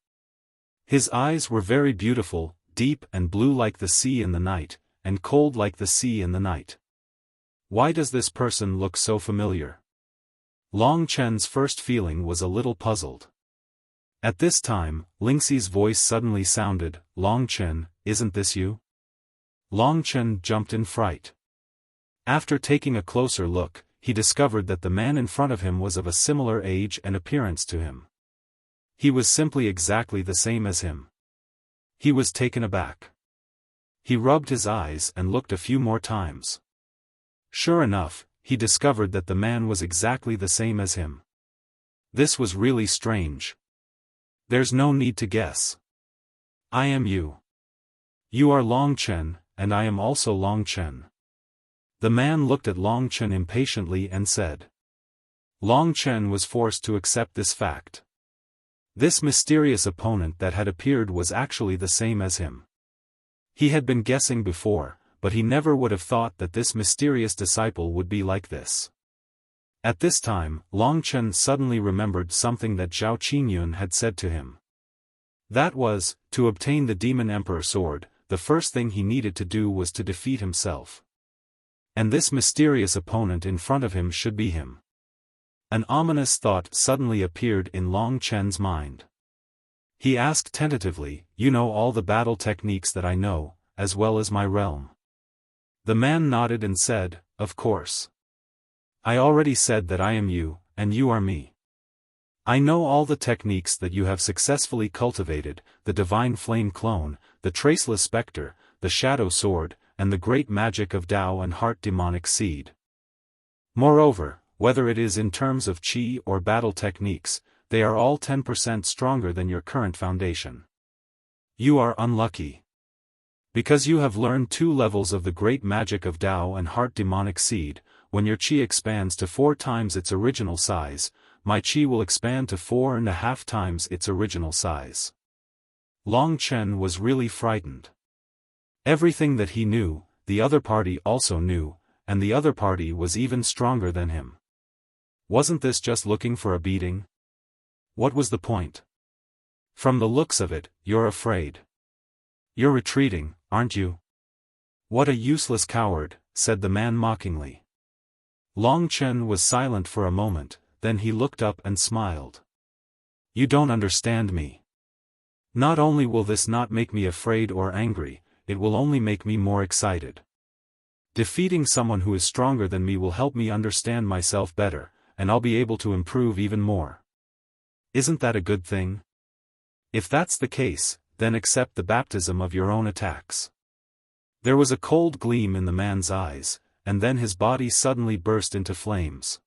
His eyes were very beautiful, deep and blue like the sea in the night, and cold like the sea in the night. Why does this person look so familiar? Long Chen's first feeling was a little puzzled. At this time, Lingxi's voice suddenly sounded, "Long Chen, isn't this you?" Long Chen jumped in fright. After taking a closer look, he discovered that the man in front of him was of a similar age and appearance to him. He was simply exactly the same as him. He was taken aback. He rubbed his eyes and looked a few more times. Sure enough, he discovered that the man was exactly the same as him. This was really strange. There's no need to guess. I am you. You are Long Chen, and I am also Long Chen. The man looked at Long Chen impatiently and said. Long Chen was forced to accept this fact. This mysterious opponent that had appeared was actually the same as him. He had been guessing before, but he never would have thought that this mysterious disciple would be like this. At this time, Long Chen suddenly remembered something that Zhao Qingyun had said to him. That was, to obtain the Demon Emperor sword, the first thing he needed to do was to defeat himself. And this mysterious opponent in front of him should be him. An ominous thought suddenly appeared in Long Chen's mind. He asked tentatively, "You know all the battle techniques that I know, as well as my realm?" The man nodded and said, "Of course. I already said that I am you, and you are me. I know all the techniques that you have successfully cultivated, the divine flame clone, the traceless spectre, the shadow sword, and the great magic of Tao and heart demonic seed. Moreover, whether it is in terms of qi or battle techniques, they are all 10% stronger than your current foundation. You are unlucky. Because you have learned 2 levels of the great magic of Tao and heart demonic seed, when your qi expands to 4 times its original size, my qi will expand to 4.5 times its original size." Long Chen was really frightened. Everything that he knew, the other party also knew, and the other party was even stronger than him. Wasn't this just looking for a beating? What was the point? From the looks of it, you're afraid. You're retreating, aren't you? What a useless coward, said the man mockingly. Long Chen was silent for a moment, then he looked up and smiled. You don't understand me. Not only will this not make me afraid or angry, it will only make me more excited. Defeating someone who is stronger than me will help me understand myself better, and I'll be able to improve even more. Isn't that a good thing? If that's the case, then accept the baptism of your own attacks. There was a cold gleam in the man's eyes, and then his body suddenly burst into flames.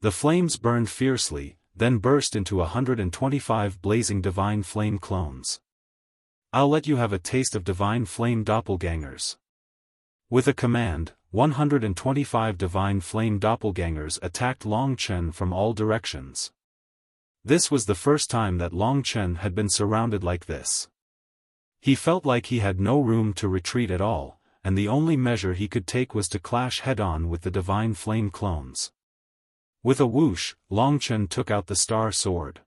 The flames burned fiercely, then burst into 125 blazing divine flame clones. I'll let you have a taste of divine flame doppelgangers. With a command, 125 divine flame doppelgangers attacked Long Chen from all directions. This was the first time that Long Chen had been surrounded like this. He felt like he had no room to retreat at all, and the only measure he could take was to clash head-on with the divine flame clones. With a whoosh, Long Chen took out the star sword.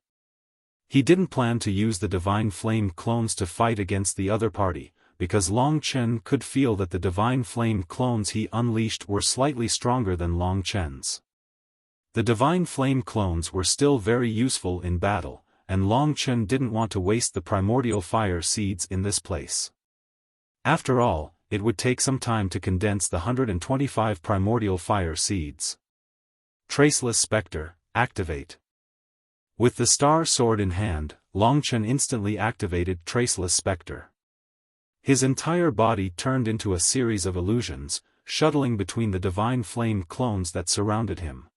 He didn't plan to use the divine flame clones to fight against the other party, because Long Chen could feel that the divine flame clones he unleashed were slightly stronger than Long Chen's. The divine flame clones were still very useful in battle, and Long Chen didn't want to waste the primordial fire seeds in this place. After all, it would take some time to condense the 125 primordial fire seeds. Traceless Spectre, activate. With the star sword in hand, Long Chen instantly activated Traceless Spectre. His entire body turned into a series of illusions, shuttling between the divine flame clones that surrounded him.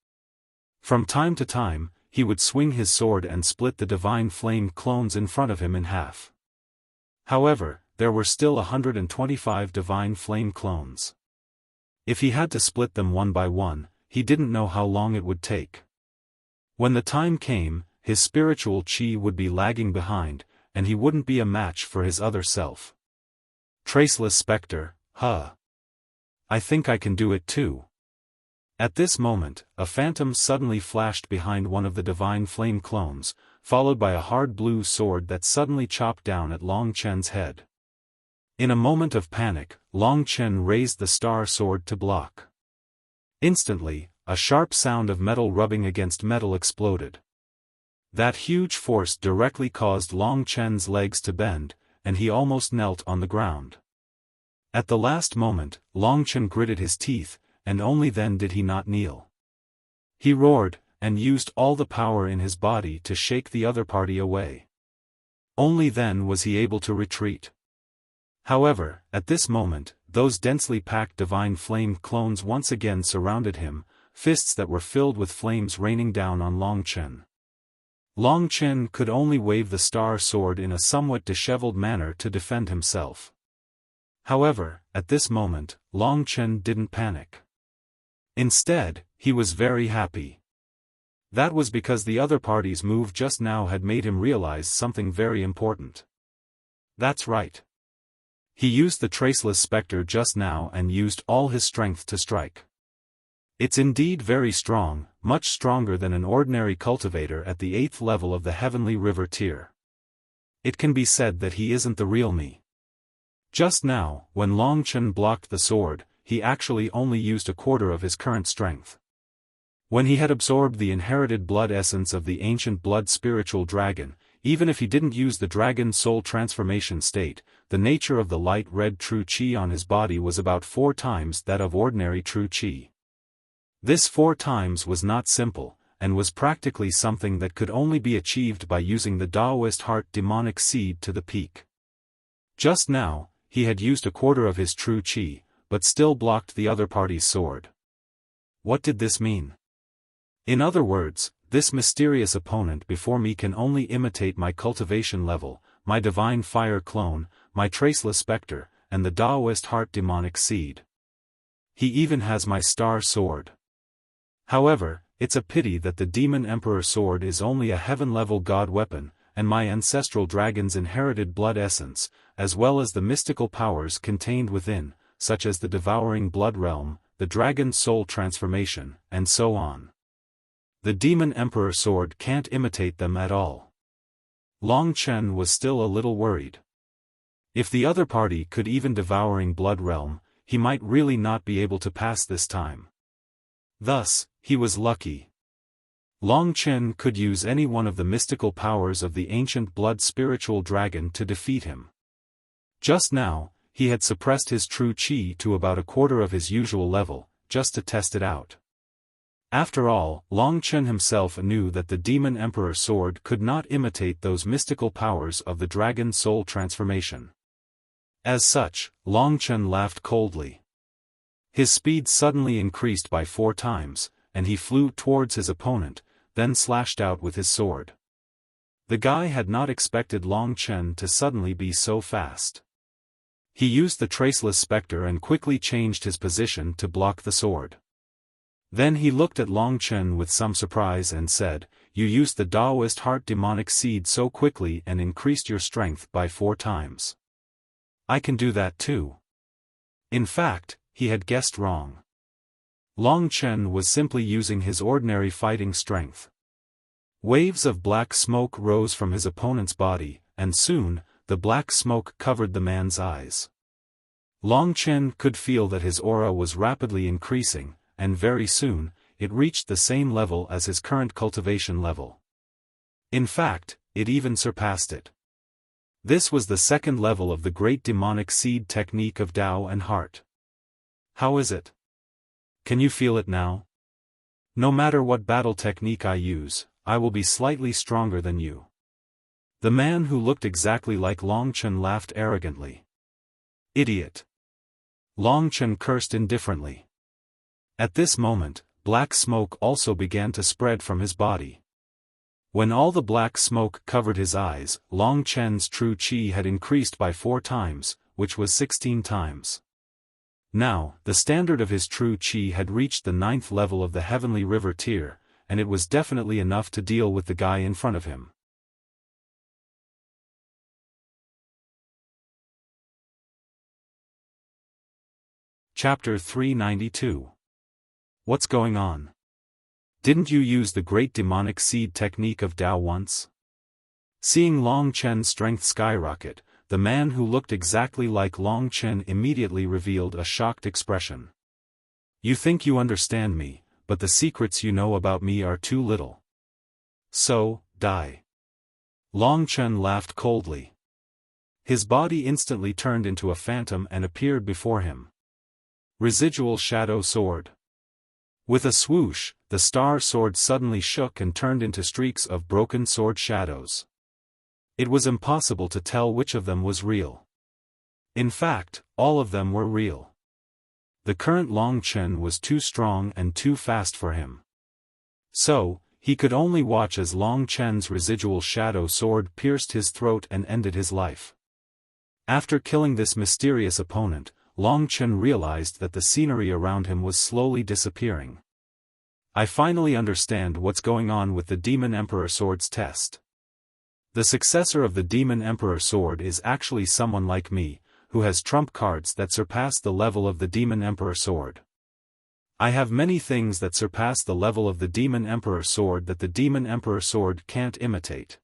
From time to time, he would swing his sword and split the divine flame clones in front of him in half. However, there were still 125 divine flame clones. If he had to split them one by one, he didn't know how long it would take. When the time came, his spiritual qi would be lagging behind, and he wouldn't be a match for his other self. Traceless Spectre, huh? I think I can do it too. At this moment, a phantom suddenly flashed behind one of the divine flame clones, followed by a hard blue sword that suddenly chopped down at Long Chen's head. In a moment of panic, Long Chen raised the star sword to block. Instantly, a sharp sound of metal rubbing against metal exploded. That huge force directly caused Long Chen's legs to bend, and he almost knelt on the ground. At the last moment, Long Chen gritted his teeth, and only then did he not kneel. He roared, and used all the power in his body to shake the other party away. Only then was he able to retreat. However, at this moment, those densely packed divine flame clones once again surrounded him, fists that were filled with flames raining down on Long Chen. Long Chen could only wave the star sword in a somewhat disheveled manner to defend himself. However, at this moment, Long Chen didn't panic. Instead, he was very happy. That was because the other party's move just now had made him realize something very important. That's right. He used the Traceless Spectre just now and used all his strength to strike. It's indeed very strong, much stronger than an ordinary cultivator at the 8th level of the Heavenly River tier. It can be said that he isn't the real me. Just now, when Long Chen blocked the sword, he actually only used a quarter of his current strength. When he had absorbed the inherited blood essence of the ancient blood spiritual dragon, even if he didn't use the dragon soul transformation state, the nature of the light red true qi on his body was about 4 times that of ordinary true qi. This 4 times was not simple, and was practically something that could only be achieved by using the Taoist heart demonic seed to the peak. Just now, he had used a quarter of his true qi, but still blocked the other party's sword. What did this mean? In other words, this mysterious opponent before me can only imitate my cultivation level, my divine fire clone, my traceless specter, and the Taoist heart demonic seed. He even has my star sword. However, it's a pity that the demon emperor sword is only a heaven-level god weapon, and my ancestral dragon's inherited blood essence, as well as the mystical powers contained within, such as the devouring blood realm, the dragon's soul transformation, and so on. The demon emperor sword can't imitate them at all. Long Chen was still a little worried. If the other party could even devouring blood realm, he might really not be able to pass this time. Thus, he was lucky. Long Chen could use any one of the mystical powers of the ancient blood spiritual dragon to defeat him. Just now, he had suppressed his true qi to about a quarter of his usual level, just to test it out. After all, Long Chen himself knew that the demon emperor sword could not imitate those mystical powers of the dragon soul transformation. As such, Long Chen laughed coldly. His speed suddenly increased by 4 times, and he flew towards his opponent, then slashed out with his sword. The guy had not expected Long Chen to suddenly be so fast. He used the traceless specter and quickly changed his position to block the sword. Then he looked at Long Chen with some surprise and said, "You used the Taoist heart demonic seed so quickly and increased your strength by 4 times. I can do that too." In fact, he had guessed wrong. Long Chen was simply using his ordinary fighting strength. Waves of black smoke rose from his opponent's body, and soon, the black smoke covered the man's eyes. Long Chen could feel that his aura was rapidly increasing, and very soon, it reached the same level as his current cultivation level. In fact, it even surpassed it. This was the second level of the great demonic seed technique of Tao and Heart. How is it? Can you feel it now? No matter what battle technique I use, I will be slightly stronger than you. The man who looked exactly like Long Chen laughed arrogantly. Idiot! Long Chen cursed indifferently. At this moment, black smoke also began to spread from his body. When all the black smoke covered his eyes, Long Chen's true qi had increased by 4 times, which was 16 times. Now, the standard of his true qi had reached the 9th level of the heavenly river tier, and it was definitely enough to deal with the guy in front of him. Chapter 392. What's going on? Didn't you use the great demonic seed technique of Tao once? Seeing Long Chen's strength skyrocket, the man who looked exactly like Long Chen immediately revealed a shocked expression. You think you understand me, but the secrets you know about me are too little. So, die. Long Chen laughed coldly. His body instantly turned into a phantom and appeared before him. Residual Shadow Sword. With a swoosh, the star sword suddenly shook and turned into streaks of broken sword shadows. It was impossible to tell which of them was real. In fact, all of them were real. The current Long Chen was too strong and too fast for him. So, he could only watch as Long Chen's residual shadow sword pierced his throat and ended his life. After killing this mysterious opponent, Long Chen realized that the scenery around him was slowly disappearing. I finally understand what's going on with the Demon Emperor Sword's test. The successor of the Demon Emperor Sword is actually someone like me, who has trump cards that surpass the level of the Demon Emperor Sword. I have many things that surpass the level of the Demon Emperor Sword that the Demon Emperor Sword can't imitate.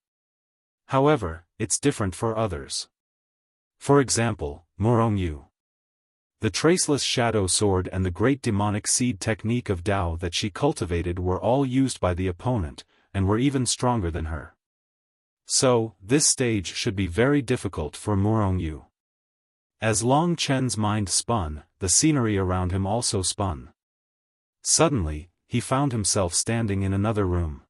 However, it's different for others. For example, Murongyu. The traceless shadow sword and the great demonic seed technique of Tao that she cultivated were all used by the opponent, and were even stronger than her. So, this stage should be very difficult for Murongyu. As Long Chen's mind spun, the scenery around him also spun. Suddenly, he found himself standing in another room.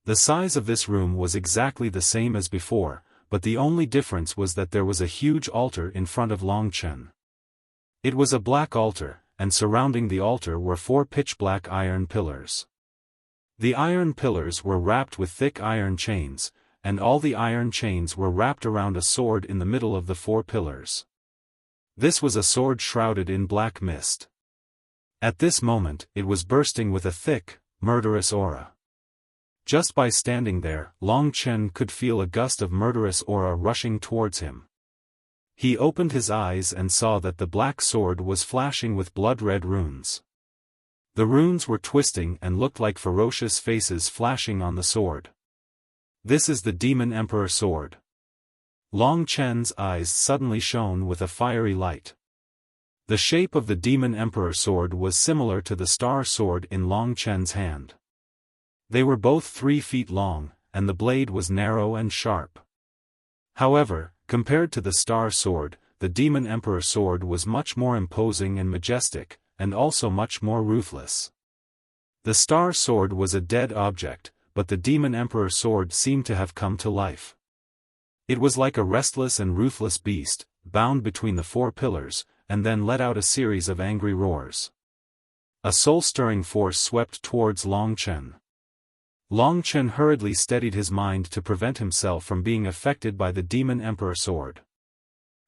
The size of this room was exactly the same as before, but the only difference was that there was a huge altar in front of Long Chen. It was a black altar, and surrounding the altar were 4 pitch-black iron pillars. The iron pillars were wrapped with thick iron chains, and all the iron chains were wrapped around a sword in the middle of the 4 pillars. This was a sword shrouded in black mist. At this moment, it was bursting with a thick, murderous aura. Just by standing there, Long Chen could feel a gust of murderous aura rushing towards him. He opened his eyes and saw that the black sword was flashing with blood-red runes. The runes were twisting and looked like ferocious faces flashing on the sword. This is the Demon Emperor sword. Long Chen's eyes suddenly shone with a fiery light. The shape of the Demon Emperor sword was similar to the star sword in Long Chen's hand. They were both 3 feet long, and the blade was narrow and sharp. However, compared to the star sword, the Demon Emperor sword was much more imposing and majestic, and also much more ruthless. The star sword was a dead object, but the Demon Emperor sword seemed to have come to life. It was like a restless and ruthless beast, bound between the 4 pillars, and then let out a series of angry roars. A soul-stirring force swept towards Long Chen. Long Chen hurriedly steadied his mind to prevent himself from being affected by the Demon Emperor sword.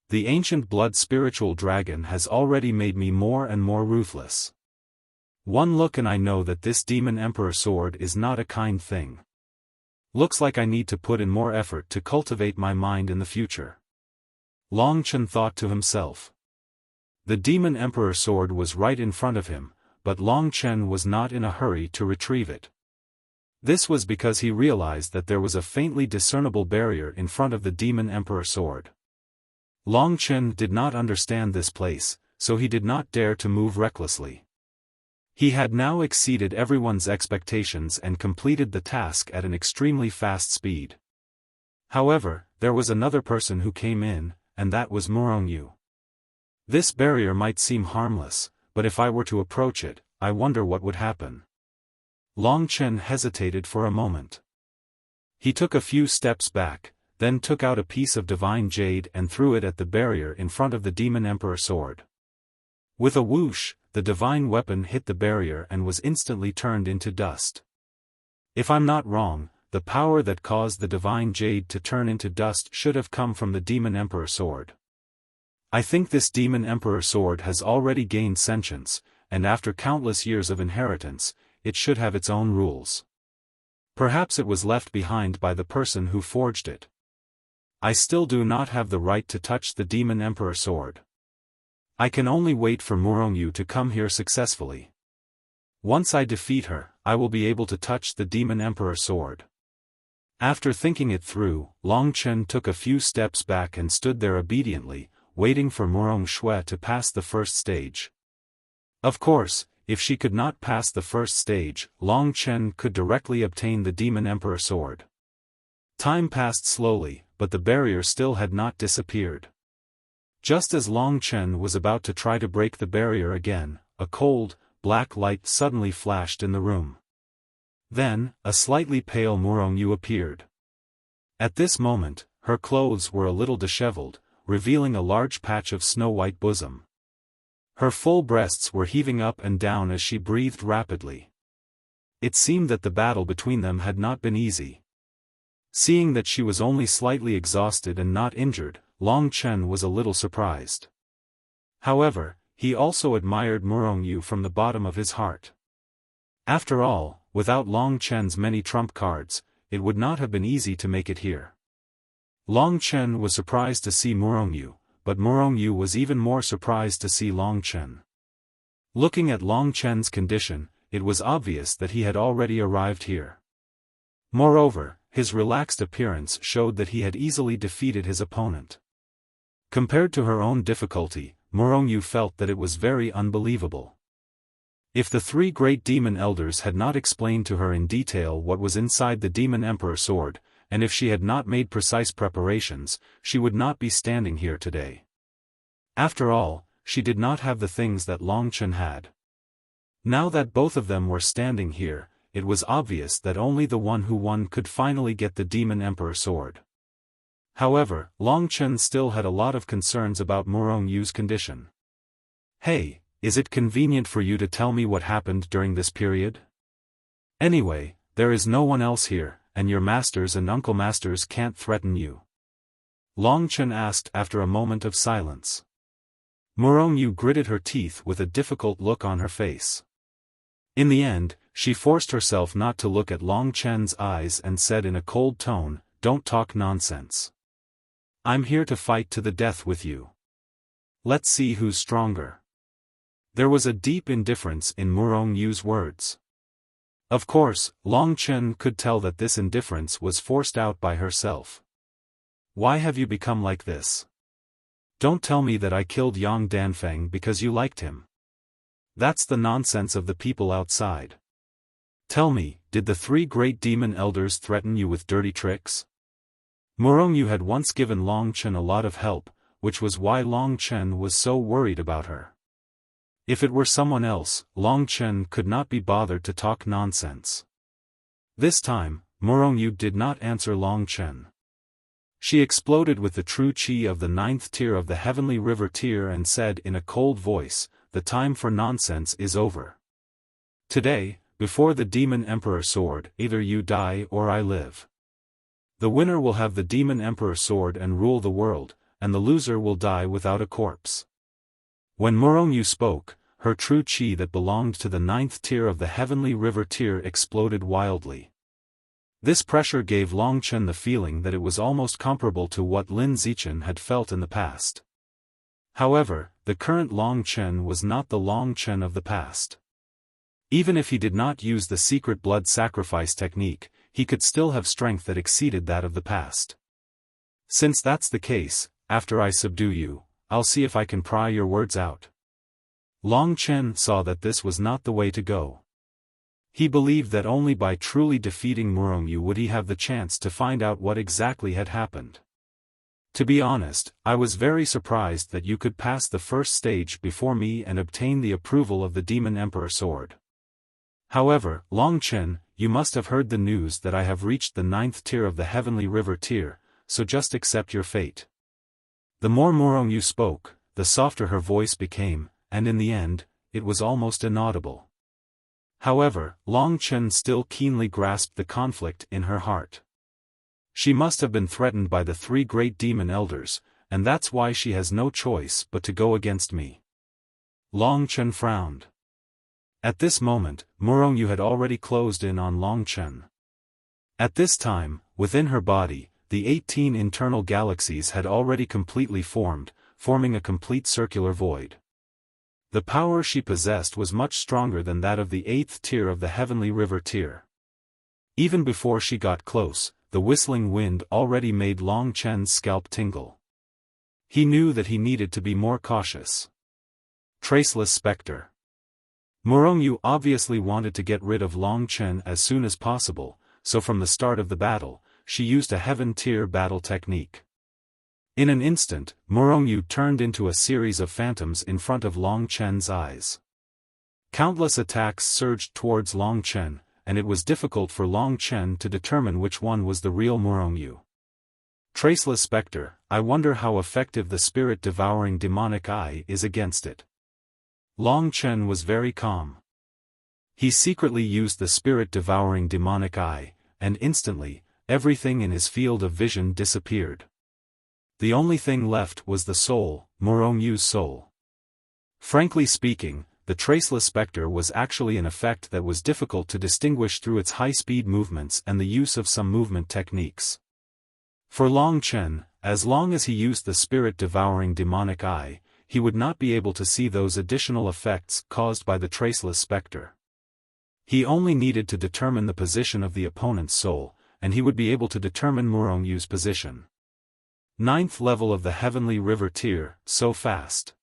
The ancient blood spiritual dragon has already made me more and more ruthless. One look and I know that this Demon Emperor sword is not a kind thing. Looks like I need to put in more effort to cultivate my mind in the future. Long Chen thought to himself. The Demon Emperor sword was right in front of him, but Long Chen was not in a hurry to retrieve it. This was because he realized that there was a faintly discernible barrier in front of the Demon Emperor sword. Long Chen did not understand this place, so he did not dare to move recklessly. He had now exceeded everyone's expectations and completed the task at an extremely fast speed. However, there was another person who came in, and that was Murongyu. This barrier might seem harmless, but if I were to approach it, I wonder what would happen. Long Chen hesitated for a moment. He took a few steps back, then took out a piece of divine jade and threw it at the barrier in front of the Demon Emperor sword. With a whoosh, the divine weapon hit the barrier and was instantly turned into dust. If I'm not wrong, the power that caused the divine jade to turn into dust should have come from the Demon Emperor sword. I think this Demon Emperor sword has already gained sentience, and after countless years of inheritance, it should have its own rules. Perhaps it was left behind by the person who forged it. I still do not have the right to touch the Demon Emperor sword. I can only wait for Murongyu to come here successfully. Once I defeat her, I will be able to touch the Demon Emperor sword. After thinking it through, Long Chen took a few steps back and stood there obediently, waiting for Murongyu to pass the first stage. Of course, if she could not pass the first stage, Long Chen could directly obtain the Demon Emperor sword. Time passed slowly, but the barrier still had not disappeared. Just as Long Chen was about to try to break the barrier again, a cold, black light suddenly flashed in the room. Then, a slightly pale Murongyu appeared. At this moment, her clothes were a little disheveled, revealing a large patch of snow-white bosom. Her full breasts were heaving up and down as she breathed rapidly. It seemed that the battle between them had not been easy. Seeing that she was only slightly exhausted and not injured, Long Chen was a little surprised. However, he also admired Murongyu from the bottom of his heart. After all, without Long Chen's many trump cards, it would not have been easy to make it here. Long Chen was surprised to see Murongyu, but Murongyu was even more surprised to see Long Chen. Looking at Long Chen's condition, it was obvious that he had already arrived here. Moreover, his relaxed appearance showed that he had easily defeated his opponent. Compared to her own difficulty, Murongyu felt that it was very unbelievable. If the 3 great demon elders had not explained to her in detail what was inside the Demon Emperor sword, and if she had not made precise preparations, she would not be standing here today. After all, she did not have the things that Long Chen had. Now that both of them were standing here, it was obvious that only the one who won could finally get the Demon Emperor sword. However, Long Chen still had a lot of concerns about Murong Yu's condition. "Hey, is it convenient for you to tell me what happened during this period? Anyway, there is no one else here, and your masters and uncle masters can't threaten you." Long Chen asked after a moment of silence. Murong Yu gritted her teeth with a difficult look on her face. In the end, she forced herself not to look at Long Chen's eyes and said in a cold tone, "Don't talk nonsense. I'm here to fight to the death with you. Let's see who's stronger." There was a deep indifference in Murong Yu's words. Of course, Long Chen could tell that this indifference was forced out by herself. "Why have you become like this? Don't tell me that I killed Yang Danfeng because you liked him. That's the nonsense of the people outside. Tell me, did the three great demon elders threaten you with dirty tricks?" Murong Yu had once given Long Chen a lot of help, which was why Long Chen was so worried about her. If it were someone else, Long Chen could not be bothered to talk nonsense. This time, Murong Yu did not answer Long Chen. She exploded with the true qi of the 9th tier of the Heavenly River tier and said in a cold voice, "The time for nonsense is over. Today, before the Demon Emperor sword, either you die or I live. The winner will have the Demon Emperor sword and rule the world, and the loser will die without a corpse." When Murong Yu spoke, her true qi that belonged to the 9th tier of the Heavenly River tier exploded wildly. This pressure gave Long Chen the feeling that it was almost comparable to what Lin Zichen had felt in the past. However, the current Long Chen was not the Long Chen of the past. Even if he did not use the secret blood sacrifice technique, he could still have strength that exceeded that of the past. "Since that's the case, after I subdue you, I'll see if I can pry your words out." Long Chen saw that this was not the way to go. He believed that only by truly defeating Murong Yu would he have the chance to find out what exactly had happened. "To be honest, I was very surprised that you could pass the first stage before me and obtain the approval of the Demon Emperor sword. However, Long Chen, you must have heard the news that I have reached the 9th tier of the Heavenly River tier, so just accept your fate." The more Murong Yu spoke, the softer her voice became, and in the end, it was almost inaudible. However, Long Chen still keenly grasped the conflict in her heart. She must have been threatened by the three great demon elders, and that's why she has no choice but to go against me. Long Chen frowned. At this moment, Murong Yu had already closed in on Long Chen. At this time, within her body, the 18 internal galaxies had already completely formed, forming a complete circular void. The power she possessed was much stronger than that of the 8th tier of the Heavenly River tier. Even before she got close, the whistling wind already made Long Chen's scalp tingle. He knew that he needed to be more cautious. Traceless Spectre. Murong Yu obviously wanted to get rid of Long Chen as soon as possible, so from the start of the battle, she used a Heaven tier battle technique. In an instant, Murong Yu turned into a series of phantoms in front of Long Chen's eyes. Countless attacks surged towards Long Chen, and it was difficult for Long Chen to determine which one was the real Murong Yu. Traceless Spectre, I wonder how effective the spirit-devouring demonic eye is against it. Long Chen was very calm. He secretly used the spirit-devouring demonic eye, and instantly, everything in his field of vision disappeared. The only thing left was the soul, Murong Yu's soul. Frankly speaking, the Traceless Spectre was actually an effect that was difficult to distinguish through its high-speed movements and the use of some movement techniques. For Long Chen, as long as he used the spirit-devouring demonic eye, he would not be able to see those additional effects caused by the Traceless Spectre. He only needed to determine the position of the opponent's soul, and he would be able to determine Murong Yu's position. 9th level of the Heavenly River tier, so fast.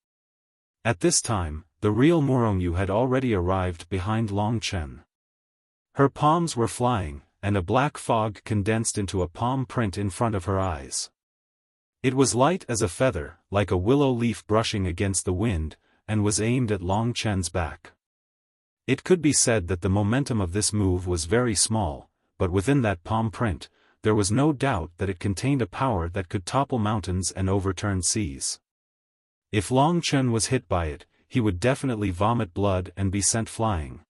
At this time, the real Murong Yu had already arrived behind Long Chen. Her palms were flying, and a black fog condensed into a palm print in front of her eyes. It was light as a feather, like a willow leaf brushing against the wind, and was aimed at Long Chen's back. It could be said that the momentum of this move was very small, but within that palm print, there was no doubt that it contained a power that could topple mountains and overturn seas. If Long Chen was hit by it, he would definitely vomit blood and be sent flying.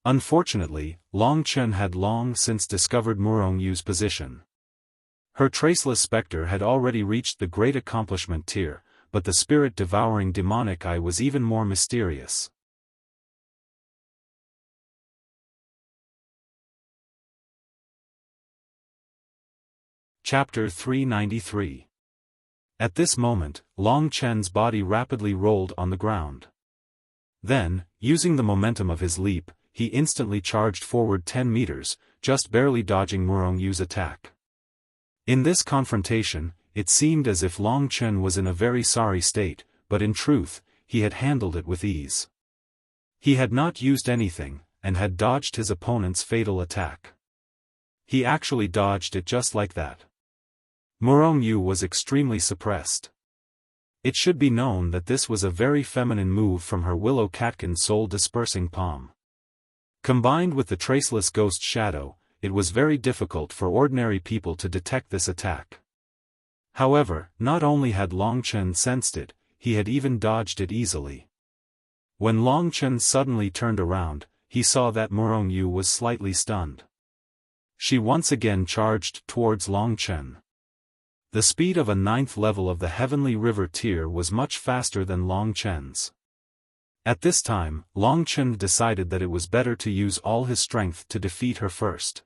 Unfortunately, Long Chen had long since discovered Murongyu's position. Her traceless specter had already reached the great accomplishment tier, but the spirit-devouring demonic eye was even more mysterious. Chapter 393. At this moment, Long Chen's body rapidly rolled on the ground. Then, using the momentum of his leap, he instantly charged forward 10 meters, just barely dodging Murongyu's attack. In this confrontation, it seemed as if Long Chen was in a very sorry state, but in truth, he had handled it with ease. He had not used anything, and had dodged his opponent's fatal attack. He actually dodged it just like that. Murongyu was extremely suppressed. It should be known that this was a very feminine move from her willow catkin soul-dispersing palm. Combined with the traceless ghost shadow, it was very difficult for ordinary people to detect this attack. However, not only had Long Chen sensed it, he had even dodged it easily. When Long Chen suddenly turned around, he saw that Murongyu was slightly stunned. She once again charged towards Long Chen. The speed of a 9th level of the Heavenly River tier was much faster than Long Chen's. At this time, Long Chen decided that it was better to use all his strength to defeat her first.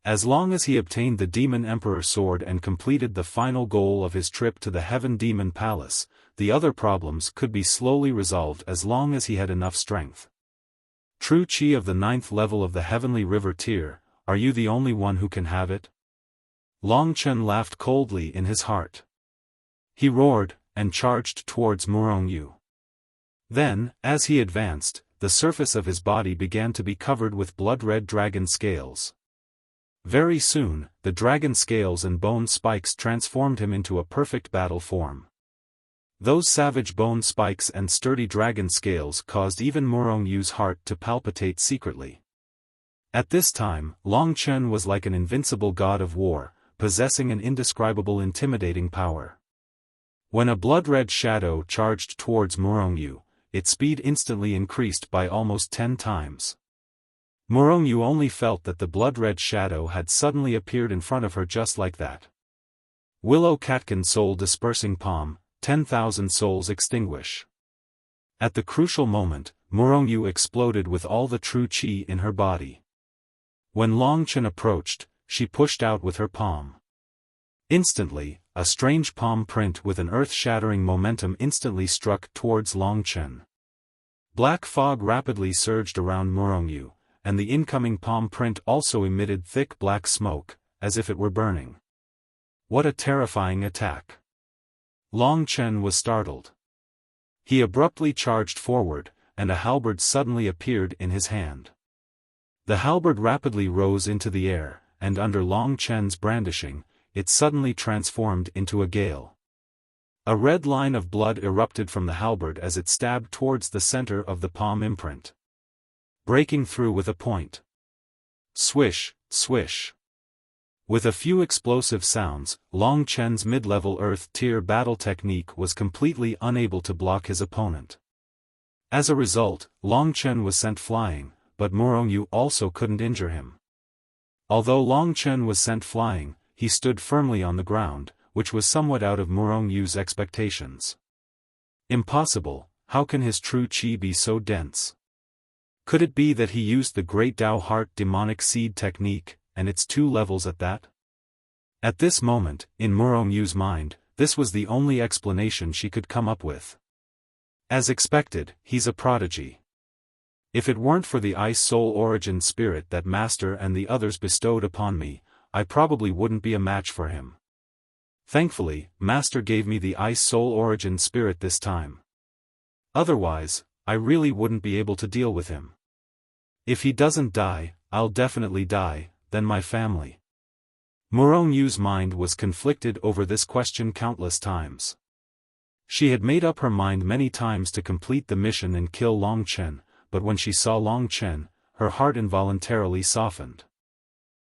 As long as he obtained the Demon Emperor sword and completed the final goal of his trip to the Heaven Demon Palace, the other problems could be slowly resolved as long as he had enough strength. True Qi of the 9th level of the Heavenly River tier, are you the only one who can have it? Long Chen laughed coldly in his heart. He roared, and charged towards Murongyu. Then, as he advanced, the surface of his body began to be covered with blood-red dragon scales. Very soon, the dragon scales and bone spikes transformed him into a perfect battle form. Those savage bone spikes and sturdy dragon scales caused even Murongyu's heart to palpitate secretly. At this time, Long Chen was like an invincible god of war, possessing an indescribable intimidating power. When a blood-red shadow charged towards Murongyu, its speed instantly increased by almost 10 times. Murongyu only felt that the blood-red shadow had suddenly appeared in front of her just like that. Willow Catkin Soul Dispersing Palm, 10,000 souls extinguish. At the crucial moment, Murongyu exploded with all the true qi in her body. When Long Chen approached, she pushed out with her palm. Instantly, a strange palm print with an earth-shattering momentum instantly struck towards Long Chen. Black fog rapidly surged around Murongyu, and the incoming palm print also emitted thick black smoke, as if it were burning. What a terrifying attack! Long Chen was startled. He abruptly charged forward, and a halberd suddenly appeared in his hand. The halberd rapidly rose into the air, and under Long Chen's brandishing, it suddenly transformed into a gale. A red line of blood erupted from the halberd as it stabbed towards the center of the palm imprint, breaking through with a point. Swish, swish. With a few explosive sounds, Long Chen's mid-level Earth-tier battle technique was completely unable to block his opponent. As a result, Long Chen was sent flying, but Murongyu also couldn't injure him. Although Long Chen was sent flying, he stood firmly on the ground, which was somewhat out of Murongyu's expectations. Impossible, how can his true qi be so dense? Could it be that he used the Great Tao Heart demonic seed technique, and its 2 levels at that? At this moment, in Murongyu's mind, this was the only explanation she could come up with. As expected, he's a prodigy. If it weren't for the Ice Soul Origin Spirit that Master and the others bestowed upon me, I probably wouldn't be a match for him. Thankfully, Master gave me the Ice Soul Origin Spirit this time. Otherwise, I really wouldn't be able to deal with him. If he doesn't die, I'll definitely die, then my family. Murong Yu's mind was conflicted over this question countless times. She had made up her mind many times to complete the mission and kill Long Chen, but when she saw Long Chen, her heart involuntarily softened.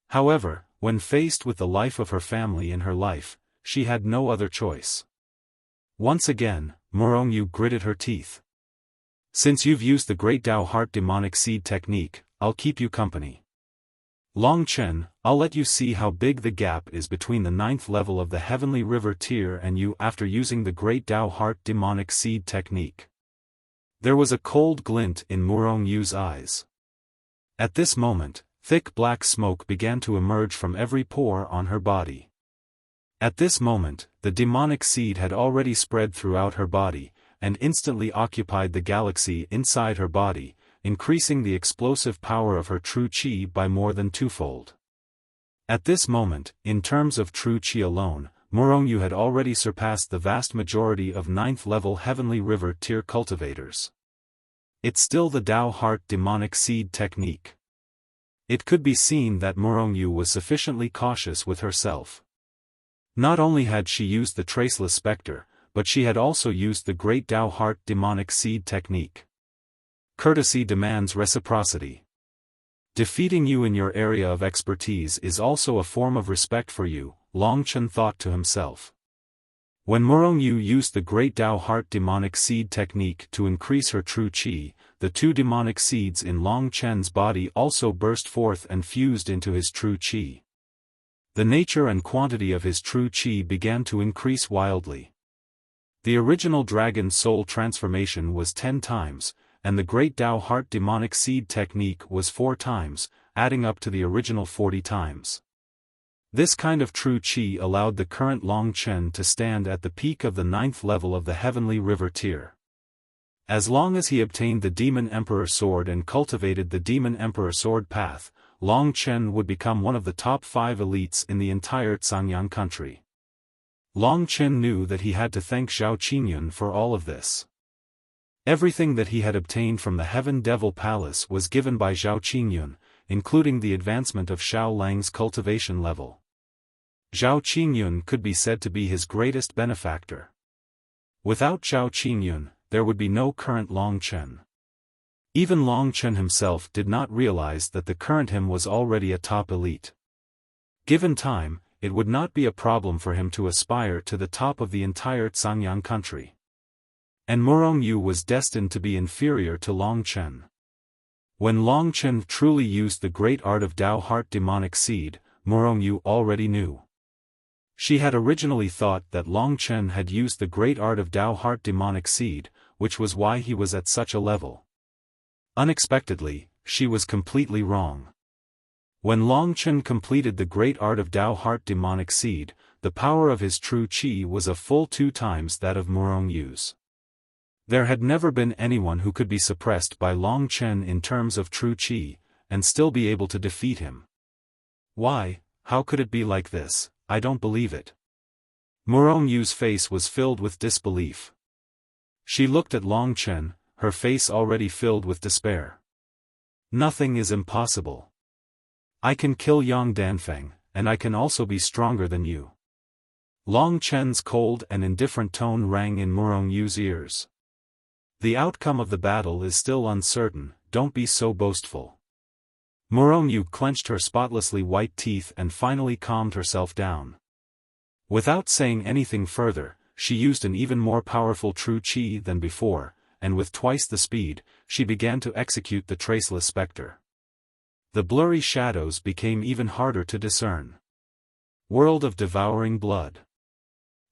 However, when faced with the life of her family in her life, she had no other choice. Once again, Murong Yu gritted her teeth. Since you've used the Great Tao Heart Demonic Seed technique, I'll keep you company. Long Chen, I'll let you see how big the gap is between the 9th level of the Heavenly River tier and you after using the Great Tao Heart Demonic Seed technique. There was a cold glint in Murong Yu's eyes. At this moment, thick black smoke began to emerge from every pore on her body. At this moment, the demonic seed had already spread throughout her body, and instantly occupied the galaxy inside her body, increasing the explosive power of her true qi by more than twofold. At this moment, in terms of true qi alone, Murong Yu had already surpassed the vast majority of 9th-level Heavenly River tier cultivators. It's still the Tao Heart Demonic Seed technique. It could be seen that Murong Yu was sufficiently cautious with herself. Not only had she used the Traceless Spectre, but she had also used the Great Tao Heart Demonic Seed technique. Courtesy demands reciprocity. Defeating you in your area of expertise is also a form of respect for you, Long Chen thought to himself. When Murong Yu used the Great Tao Heart Demonic Seed technique to increase her true qi, the 2 demonic seeds in Long Chen's body also burst forth and fused into his true qi. The nature and quantity of his true qi began to increase wildly. The original Dragon Soul transformation was 10 times, and the Great Tao Heart Demonic Seed technique was 4 times, adding up to the original 40 times. This kind of true qi allowed the current Long Chen to stand at the peak of the 9th level of the Heavenly River tier. As long as he obtained the Demon Emperor Sword and cultivated the Demon Emperor Sword path, Long Chen would become one of the top 5 elites in the entire Cangyang country. Long Chen knew that he had to thank Zhao Qingyun for all of this. Everything that he had obtained from the Heaven Devil Palace was given by Zhao Qingyun, including the advancement of Xiao Lang's cultivation level. Zhao Qingyun could be said to be his greatest benefactor. Without Zhao Qingyun, there would be no current Long Chen. Even Long Chen himself did not realize that the current him was already a top elite. Given time, it would not be a problem for him to aspire to the top of the entire Cangyang country. And Murong Yu was destined to be inferior to Long Chen. When Long Chen truly used the great art of Tao Heart Demonic Seed, Murong Yu already knew. She had originally thought that Long Chen had used the great art of Tao Heart Demonic Seed, which was why he was at such a level. Unexpectedly, she was completely wrong. When Long Chen completed the great art of Tao Heart Demonic Seed, the power of his true qi was a full 2 times that of Murong Yu's. There had never been anyone who could be suppressed by Long Chen in terms of true qi, and still be able to defeat him. Why, how could it be like this? I don't believe it. Murong Yu's face was filled with disbelief. She looked at Long Chen, her face already filled with despair. Nothing is impossible. I can kill Yang Danfeng, and I can also be stronger than you. Long Chen's cold and indifferent tone rang in Murong Yu's ears. The outcome of the battle is still uncertain, don't be so boastful. Murong Yu clenched her spotlessly white teeth and finally calmed herself down. Without saying anything further, she used an even more powerful true qi than before, and with twice the speed, she began to execute the Traceless Spectre. The blurry shadows became even harder to discern. World of Devouring Blood.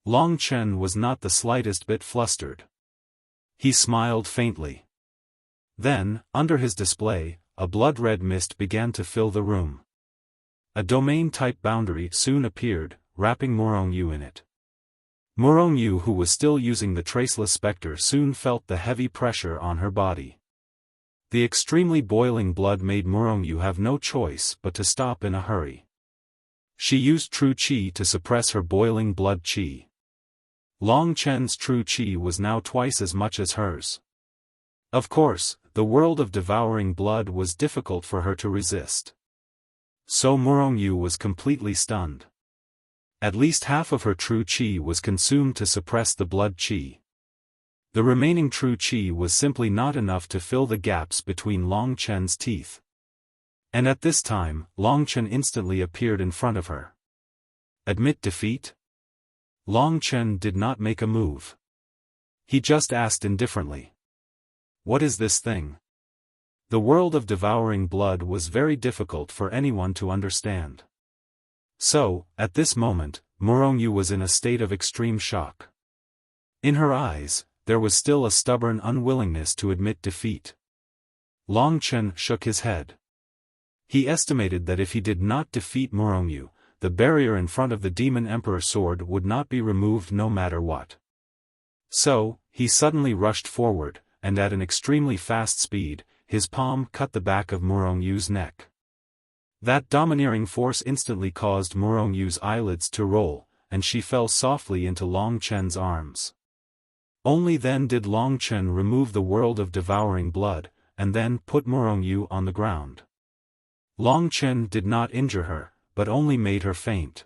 Long Chen was not the slightest bit flustered. He smiled faintly. Then, under his display, a blood-red mist began to fill the room. A domain-type boundary soon appeared, wrapping Murong Yu in it. Murong Yu, who was still using the Traceless Spectre, soon felt the heavy pressure on her body. The extremely boiling blood made Murong Yu have no choice but to stop in a hurry. She used true qi to suppress her boiling blood qi. Long Chen's true qi was now twice as much as hers. Of course, the world of devouring blood was difficult for her to resist. So Murong Yu was completely stunned. At least half of her true qi was consumed to suppress the blood qi. The remaining true qi was simply not enough to fill the gaps between Long Chen's teeth. And at this time, Long Chen instantly appeared in front of her. Admit defeat? Long Chen did not make a move. He just asked indifferently. What is this thing? The world of devouring blood was very difficult for anyone to understand. So, at this moment, Morongyu was in a state of extreme shock. In her eyes, there was still a stubborn unwillingness to admit defeat. Long Chen shook his head. He estimated that if he did not defeat Morongyu, the barrier in front of the Demon Emperor sword would not be removed no matter what. So, he suddenly rushed forward, and at an extremely fast speed, his palm cut the back of Morongyu's neck. That domineering force instantly caused Morongyu's eyelids to roll, and she fell softly into Long Chen's arms. Only then did Long Chen remove the world of devouring blood, and then put Morongyu on the ground. Long Chen did not injure her, but only made her faint.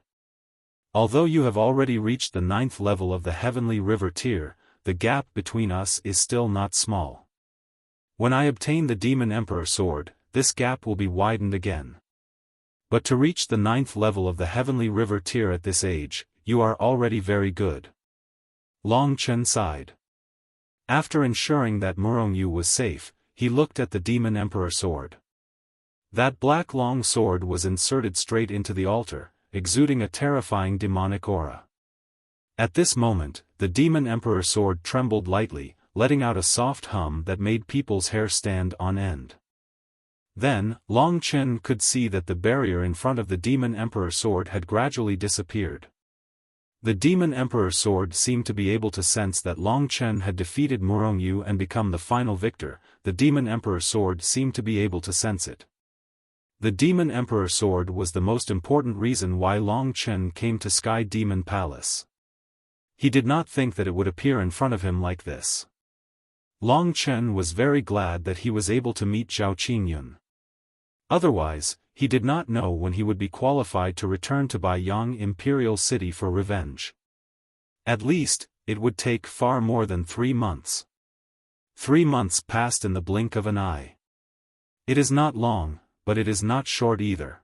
Although you have already reached the 9th level of the Heavenly River tier, the gap between us is still not small. When I obtain the Demon Emperor sword, this gap will be widened again. But to reach the 9th level of the Heavenly River tier at this age, you are already very good. Long Chen sighed. After ensuring that Morongyu was safe, he looked at the Demon Emperor sword. That black long sword was inserted straight into the altar, exuding a terrifying demonic aura. At this moment, the Demon Emperor sword trembled lightly, letting out a soft hum that made people's hair stand on end. Then, Long Chen could see that the barrier in front of the Demon Emperor sword had gradually disappeared. The Demon Emperor sword seemed to be able to sense that Long Chen had defeated Morongyu and become the final victor. The Demon Emperor sword seemed to be able to sense it. The Demon Emperor sword was the most important reason why Long Chen came to Sky Demon Palace. He did not think that it would appear in front of him like this. Long Chen was very glad that he was able to meet Zhao Qingyun. Otherwise, he did not know when he would be qualified to return to Baiyang Imperial City for revenge. At least, it would take far more than 3 months. 3 months passed in the blink of an eye. It is not long, but it is not short either.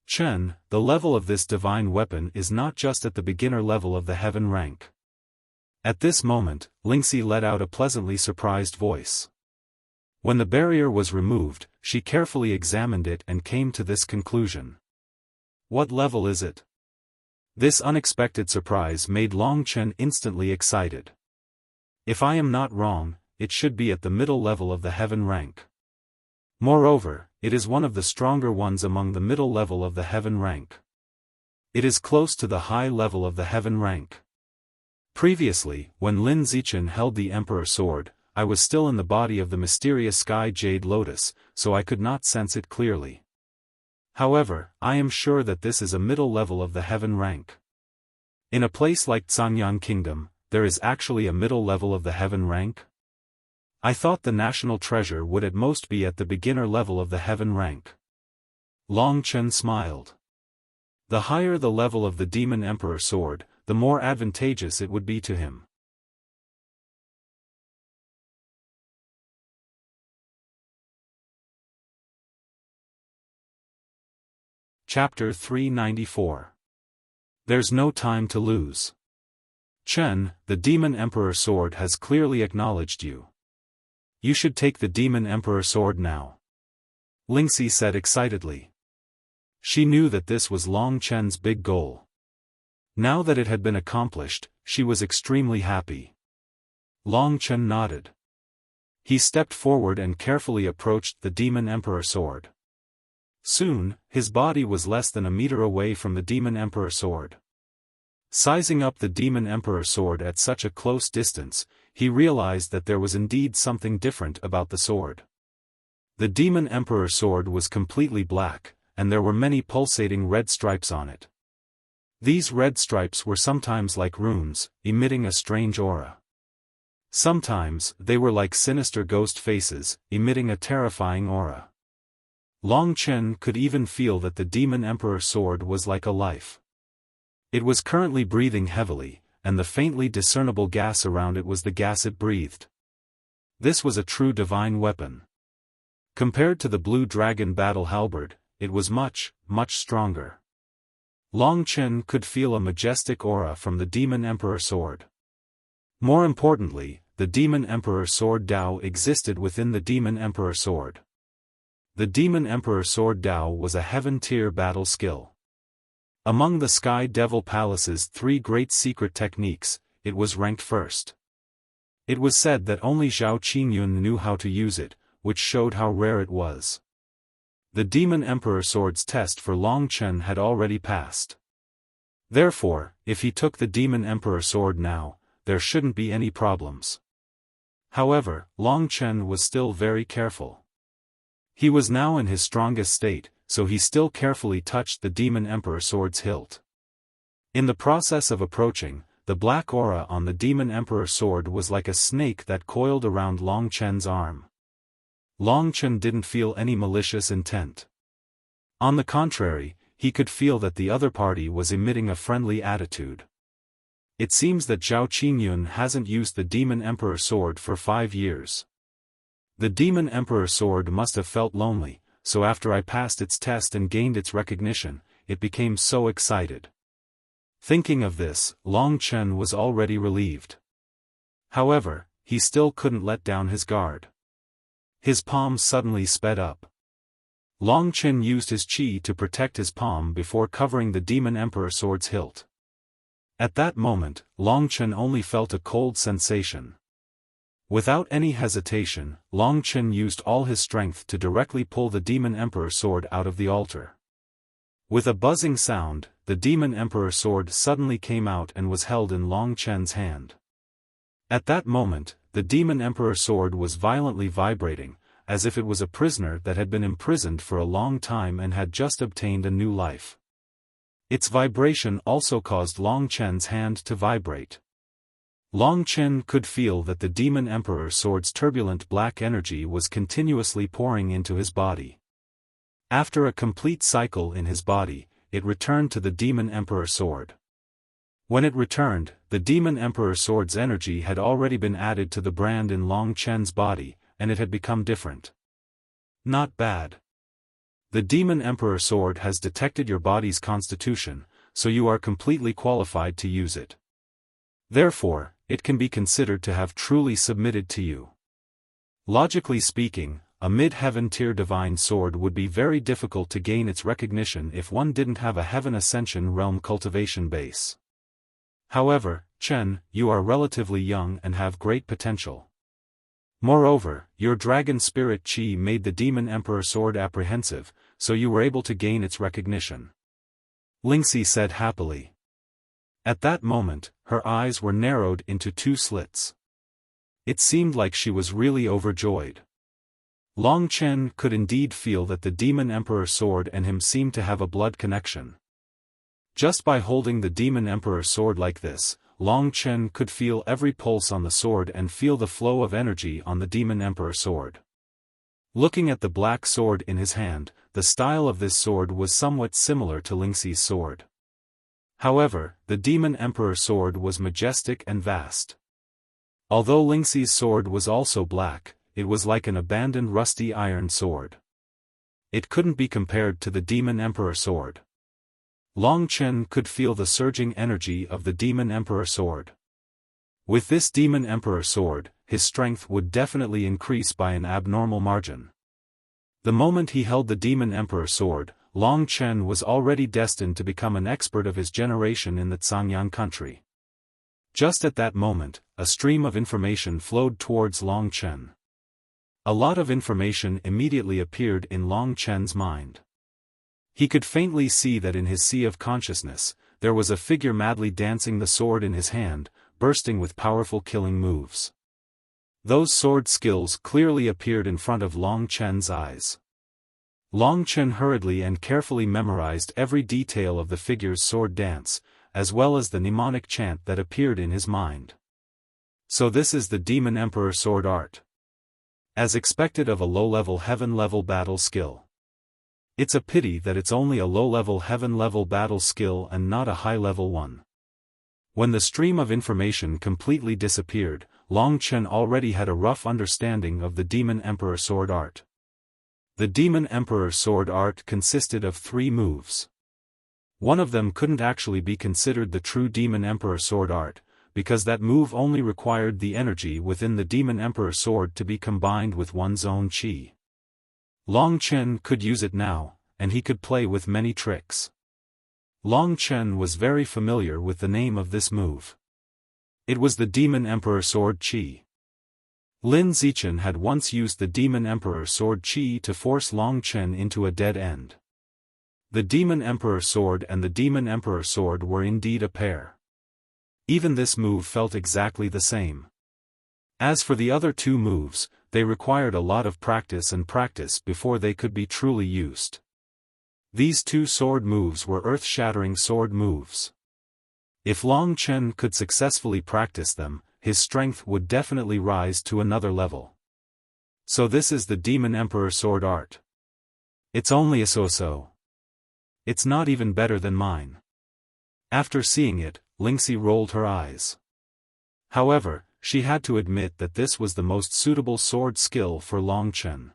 Chen, the level of this divine weapon is not just at the beginner level of the heaven rank. At this moment, Lingxi let out a pleasantly surprised voice. When the barrier was removed, she carefully examined it and came to this conclusion. What level is it? This unexpected surprise made Long Chen instantly excited. If I am not wrong, it should be at the middle level of the heaven rank. Moreover, it is one of the stronger ones among the middle level of the heaven rank. It is close to the high level of the heaven rank. Previously, when Lin Zichen held the Emperor sword, I was still in the body of the mysterious Sky Jade Lotus, so I could not sense it clearly. However, I am sure that this is a middle level of the heaven rank. In a place like Zhangyan Kingdom, there is actually a middle level of the heaven rank? I thought the national treasure would at most be at the beginner level of the heaven rank. Long Chen smiled. The higher the level of the Demon Emperor sword, the more advantageous it would be to him. Chapter 394. There's no time to lose. Chen, the Demon Emperor sword has clearly acknowledged you. You should take the Demon Emperor sword now. Lingxi said excitedly. She knew that this was Long Chen's big goal. Now that it had been accomplished, she was extremely happy. Long Chen nodded. He stepped forward and carefully approached the Demon Emperor sword. Soon, his body was less than a meter away from the Demon Emperor sword. Sizing up the Demon Emperor sword at such a close distance, he realized that there was indeed something different about the sword. The Demon Emperor sword was completely black, and there were many pulsating red stripes on it. These red stripes were sometimes like runes, emitting a strange aura. Sometimes, they were like sinister ghost faces, emitting a terrifying aura. Long Chen could even feel that the Demon Emperor sword was like a life. It was currently breathing heavily, and the faintly discernible gas around it was the gas it breathed. This was a true divine weapon. Compared to the blue dragon battle halberd, it was much, much stronger. Long Chen could feel a majestic aura from the Demon Emperor sword. More importantly, the Demon Emperor sword Dao existed within the Demon Emperor sword. The Demon Emperor sword Dao was a heaven-tier battle skill. Among the Sky Devil Palace's 3 great secret techniques, it was ranked first. It was said that only Zhao Qingyun knew how to use it, which showed how rare it was. The Demon Emperor sword's test for Long Chen had already passed. Therefore, if he took the Demon Emperor sword now, there shouldn't be any problems. However, Long Chen was still very careful. He was now in his strongest state, so he still carefully touched the Demon Emperor sword's hilt. In the process of approaching, the black aura on the Demon Emperor sword was like a snake that coiled around Long Chen's arm. Long Chen didn't feel any malicious intent. On the contrary, he could feel that the other party was emitting a friendly attitude. It seems that Zhao Qingyun hasn't used the Demon Emperor sword for 5 years. The Demon Emperor sword must have felt lonely, so after I passed its test and gained its recognition, it became so excited. Thinking of this, Long Chen was already relieved. However, he still couldn't let down his guard. His palm suddenly sped up. Long Chen used his qi to protect his palm before covering the Demon Emperor sword's hilt. At that moment, Long Chen only felt a cold sensation. Without any hesitation, Long Chen used all his strength to directly pull the Demon Emperor sword out of the altar. With a buzzing sound, the Demon Emperor sword suddenly came out and was held in Long Chen's hand. At that moment, the Demon Emperor sword was violently vibrating, as if it was a prisoner that had been imprisoned for a long time and had just obtained a new life. Its vibration also caused Long Chen's hand to vibrate. Long Chen could feel that the Demon Emperor sword's turbulent black energy was continuously pouring into his body. After a complete cycle in his body, it returned to the Demon Emperor sword. When it returned, the Demon Emperor sword's energy had already been added to the brand in Long Chen's body, and it had become different. Not bad. The Demon Emperor sword has detected your body's constitution, so you are completely qualified to use it. Therefore, it can be considered to have truly submitted to you. Logically speaking, a mid-heaven tier divine sword would be very difficult to gain its recognition if one didn't have a heaven ascension realm cultivation base. However, Chen, you are relatively young and have great potential. Moreover, your dragon spirit qi made the Demon Emperor sword apprehensive, so you were able to gain its recognition. Lingxi said happily. At that moment, her eyes were narrowed into 2 slits. It seemed like she was really overjoyed. Long Chen could indeed feel that the Demon Emperor sword and him seemed to have a blood connection. Just by holding the Demon Emperor sword like this, Long Chen could feel every pulse on the sword and feel the flow of energy on the Demon Emperor sword. Looking at the black sword in his hand, the style of this sword was somewhat similar to Lingxi's sword. However, the Demon Emperor sword was majestic and vast. Although Lingxi's sword was also black, it was like an abandoned rusty iron sword. It couldn't be compared to the Demon Emperor sword. Long Chen could feel the surging energy of the Demon Emperor sword. With this Demon Emperor sword, his strength would definitely increase by an abnormal margin. The moment he held the Demon Emperor sword, Long Chen was already destined to become an expert of his generation in the Cangyang country. Just at that moment, a stream of information flowed towards Long Chen. A lot of information immediately appeared in Long Chen's mind. He could faintly see that in his sea of consciousness, there was a figure madly dancing the sword in his hand, bursting with powerful killing moves. Those sword skills clearly appeared in front of Long Chen's eyes. Long Chen hurriedly and carefully memorized every detail of the figure's sword dance, as well as the mnemonic chant that appeared in his mind. So this is the Demon Emperor sword art. As expected of a low-level heaven-level battle skill. It's a pity that it's only a low-level heaven-level battle skill and not a high-level one. When the stream of information completely disappeared, Long Chen already had a rough understanding of the Demon Emperor Sword Art. The Demon Emperor Sword Art consisted of 3 moves. One of them couldn't actually be considered the true Demon Emperor Sword Art, because that move only required the energy within the Demon Emperor Sword to be combined with one's own chi. Long Chen could use it now, and he could play with many tricks. Long Chen was very familiar with the name of this move. It was the Demon Emperor Sword Chi. Lin Zichen had once used the Demon Emperor Sword Chi to force Long Chen into a dead end. The Demon Emperor Sword and the Demon Emperor Sword were indeed a pair. Even this move felt exactly the same. As for the other 2 moves, they required a lot of practice before they could be truly used. These 2 sword moves were earth-shattering sword moves. If Long Chen could successfully practice them, his strength would definitely rise to another level. So this is the Demon Emperor Sword Art. It's only a so-so. It's not even better than mine. After seeing it, Lingxi rolled her eyes. However, she had to admit that this was the most suitable sword skill for Long Chen.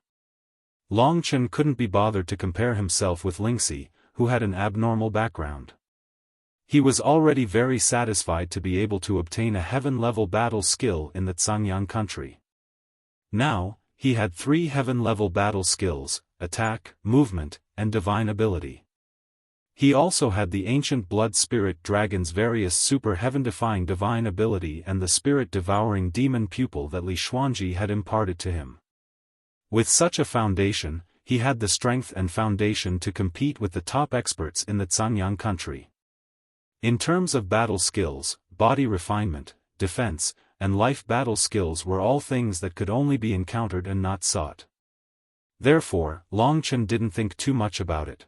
Long Chen couldn't be bothered to compare himself with Lingxi, who had an abnormal background. He was already very satisfied to be able to obtain a heaven-level battle skill in the Cangyang country. Now, he had 3 heaven-level battle skills: attack, movement, and divine ability. He also had the ancient blood spirit dragon's various super heaven-defying divine ability and the spirit-devouring demon pupil that Li Xuanji had imparted to him. With such a foundation, he had the strength and foundation to compete with the top experts in the Cangyang country. In terms of battle skills, body refinement, defense, and life battle skills were all things that could only be encountered and not sought. Therefore, Long Chen didn't think too much about it.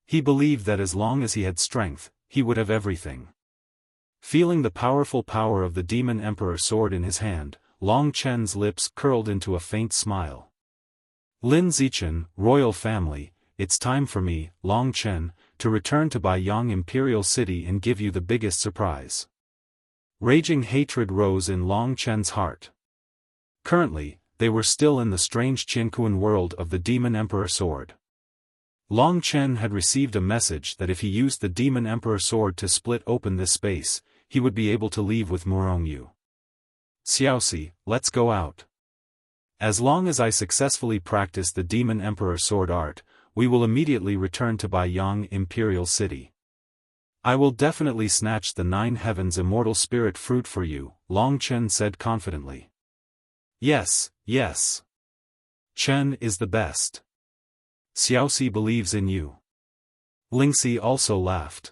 He believed that as long as he had strength, he would have everything. Feeling the powerful power of the Demon Emperor Sword in his hand, Long Chen's lips curled into a faint smile. Lin Zichen, royal family, it's time for me, Long Chen, to return to Baiyang Imperial City and give you the biggest surprise. Raging hatred rose in Long Chen's heart. Currently, they were still in the strange Qiankuan world of the Demon Emperor Sword. Long Chen had received a message that if he used the Demon Emperor Sword to split open this space, he would be able to leave with Murongyu. Xiaosi, let's go out. As long as I successfully practice the Demon Emperor Sword Art, we will immediately return to Baiyang Imperial City. I will definitely snatch the 9 heavens immortal spirit fruit for you, Long Chen said confidently. Yes, yes. Chen is the best. Xiaosi believes in you. Lingxi also laughed.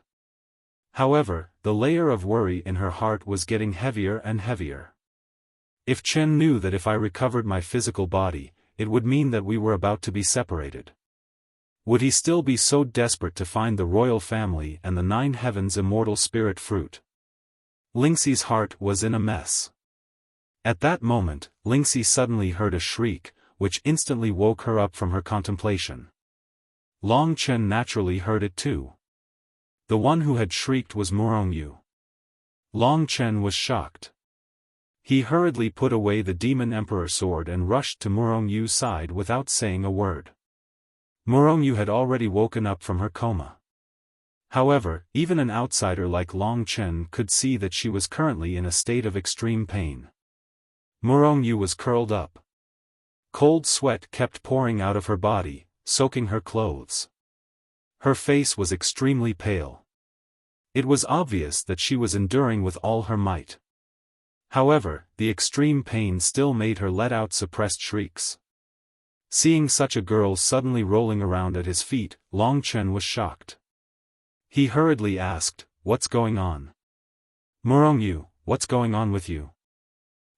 However, the layer of worry in her heart was getting heavier and heavier. If Chen knew that if I recovered my physical body, it would mean that we were about to be separated. Would he still be so desperate to find the royal family and the 9 heavens immortal spirit fruit? Lingxi's heart was in a mess. At that moment, Lingxi suddenly heard a shriek, which instantly woke her up from her contemplation. Long Chen naturally heard it too. The one who had shrieked was Murongyu. Long Chen was shocked. He hurriedly put away the Demon Emperor Sword and rushed to Murongyu's side without saying a word. Murongyu had already woken up from her coma. However, even an outsider like Long Chen could see that she was currently in a state of extreme pain. Murongyu was curled up. Cold sweat kept pouring out of her body, soaking her clothes. Her face was extremely pale. It was obvious that she was enduring with all her might. However, the extreme pain still made her let out suppressed shrieks. Seeing such a girl suddenly rolling around at his feet, Long Chen was shocked. He hurriedly asked, "What's going on? Murongyu, what's going on with you?"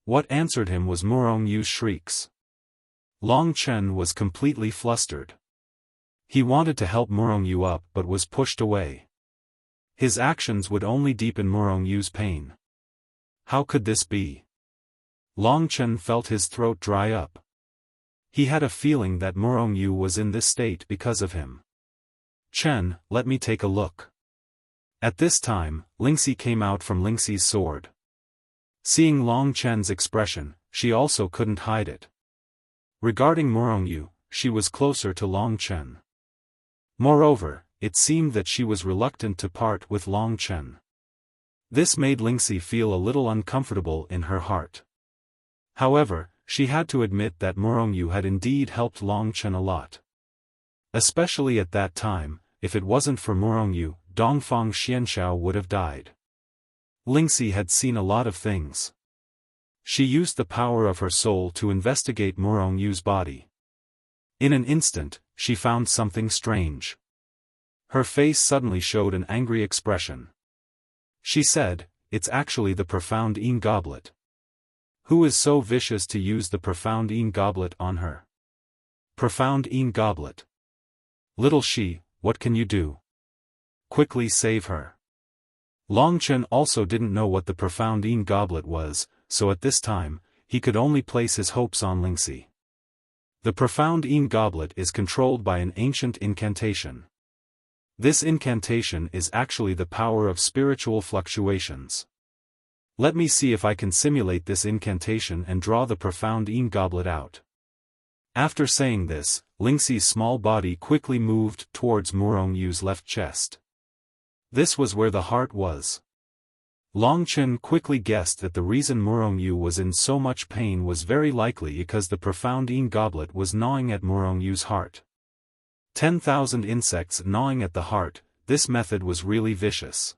What answered him was Murongyu's shrieks. Long Chen was completely flustered. He wanted to help Murongyu up but was pushed away. His actions would only deepen Murongyu's pain. How could this be? Long Chen felt his throat dry up. He had a feeling that Morongyu was in this state because of him. "Chen, let me take a look." At this time, Lingxi came out from Lingxi's sword. Seeing Long Chen's expression, she also couldn't hide it. Regarding Morongyu, she was closer to Long Chen. Moreover, it seemed that she was reluctant to part with Long Chen. This made Lingxi feel a little uncomfortable in her heart. However, she had to admit that Morongyu had indeed helped Long Chen a lot. Especially at that time, if it wasn't for Morongyu, Dongfang Xianxiao would have died. Lingxi had seen a lot of things. She used the power of her soul to investigate Morongyu's body. In an instant, she found something strange. Her face suddenly showed an angry expression. She said, "It's actually the Profound Yin Goblet. Who is so vicious to use the Profound Yin Goblet on her?" "Profound Yin Goblet. Little Shi, what can you do? Quickly save her." Long Chen also didn't know what the Profound Yin Goblet was, so at this time, he could only place his hopes on Lingxi. The Profound Yin Goblet is controlled by an ancient incantation. This incantation is actually the power of spiritual fluctuations. Let me see if I can simulate this incantation and draw the Profound Yin Goblet out. After saying this, Lingxi's small body quickly moved towards Morongyu's left chest. This was where the heart was. Long Chen quickly guessed that the reason Morongyu was in so much pain was very likely because the Profound Yin Goblet was gnawing at Morongyu's heart. 10,000 insects gnawing at the heart, this method was really vicious.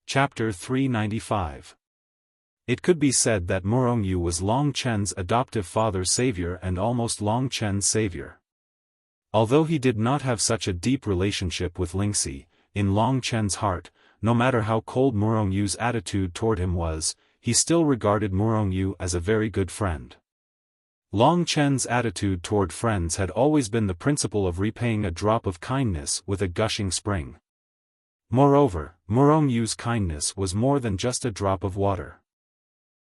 Chapter 395. It could be said that Morongyu was Long Chen's adoptive father's savior and almost Long Chen's savior. Although he did not have such a deep relationship with Lingxi, in Long Chen's heart, no matter how cold Morongyu's attitude toward him was, he still regarded Morongyu as a very good friend. Long Chen's attitude toward friends had always been the principle of repaying a drop of kindness with a gushing spring. Moreover, Morongyu's kindness was more than just a drop of water.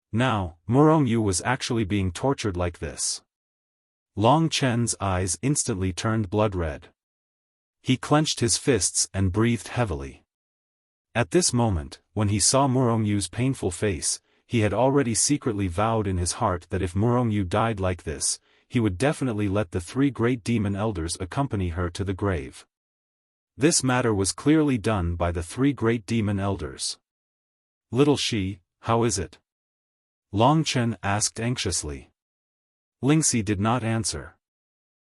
Now, Morongyu was actually being tortured like this. Long Chen's eyes instantly turned blood red. He clenched his fists and breathed heavily. At this moment, when he saw Morongyu's painful face, he had already secretly vowed in his heart that if Morongyu died like this, he would definitely let the 3 great demon elders accompany her to the grave. This matter was clearly done by the 3 great demon elders. "Little Shi, how is it?" Long Chen asked anxiously. Lingxi did not answer.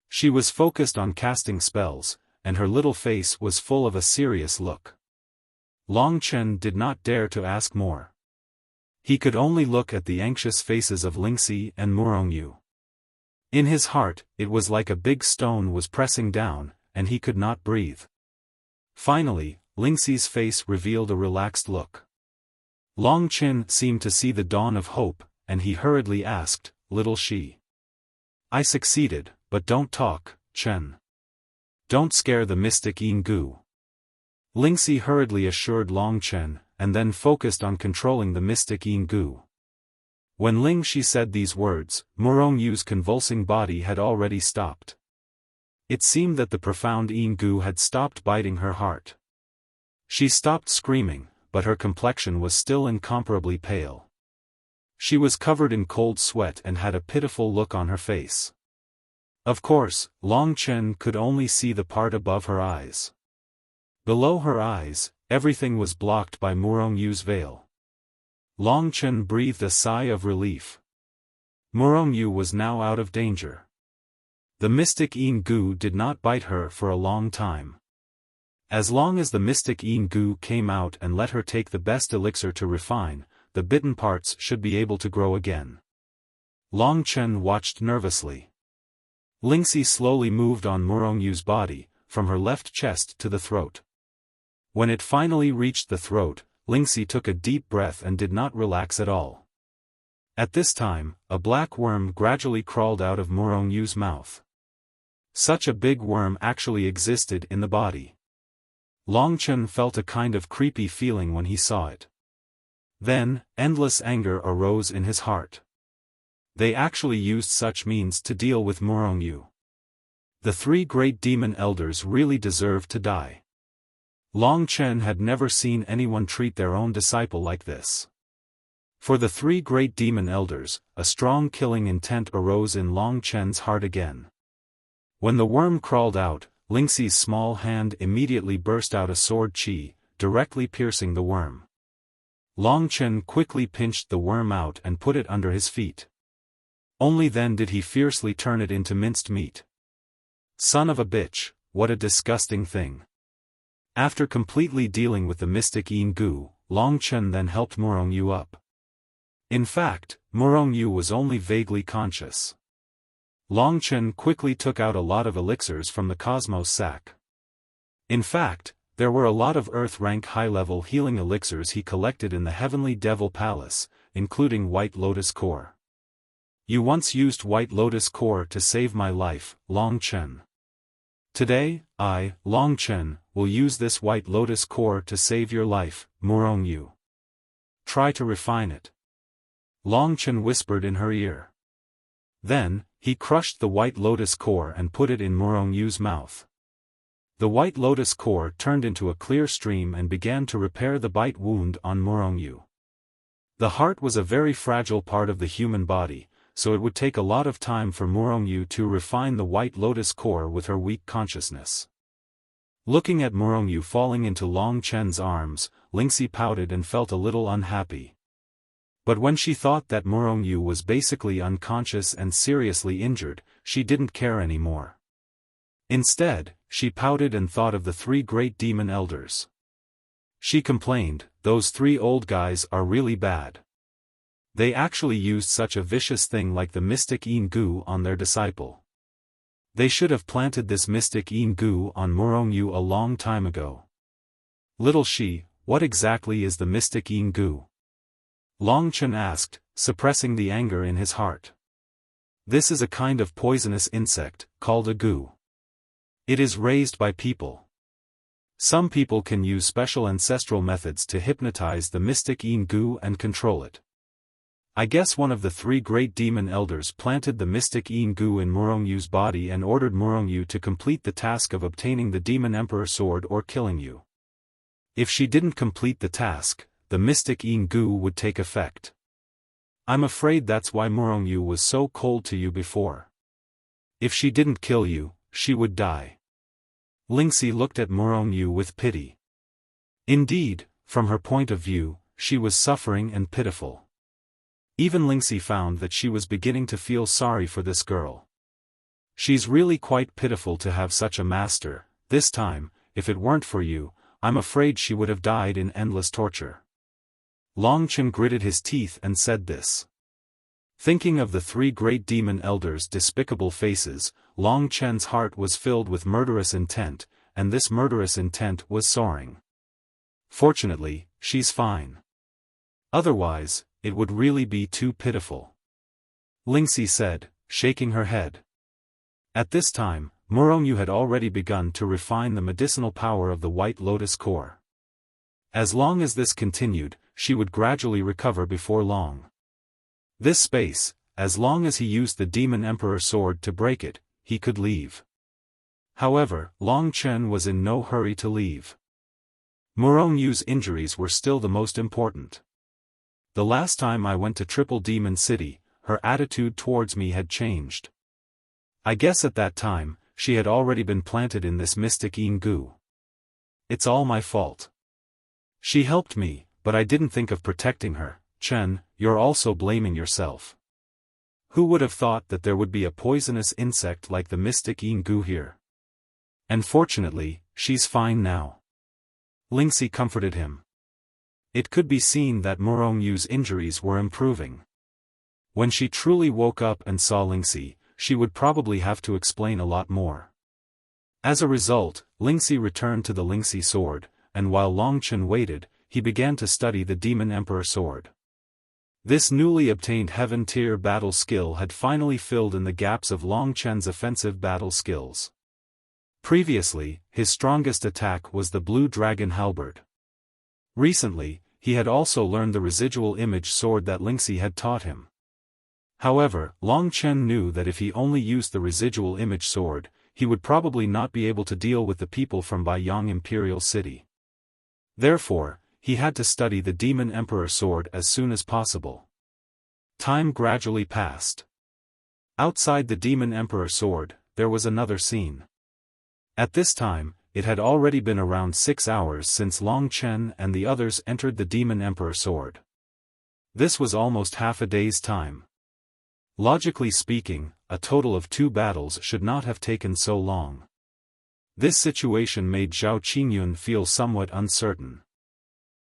She was focused on casting spells, and her little face was full of a serious look. Long Chen did not dare to ask more. He could only look at the anxious faces of Lingxi and Morongyu. In his heart, it was like a big stone was pressing down, and he could not breathe. Finally, Lingxi's face revealed a relaxed look. Long Chen seemed to see the dawn of hope, and he hurriedly asked, "Little Shi. I succeeded, but don't talk, Chen. Don't scare the mystic Yin Gu." Lingxi hurriedly assured Long Chen, and then focused on controlling the mystic Yin Gu. When Lingxi said these words, Morongyu's convulsing body had already stopped. It seemed that the Profound Yin Gu had stopped biting her heart. She stopped screaming, but her complexion was still incomparably pale. She was covered in cold sweat and had a pitiful look on her face. Of course, Long Chen could only see the part above her eyes. Below her eyes, everything was blocked by Morongyu's veil. Long Chen breathed a sigh of relief. Morongyu was now out of danger. The mystic Yin Gu did not bite her for a long time. As long as the mystic Yin Gu came out and let her take the best elixir to refine, the bitten parts should be able to grow again. Long Chen watched nervously. Lingxi slowly moved on Morongyu's body, from her left chest to the throat. When it finally reached the throat, Lingxi took a deep breath and did not relax at all. At this time, a black worm gradually crawled out of Morongyu's mouth. Such a big worm actually existed in the body. Long Chen felt a kind of creepy feeling when he saw it. Then, endless anger arose in his heart. They actually used such means to deal with Murongyu. The three great demon elders really deserved to die. Long Chen had never seen anyone treat their own disciple like this. For the three great demon elders, a strong killing intent arose in Long Chen's heart again. When the worm crawled out, Lingxi's small hand immediately burst out a sword qi, directly piercing the worm. Long Chen quickly pinched the worm out and put it under his feet. Only then did he fiercely turn it into minced meat. Son of a bitch, what a disgusting thing. After completely dealing with the mystic Yin Gu, Long Chen then helped Murongyu up. In fact, Murongyu was only vaguely conscious. Long Chen quickly took out a lot of elixirs from the Cosmos sack. In fact, there were a lot of Earth-rank high-level healing elixirs he collected in the Heavenly Devil Palace, including White Lotus Core. You once used White Lotus Core to save my life, Long Chen. Today, I, Long Chen, will use this White Lotus Core to save your life, Murongyu. Try to refine it. Long Chen whispered in her ear. Then, he crushed the White Lotus Core and put it in Murongyu's mouth. The White Lotus Core turned into a clear stream and began to repair the bite wound on Murongyu. The heart was a very fragile part of the human body, so it would take a lot of time for Murongyu to refine the White Lotus Core with her weak consciousness. Looking at Murongyu falling into Long Chen's arms, Lingxi pouted and felt a little unhappy. But when she thought that Murongyu was basically unconscious and seriously injured, she didn't care anymore. Instead, she pouted and thought of the three great demon elders. She complained, those three old guys are really bad. They actually used such a vicious thing like the mystic Yin Gu on their disciple. They should have planted this mystic Yin Gu on Murongyu a long time ago. Little she, what exactly is the mystic Yin Gu? Long Chen asked, suppressing the anger in his heart. This is a kind of poisonous insect, called a gu. It is raised by people. Some people can use special ancestral methods to hypnotize the mystic Yin Gu and control it. I guess one of the three great demon elders planted the mystic Yin Gu in Murongyu's body and ordered Murongyu to complete the task of obtaining the Demon Emperor sword or killing you. If she didn't complete the task, the mystic Yin Gu would take effect. I'm afraid that's why Murongyu was so cold to you before. If she didn't kill you, she would die. Lingxi looked at Murongyu with pity. Indeed, from her point of view, she was suffering and pitiful. Even Lingxi found that she was beginning to feel sorry for this girl. She's really quite pitiful to have such a master. This time, if it weren't for you, I'm afraid she would have died in endless torture. Long Chen gritted his teeth and said this. Thinking of the three great demon elders' despicable faces, Long Chen's heart was filled with murderous intent, and this murderous intent was soaring. Fortunately, she's fine. Otherwise, it would really be too pitiful. Lingxi said, shaking her head. At this time, Murongyu had already begun to refine the medicinal power of the White Lotus Core. As long as this continued, she would gradually recover before long. This space, as long as he used the Demon Emperor sword to break it, he could leave. However, Long Chen was in no hurry to leave. Murongyu's injuries were still the most important. The last time I went to Triple Demon City, her attitude towards me had changed. I guess at that time, she had already been planted in this mystic Yin Gu. It's all my fault. She helped me, but I didn't think of protecting her. Chen, you're also blaming yourself. Who would have thought that there would be a poisonous insect like the mystic Yin Gu here? And fortunately, she's fine now. Lingxi comforted him. It could be seen that Murongyu's injuries were improving. When she truly woke up and saw Lingxi, she would probably have to explain a lot more. As a result, Lingxi returned to the Lingxi sword, and while Long Chen waited, he began to study the Demon Emperor sword. This newly obtained Heaven tier battle skill had finally filled in the gaps of Long Chen's offensive battle skills. Previously, his strongest attack was the blue dragon halberd. Recently, he had also learned the residual image sword that Lingxi had taught him. However, Long Chen knew that if he only used the residual image sword, he would probably not be able to deal with the people from Baiyang Imperial City. Therefore, he had to study the Demon Emperor sword as soon as possible. Time gradually passed. Outside the Demon Emperor sword, there was another scene. At this time, it had already been around 6 hours since Long Chen and the others entered the Demon Emperor sword. This was almost half a day's time. Logically speaking, a total of 2 battles should not have taken so long. This situation made Zhao Qingyun feel somewhat uncertain.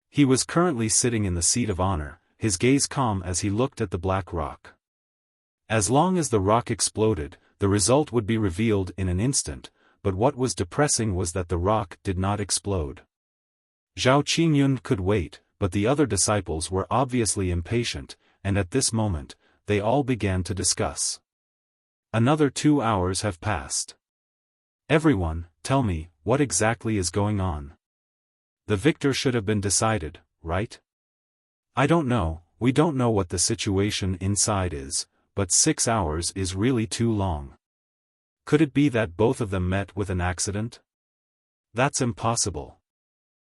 He was currently sitting in the seat of honor, his gaze calm as he looked at the black rock. As long as the rock exploded, the result would be revealed in an instant, but what was depressing was that the rock did not explode. Zhao Qingyun could wait, but the other disciples were obviously impatient, and at this moment, they all began to discuss. Another 2 hours have passed. Everyone, tell me, what exactly is going on? The victor should have been decided, right? I don't know, we don't know what the situation inside is, but 6 hours is really too long. Could it be that both of them met with an accident? That's impossible.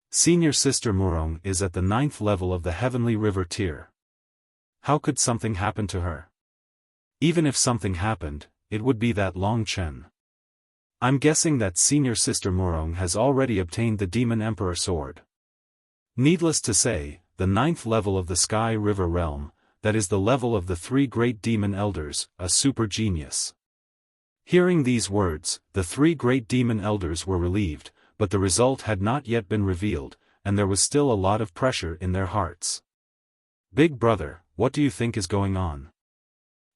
Senior Sister Murong is at the 9th level of the Heavenly River tier. How could something happen to her? Even if something happened, it would be that Long Chen. I'm guessing that Senior Sister Murong has already obtained the Demon Emperor sword. Needless to say, the 9th level of the Sky River realm, that is the level of the 3 great demon elders, a super genius. Hearing these words, the 3 great demon elders were relieved, but the result had not yet been revealed, and there was still a lot of pressure in their hearts. Big brother, what do you think is going on?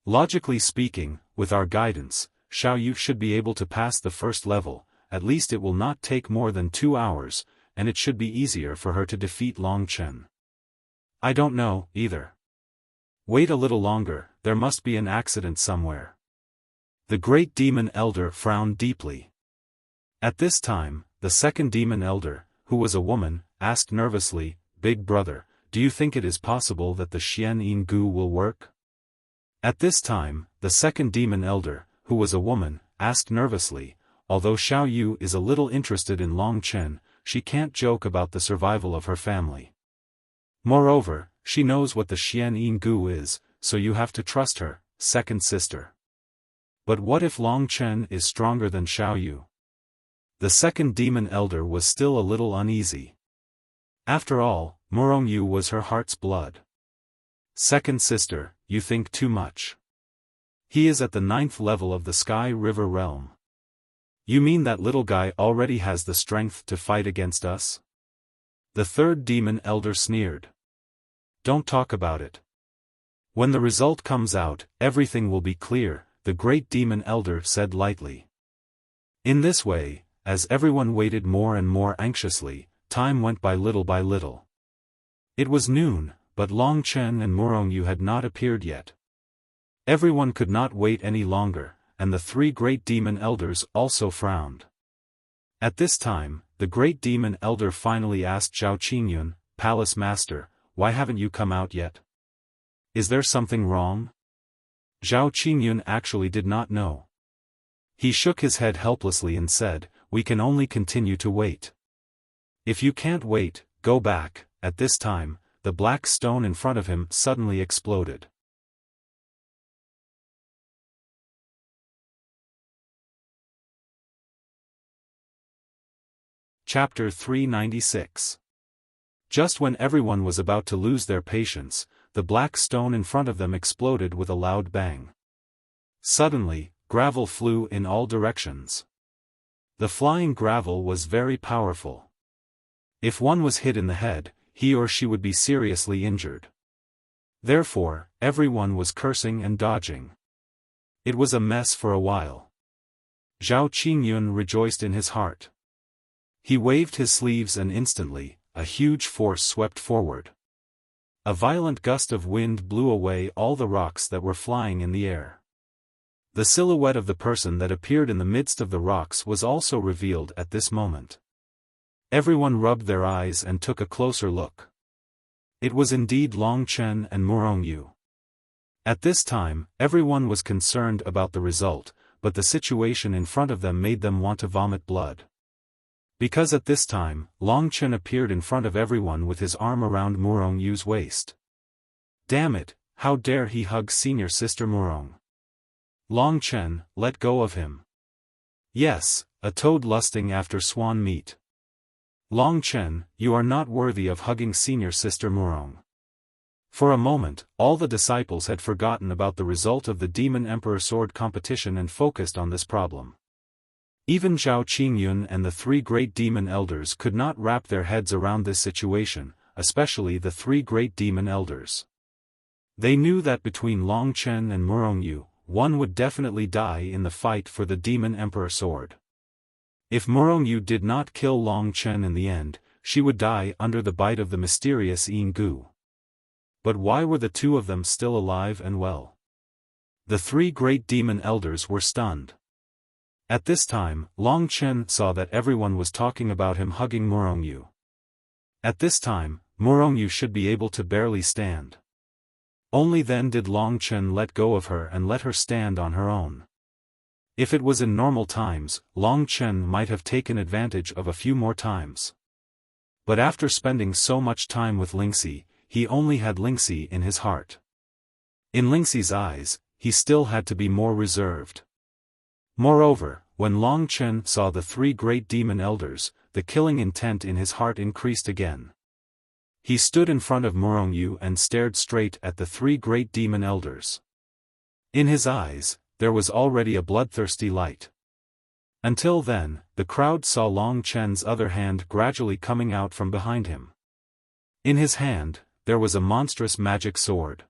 Logically speaking, with our guidance, Xiao Yu should be able to pass the 1st level, at least it will not take more than 2 hours, and it should be easier for her to defeat Long Chen. I don't know, either. Wait a little longer, there must be an accident somewhere. The great demon elder frowned deeply. At this time, the 2nd demon elder, who was a woman, asked nervously, Big brother, do you think it is possible that the Xian Yin Gu will work? At this time, the 2nd demon elder, who was a woman, asked nervously, although Xiao Yu is a little interested in Long Chen, she can't joke about the survival of her family. Moreover, she knows what the Xian Yin Gu is, so you have to trust her, 2nd sister. But what if Long Chen is stronger than Xiao Yu? The 2nd demon elder was still a little uneasy. After all, Murong Yu was her heart's blood. 2nd sister, you think too much. He is at the 9th level of the Sky River realm. You mean that little guy already has the strength to fight against us? The 3rd demon elder sneered. Don't talk about it. When the result comes out, everything will be clear, the great demon elder said lightly. In this way, as everyone waited more and more anxiously, time went by little by little. It was noon, but Long Chen and Murong Yu had not appeared yet. Everyone could not wait any longer, and the 3 great demon elders also frowned. At this time, the great demon elder finally asked Zhao Qingyun, Palace Master, why haven't you come out yet? Is there something wrong? Zhao Qingyun actually did not know. He shook his head helplessly and said, we can only continue to wait. If you can't wait, go back. At this time, the black stone in front of him suddenly exploded. Chapter 396. Just when everyone was about to lose their patience, the black stone in front of them exploded with a loud bang. Suddenly, gravel flew in all directions. The flying gravel was very powerful. If one was hit in the head, he or she would be seriously injured. Therefore, everyone was cursing and dodging. It was a mess for a while. Zhao Qingyun rejoiced in his heart. He waved his sleeves and instantly, a huge force swept forward. A violent gust of wind blew away all the rocks that were flying in the air. The silhouette of the person that appeared in the midst of the rocks was also revealed at this moment. Everyone rubbed their eyes and took a closer look. It was indeed Long Chen and Murong Yu. At this time, everyone was concerned about the result, but the situation in front of them made them want to vomit blood. Because at this time, Long Chen appeared in front of everyone with his arm around Murong Yu's waist. Damn it, how dare he hug senior sister Murong. Long Chen, let go of him. Yes, a toad lusting after swan meat. Long Chen, you are not worthy of hugging senior sister Murong. For a moment, all the disciples had forgotten about the result of the Demon Emperor Sword competition and focused on this problem. Even Zhao Qingyun and the three great demon elders could not wrap their heads around this situation, especially the three great demon elders. They knew that between Long Chen and Murong Yu, one would definitely die in the fight for the Demon Emperor Sword. If Murong Yu did not kill Long Chen in the end, she would die under the bite of the mysterious Yin Gu. But why were the two of them still alive and well? The three great demon elders were stunned. At this time, Long Chen saw that everyone was talking about him hugging Murong Yu. At this time, Murong Yu should be able to barely stand. Only then did Long Chen let go of her and let her stand on her own. If it was in normal times, Long Chen might have taken advantage of a few more times. But after spending so much time with Lingxi, he only had Lingxi in his heart. In Lingxi's eyes, he still had to be more reserved. Moreover, when Long Chen saw the three great demon elders, the killing intent in his heart increased again. He stood in front of Murong Yu and stared straight at the three great demon elders. In his eyes, there was already a bloodthirsty light. Until then, the crowd saw Long Chen's other hand gradually coming out from behind him. In his hand, there was a monstrous magic sword.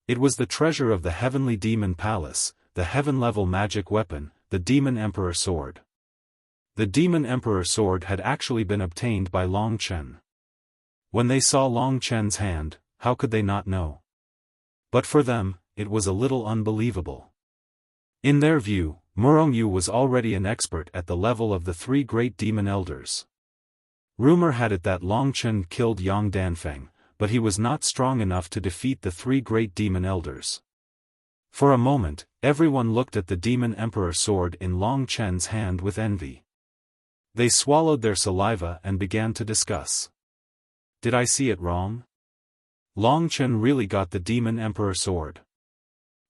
It was the treasure of the Heavenly Demon Palace, the heaven-level magic weapon, the Demon Emperor Sword. The Demon Emperor Sword had actually been obtained by Long Chen. When they saw Long Chen's hand, how could they not know? But for them, it was a little unbelievable. In their view, Murong Yu was already an expert at the level of the three great demon elders. Rumor had it that Long Chen killed Yang Danfeng, but he was not strong enough to defeat the three great demon elders. For a moment, everyone looked at the Demon Emperor Sword in Long Chen's hand with envy. They swallowed their saliva and began to discuss. Did I see it wrong? Long Chen really got the Demon Emperor Sword.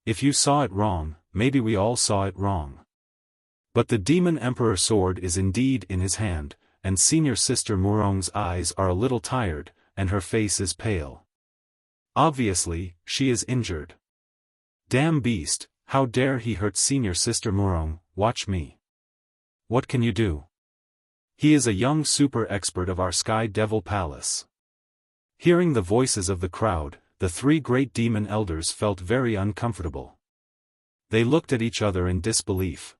If you saw it wrong, maybe we all saw it wrong. But the Demon Emperor Sword is indeed in his hand, and senior sister Murong's eyes are a little tired, and her face is pale. Obviously, she is injured. Damn beast, how dare he hurt senior sister Murong, watch me. What can you do? He is a young super expert of our Sky Devil Palace. Hearing the voices of the crowd, the three great demon elders felt very uncomfortable. They looked at each other in disbelief.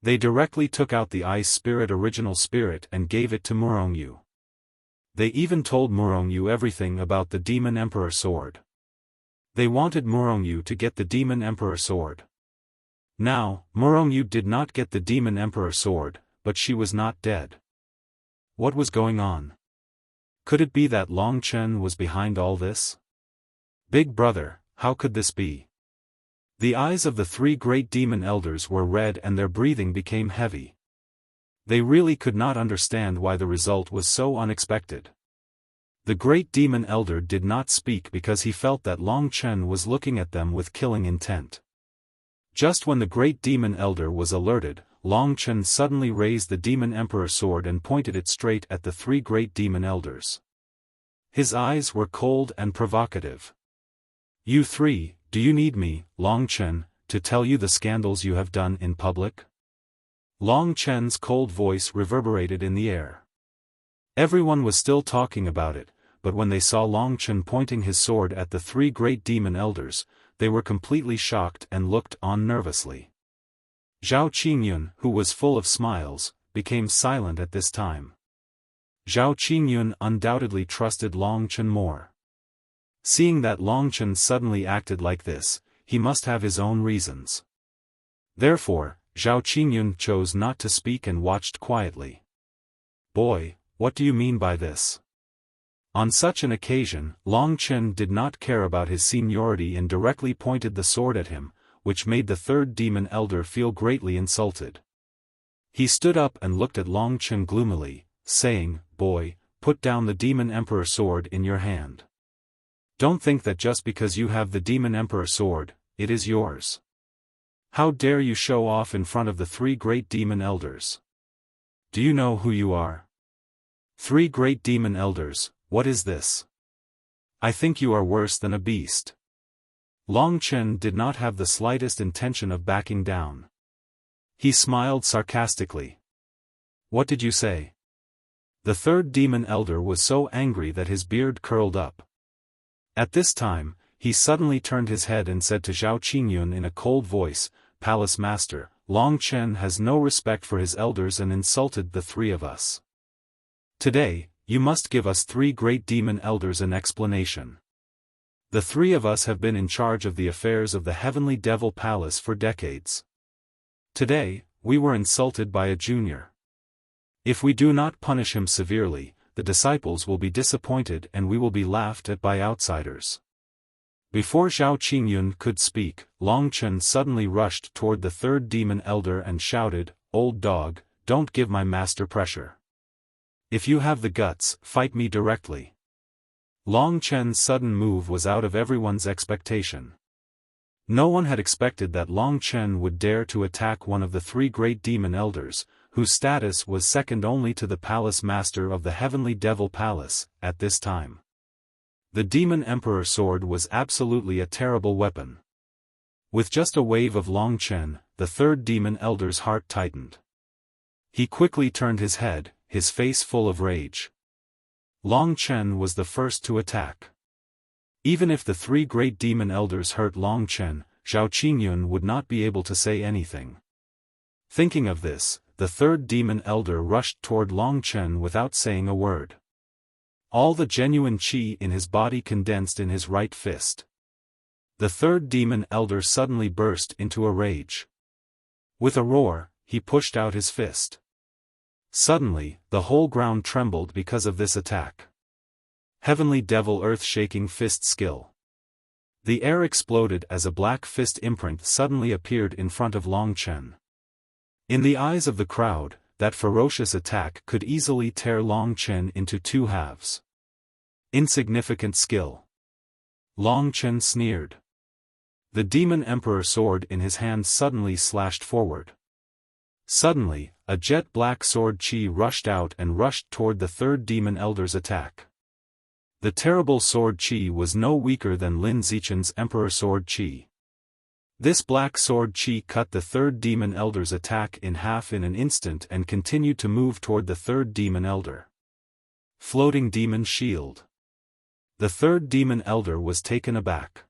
They directly took out the Ice Spirit original spirit and gave it to Murong Yu. They even told Murong Yu everything about the Demon Emperor Sword. They wanted Murong Yu to get the Demon Emperor Sword. Now, Murong Yu did not get the Demon Emperor Sword, but she was not dead. What was going on? Could it be that Long Chen was behind all this? Big brother, how could this be? The eyes of the three great demon elders were red and their breathing became heavy. They really could not understand why the result was so unexpected. The great demon elder did not speak because he felt that Long Chen was looking at them with killing intent. Just when the great demon elder was alerted, Long Chen suddenly raised the Demon Emperor Sword and pointed it straight at the three great demon elders. His eyes were cold and provocative. You three, do you need me, Long Chen, to tell you the scandals you have done in public? Long Chen's cold voice reverberated in the air. Everyone was still talking about it, but when they saw Long Chen pointing his sword at the three great demon elders, they were completely shocked and looked on nervously. Zhao Qingyun, who was full of smiles, became silent at this time. Zhao Qingyun undoubtedly trusted Long Chen more. Seeing that Long Chen suddenly acted like this, he must have his own reasons. Therefore, Zhao Qingyun chose not to speak and watched quietly. "Boy, what do you mean by this?" On such an occasion, Long Chen did not care about his seniority and directly pointed the sword at him, which made the third demon elder feel greatly insulted. He stood up and looked at Long Chen gloomily, saying, "Boy, put down the demon emperor sword in your hand. Don't think that just because you have the demon emperor sword, it is yours. How dare you show off in front of the three great demon elders? Do you know who you are? Three great demon elders, what is this? I think you are worse than a beast." Long Chen did not have the slightest intention of backing down. He smiled sarcastically. "What did you say?" The third demon elder was so angry that his beard curled up. At this time, he suddenly turned his head and said to Zhao Qingyun in a cold voice, "Palace Master, Long Chen has no respect for his elders and insulted the three of us. Today, you must give us three great demon elders an explanation. The three of us have been in charge of the affairs of the Heavenly Devil Palace for decades. Today, we were insulted by a junior. If we do not punish him severely, the disciples will be disappointed and we will be laughed at by outsiders." Before Zhao Qingyun could speak, Long Chen suddenly rushed toward the third demon elder and shouted, "Old dog, don't give my master pressure. If you have the guts, fight me directly." Long Chen's sudden move was out of everyone's expectation. No one had expected that Long Chen would dare to attack one of the three great demon elders, whose status was second only to the palace master of the Heavenly Devil Palace, at this time. The Demon Emperor sword was absolutely a terrible weapon. With just a wave of Long Chen, the third demon elder's heart tightened. He quickly turned his head, his face full of rage. Long Chen was the first to attack. Even if the three great demon elders hurt Long Chen, Zhao Qingyun would not be able to say anything. Thinking of this, the third demon elder rushed toward Long Chen without saying a word. All the genuine qi in his body condensed in his right fist. The third demon elder suddenly burst into a rage. With a roar, he pushed out his fist. Suddenly, the whole ground trembled because of this attack. Heavenly Devil earth-shaking fist skill. The air exploded as a black fist imprint suddenly appeared in front of Long Chen. In the eyes of the crowd, that ferocious attack could easily tear Long Chen into two halves. Insignificant skill. Long Chen sneered. The Demon Emperor sword in his hand suddenly slashed forward. Suddenly, a jet-black sword chi rushed out and rushed toward the third demon elder's attack. The terrible sword chi was no weaker than Lin Zichen's Emperor sword chi. This black sword chi cut the third demon elder's attack in half in an instant and continued to move toward the third demon elder. Floating demon shield. The third demon elder was taken aback.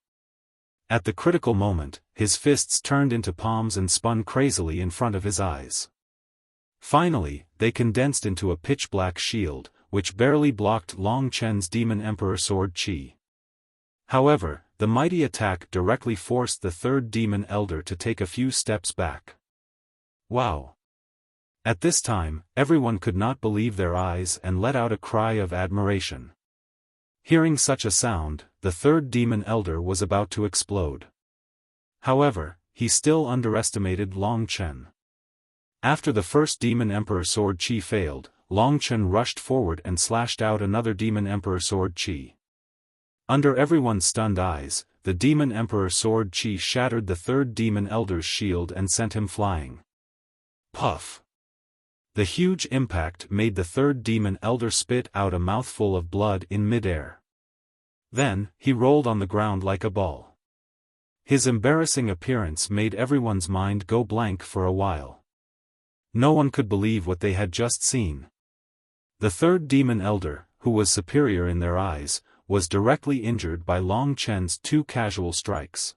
At the critical moment, his fists turned into palms and spun crazily in front of his eyes. Finally, they condensed into a pitch-black shield, which barely blocked Long Chen's Demon Emperor sword chi. However, the mighty attack directly forced the third demon elder to take a few steps back. Wow! At this time, everyone could not believe their eyes and let out a cry of admiration. Hearing such a sound, the third demon elder was about to explode. However, he still underestimated Long Chen. After the first Demon Emperor sword chi failed, Long Chen rushed forward and slashed out another Demon Emperor sword chi. Under everyone's stunned eyes, the Demon Emperor sword chi shattered the third demon elder's shield and sent him flying. Puff! The huge impact made the third demon elder spit out a mouthful of blood in midair. Then, he rolled on the ground like a ball. His embarrassing appearance made everyone's mind go blank for a while. No one could believe what they had just seen. The third demon elder, who was superior in their eyes, was directly injured by Long Chen's two casual strikes.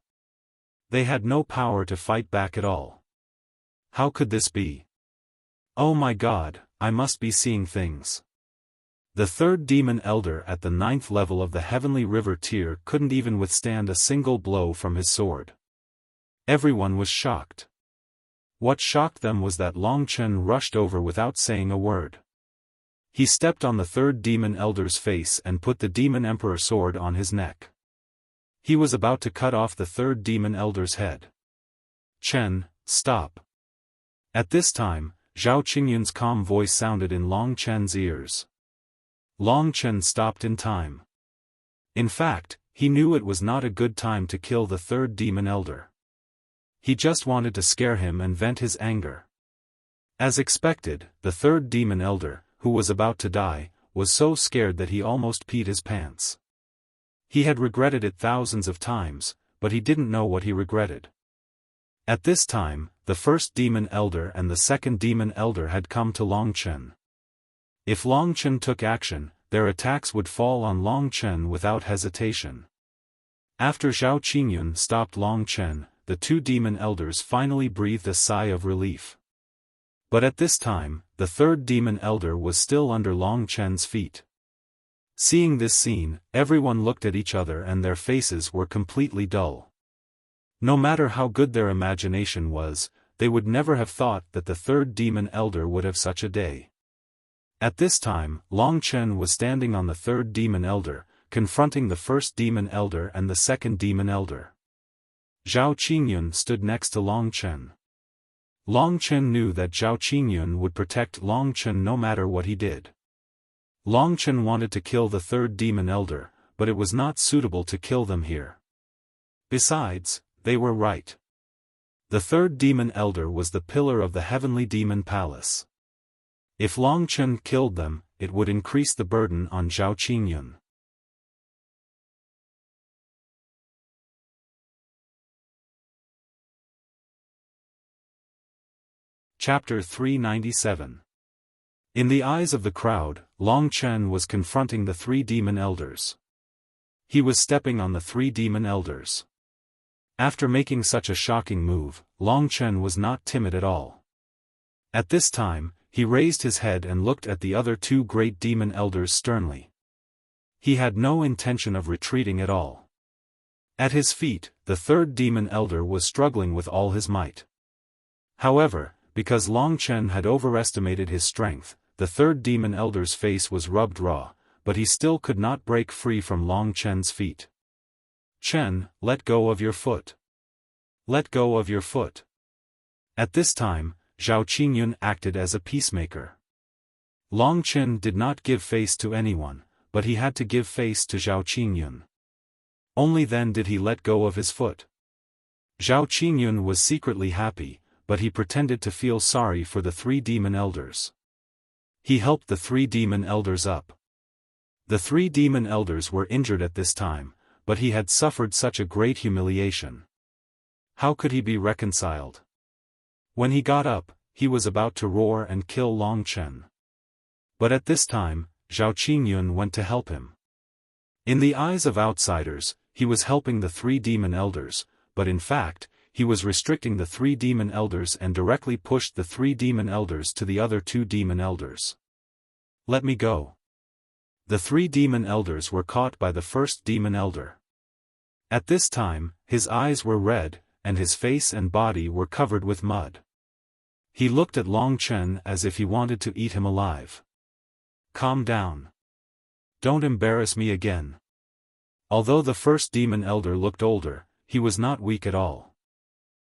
They had no power to fight back at all. How could this be? Oh my God, I must be seeing things. The third demon elder at the 9th level of the Heavenly River tier couldn't even withstand a single blow from his sword. Everyone was shocked. What shocked them was that Long Chen rushed over without saying a word. He stepped on the third demon elder's face and put the demon emperor sword on his neck. He was about to cut off the third demon elder's head. "Chen, stop." At this time, Zhao Qingyun's calm voice sounded in Long Chen's ears. Long Chen stopped in time. In fact, he knew it was not a good time to kill the third demon elder. He just wanted to scare him and vent his anger. As expected, the third demon elder, who was about to die, was so scared that he almost peed his pants. He had regretted it thousands of times, but he didn't know what he regretted. At this time, the first demon elder and the second demon elder had come to Long Chen. If Long Chen took action, their attacks would fall on Long Chen without hesitation. After Zhao Qingyun stopped Long Chen, the two demon elders finally breathed a sigh of relief. But at this time, the third demon elder was still under Long Chen's feet. Seeing this scene, everyone looked at each other and their faces were completely dull. No matter how good their imagination was, they would never have thought that the third demon elder would have such a day. At this time, Long Chen was standing on the third demon elder, confronting the first demon elder and the second demon elder. Zhao Qingyun stood next to Long Chen. Long Chen knew that Zhao Qingyun would protect Long Chen no matter what he did. Long Chen wanted to kill the third demon elder, but it was not suitable to kill them here. Besides, they were right. The third demon elder was the pillar of the heavenly demon palace. If Long Chen killed them, it would increase the burden on Zhao Qingyun. Chapter 397. In the eyes of the crowd, Long Chen was confronting the three demon elders. He was stepping on the three demon elders. After making such a shocking move, Long Chen was not timid at all. At this time, he raised his head and looked at the other two great demon elders sternly. He had no intention of retreating at all. At his feet, the third demon elder was struggling with all his might. However, because Long Chen had overestimated his strength, the third demon elder's face was rubbed raw, but he still could not break free from Long Chen's feet. "Chen, let go of your foot. Let go of your foot." At this time, Zhao Qingyun acted as a peacemaker. Long Chen did not give face to anyone, but he had to give face to Zhao Qingyun. Only then did he let go of his foot. Zhao Qingyun was secretly happy, but he pretended to feel sorry for the three demon elders. He helped the three demon elders up. The three demon elders were injured at this time, but he had suffered such a great humiliation. How could he be reconciled? When he got up, he was about to roar and kill Long Chen. But at this time, Zhao Qingyun went to help him. In the eyes of outsiders, he was helping the three demon elders, but in fact, he was restricting the three demon elders and directly pushed the three demon elders to the other two demon elders. "Let me go." The three demon elders were caught by the first demon elder. At this time, his eyes were red, and his face and body were covered with mud. He looked at Long Chen as if he wanted to eat him alive. "Calm down. Don't embarrass me again." Although the first demon elder looked older, he was not weak at all.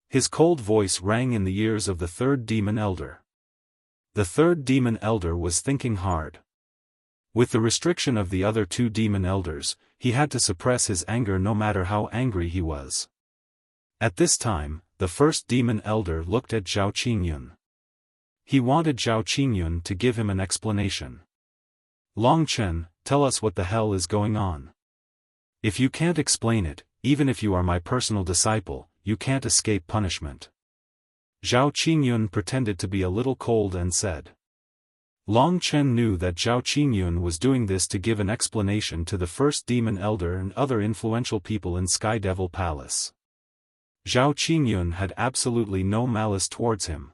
His cold voice rang in the ears of the third demon elder. The third demon elder was thinking hard. With the restriction of the other two demon elders, he had to suppress his anger no matter how angry he was. At this time, the first demon elder looked at Zhao Qingyun. He wanted Zhao Qingyun to give him an explanation. "Long Chen, tell us what the hell is going on. If you can't explain it, even if you are my personal disciple, you can't escape punishment." Zhao Qingyun pretended to be a little cold and said. Long Chen knew that Zhao Qingyun was doing this to give an explanation to the first demon elder and other influential people in Sky Devil Palace. Zhao Qingyun had absolutely no malice towards him.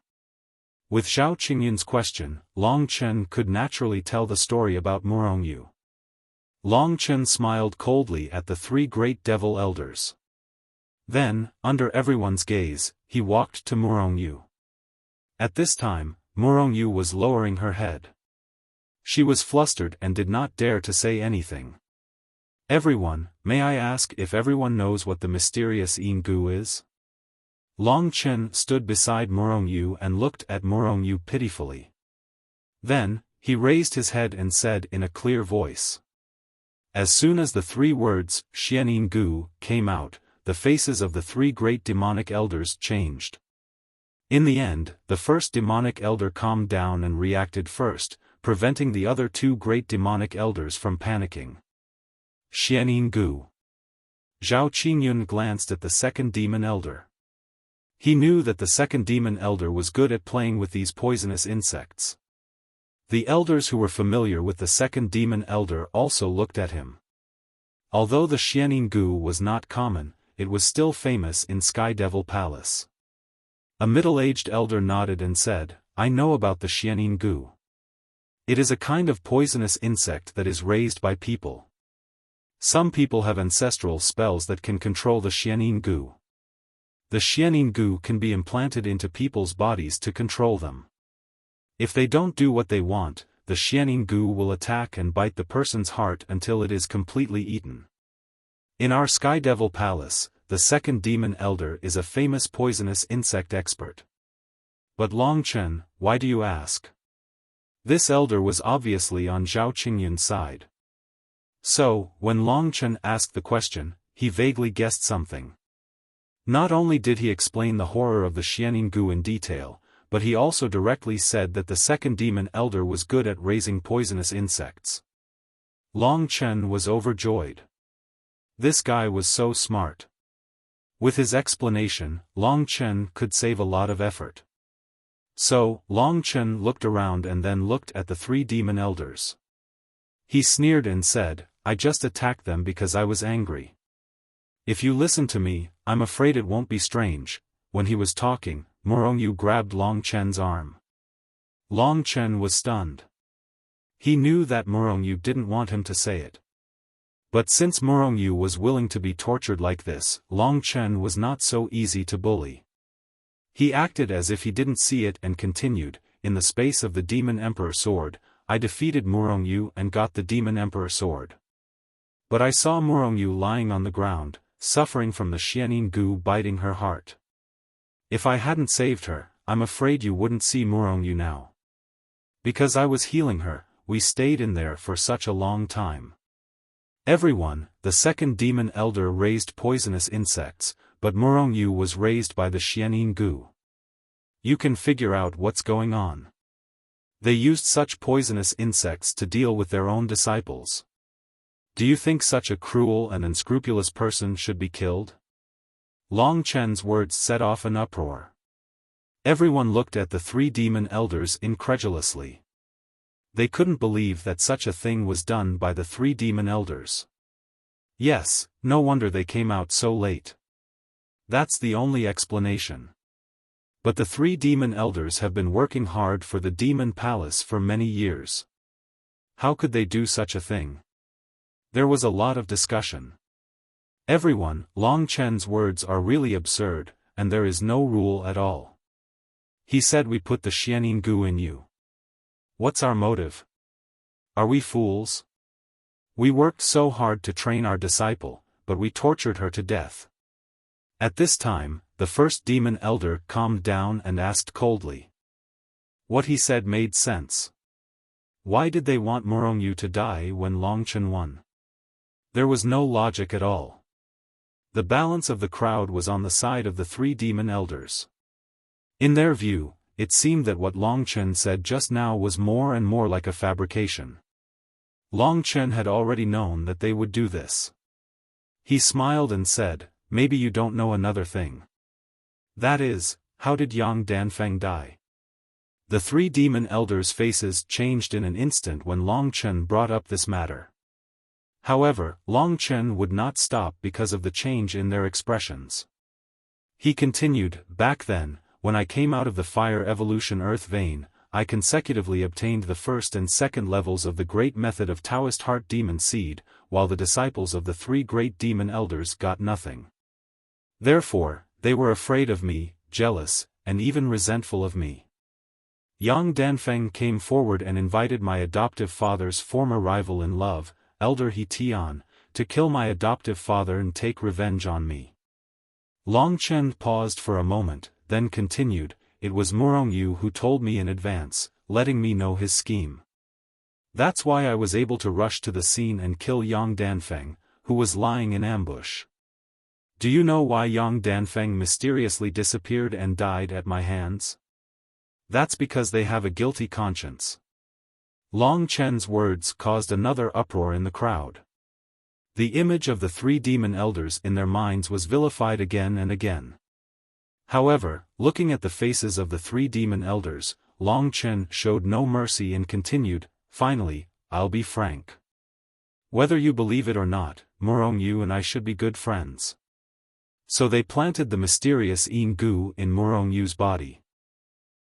With Zhao Qingyun's question, Long Chen could naturally tell the story about Murongyu. Long Chen smiled coldly at the three great devil elders. Then, under everyone's gaze, he walked to Murongyu. At this time, Morongyu was lowering her head. She was flustered and did not dare to say anything. Everyone, may I ask if everyone knows what the mysterious Ingu is? Long Chen stood beside Morongyu and looked at Morongyu pitifully. Then, he raised his head and said in a clear voice. As soon as the 3 words, Xian Ingu, came out, the faces of the 3 great demonic elders changed. In the end, the first demonic elder calmed down and reacted first, preventing the other 2 great demonic elders from panicking. Xian Ingu. Zhao Qingyun glanced at the second demon elder. He knew that the second demon elder was good at playing with these poisonous insects. The elders who were familiar with the second demon elder also looked at him. Although the Xian Ingu was not common, it was still famous in Sky Devil Palace. A middle-aged elder nodded and said, I know about the Xian Ingu. It is a kind of poisonous insect that is raised by people. Some people have ancestral spells that can control the Xian Ingu. The Xian Ingu can be implanted into people's bodies to control them. If they don't do what they want, the Xian Ingu will attack and bite the person's heart until it is completely eaten. In our Sky Devil Palace, the second demon elder is a famous poisonous insect expert. But Long Chen, why do you ask? This elder was obviously on Zhao Qingyun's side. So, when Long Chen asked the question, he vaguely guessed something. Not only did he explain the horror of the Xian Ingu in detail, but he also directly said that the second demon elder was good at raising poisonous insects. Long Chen was overjoyed. This guy was so smart. With his explanation, Long Chen could save a lot of effort. So, Long Chen looked around and then looked at the 3 demon elders. He sneered and said, I just attacked them because I was angry. If you listen to me, I'm afraid it won't be strange. When he was talking, Morongyu grabbed Long Chen's arm. Long Chen was stunned. He knew that Morongyu didn't want him to say it. But since Morongyu was willing to be tortured like this, Long Chen was not so easy to bully. He acted as if he didn't see it and continued, in the space of the Demon Emperor sword, I defeated Morongyu and got the Demon Emperor sword. But I saw Morongyu lying on the ground, suffering from the Xian Ingu biting her heart. If I hadn't saved her, I'm afraid you wouldn't see Morongyu now. Because I was healing her, we stayed in there for such a long time. Everyone, the second demon elder raised poisonous insects, but Morongyu was raised by the Xian Ingu. You can figure out what's going on. They used such poisonous insects to deal with their own disciples. Do you think such a cruel and unscrupulous person should be killed? Long Chen's words set off an uproar. Everyone looked at the 3 demon elders incredulously. They couldn't believe that such a thing was done by the 3 demon elders. Yes, no wonder they came out so late. That's the only explanation. But the 3 demon elders have been working hard for the demon palace for many years. How could they do such a thing? There was a lot of discussion. Everyone, Long Chen's words are really absurd, and there is no rule at all. He said we put the Xian Ingu in you. What's our motive? Are we fools? We worked so hard to train our disciple, but we tortured her to death. At this time, the first demon elder calmed down and asked coldly. What he said made sense. Why did they want Morongyu to die when Long Chen won? There was no logic at all. The balance of the crowd was on the side of the 3 demon elders. In their view, it seemed that what Long Chen said just now was more and more like a fabrication. Long Chen had already known that they would do this. He smiled and said, maybe you don't know another thing. That is, how did Yang Danfeng die? The 3 demon elders' faces changed in an instant when Long Chen brought up this matter. However, Long Chen would not stop because of the change in their expressions. He continued, back then, when I came out of the fire evolution earth vein, I consecutively obtained the first and second levels of the great method of Taoist heart demon seed, while the disciples of the 3 great demon elders got nothing. Therefore, they were afraid of me, jealous, and even resentful of me. Yang Danfeng came forward and invited my adoptive father's former rival in love, Elder He Tian, to kill my adoptive father and take revenge on me. Long Chen paused for a moment, then continued, "It was Murong Yu who told me in advance, letting me know his scheme. That's why I was able to rush to the scene and kill Yang Danfeng, who was lying in ambush. Do you know why Yang Danfeng mysteriously disappeared and died at my hands? That's because they have a guilty conscience." Long Chen's words caused another uproar in the crowd. The image of the three demon elders in their minds was vilified again and again. However, looking at the faces of the three demon elders, Long Chen showed no mercy and continued, "Finally, I'll be frank. Whether you believe it or not, Murong Yu and I should be good friends." So they planted the mysterious Yin Gu in Murong Yu's body.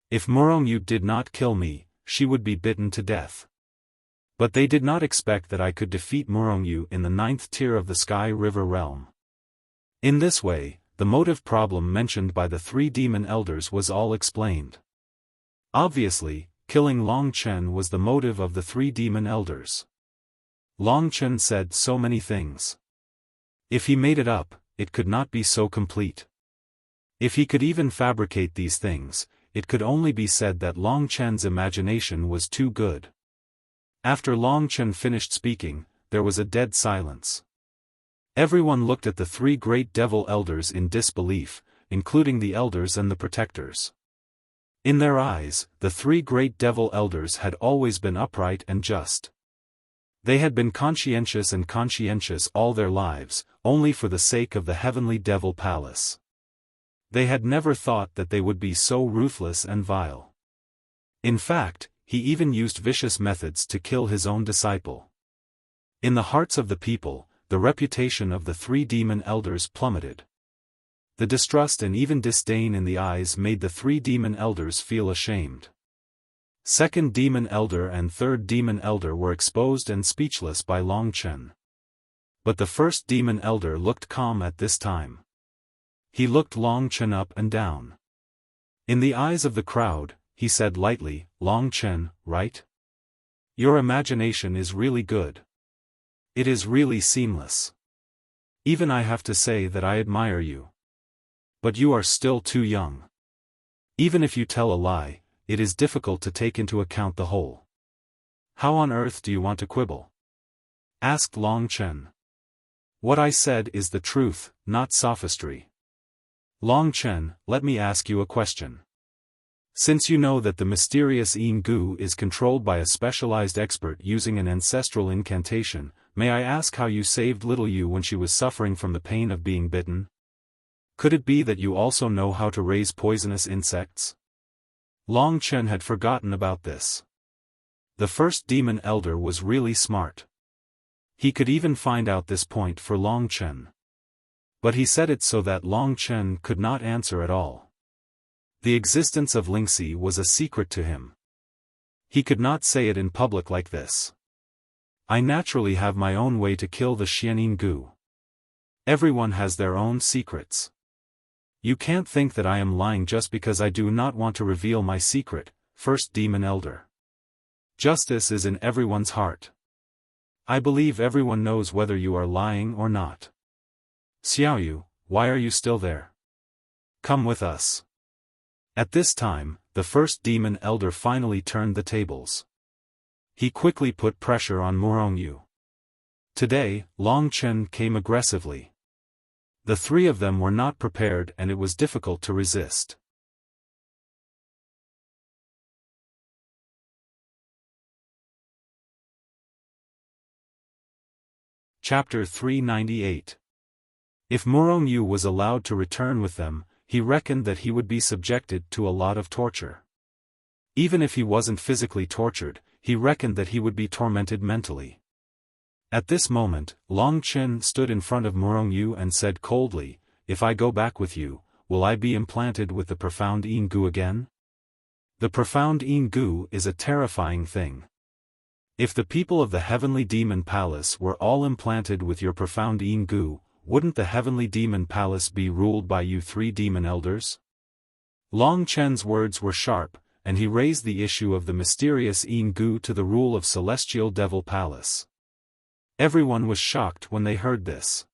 If Murong Yu did not kill me, she would be bitten to death. But they did not expect that I could defeat Murong Yu in the 9th tier of the Sky River realm. In this way, the motive problem mentioned by the three demon elders was all explained. Obviously, killing Long Chen was the motive of the three demon elders. Long Chen said so many things. If he made it up, it could not be so complete. If he could even fabricate these things, it could only be said that Long Chen's imagination was too good. After Long Chen finished speaking, there was a dead silence. Everyone looked at the three great devil elders in disbelief, including the elders and the protectors. In their eyes, the three great devil elders had always been upright and just. They had been conscientious all their lives, only for the sake of the heavenly devil palace. They had never thought that they would be so ruthless and vile. In fact, he even used vicious methods to kill his own disciple. In the hearts of the people, the reputation of the three demon elders plummeted. The distrust and even disdain in the eyes made the three demon elders feel ashamed. Second demon elder and third demon elder were exposed and speechless by Long Chen. But the first demon elder looked calm at this time. He looked Long Chen up and down. In the eyes of the crowd, he said lightly, "Long Chen, right? Your imagination is really good. It is really seamless. Even I have to say that I admire you. But you are still too young. Even if you tell a lie, it is difficult to take into account the whole. How on earth do you want to quibble?" asked Long Chen. "What I said is the truth, not sophistry. Long Chen, let me ask you a question. Since you know that the mysterious Yin Gu is controlled by a specialized expert using an ancestral incantation, may I ask how you saved little Yu when she was suffering from the pain of being bitten? Could it be that you also know how to raise poisonous insects?" Long Chen had forgotten about this. The first demon elder was really smart. He could even find out this point for Long Chen. But he said it so that Long Chen could not answer at all. The existence of Lingxi was a secret to him. He could not say it in public like this. "I naturally have my own way to kill the Xianin Gu. Everyone has their own secrets. You can't think that I am lying just because I do not want to reveal my secret, first demon elder. Justice is in everyone's heart. I believe everyone knows whether you are lying or not. Xiaoyu, why are you still there? Come with us." At this time, the first demon elder finally turned the tables. He quickly put pressure on Murong Yu. Today, Long Chen came aggressively. The three of them were not prepared and it was difficult to resist. Chapter 398. If Murong Yu was allowed to return with them, he reckoned that he would be subjected to a lot of torture. Even if he wasn't physically tortured, he reckoned that he would be tormented mentally. At this moment, Long Chen stood in front of Murong Yu and said coldly, "If I go back with you, will I be implanted with the profound Yin Gu again? The profound Yin Gu is a terrifying thing. If the people of the heavenly demon palace were all implanted with your profound Yin Gu, wouldn't the heavenly demon palace be ruled by you three demon elders?" Long Chen's words were sharp, and he raised the issue of the mysterious Yin-gu to the rule of Celestial Devil Palace. Everyone was shocked when they heard this.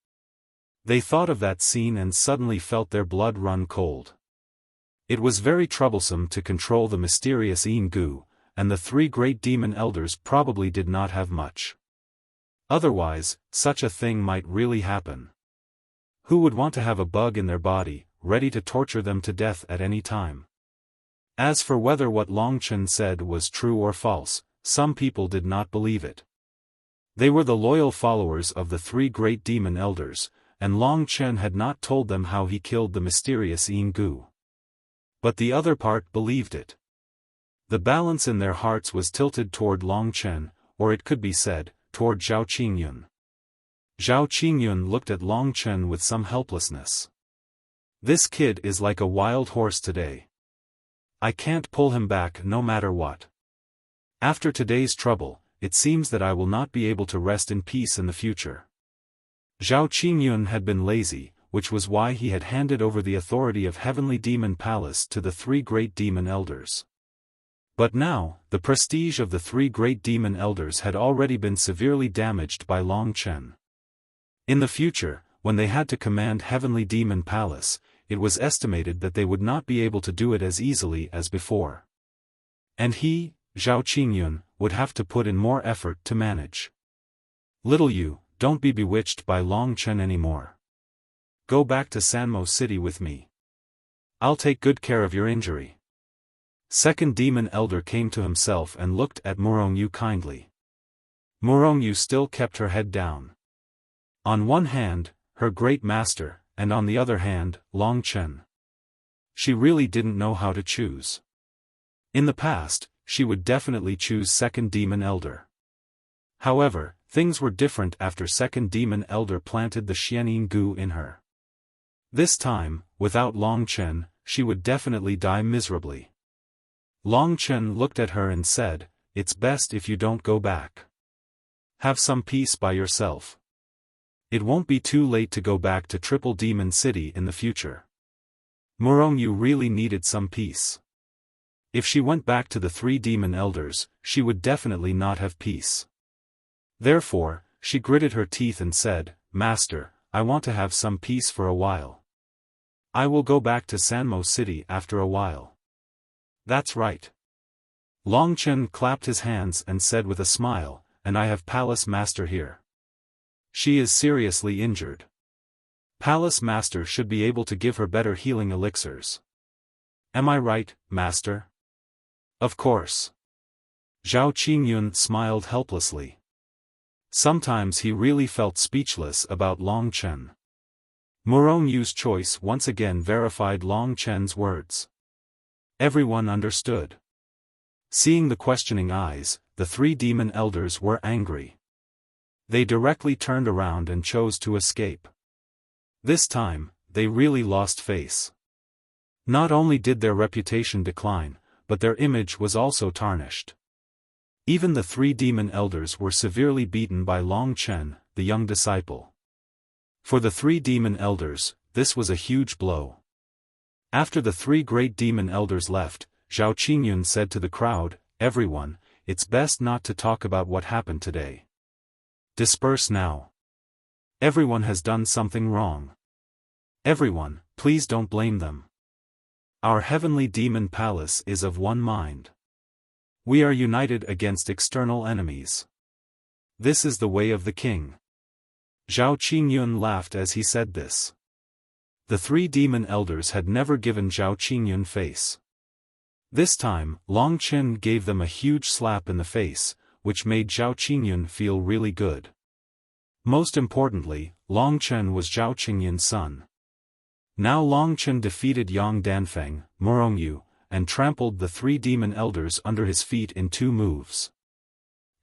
They thought of that scene and suddenly felt their blood run cold. It was very troublesome to control the mysterious Yin-gu, and the three great demon elders probably did not have much. Otherwise, such a thing might really happen. Who would want to have a bug in their body, ready to torture them to death at any time? As for whether what Long Chen said was true or false, some people did not believe it. They were the loyal followers of the three great demon elders, and Long Chen had not told them how he killed the mysterious Yin-gu. But the other part believed it. The balance in their hearts was tilted toward Long Chen, or it could be said, toward Zhao Qingyun. Zhao Qingyun looked at Long Chen with some helplessness. This kid is like a wild horse today. I can't pull him back no matter what. After today's trouble, it seems that I will not be able to rest in peace in the future. Zhao Qingyun had been lazy, which was why he had handed over the authority of Heavenly Demon Palace to the three great demon elders. But now, the prestige of the three great demon elders had already been severely damaged by Long Chen. In the future, when they had to command Heavenly Demon Palace, it was estimated that they would not be able to do it as easily as before. And he, Zhao Qingyun, would have to put in more effort to manage. Little you, don't be bewitched by Long Chen anymore. Go back to Sanmo City with me. I'll take good care of your injury. Second demon elder came to himself and looked at Murongyu kindly. Murongyu still kept her head down. On one hand, her great master, and on the other hand, Long Chen. She really didn't know how to choose. In the past, she would definitely choose second demon elder. However, things were different after second demon elder planted the Xianyin Gu in her. This time, without Long Chen, she would definitely die miserably. Long Chen looked at her and said, "It's best if you don't go back. Have some peace by yourself. It won't be too late to go back to Triple Demon City in the future." Murongyu really needed some peace. If she went back to the three demon elders, she would definitely not have peace. Therefore, she gritted her teeth and said, "Master, I want to have some peace for a while. I will go back to Sanmo City after a while." "That's right." Long Chen clapped his hands and said with a smile, "And I have Palace Master here. She is seriously injured. Palace Master should be able to give her better healing elixirs. Am I right, Master?" "Of course." Zhao Qingyun smiled helplessly. Sometimes he really felt speechless about Long Chen. Murongyu's choice once again verified Long Chen's words. Everyone understood. Seeing the questioning eyes, the three demon elders were angry. They directly turned around and chose to escape. This time, they really lost face. Not only did their reputation decline, but their image was also tarnished. Even the three demon elders were severely beaten by Long Chen, the young disciple. For the three demon elders, this was a huge blow. After the three great demon elders left, Zhao Qingyun said to the crowd, "Everyone, it's best not to talk about what happened today. Disperse now. Everyone has done something wrong. Everyone, please don't blame them. Our heavenly demon palace is of one mind. We are united against external enemies. This is the way of the king." Zhao Qingyun laughed as he said this. The three demon elders had never given Zhao Qingyun face. This time, Long Chen gave them a huge slap in the face, which made Zhao Qingyun feel really good. Most importantly, Long Chen was Zhao Qingyun's son. Now Long Chen defeated Yang Danfeng, Murongyu, and trampled the three demon elders under his feet in 2 moves.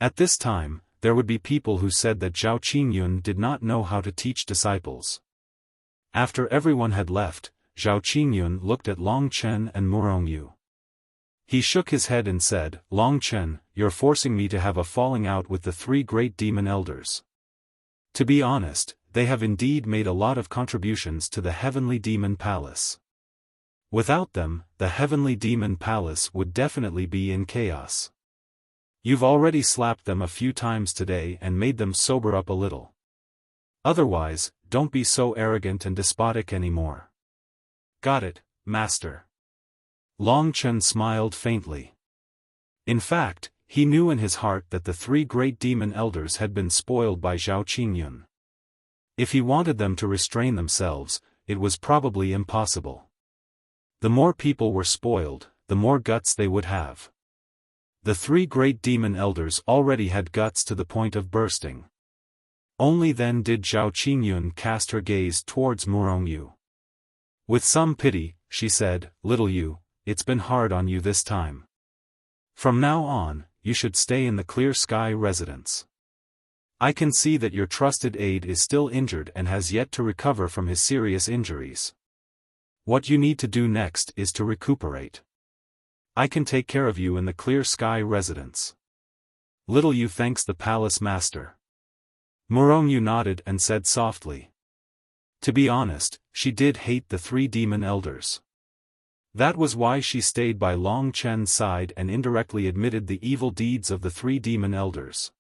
At this time, there would be people who said that Zhao Qingyun did not know how to teach disciples. After everyone had left, Zhao Qingyun looked at Long Chen and Murongyu. He shook his head and said, "Long Chen, you're forcing me to have a falling out with the three great demon elders. To be honest, they have indeed made a lot of contributions to the heavenly demon palace. Without them, the heavenly demon palace would definitely be in chaos. You've already slapped them a few times today and made them sober up a little. Otherwise, don't be so arrogant and despotic anymore. Got it, Master. Long Chen smiled faintly. In fact, he knew in his heart that the three great demon elders had been spoiled by Zhao Qingyun. If he wanted them to restrain themselves, it was probably impossible. The more people were spoiled, the more guts they would have. The three great demon elders already had guts to the point of bursting. Only then did Zhao Qingyun cast her gaze towards Murongyu. With some pity, she said, "Little Yu, it's been hard on you this time. From now on, you should stay in the Clear Sky residence. I can see that your trusted aide is still injured and has yet to recover from his serious injuries. What you need to do next is to recuperate. I can take care of you in the Clear Sky residence." Little Yu thanks the palace master. Murongyu nodded and said softly. To be honest, she did hate the three demon elders. That was why she stayed by Long Chen's side and indirectly admitted the evil deeds of the three demon elders.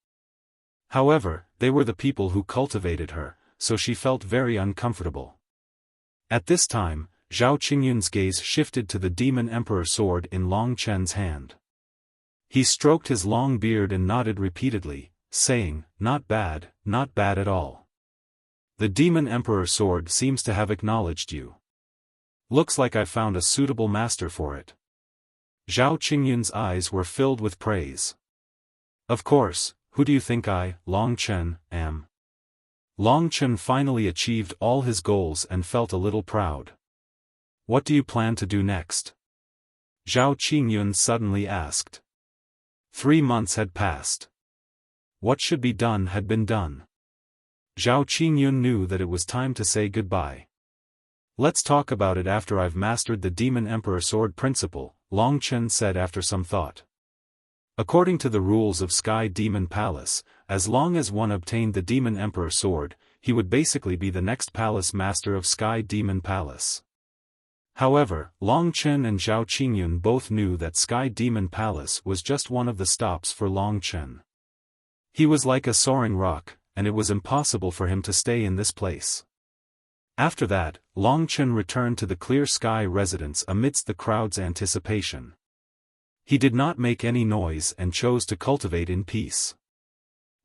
However, they were the people who cultivated her, so she felt very uncomfortable. At this time, Zhao Qingyun's gaze shifted to the demon emperor sword in Long Chen's hand. He stroked his long beard and nodded repeatedly, saying, not bad at all. The demon emperor sword seems to have acknowledged you. Looks like I found a suitable master for it." Zhao Qingyun's eyes were filled with praise. "Of course, who do you think I, Long Chen, am?" Long Chen finally achieved all his goals and felt a little proud. "What do you plan to do next?" Zhao Qingyun suddenly asked. 3 months had passed. What should be done had been done. Zhao Qingyun knew that it was time to say goodbye. "Let's talk about it after I've mastered the Demon Emperor Sword principle," Long Chen said after some thought. According to the rules of Sky Demon Palace, as long as one obtained the Demon Emperor Sword, he would basically be the next palace master of Sky Demon Palace. However, Long Chen and Zhao Qingyun both knew that Sky Demon Palace was just one of the stops for Long Chen. He was like a soaring rock, and it was impossible for him to stay in this place. After that, Long Chen returned to the Clear Sky residence amidst the crowd's anticipation. He did not make any noise and chose to cultivate in peace.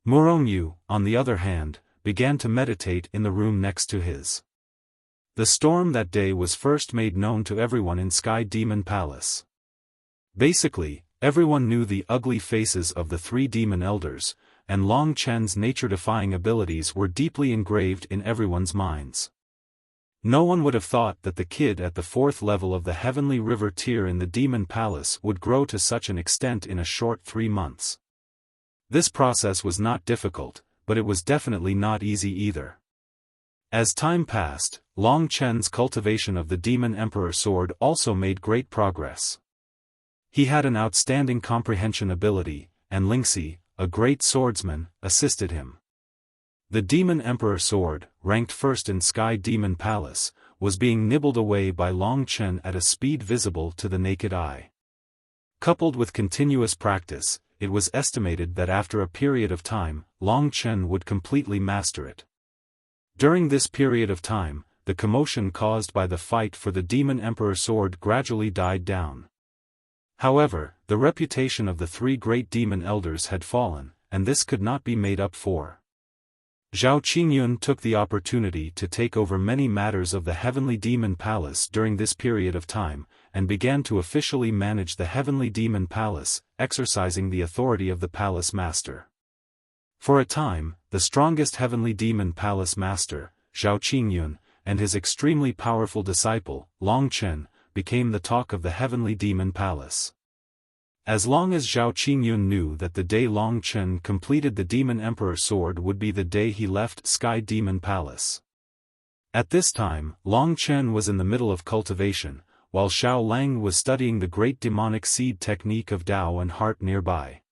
Murongyu, on the other hand, began to meditate in the room next to his. The storm that day was first made known to everyone in Sky Demon Palace. Basically, everyone knew the ugly faces of the three demon elders, and Long Chen's nature-defying abilities were deeply engraved in everyone's minds. No one would have thought that the kid at the 4th level of the Heavenly River tier in the Demon Palace would grow to such an extent in a short 3 months. This process was not difficult, but it was definitely not easy either. As time passed, Long Chen's cultivation of the Demon Emperor Sword also made great progress. He had an outstanding comprehension ability, and Lingxi, a great swordsman, assisted him. The Demon Emperor Sword, ranked first in Sky Demon Palace, was being nibbled away by Long Chen at a speed visible to the naked eye. Coupled with continuous practice, it was estimated that after a period of time, Long Chen would completely master it. During this period of time, the commotion caused by the fight for the Demon Emperor Sword gradually died down. However, the reputation of the three great demon elders had fallen, and this could not be made up for. Zhao Qingyun took the opportunity to take over many matters of the Heavenly Demon Palace during this period of time, and began to officially manage the Heavenly Demon Palace, exercising the authority of the Palace Master. For a time, the strongest Heavenly Demon Palace Master, Zhao Qingyun, and his extremely powerful disciple, Long Chen, became the talk of the Heavenly Demon Palace. As long as Zhao Qingyun knew that the day Long Chen completed the Demon Emperor Sword would be the day he left Sky Demon Palace. At this time, Long Chen was in the middle of cultivation, while Xiao Lang was studying the great demonic seed technique of Tao and Heart nearby.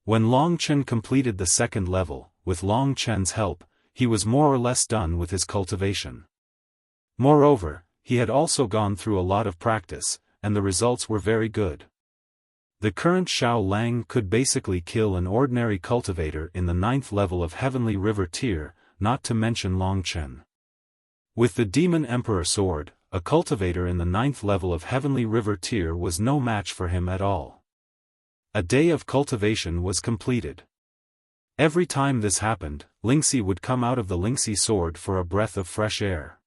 When Long Chen completed the 2nd level, with Long Chen's help, he was more or less done with his cultivation. Moreover, he had also gone through a lot of practice, and the results were very good. The current Xiao Lang could basically kill an ordinary cultivator in the 9th level of Heavenly River tier, not to mention Long Chen. With the Demon Emperor sword, a cultivator in the 9th level of Heavenly River tier was no match for him at all. A day of cultivation was completed. Every time this happened, Lingxi would come out of the Lingxi sword for a breath of fresh air.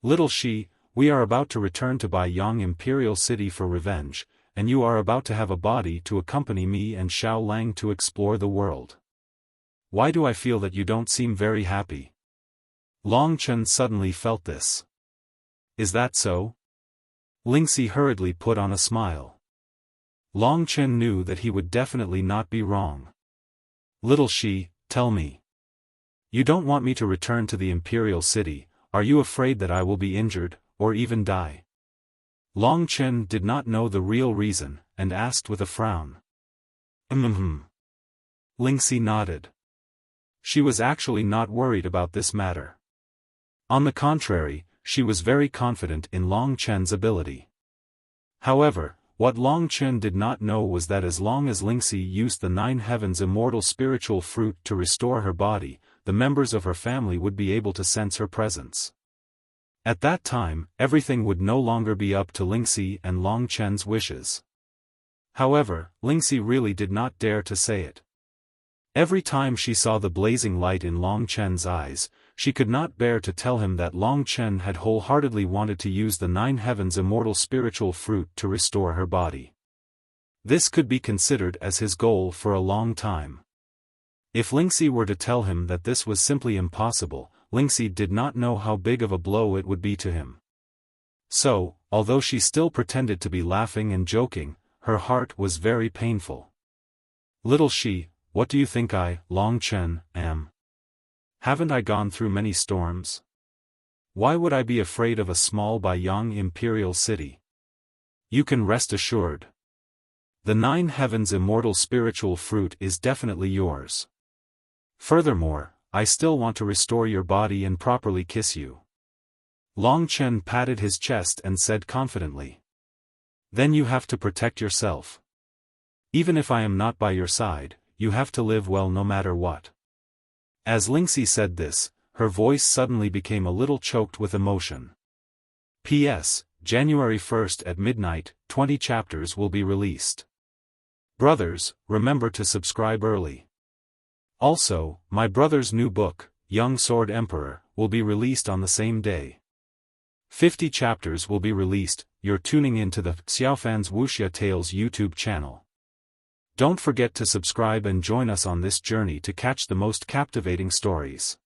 Little Shi, we are about to return to Baiyang Imperial City for revenge, and you are about to have a body to accompany me and Xiao Lang to explore the world. Why do I feel that you don't seem very happy? Long Chen suddenly felt this. Is that so? Lingxi hurriedly put on a smile. Long Chen knew that he would definitely not be wrong. Little Shi, tell me. You don't want me to return to the Imperial City, are you afraid that I will be injured, or even die? Long Chen did not know the real reason, and asked with a frown. Lingxi nodded. She was actually not worried about this matter. On the contrary, she was very confident in Long Chen's ability. However, what Long Chen did not know was that as long as Lingxi used the 9 Heavens Immortal Spiritual Fruit to restore her body, the members of her family would be able to sense her presence. At that time, everything would no longer be up to Lingxi and Long Chen's wishes. However, Lingxi really did not dare to say it. Every time she saw the blazing light in Long Chen's eyes, she could not bear to tell him that Long Chen had wholeheartedly wanted to use the 9 Heavens Immortal Spiritual Fruit to restore her body. This could be considered as his goal for a long time. If Lingxi were to tell him that this was simply impossible, Lingxi did not know how big of a blow it would be to him. So, although she still pretended to be laughing and joking, her heart was very painful. Little Shi, what do you think I, Long Chen, am? Haven't I gone through many storms? Why would I be afraid of a small Baiyang Imperial City? You can rest assured. The 9 Heavens Immortal Spiritual Fruit is definitely yours. Furthermore, I still want to restore your body and properly kiss you. Long Chen patted his chest and said confidently. Then you have to protect yourself. Even if I am not by your side, you have to live well no matter what. As Lingxi said this, her voice suddenly became a little choked with emotion. P.S. January 1st at midnight, 20 chapters will be released. Brothers, remember to subscribe early. Also, my brother's new book, Young Sword Emperor, will be released on the same day. 50 chapters will be released. You're tuning into the Xiaofan's Wuxia Tales YouTube channel. Don't forget to subscribe and join us on this journey to catch the most captivating stories.